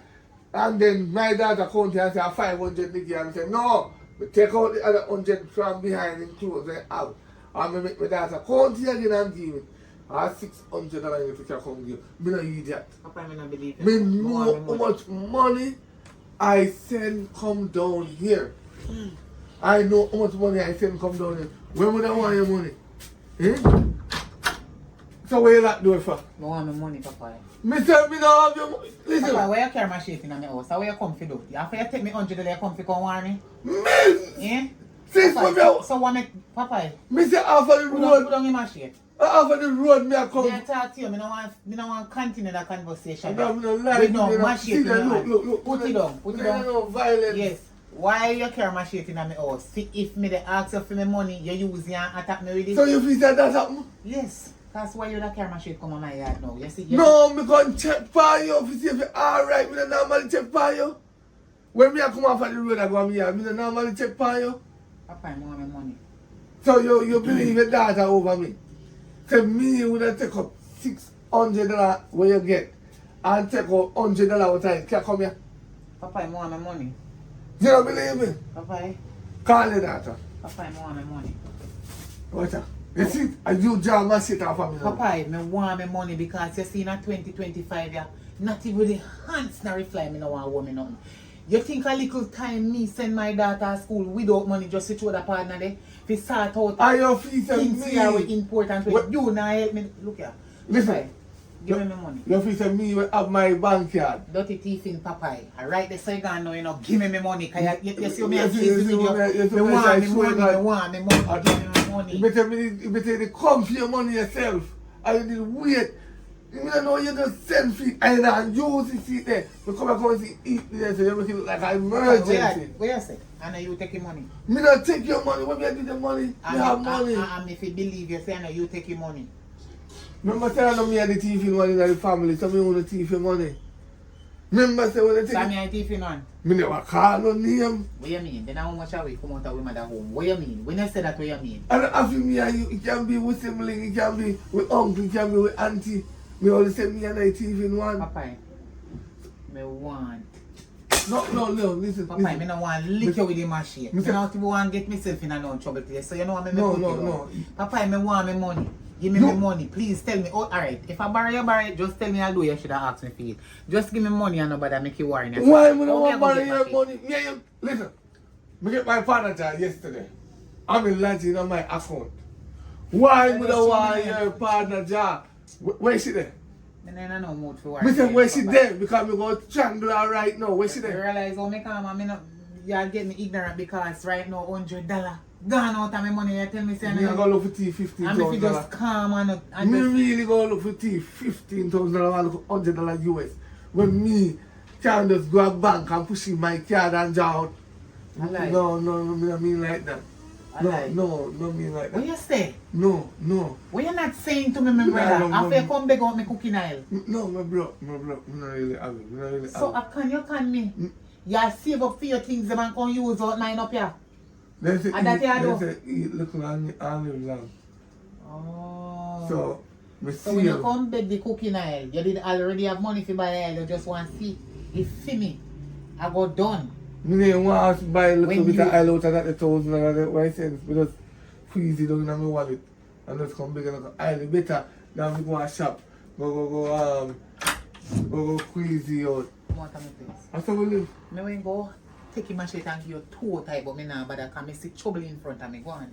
[SPEAKER 1] And then my daughter counted and said 500 Nicky and said, no, we take out the other 100 from behind and close it out. And me make my daughter count it again and give it. I have $600 if you can come give. Me not idiot.
[SPEAKER 2] Papa, I don't believe it.
[SPEAKER 1] Me know how much money I send come down here. I know how much money I send come down here. When would I want your money? Eh? So what you like do it for?
[SPEAKER 2] I want my money, Papa.
[SPEAKER 1] Me say me don't have your money. Listen.
[SPEAKER 2] Papa, where you carry my shit in my house? How you come for do? You have to take me $100 you come for come warn me?
[SPEAKER 1] Me!
[SPEAKER 2] Eh?
[SPEAKER 1] Since
[SPEAKER 2] Papa,
[SPEAKER 1] me out.
[SPEAKER 2] so what make Papa?
[SPEAKER 1] Me say off of the
[SPEAKER 2] Put
[SPEAKER 1] road.
[SPEAKER 2] down in my shit.
[SPEAKER 1] Off of the road me I come.
[SPEAKER 2] Me I talk to you, me don't want to continue that conversation.
[SPEAKER 1] I don't like
[SPEAKER 2] We
[SPEAKER 1] it,
[SPEAKER 2] don't
[SPEAKER 1] you know.
[SPEAKER 2] mash
[SPEAKER 1] See
[SPEAKER 2] it in
[SPEAKER 1] that,
[SPEAKER 2] your
[SPEAKER 1] look,
[SPEAKER 2] hand. Put it down, put it down.
[SPEAKER 1] No violence.
[SPEAKER 2] Yes. Why you carry my shit in my house? See, if me they ask you for my money, you use it and attack me with it?
[SPEAKER 1] So you feel that that's happened?
[SPEAKER 2] Yes. That's why you don't carry my shit come on my yard now. You see? You
[SPEAKER 1] No, me go check for you to see if you alright. Me don't normally check for you. When me I come off of the road I go on me yard, me don't normally check for you.
[SPEAKER 2] Papa, I want my money.
[SPEAKER 1] So you believe your daughter over me? So me would have take up $600 where you get and take out $100 out of can come here.
[SPEAKER 2] Papa, I want my money.
[SPEAKER 1] You don't believe me?
[SPEAKER 2] Papa,
[SPEAKER 1] Call your daughter.
[SPEAKER 2] Papa, I want my money.
[SPEAKER 1] Watch out. You see, and you jam my shit off of me now.
[SPEAKER 2] Papa, I want my money because you see in 2025, yeah, not even the hands not reply me no want to owe me nothing. You think a little time me send my daughter to school without money just to throw the partner there? If sort out
[SPEAKER 1] and your feet and
[SPEAKER 2] things here
[SPEAKER 1] me.
[SPEAKER 2] are important,
[SPEAKER 1] What?
[SPEAKER 2] you now help me. Look here.
[SPEAKER 1] Listen.
[SPEAKER 2] Papa, give me my money.
[SPEAKER 1] Your feet and me will have my bank card.
[SPEAKER 2] Dirty thief in Papa. I write the second now, you know, give me my money. Cause you see me
[SPEAKER 1] You
[SPEAKER 2] and
[SPEAKER 1] see-
[SPEAKER 2] she's
[SPEAKER 1] you
[SPEAKER 2] with
[SPEAKER 1] see
[SPEAKER 2] you.
[SPEAKER 1] when I- you see
[SPEAKER 2] Me
[SPEAKER 1] when I
[SPEAKER 2] want me
[SPEAKER 1] swear
[SPEAKER 2] money,
[SPEAKER 1] God.
[SPEAKER 2] me want me money, give me my money.
[SPEAKER 1] You better come for your money yourself. And you did wait. You don't know you just send feet and then use the seat there. You come back and see eat there so everything look like an emergency.
[SPEAKER 2] Where you say? I know you take your money.
[SPEAKER 1] Me not take your money. When me give the money, you have money.
[SPEAKER 2] And if you believe you say I know you take your money.
[SPEAKER 1] Remember say I know me and the thief in one in the family, so me own the thief in money. Remember say when the thief...
[SPEAKER 2] So me and thief in one?
[SPEAKER 1] Me never call no name.
[SPEAKER 2] What you mean? Then how much are we come out of we mother home? What you mean? When you say that, what you mean?
[SPEAKER 1] And after me and you, it can be with sibling, it can be with uncle, it can be with auntie. Me only say me and I thief in one.
[SPEAKER 2] Papa, me want.
[SPEAKER 1] No, listen.
[SPEAKER 2] Papa,
[SPEAKER 1] listen.
[SPEAKER 2] me no want lick you with the machine. Me not even want get myself in a no trouble place. So you know what me
[SPEAKER 1] No.
[SPEAKER 2] Papa, me want me money. Give me my money. Please tell me. Oh, alright. If I borrow you, just tell me I'll do. You should have asked me for it. Just give me money and nobody make you worry.
[SPEAKER 1] Why me don't want borrow your money? Yeah, listen. Me get my partner job yesterday. I'm in lodging on my account. Why me don't want your partner job? Where is she there?
[SPEAKER 2] I don't know mood for worry.
[SPEAKER 1] Me say where she there? Because me go strangle her right now. Where she
[SPEAKER 2] You
[SPEAKER 1] there?
[SPEAKER 2] realize how me come and me not, y'all get me ignorant because right now $100 gone out of my money. You tell me say
[SPEAKER 1] Me go look for tea $15,000.
[SPEAKER 2] and if you just calm and
[SPEAKER 1] Me
[SPEAKER 2] just
[SPEAKER 1] really go look for tea $15,000 and look for $100 US. When me can just go a bank and push in my card and draw out. No, me I mean like that. No, mean like that.
[SPEAKER 2] What you say?
[SPEAKER 1] No.
[SPEAKER 2] What you not saying to me, my brother? After you come back out me cooking oil.
[SPEAKER 1] No, my bro, me not really have it. Me not really
[SPEAKER 2] So you can me? You save up for your things the man can use out mine up here.
[SPEAKER 1] They say
[SPEAKER 2] And that you do?
[SPEAKER 1] eat little and live long.
[SPEAKER 2] Oh.
[SPEAKER 1] So, me
[SPEAKER 2] So when you
[SPEAKER 1] save.
[SPEAKER 2] come back the cooking oil, you did already have money to buy oil, you just want to see. If see me, I go done.
[SPEAKER 1] Me didn't want to buy a little
[SPEAKER 2] When
[SPEAKER 1] bit
[SPEAKER 2] you-
[SPEAKER 1] of oil out of that $1,000 white cents because squeeze it down in my wallet and just come back and go oil better than we go and shop. Go squeeze it out.
[SPEAKER 2] What am I please?
[SPEAKER 1] That's how we live.
[SPEAKER 2] Me when go take him machete and give you two type, but me nah bother because me see trouble in front of me. Go on.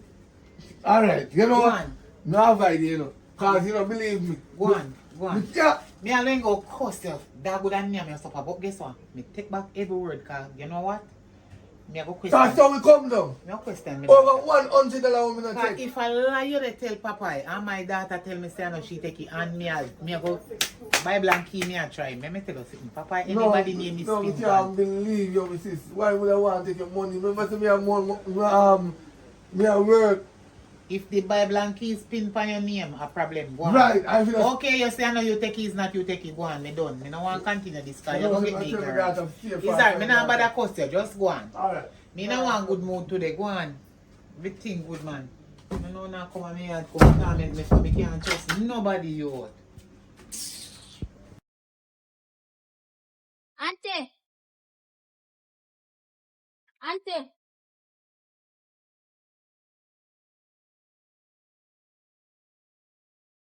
[SPEAKER 1] Alright, you know
[SPEAKER 2] Go
[SPEAKER 1] what?
[SPEAKER 2] on.
[SPEAKER 1] No have idea, you know. Because you don't believe me.
[SPEAKER 2] Go on.
[SPEAKER 1] Yeah.
[SPEAKER 2] Me alone go curse you. That good and name your supper. But guess what? Me take back every word because you know what? Me a go question.
[SPEAKER 1] That's how we come down.
[SPEAKER 2] Me a question. Me
[SPEAKER 1] Over $100 women
[SPEAKER 2] Cause
[SPEAKER 1] take.
[SPEAKER 2] if I lie you they tell Papa and my daughter tell me say no she take it and me a go Bible and key me a try. Me tell you something. Papa anybody name me
[SPEAKER 1] No,
[SPEAKER 2] spin
[SPEAKER 1] I can't believe you, my sis. Why would I want to take your money? Remember, me have more, me have work.
[SPEAKER 2] If the Bible and key spin for your name, a problem. Go on.
[SPEAKER 1] Right, I feel like...
[SPEAKER 2] Okay, you say I know you take it, it's not you take it. Go on, me done. Me no want to continue this because you
[SPEAKER 1] No,
[SPEAKER 2] don't get
[SPEAKER 1] I
[SPEAKER 2] me
[SPEAKER 1] tell my
[SPEAKER 2] ignorant.
[SPEAKER 1] daughter, stay
[SPEAKER 2] It's
[SPEAKER 1] far
[SPEAKER 2] alright,
[SPEAKER 1] from
[SPEAKER 2] me
[SPEAKER 1] my
[SPEAKER 2] not
[SPEAKER 1] daughter.
[SPEAKER 2] bother cost you. Just go on.
[SPEAKER 1] Alright.
[SPEAKER 2] Me no want good mood today. Go on. Everything good, man. Me no now come and me and come comment me for me can't trust nobody you out.
[SPEAKER 3] Auntie.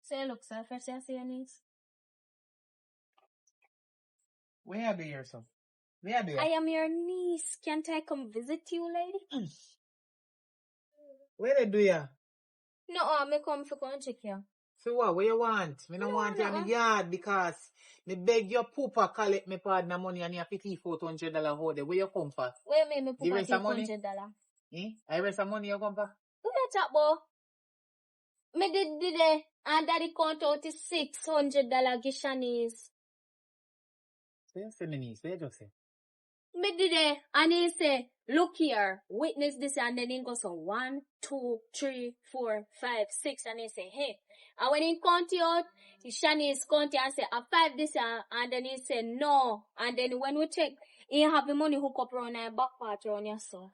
[SPEAKER 3] Say, look, sir, first I say your niece.
[SPEAKER 2] Where you do yourself? Where do you?
[SPEAKER 3] I am your niece. Can't I come visit you, lady?
[SPEAKER 2] Where they do ya?
[SPEAKER 3] No, me come for come check you.
[SPEAKER 2] So what? Where you want? Me no want you in the yard because me beg your poopa collect me partner money and you have to keep $400 hold it. Where you come for?
[SPEAKER 3] Where me
[SPEAKER 2] The
[SPEAKER 3] put
[SPEAKER 2] rest of money?
[SPEAKER 3] $100?
[SPEAKER 2] Eh? I rest of money you come for?
[SPEAKER 3] Who you talk about? Me did it, and daddy count out is $600 give Shanice.
[SPEAKER 2] Where you say me niece? Where you just say?
[SPEAKER 3] Me did it, and he say, look here, witness this, and then he goes, so 1, 2, 3, 4, 5, 6, and he say, hey. And when he count it out, Shanice count it and say, I 5 this, and then he say, no. And then when we check, he have the money hook up around your back part around your son.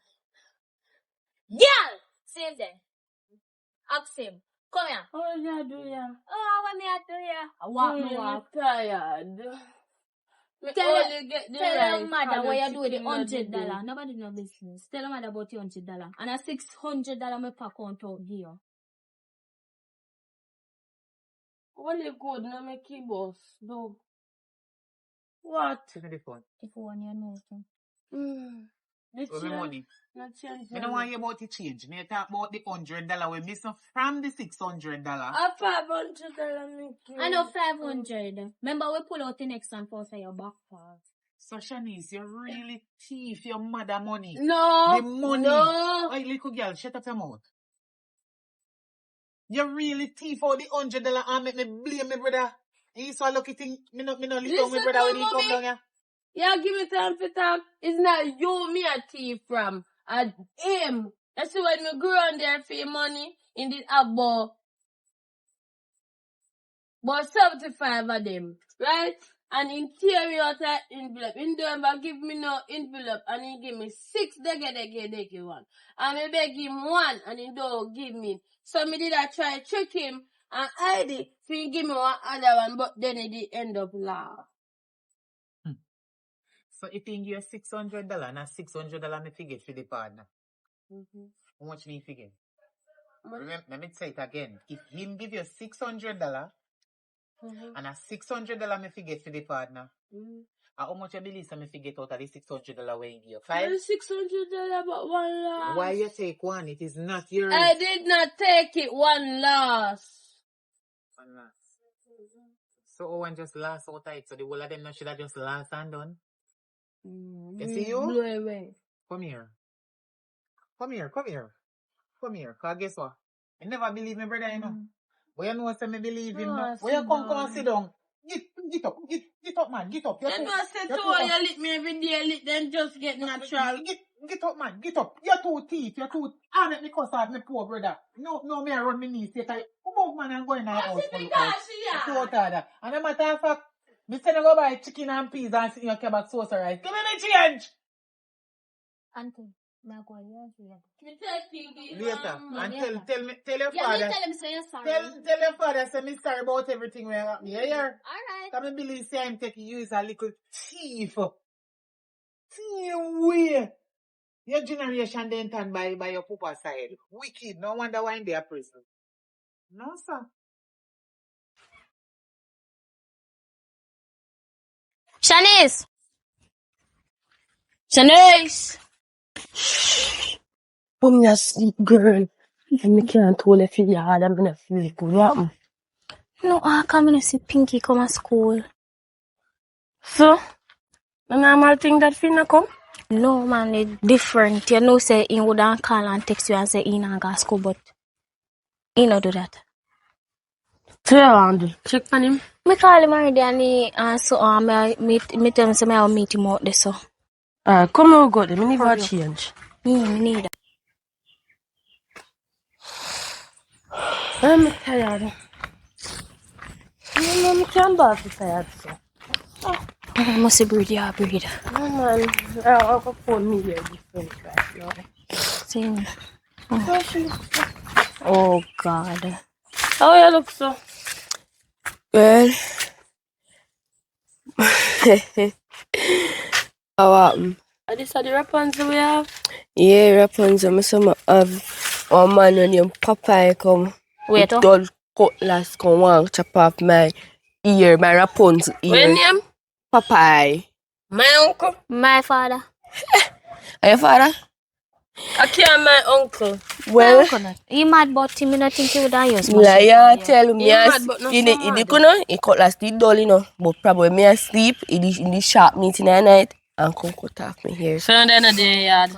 [SPEAKER 3] Girl! Same there. Ask him. Come here.
[SPEAKER 5] What you do ya?
[SPEAKER 3] Oh, what me I do here? I walk me walk.
[SPEAKER 5] Tired. Me
[SPEAKER 3] Tell
[SPEAKER 5] only get the
[SPEAKER 3] Tell
[SPEAKER 5] rice
[SPEAKER 3] your mother
[SPEAKER 5] and
[SPEAKER 3] what
[SPEAKER 5] the
[SPEAKER 3] you do with the
[SPEAKER 5] chicken the
[SPEAKER 3] $100. Nobody no business. Tell your mother about the $100. And a $600 me pack on out here.
[SPEAKER 5] Only good no make you boss. No. What?
[SPEAKER 2] Send me the phone.
[SPEAKER 3] If you want your nose.
[SPEAKER 5] The
[SPEAKER 2] Where my money?
[SPEAKER 5] Not change.
[SPEAKER 2] Me no want you about the change. Me talk about the $100 we missing from the $600.
[SPEAKER 5] A $500 make you.
[SPEAKER 3] I know 500. Remember we pull out the next one for your back part.
[SPEAKER 2] So Shanice, you really thief your mother money.
[SPEAKER 5] No.
[SPEAKER 2] The money.
[SPEAKER 5] No.
[SPEAKER 2] Hey, little girl, shut up your mouth. You really thief out the $100 and make me blame me brother. And you so lucky thing, me no listen
[SPEAKER 5] Listen
[SPEAKER 2] my brother
[SPEAKER 5] to
[SPEAKER 2] when he come
[SPEAKER 5] mommy.
[SPEAKER 2] down here.
[SPEAKER 5] Yeah, give me time for talk. It's not you me a thief from. And him. That's when me grow on there for your money in this above. but 75 of them, right? And in theory out of envelope. He don't ever give me no envelope and he give me 6 dege one. And I beg him 1 and he don't give me. So me did I try trick him and hide it so he give me one other one, but then he did end up laugh.
[SPEAKER 2] So if he give you $600 and $600 me forget for the partner. How much me forget? Let me say it again. If him give you $600 and $600 me forget for the partner, how much you believe me forget out of the $600 when you give you? $5?
[SPEAKER 5] $600 but one loss.
[SPEAKER 2] Why you take one? It is not yours.
[SPEAKER 5] I did not take it, one loss.
[SPEAKER 2] One loss. So Owen just lost out of it. So the whole of them should have just lost and done. You see you?
[SPEAKER 5] Blow away.
[SPEAKER 2] Come here. Cause guess what? I never believe me brother, you know. But you know what I believe him now. Where you come and sit down. Get up, man. Get up.
[SPEAKER 5] You know I said to her, you lick me every day, lick then just get natural.
[SPEAKER 2] Get up, man. Get up. You're too teeth. I make me cuss out my poor brother. No, me I run my knees. Come on, man, I'm going in the house. And a matter of fact, me say I go buy chicken and peas and sit in your kebab sauce rice. Give me the change.
[SPEAKER 3] Auntie, I'm going here.
[SPEAKER 2] Later. And tell your
[SPEAKER 3] Yeah,
[SPEAKER 2] father.
[SPEAKER 3] tell him say you're sorry.
[SPEAKER 2] Tell your father say me sorry about everything where happened. Yeah, yeah.
[SPEAKER 3] Alright.
[SPEAKER 2] Come and believe say I'm taking you as a little thief. Way. Your generation then turn by your papa side. Wicked. No wonder why in their prison. No, sir.
[SPEAKER 3] Shanice!
[SPEAKER 5] Put me asleep, girl. And me can't hold it for you hard and me not feel good. What happened?
[SPEAKER 3] No, I come and see Pinky come to school.
[SPEAKER 5] So? The normal thing that feel not come?
[SPEAKER 3] No, man, it's different. You know, say he wouldn't call and text you and say he not go to school, but he not do that.
[SPEAKER 5] So you want to check on him?
[SPEAKER 3] Me call him already and he me tell him say I'll meet him out there, so.
[SPEAKER 5] Alright, come on, go there. Me need a change.
[SPEAKER 3] Me need that.
[SPEAKER 5] I'm tired. No, me can't be tired, so.
[SPEAKER 3] I must breathe, yeah, breathe.
[SPEAKER 5] No, man. I'll go phone me here different right now.
[SPEAKER 3] See.
[SPEAKER 5] How she look so?
[SPEAKER 3] Oh, God.
[SPEAKER 5] How you look so?
[SPEAKER 9] Well, how happened?
[SPEAKER 5] Are these the Rapunzel we have?
[SPEAKER 9] Yeah, Rapunzel, I some have one man when your Popeye come.
[SPEAKER 3] Wait, oh.
[SPEAKER 9] Dull cutlass come one chop off my ear, my Rapunzel ear.
[SPEAKER 5] What name?
[SPEAKER 9] Popeye.
[SPEAKER 5] My uncle.
[SPEAKER 3] My father.
[SPEAKER 9] Are your father?
[SPEAKER 5] I can't my uncle.
[SPEAKER 9] Well,
[SPEAKER 3] He mad but him, I think he would have used
[SPEAKER 9] liar tell me
[SPEAKER 5] He
[SPEAKER 9] as
[SPEAKER 5] mad, but not
[SPEAKER 9] in
[SPEAKER 5] so
[SPEAKER 9] the
[SPEAKER 5] mad.
[SPEAKER 9] he cutlass still dull, you know. But probably me asleep in the sharp meeting at night and come cut off me hair.
[SPEAKER 5] So then a day yard.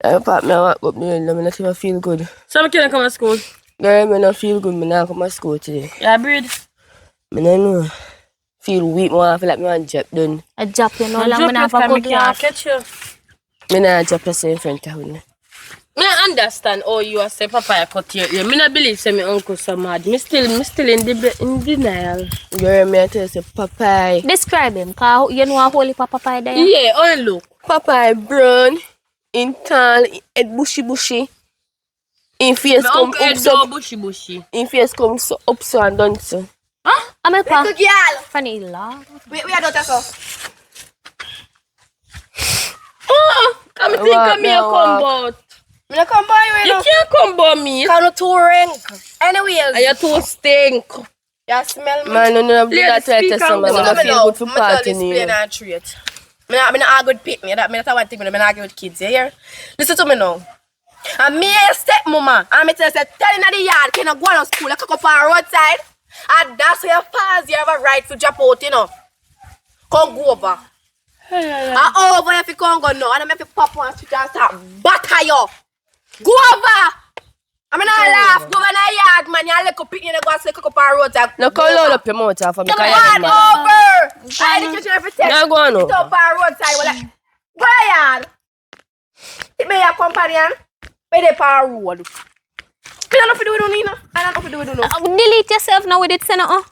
[SPEAKER 9] I pop me out, but me not even feel good.
[SPEAKER 5] So I can't come to school.
[SPEAKER 9] Girl, me not feel good, me not come to school today.
[SPEAKER 5] Yeah, breed.
[SPEAKER 9] Me not know. Feel weak, I feel like me want job done.
[SPEAKER 3] A job, you know, long enough for good laugh.
[SPEAKER 5] Catch you.
[SPEAKER 9] Me not job just in front of me.
[SPEAKER 5] I understand how you are say Papa I cut your ear. Me not believe say my uncle so mad. Me still in denial.
[SPEAKER 9] Girl, me I tell you say Popeye.
[SPEAKER 3] Describe him, cause you know a holy papa pie there.
[SPEAKER 5] Yeah, only look.
[SPEAKER 9] Popeye brown, in tall, head bushy. In face
[SPEAKER 5] My
[SPEAKER 9] come
[SPEAKER 5] uncle head
[SPEAKER 9] up
[SPEAKER 5] so
[SPEAKER 9] so.
[SPEAKER 5] bushy.
[SPEAKER 9] In face come so up so and down so.
[SPEAKER 5] Huh?
[SPEAKER 3] I'm a pa.
[SPEAKER 7] Little girl.
[SPEAKER 3] Funny love.
[SPEAKER 7] We are daughter so.
[SPEAKER 5] Oh, come think of me a come about.
[SPEAKER 7] Me not come by you,
[SPEAKER 5] You can't come about me.
[SPEAKER 7] Cause no too rank. Anyways.
[SPEAKER 5] And you too stink.
[SPEAKER 7] You smell me?
[SPEAKER 9] Man, no
[SPEAKER 5] Play
[SPEAKER 9] that
[SPEAKER 5] the
[SPEAKER 9] right
[SPEAKER 5] speaker
[SPEAKER 9] to some man.
[SPEAKER 5] and
[SPEAKER 9] I
[SPEAKER 5] go.
[SPEAKER 9] don't feel good for
[SPEAKER 7] I'm tell
[SPEAKER 9] party
[SPEAKER 7] this plain
[SPEAKER 9] neither.
[SPEAKER 7] and straight. Me not argue with pick me. That me not one thing. Me not argue with kids. You hear? Listen to me now. And me a stepmama. And me tell you, say, tell in the yard, can you go on school, you cook up on roadside. And that's where your pause, you have a right to drop out, you know. Come go over. And over if you can't go now. And I'm if you pop one switch and start batter you. Go over. I'm not laugh. Go over in the yard, man. You look up, you go and say cook up on roadside.
[SPEAKER 9] No, call load up your mouth off of me.
[SPEAKER 7] Come
[SPEAKER 9] Because
[SPEAKER 7] on,
[SPEAKER 9] you're
[SPEAKER 7] over. I education everything.
[SPEAKER 9] No, go on
[SPEAKER 7] Sit
[SPEAKER 9] over.
[SPEAKER 7] up on roadside. Well, like, go yard. It may your companion. Where they on road. don't know if you do it, Nina. I don't know if you do it, no.
[SPEAKER 3] Delete yourself now with it, say no.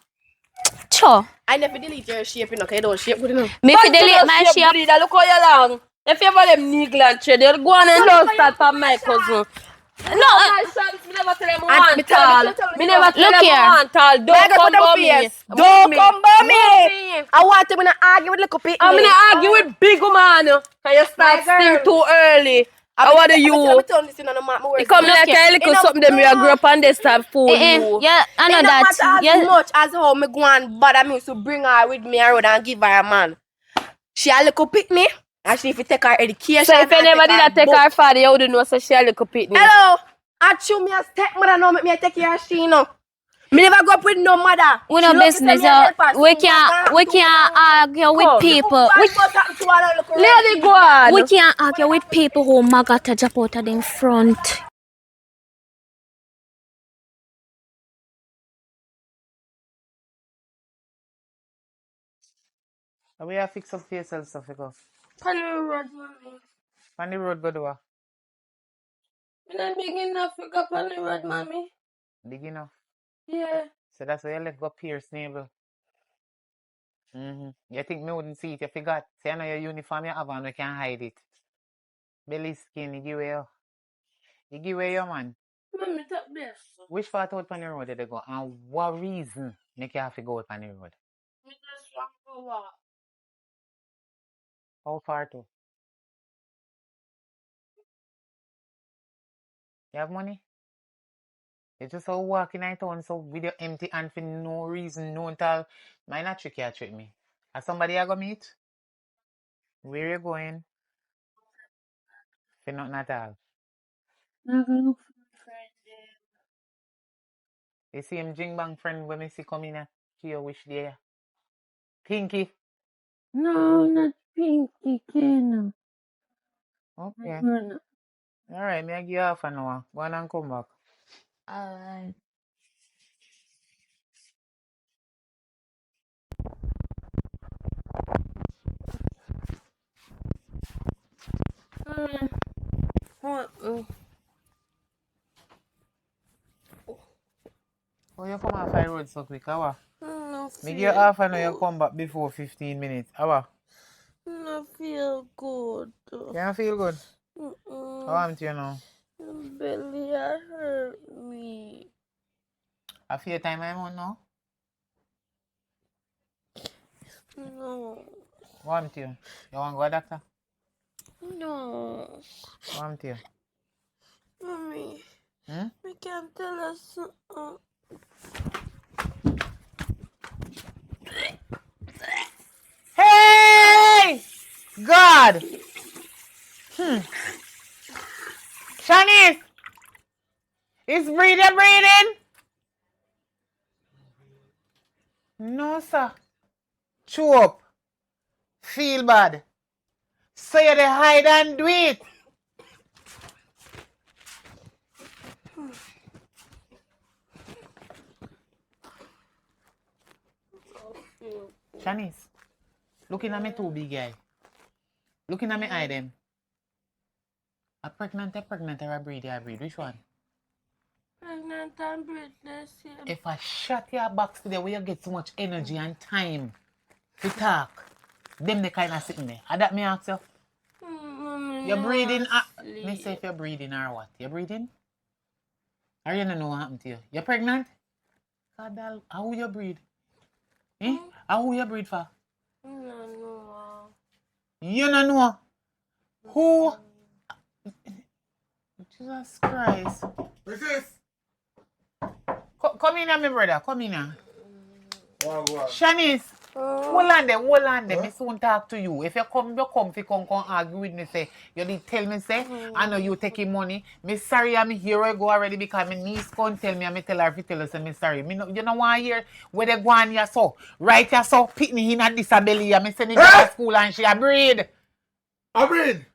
[SPEAKER 3] Sure.
[SPEAKER 7] I never delete your shape, you know, because you don't shape good enough.
[SPEAKER 3] Me fi delete my shape.
[SPEAKER 5] Look how you long. If you ever them knee gland trade, they'll go on and don't start from my cousin.
[SPEAKER 3] No,
[SPEAKER 5] My sons, me never tell them
[SPEAKER 7] And
[SPEAKER 5] one
[SPEAKER 7] me tell
[SPEAKER 5] tall.
[SPEAKER 7] them,
[SPEAKER 5] Me never tell
[SPEAKER 3] Look
[SPEAKER 5] them
[SPEAKER 3] here.
[SPEAKER 5] one tall. Don't come by me.
[SPEAKER 7] Don't come by
[SPEAKER 5] Move
[SPEAKER 7] me. I want to argue with little people.
[SPEAKER 5] I'm gonna argue with big man. Can you start
[SPEAKER 7] My girl.
[SPEAKER 5] still too early? How are you?
[SPEAKER 7] I'm telling this in on my
[SPEAKER 5] You
[SPEAKER 7] words.
[SPEAKER 5] come
[SPEAKER 3] Look
[SPEAKER 5] like
[SPEAKER 3] here.
[SPEAKER 5] a little something them you grew up on this time fool you.
[SPEAKER 3] Yeah, I know
[SPEAKER 7] It don't
[SPEAKER 3] that.
[SPEAKER 7] matter as
[SPEAKER 3] Yeah.
[SPEAKER 7] much as how me go and bother me to bring her with me around and give her a man. She a little pick me, and she if you take her education.
[SPEAKER 5] So if you
[SPEAKER 7] and
[SPEAKER 5] never did that take
[SPEAKER 7] book.
[SPEAKER 5] her father, you wouldn't know so she a little pitney.
[SPEAKER 7] Hello, I chew me a stepmother now, make me take care of she now. Me never go up with no mother.
[SPEAKER 3] We
[SPEAKER 7] She
[SPEAKER 3] no
[SPEAKER 7] lucky
[SPEAKER 3] business.
[SPEAKER 7] say me help her,
[SPEAKER 3] We
[SPEAKER 7] so what
[SPEAKER 3] can't argue with
[SPEAKER 5] Come.
[SPEAKER 3] people.
[SPEAKER 5] Lady, go on.
[SPEAKER 3] We can't argue with people who maga to jump out of them front.
[SPEAKER 2] We have fix up for yourself stuff, you go.
[SPEAKER 5] On the road, mommy.
[SPEAKER 2] On the road, go do what?
[SPEAKER 5] I'm not big enough to go on the road, mommy.
[SPEAKER 2] Big enough.
[SPEAKER 5] Yeah.
[SPEAKER 2] So that's why you left go pierce navel. You think me wouldn't see it? You forgot. See, I know your uniform you have and we can hide it. Belly skin, you give away your. You give away your man.
[SPEAKER 5] Mommy, top this.
[SPEAKER 2] Which part out on the road did they go? And what reason make you have to go out on the road?
[SPEAKER 5] Me just want to walk.
[SPEAKER 2] How far to? You have money? You just out walking in town so with your empty hand for no reason, no tell. Might not trick you trick me. Has somebody I go meet? Where you going? For nothing at all.
[SPEAKER 5] I'm gonna look for my friend there.
[SPEAKER 2] You see him jing bang friend when me see come in here. To your wish there. Pinky.
[SPEAKER 5] No, not Pinky, Ken.
[SPEAKER 2] Okay.
[SPEAKER 5] No.
[SPEAKER 2] Alright, me I give you half an hour. Go on and come back.
[SPEAKER 5] Alright.
[SPEAKER 2] Oh, you come off the road so quick, how?
[SPEAKER 5] No
[SPEAKER 2] Me give you half an hour, you come back before 15 minutes. How?
[SPEAKER 5] No feel good.
[SPEAKER 2] You don't feel good? How am you now?
[SPEAKER 5] Belly hurt me.
[SPEAKER 2] I feel time I'm on now?
[SPEAKER 5] No.
[SPEAKER 2] What am you? You want to go to doctor?
[SPEAKER 5] No.
[SPEAKER 2] What am you?
[SPEAKER 5] Mommy.
[SPEAKER 2] Hmm?
[SPEAKER 5] We can't tell us.
[SPEAKER 2] Hey! God! Shanice! Is breathing? No, sir. Chew up. Feel bad. So you dey hide and do it. Shanice, looking at me too big guy. Looking at me eye them. A pregnant, or a breed, Which one?
[SPEAKER 5] Pregnant and breathless.
[SPEAKER 2] If I shut your box today where you get so much energy and time to talk, them the kind of sitting there. And that me ask you.
[SPEAKER 5] Mommy,
[SPEAKER 2] You're breathing.
[SPEAKER 5] sleep.
[SPEAKER 2] Me say if you're breathing or what? You're breathing? Or you don't know what happened to you? You're pregnant? God, how you breathe? Eh? How you breathe for?
[SPEAKER 5] No.
[SPEAKER 2] You don't know. Who? Jesus Christ.
[SPEAKER 8] What's this?
[SPEAKER 2] Come in here, my brother. Come in here.
[SPEAKER 8] Wow.
[SPEAKER 2] Shanice, hold on there. Me soon talk to you. If you come argue with me, say, you did tell me, say, I know you taking money. Me sorry, I'm here I go already because my niece come tell me, I tell her if you tell her, say, me sorry. Me no, you know want to hear where they go on here so. Right here so, pitney in a disability, and me send him to school and she a breed.
[SPEAKER 8] A breed?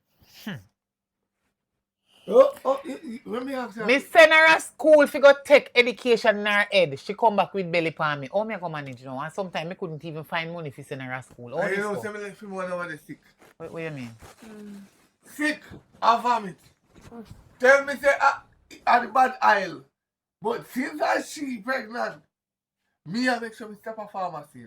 [SPEAKER 8] Let me ask you.
[SPEAKER 2] Me send her to school if you go take education in her head. She come back with belly palm me. How me go manage, you know? And sometimes me couldn't even find money if you send her to school. How
[SPEAKER 8] You
[SPEAKER 2] this
[SPEAKER 8] know,
[SPEAKER 2] go?
[SPEAKER 8] say me left him one over the sick.
[SPEAKER 2] What you mean?
[SPEAKER 8] Sick or vomit. Tell me say at the bad aisle.
[SPEAKER 1] But since that she pregnant, me I make sure we stop a pharmacy.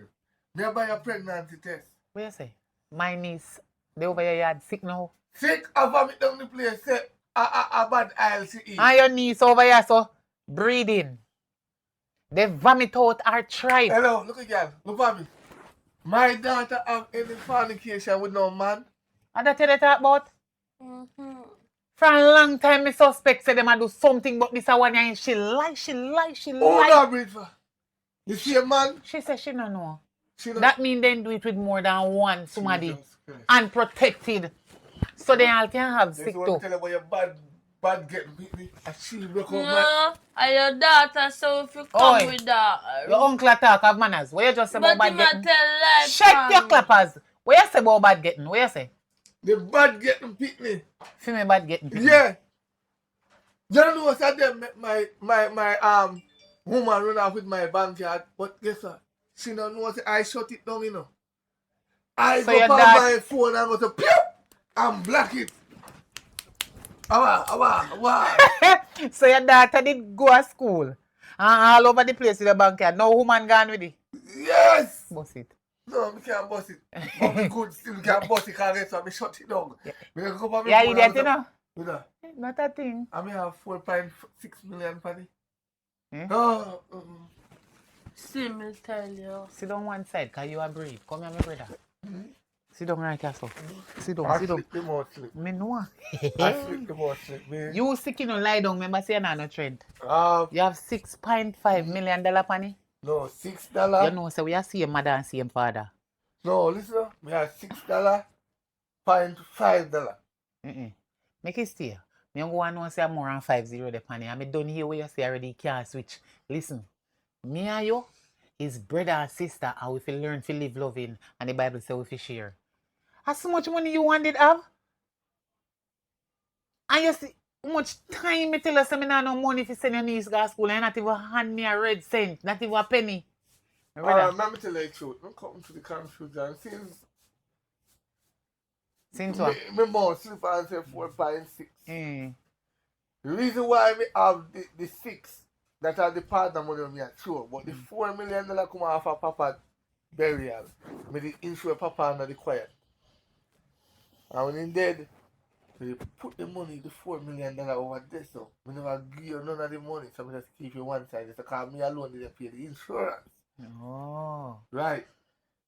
[SPEAKER 1] Me I buy a pregnancy test.
[SPEAKER 2] What you say? My niece, they over your yard sick now.
[SPEAKER 1] Sick of vomit down the place, say a bad aisle she eat.
[SPEAKER 2] And your niece over here, so breeding. They vomit out our tribe.
[SPEAKER 1] Hello, look again. Look at me. My daughter have any fornication with no man.
[SPEAKER 2] And that's what they talk about? For a long time, me suspect say them a do something, but this a one and she lie.
[SPEAKER 1] Oh, no, breed for. You see a man?
[SPEAKER 2] She said she don't know.
[SPEAKER 1] She don't.
[SPEAKER 2] That mean they do it with more than one somebody.
[SPEAKER 1] Jesus Christ.
[SPEAKER 2] Unprotected. So they all can have sick
[SPEAKER 1] This one
[SPEAKER 2] too.
[SPEAKER 1] tell you about your bad getting me. And she broke up my...
[SPEAKER 5] No, and your daughter, so if you come
[SPEAKER 2] Oi,
[SPEAKER 5] with that.
[SPEAKER 2] your uncle talk have manners. What you just say about
[SPEAKER 5] But
[SPEAKER 2] bad
[SPEAKER 5] him a
[SPEAKER 2] getting?
[SPEAKER 5] tell lie.
[SPEAKER 2] Shake your clappers. What you say about bad getting? What you say?
[SPEAKER 1] The bad getting pitney.
[SPEAKER 2] Feel me bad getting?
[SPEAKER 1] Yeah. You don't know what's at them my woman run off with my bank card, but guess what? She don't know what I shut it down, you know. I
[SPEAKER 2] So
[SPEAKER 1] go
[SPEAKER 2] your
[SPEAKER 1] on
[SPEAKER 2] dad-
[SPEAKER 1] my phone and go to pew and block it. Awa.
[SPEAKER 2] So your daughter did go to school and all over the place with the bank card. No woman gone with it.
[SPEAKER 1] Yes!
[SPEAKER 2] Bust it.
[SPEAKER 1] No, we can't bust it. But we could still can't bust it because so I shut it down. Me go come on my
[SPEAKER 2] Yeah,
[SPEAKER 1] phone
[SPEAKER 2] idiot,
[SPEAKER 1] and
[SPEAKER 2] you
[SPEAKER 1] go
[SPEAKER 2] know.
[SPEAKER 1] to- You know.
[SPEAKER 2] Not a thing.
[SPEAKER 1] I may have 4.6 million for it.
[SPEAKER 2] Eh?
[SPEAKER 1] Oh,
[SPEAKER 5] See me tell you.
[SPEAKER 2] Sit down one side because you are breed. Come here, my brother. Sit down right here, so. Sit down,
[SPEAKER 1] I
[SPEAKER 2] sit down.
[SPEAKER 1] sleep the most sleep.
[SPEAKER 2] Me know.
[SPEAKER 1] I sleep the most sleep. Me.
[SPEAKER 2] You sick, you know, lie down. Remember, say you're not no trend. You have $6.5 million on it.
[SPEAKER 1] No, $6.
[SPEAKER 2] You know, so we are same mother and same father.
[SPEAKER 1] No, listen, we have $6, $5.
[SPEAKER 2] Make it stay. Me don't go and know say more than 50 the money. I don't hear what you say already. You can't switch. Listen, me and you is brother and sister, and we feel learn to live loving, and the Bible says we feel share. How much money you wanted have? And you see how much time me tell us I not no money to send your niece to school, and not even hand me a red cent, not even a penny. My brother,
[SPEAKER 1] Let me tell you the truth. I'm coming to the confusion
[SPEAKER 2] since what?
[SPEAKER 1] me more sleep and say 4.6.
[SPEAKER 2] Mm.
[SPEAKER 1] The reason why we have the 6 that are the partner money on me are sure, but the $4 million come off of Papa burial. Me the insure Papa under the quiet. And when he dead, they put the money, the $4 million over there, so we never give you none of the money, so we just keep you one side. Just because me alone didn't pay the insurance.
[SPEAKER 2] Oh.
[SPEAKER 1] Right.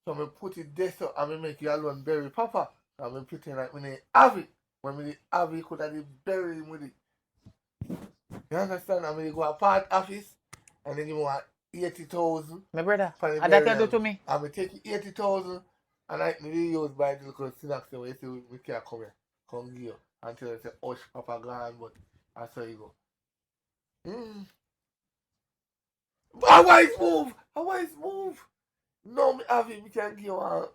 [SPEAKER 1] So I put it there so I make you alone bury Papa. And I pretend like when they have it. When we have it, could have bury him with it. You understand? I mean, go a part office and then you want 80,000.
[SPEAKER 2] My brother,
[SPEAKER 1] for the
[SPEAKER 2] and that you
[SPEAKER 1] burial.
[SPEAKER 2] do to me?
[SPEAKER 1] And we take 80,000 and I really use by the little synax where you say we can't come here. Come give you. Until they say, hush, Papa gone, but that's how you go. How wise move? No, me have it, we can give you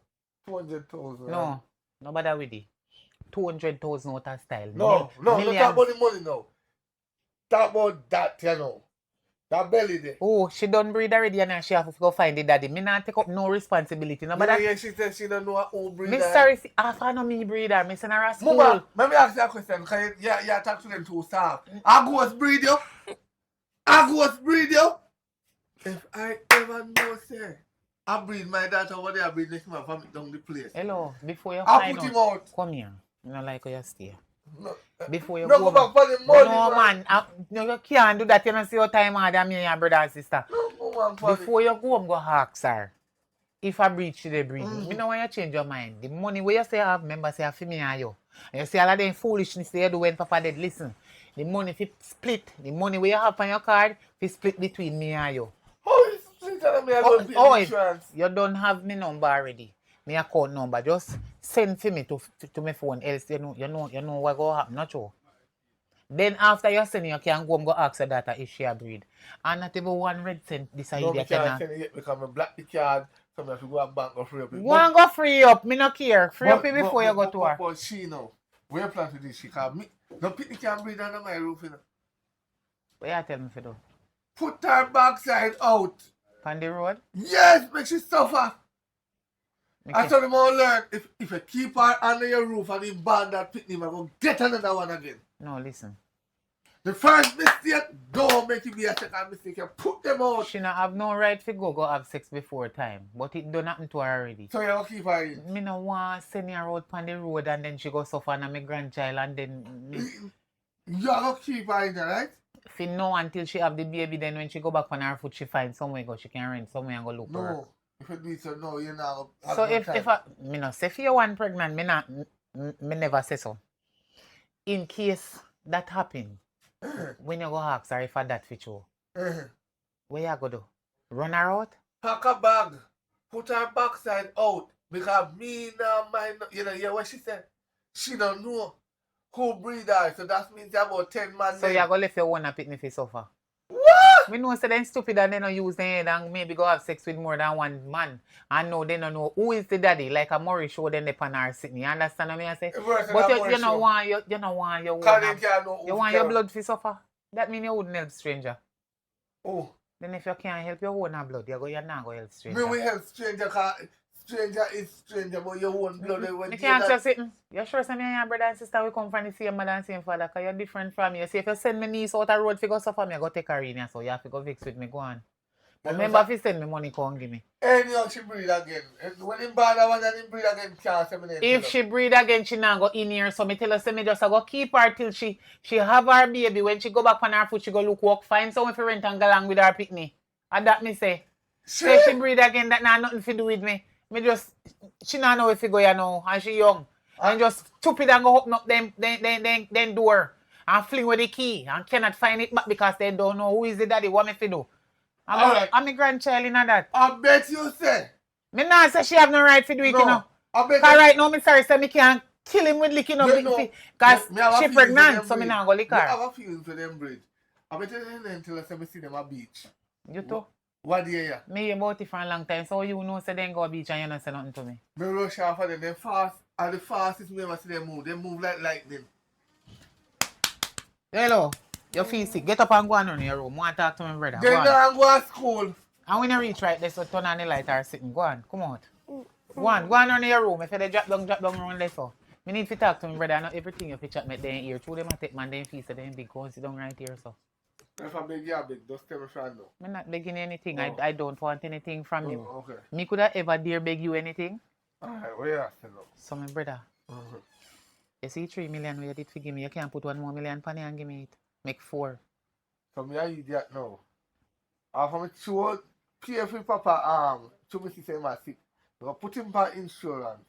[SPEAKER 1] 200,000.
[SPEAKER 2] No, nobody with it. 200,000 out of style.
[SPEAKER 1] No, not
[SPEAKER 2] Millions.
[SPEAKER 1] talk about the money now. Talk about that, you know. That belly there.
[SPEAKER 2] Oh, she done breed already and now she have to go find the daddy. Me not take up no responsibility. No, but
[SPEAKER 1] Yeah, she said she don't know her own breeder.
[SPEAKER 2] me sorry, half I know me breeder. Me send her a school.
[SPEAKER 1] Mama, let me ask you a question. Because you talk to them too soft. I go as breed you. If I ever know, say, I breed my daughter over there, I breed next month, vomit down the place.
[SPEAKER 2] Hello, before you
[SPEAKER 1] I
[SPEAKER 2] find
[SPEAKER 1] put him out.
[SPEAKER 2] Come here. You know like how you stay.
[SPEAKER 1] No,
[SPEAKER 2] Before you
[SPEAKER 1] no go back for the money,
[SPEAKER 2] no, man. No, you can't do that. You don't see your time harder me and your brother and sister.
[SPEAKER 1] No, go on for
[SPEAKER 2] Before you go home, go ask her. If I breach, she dey breed. Me know when you change your mind. The money where you say have, remember say for me and you. And you see all of them foolishness they do when Papa dead. Listen, the money if it split, the money where you have on your card, if split between me and you.
[SPEAKER 1] How is it telling me I don't pay the insurance?
[SPEAKER 2] You don't have me number already. Me account number. Just send for me to my phone. Else you know what go happen. Not true. Then after you send, you can go and go ask your daughter if she a breed. And not even one red cent decide
[SPEAKER 1] No,
[SPEAKER 2] you
[SPEAKER 1] I can't send it yet because I black the card. So I have to go to bank or free up.
[SPEAKER 2] Go and go free up. Me no care. Free up it before you go to her.
[SPEAKER 1] But she know. Where you plan to do? She can't me. No people can breed under my roof, you know.
[SPEAKER 2] What you tell me to do?
[SPEAKER 1] Put her backside out.
[SPEAKER 2] On the road?
[SPEAKER 1] Yes, make she suffer.
[SPEAKER 2] Me
[SPEAKER 1] I
[SPEAKER 2] care.
[SPEAKER 1] told them all learn. If you keep her under your roof and you ban that picnic, I'm going to get another one again.
[SPEAKER 2] No, listen.
[SPEAKER 1] The first mistake, don't make it be a second mistake. You put them out.
[SPEAKER 2] She not have no right to go have sex before time. But it done happen to her already.
[SPEAKER 1] So you keep her in.
[SPEAKER 2] Me no want send her out on the road and then she go suffer and my grandchild and then
[SPEAKER 1] You gonna keep her in there, right?
[SPEAKER 2] if you know until she have the baby, then when she go back on her foot, she find somewhere go. She can rent somewhere and go look for her.
[SPEAKER 1] No. If it be so, no, you're not.
[SPEAKER 2] So if I, me no say if you want pregnant, me never say so. In case that happen, when you go ask her if I that fit you, where you go do? Run her out?
[SPEAKER 1] Pack a bag. Put her backside out. Because me now, you know, yeah, what she said? She don't know who breed her. So that means about 10 man.
[SPEAKER 2] So you go left your one and pick me for suffer.
[SPEAKER 1] What?
[SPEAKER 2] We know say them stupid and they don't use their head and maybe go have sex with more than one man. And no, they don't know who is the daddy. Like a Murray show then they pan her sitting. You understand what I say? But you don't want your you want your blood to suffer. That means you wouldn't help stranger.
[SPEAKER 1] Oh.
[SPEAKER 2] Then if you can't help your own blood, you're not going to help stranger.
[SPEAKER 1] Me will help stranger because stranger is stranger, but your own blood.
[SPEAKER 2] You can't just sit. You're sure some of your brother and sister will come from the same mother and same father because you're different from me. You see, if you send me niece out the road to go suffer, me, I go take her in here, so you have to go fix with me, go on. But remember, if you send me money, come give me.
[SPEAKER 1] Anyhow, she breed again. When him bad one and him breed again, can't say me name.
[SPEAKER 2] If she breed again, she not go in here, so me tell her, say me just go keep her till she have her baby. When she go back on her foot, she go look work, find someone for rent and go along with her picnic. And that me say. Say she breed again, that not nothing to do with me. Me just, she not know if you go here now, and she young. And just stupid and go open up them door and fling with the key and cannot find it back because they don't know who is the daddy, what me fi do. I'm a grandchild in that.
[SPEAKER 1] I bet you say.
[SPEAKER 2] Me not say she have no right to do it, you know. Because right now, me sorry say me can't kill him with licking up because she pregnant, so me not go lick her.
[SPEAKER 1] I have a feeling for them bridge. I bet you until I say me see them at beach.
[SPEAKER 2] You too?
[SPEAKER 1] What do you hear?
[SPEAKER 2] Me hear about it for a long time, so you know say they go to beach and you don't say nothing to me.
[SPEAKER 1] Me rush off for them fast. And the fastest me ever see them move. They move like lightning.
[SPEAKER 2] Hello. You feel sick. Get up and go on in your room. Want to talk to my brother.
[SPEAKER 1] They don't go to school.
[SPEAKER 2] And when you reach right there, so turn on the light or sitting. Go on. Come out. Go on in your room. If you drop down around there, so. Me need to talk to my brother. Not everything you chat me there in here. Through them I take man, then feel so then big. Go and sit down right here, so.
[SPEAKER 1] If I beg you, I beg. Just tell me from now.
[SPEAKER 2] I'm not begging you anything. Oh. I don't want anything from you.
[SPEAKER 1] Okay.
[SPEAKER 2] Me could have ever dare beg you anything.
[SPEAKER 1] Alright, where you asking now?
[SPEAKER 2] So my brother. You see 3 million where you did to give me. You can't put 1 more million on it and give me it. Make 4.
[SPEAKER 1] So me I idiot now. After me to pay for Papa to me say my sick. We go put him for insurance.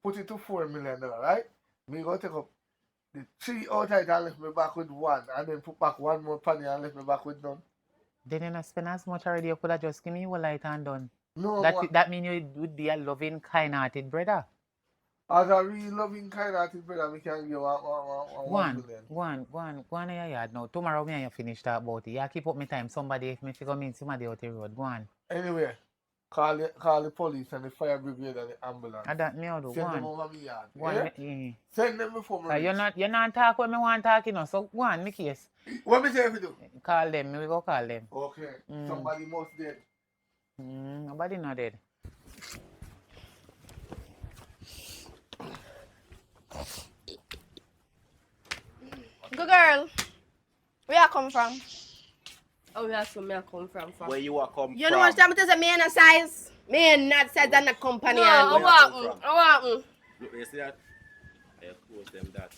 [SPEAKER 1] Put it to $4 million, right? Me go take up the 3 out it and left me back with 1 and then put back 1 more penny and left me back with none.
[SPEAKER 2] Then you not spend as much already, you could have just give me your light and done.
[SPEAKER 1] No.
[SPEAKER 2] That means you would be a loving, kind-hearted brother.
[SPEAKER 1] As a real loving kind-hearted brother, we can give 1 million.
[SPEAKER 2] Go on in your yard now. Tomorrow me and you finish that about it. You keep up my time. Somebody, if me figure mean somebody out the road, go on.
[SPEAKER 1] Anyway, call the police and the fire brigade and the ambulance.
[SPEAKER 2] And that me out do.
[SPEAKER 1] Send them over me yard.
[SPEAKER 2] Go on.
[SPEAKER 1] Send them before me.
[SPEAKER 2] You're not talk when me want to talk, you know. So go on, me case.
[SPEAKER 1] What me say if you do?
[SPEAKER 2] Call them. We go call them.
[SPEAKER 1] Okay. Somebody must dead.
[SPEAKER 2] Nobody not dead.
[SPEAKER 7] Good girl. Where you come from?
[SPEAKER 5] Oh, that's where I come from.
[SPEAKER 8] Where you are come
[SPEAKER 7] You know what I'm saying? Me and a size. Me and not size and a company.
[SPEAKER 5] No, I want.
[SPEAKER 8] Look, you see that? I close them that.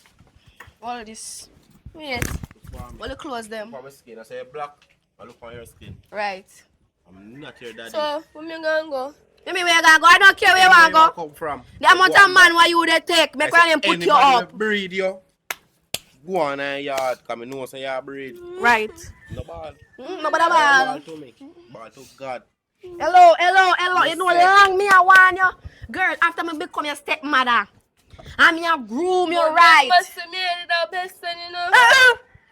[SPEAKER 7] All of this. Wait. Well, you close them.
[SPEAKER 8] Look on my skin. I say black. I look on your skin.
[SPEAKER 7] Right.
[SPEAKER 8] I'm not your daddy.
[SPEAKER 5] So, where me gonna go?
[SPEAKER 7] Maybe where you gonna go? I don't care where you wanna go.
[SPEAKER 8] Come from?
[SPEAKER 7] The amount of man where you they take, make one put you up.
[SPEAKER 8] Breed you. Go on in yard, because I know say you breed.
[SPEAKER 7] Right.
[SPEAKER 8] No ball.
[SPEAKER 7] No ball.
[SPEAKER 8] Ball to me. Ball to God.
[SPEAKER 7] Hello. You know long me I want you. Girl, after me become your stepmother, I'm your groom, you right.
[SPEAKER 5] But me is the best friend, you know.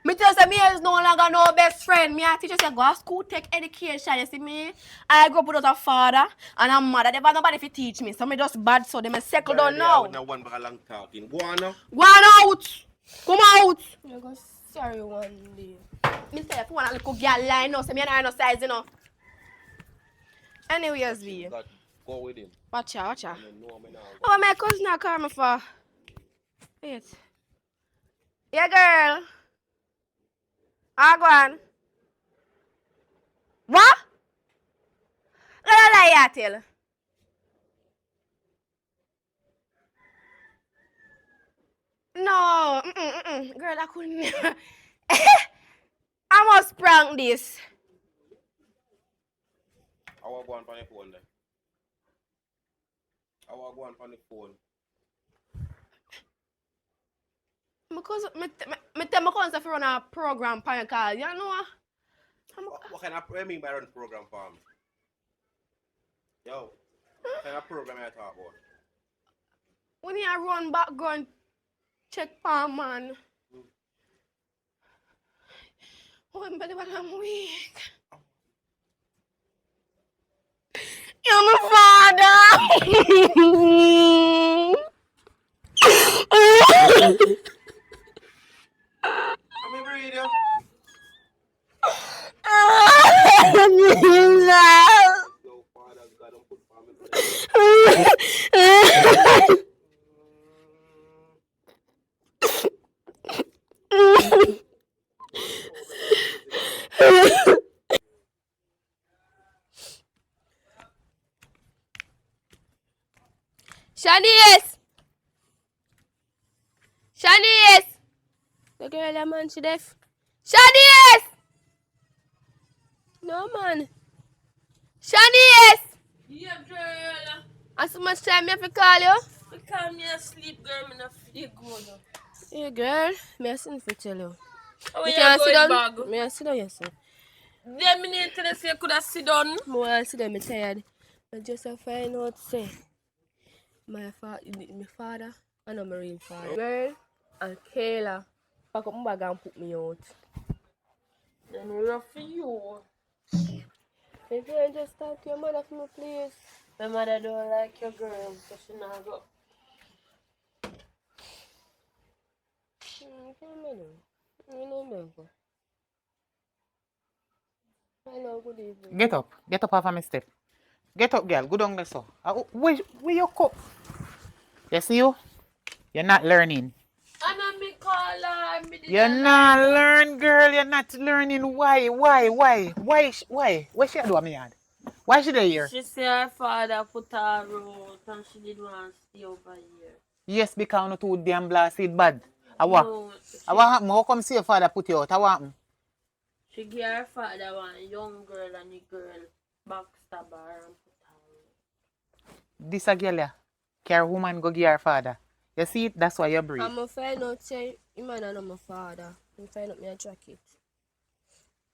[SPEAKER 7] Me tell you, me is no longer no best friend. Me I teach you say go to school, take education. You see me? I grew up without a father and a mother. Never nobody fi teach me. So me just bad so they me settle down now.
[SPEAKER 8] Now one back long talking. Go on now.
[SPEAKER 7] Go on out. Come out.
[SPEAKER 5] You go sorry one day.
[SPEAKER 7] Me tell you, if you want a little girl line now, so me not no size, you know. Anyways, V.
[SPEAKER 8] Go with him.
[SPEAKER 7] Watch out. Oh, my cousin not call me for. Wait. Yeah, girl. Go on. What? What a lie I tell. No, girl, I couldn't. I must prank this.
[SPEAKER 8] I will go on the phone then. I will go on the phone.
[SPEAKER 7] Because me tell my cousin to run a program for your call. You know
[SPEAKER 8] What kind of I mean by run program for me? Yo, what kind of program I talk about?
[SPEAKER 7] when you run background check for man. Oh, I'm better, but I'm weak. You're my father.
[SPEAKER 8] I'm a breeder. Yo, father, God, don't put family.
[SPEAKER 5] Shanice! Shanice! The girl, that man, she deaf. Shanice! No, man. Shanice!
[SPEAKER 9] Yeah, girl.
[SPEAKER 5] How so much time I have to call you?
[SPEAKER 9] Because me asleep, girl, me not feel good.
[SPEAKER 5] Yeah, girl. Me I send for tell you.
[SPEAKER 9] How
[SPEAKER 5] You
[SPEAKER 9] you
[SPEAKER 5] can't sit
[SPEAKER 9] going
[SPEAKER 5] down?
[SPEAKER 9] bag?
[SPEAKER 5] Me I sit down, yes, sir.
[SPEAKER 9] Then me need to say you could have sit down.
[SPEAKER 5] More I sit down, me tired. I just find out, say, my father, and I'm a real father. Girl, and Kayla, pack up my bag and put me out.
[SPEAKER 9] Then rough for you.
[SPEAKER 5] If you ain't just talk to your mother for me, please.
[SPEAKER 9] My mother don't like your girl, so she not go.
[SPEAKER 5] Hello, good evening.
[SPEAKER 2] Get up. Get up off of my step. Get up, girl. Go down there, so. Where you go? You see you? You're not learning.
[SPEAKER 9] And I me call her, me did
[SPEAKER 2] You're not learn, girl. You're not learning. Why? Why she do me yard? Why she there here?
[SPEAKER 9] She say her father put her out and she didn't want to stay over here.
[SPEAKER 2] Yes, because no too damn blasted bad. What?
[SPEAKER 9] No,
[SPEAKER 2] What happened? How come see your father put you out? What happened?
[SPEAKER 9] she gave her father one young girl and the girl backstab her and put her out.
[SPEAKER 2] This a girl, yeah. Care woman go give her father. You see it? That's why you breathe.
[SPEAKER 5] I'm a find out, say, you man and my father. You find out me a jacket.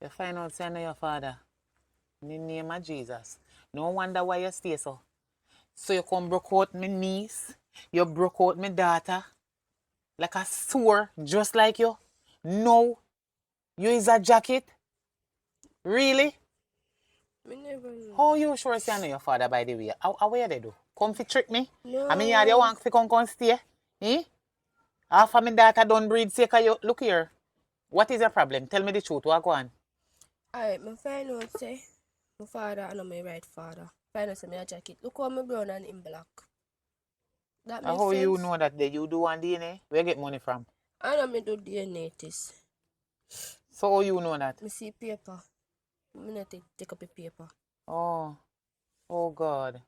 [SPEAKER 2] You find out say I know your father. In the name of Jesus. No wonder why you stay so. So you come broke out my niece. You broke out my daughter. Like a sore, just like you. No. You is a jacket? Really?
[SPEAKER 5] Me never know.
[SPEAKER 2] How you sure say I know your father, by the way? How where they do? Come fi trick me?
[SPEAKER 5] No.
[SPEAKER 2] I mean, you want to come stay? Eh? Half of my daughter don't breed sick of you. Look here. What is your problem? Tell me the truth. What go on?
[SPEAKER 5] Alright, my find out, say, my father and my right father. Find out, say, me a jacket. Look how my brown and in black. That makes
[SPEAKER 2] How
[SPEAKER 5] sense?
[SPEAKER 2] you know that you do one DNA? Where you get money from?
[SPEAKER 5] I know me do DNA test.
[SPEAKER 2] So how you know that?
[SPEAKER 5] Me see paper. Me not take up a paper.
[SPEAKER 2] Oh God.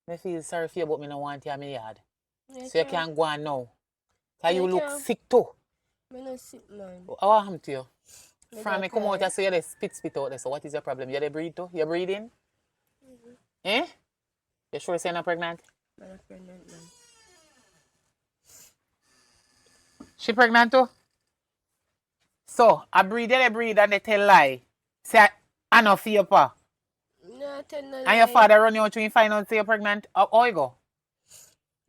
[SPEAKER 2] Me feel sorry for you, but me no want you in my yard.
[SPEAKER 5] Yeah,
[SPEAKER 2] So you can't go on now. Cause
[SPEAKER 5] Yeah,
[SPEAKER 2] you look
[SPEAKER 5] can't.
[SPEAKER 2] sick too.
[SPEAKER 5] Me not sick, man.
[SPEAKER 2] What happened to you?
[SPEAKER 5] Me
[SPEAKER 2] From
[SPEAKER 5] don't
[SPEAKER 2] me come out
[SPEAKER 5] cry.
[SPEAKER 2] and say you spit out there. So what is your problem? You dey breathe too? You breathing? Eh? You sure you're not pregnant?
[SPEAKER 5] I'm not pregnant, man.
[SPEAKER 2] She pregnant too? So I breathe and they tell lie. Say I no fear pa.
[SPEAKER 5] No, tell no
[SPEAKER 2] And your
[SPEAKER 5] lie.
[SPEAKER 2] father run you out and find out say you're pregnant. How you go?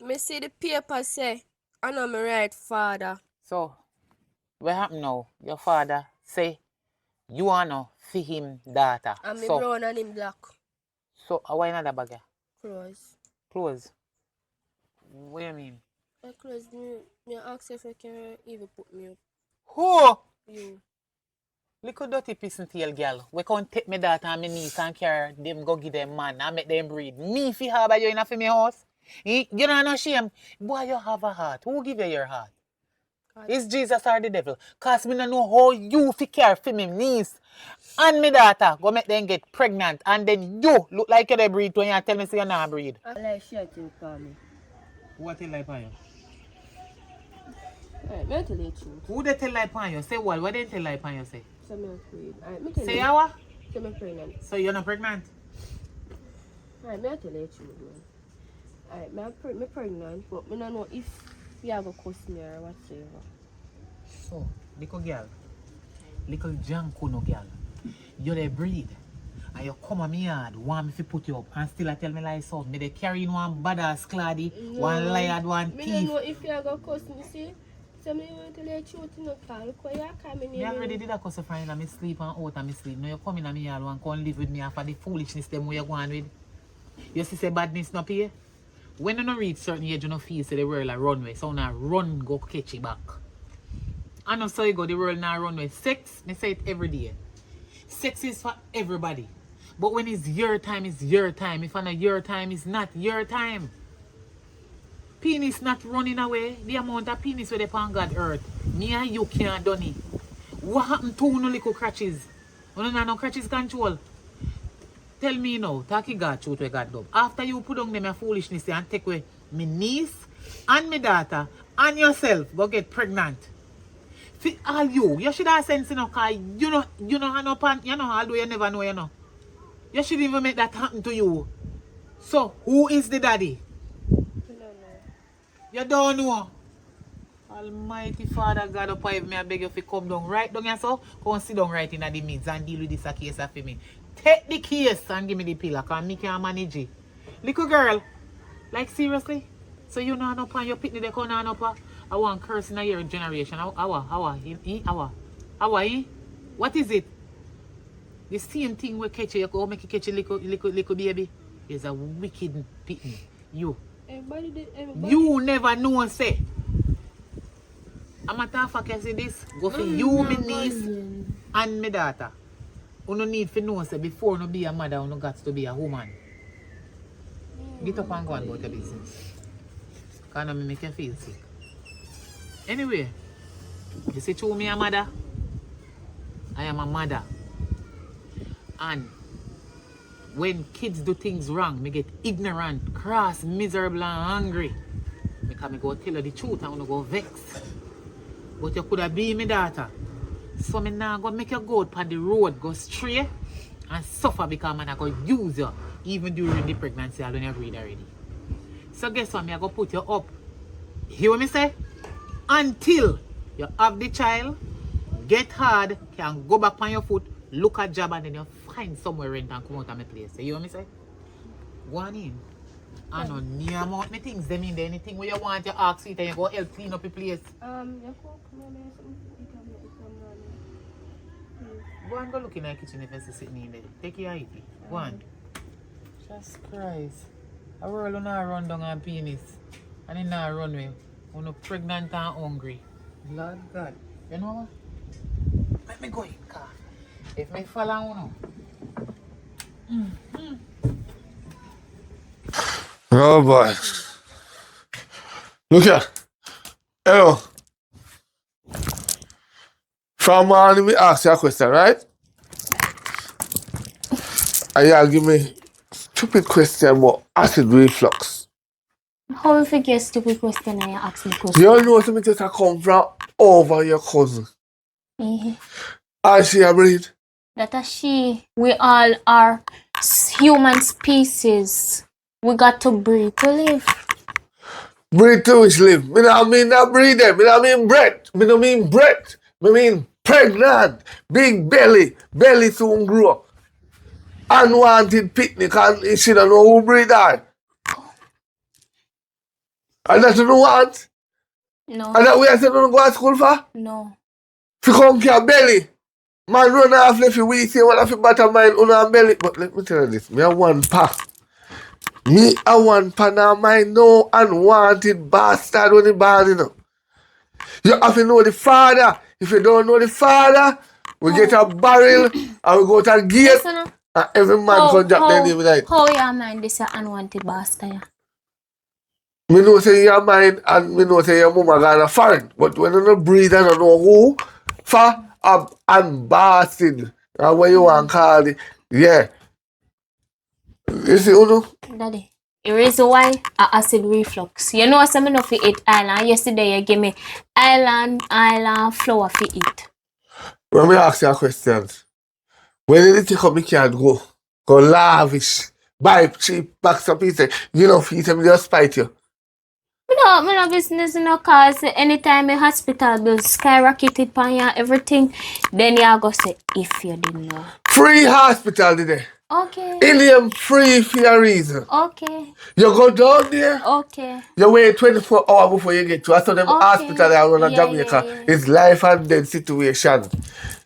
[SPEAKER 5] Me see the paper say, I know my right father.
[SPEAKER 2] So what happened now? Your father say you wanna for him daughter.
[SPEAKER 5] And me
[SPEAKER 2] So
[SPEAKER 5] brown and him black.
[SPEAKER 2] why not that bag?
[SPEAKER 5] Clothes.
[SPEAKER 2] Clothes. What do you mean?
[SPEAKER 5] My clothes, me ask if I can even put me up.
[SPEAKER 2] Who?
[SPEAKER 5] You.
[SPEAKER 2] Little dirty piece and tail girl. We can't take my daughter and my niece and carry them go give them man and make them breed. Me fi harbor you in a my house. You don't know shame. Boy, you have a heart. Who give you your heart? Is Jesus or the devil? Cause me no know how you fi care for me niece and me daughter go make them get pregnant and then you look like you dey breed when you tell me say you not breed.
[SPEAKER 5] I like shouting for me.
[SPEAKER 2] What tell lie upon you?
[SPEAKER 5] Alright, me tell you the truth.
[SPEAKER 2] Who they tell lie upon you? Say what they tell lie upon you say?
[SPEAKER 5] So me afraid. Alright, me tell
[SPEAKER 2] Say
[SPEAKER 5] you.
[SPEAKER 2] you what?
[SPEAKER 5] So me pregnant.
[SPEAKER 2] So you're not pregnant?
[SPEAKER 5] Alright, me tell you the truth, man. Alright, me pregnant, but me don't know if you have a cuss me or whatsoever.
[SPEAKER 2] So, little girl, little Jankuno girl, you dey breed and you come on me yard, want me to put you up and still I tell me like so. Me dey carry in one badass claddy, one liar, one
[SPEAKER 5] Me
[SPEAKER 2] thief.
[SPEAKER 5] don't know if you have a cuss me, see? So me want to tell you the truth, you know, Carl. Look how you call me
[SPEAKER 2] Me
[SPEAKER 5] name.
[SPEAKER 2] already did a cuss of friend and me sleep and out and me sleep. Now you come in and me yard and come live with me after the foolishness them where you go on with. You see say badness not pay? When you no reach certain age, you no feel say the world a runway. So now run go catch it back. I know so you go the world now runway. Sex, me say it every day. Sex is for everybody. But when it's your time, it's your time. If I know your time, it's not your time. Penis not running away. The amount of penis where they on God earth. Me and you can't done it. What happened to no little crutches? You know no crutches control. Tell me now, Taki God truth where God love. After you put on them your foolishness and take away my niece and my daughter and yourself go get pregnant. For all you should have sense enough because you know have no pan, you know, although you never know, you know. You should even make that happen to you. So, who is the daddy? You don't know. Almighty Father God up if me I beg you to come down right down here so. Come sit down right in the midst and deal with this case for me. Take the case and give me the pillar because me can't manage it. Little girl, like seriously? So you know no pan your picnic they come on up. I want curse in a year generation. How? What is it? The same thing we catch you go make you catch a little baby. Is a wicked picnic. You.
[SPEAKER 5] Everybody.
[SPEAKER 2] You never know say. I'm a tough for see this. Go for you, my niece, and my daughter. You no need to know say before you be a mother, you got to be a woman. Get up and go on about your business. Because I make you feel sick. Anyway, you see to me a mother? I am a mother. And when kids do things wrong, me get ignorant, cross, miserable and angry. Because me go tell you the truth and I go vex. But you could have been my daughter. So me now go make you go out on the road, go straight and suffer because man I go use you even during the pregnancy when you breed already. So guess what? Me I go put you up. Hear what me say? Until you have the child, get hard, can go back on your foot, look at job and then you find somewhere rent and come out of my place. You hear what me say? Go on in. I know near amount me things them in there. Anything where you want you ask it and you go help clean up your place.
[SPEAKER 5] You come here something you can
[SPEAKER 2] Go and go look in the kitchen if you're sitting in there. Take your IT. Go on. Jesus Christ. A world will not run down on penis. And it not run away. When you're pregnant and hungry. Lord God. You know what? Let me go in, car. If me fall on
[SPEAKER 1] Oh boy. Look here. Hello. From morning we ask you a question, right? And you give me stupid question about acid reflux.
[SPEAKER 3] How you figure stupid question and you ask me question?
[SPEAKER 1] You know something just come from over your cousin. And she a breed.
[SPEAKER 3] That is she. We all are human species. We got to breathe to live.
[SPEAKER 1] Breed to which live. Me not mean that breed them. Me not mean breath. Me don't mean breath. Me mean pregnant. Big belly. Belly soon grow. Unwanted picnic and she don't know who breed her. And that you don't want?
[SPEAKER 3] No.
[SPEAKER 1] And that way I said don't go to school for?
[SPEAKER 3] No.
[SPEAKER 1] If you come to your belly. Man run off left you we say what if you bottom mind on belly. But let me tell you this. Me a one pa. Me a one pa now mind no unwanted bastard when he born, you know. You have to know the father. If you don't know the father, we get a barrel and we go to a gate.
[SPEAKER 3] Listen,
[SPEAKER 1] and every man can drop their name like.
[SPEAKER 3] How your mind this a unwanted bastard?
[SPEAKER 1] Me know say you're mine and me know say your mama gonna foreign. But when you don't breathe and you know who, for unbossing. And when you want to call it, yeah. You see, Uno?
[SPEAKER 3] Daddy, the reason why I acid reflux. You know, some of you eat island. Yesterday you give me island flour for eat.
[SPEAKER 1] Let me ask you a question. When you take up, you can't go lavish, buy cheap bags of pizza. You know, feed them just spite you.
[SPEAKER 3] Me no business, no, cause anytime a hospital bills skyrocketed pan ya everything, then you go say if you didn't know.
[SPEAKER 1] Free hospital today.
[SPEAKER 3] Okay.
[SPEAKER 1] Ilium free for a reason.
[SPEAKER 3] Okay.
[SPEAKER 1] You go down there.
[SPEAKER 3] Okay.
[SPEAKER 1] You wait 24 hours before you get to. I saw them hospital around Jamaica.
[SPEAKER 3] Yeah.
[SPEAKER 1] It's life and death situation.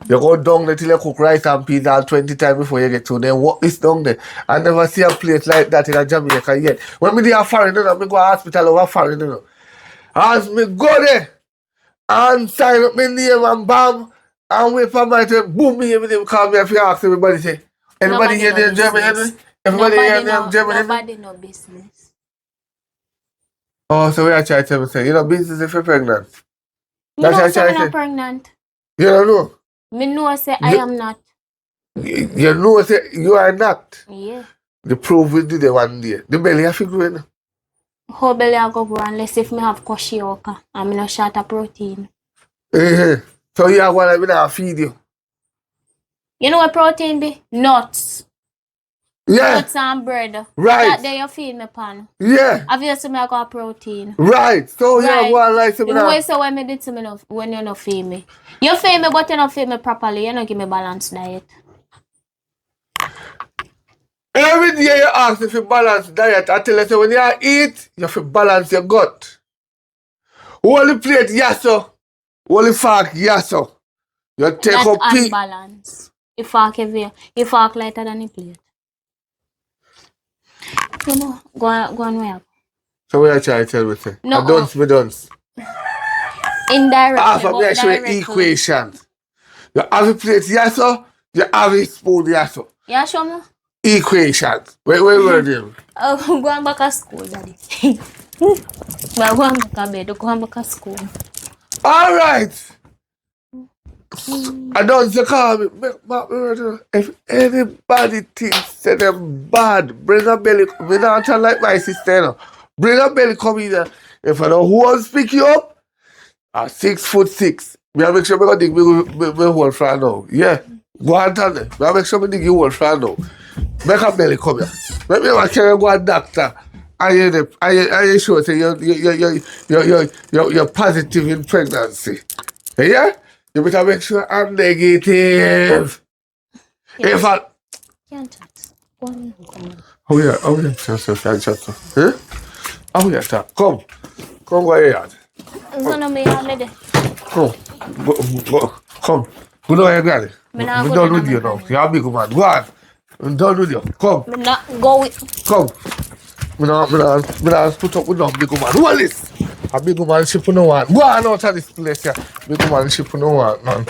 [SPEAKER 1] You go down there till you cook rice and peas all 20 times before you get to. Then walk this down there. I never see a place like that in Jamaica yet. When me there foreign, I go to hospital over foreign. As me go there and sign up my name and bam and wait for my time, boom, me everything call me if you ask everybody say. Everybody here in Germany? Everybody here in Germany?
[SPEAKER 3] Nobody no business.
[SPEAKER 1] Oh, so we are trying to say, you know, business if you're pregnant.
[SPEAKER 3] Me know say I'm not pregnant.
[SPEAKER 1] You don't know?
[SPEAKER 3] Me know say I am not.
[SPEAKER 1] You know say you are not.
[SPEAKER 3] Yeah.
[SPEAKER 1] The proof we did it one day. The belly have to grow in.
[SPEAKER 3] How belly I go grow unless if me have kwashiorkor and me no short of protein.
[SPEAKER 1] So you are going to feed you.
[SPEAKER 3] You know what protein be? Nuts.
[SPEAKER 1] Yeah.
[SPEAKER 3] Nuts and bread.
[SPEAKER 1] Right.
[SPEAKER 3] That day you feed me pan.
[SPEAKER 1] Yeah.
[SPEAKER 3] Obviously me I got protein.
[SPEAKER 1] Right. So you are going like something.
[SPEAKER 3] The way so when me did to me when you no feed me. You feed me but you no feed me properly. You no give me balanced diet.
[SPEAKER 1] Every day you ask if you balance diet, I tell you so when you eat, you have to balance your gut. Only plate, yes sir. Only fork, yes sir. You take
[SPEAKER 3] That's
[SPEAKER 1] up pea.
[SPEAKER 3] unbalance. If fork heavier, if fork lighter than the plate. You know, go on way up.
[SPEAKER 1] So what you trying to tell me? Say?
[SPEAKER 3] No.
[SPEAKER 1] I don't me dance.
[SPEAKER 3] Indirectly,
[SPEAKER 1] Half of
[SPEAKER 3] but
[SPEAKER 1] me actually
[SPEAKER 3] directly.
[SPEAKER 1] equations. You have a plate, yes sir. You have a spoon, yes sir.
[SPEAKER 3] Yeah, show me.
[SPEAKER 1] Equations. Where were them?
[SPEAKER 3] Oh, go on back to school, daddy. Well, go on back to bed. Go on back to school.
[SPEAKER 1] All right. I don't call me. If anybody thinks that them bad, bring a belly. Me not tell like my sister, you know. Bring a belly come in there. If I know who wants to pick you up, at 6'6". Me make sure me go dig me hole for now. Yeah. Go and tell them. Me make sure me dig you hole for now. Make a belly come here. Make me carry go a doctor. I sure say you're positive in pregnancy. Yeah? You better make sure I'm negative.
[SPEAKER 3] Yes.
[SPEAKER 1] If I
[SPEAKER 3] Can't chat. Go on.
[SPEAKER 1] oh yeah, huh? Oh yeah, talk. Come go here.
[SPEAKER 3] I'm gonna make a lady.
[SPEAKER 1] Come. Come. Go down here, granny.
[SPEAKER 3] Me not
[SPEAKER 1] I'm
[SPEAKER 3] go
[SPEAKER 1] done
[SPEAKER 3] down
[SPEAKER 1] with you
[SPEAKER 3] my
[SPEAKER 1] now. You're a big man. Go on. I'm done with you. Come.
[SPEAKER 3] Me not go with.
[SPEAKER 1] Come. Me not put up with no big man. Who is this? A big man ship no one. Go on out of this place here. Big man ship no one, man.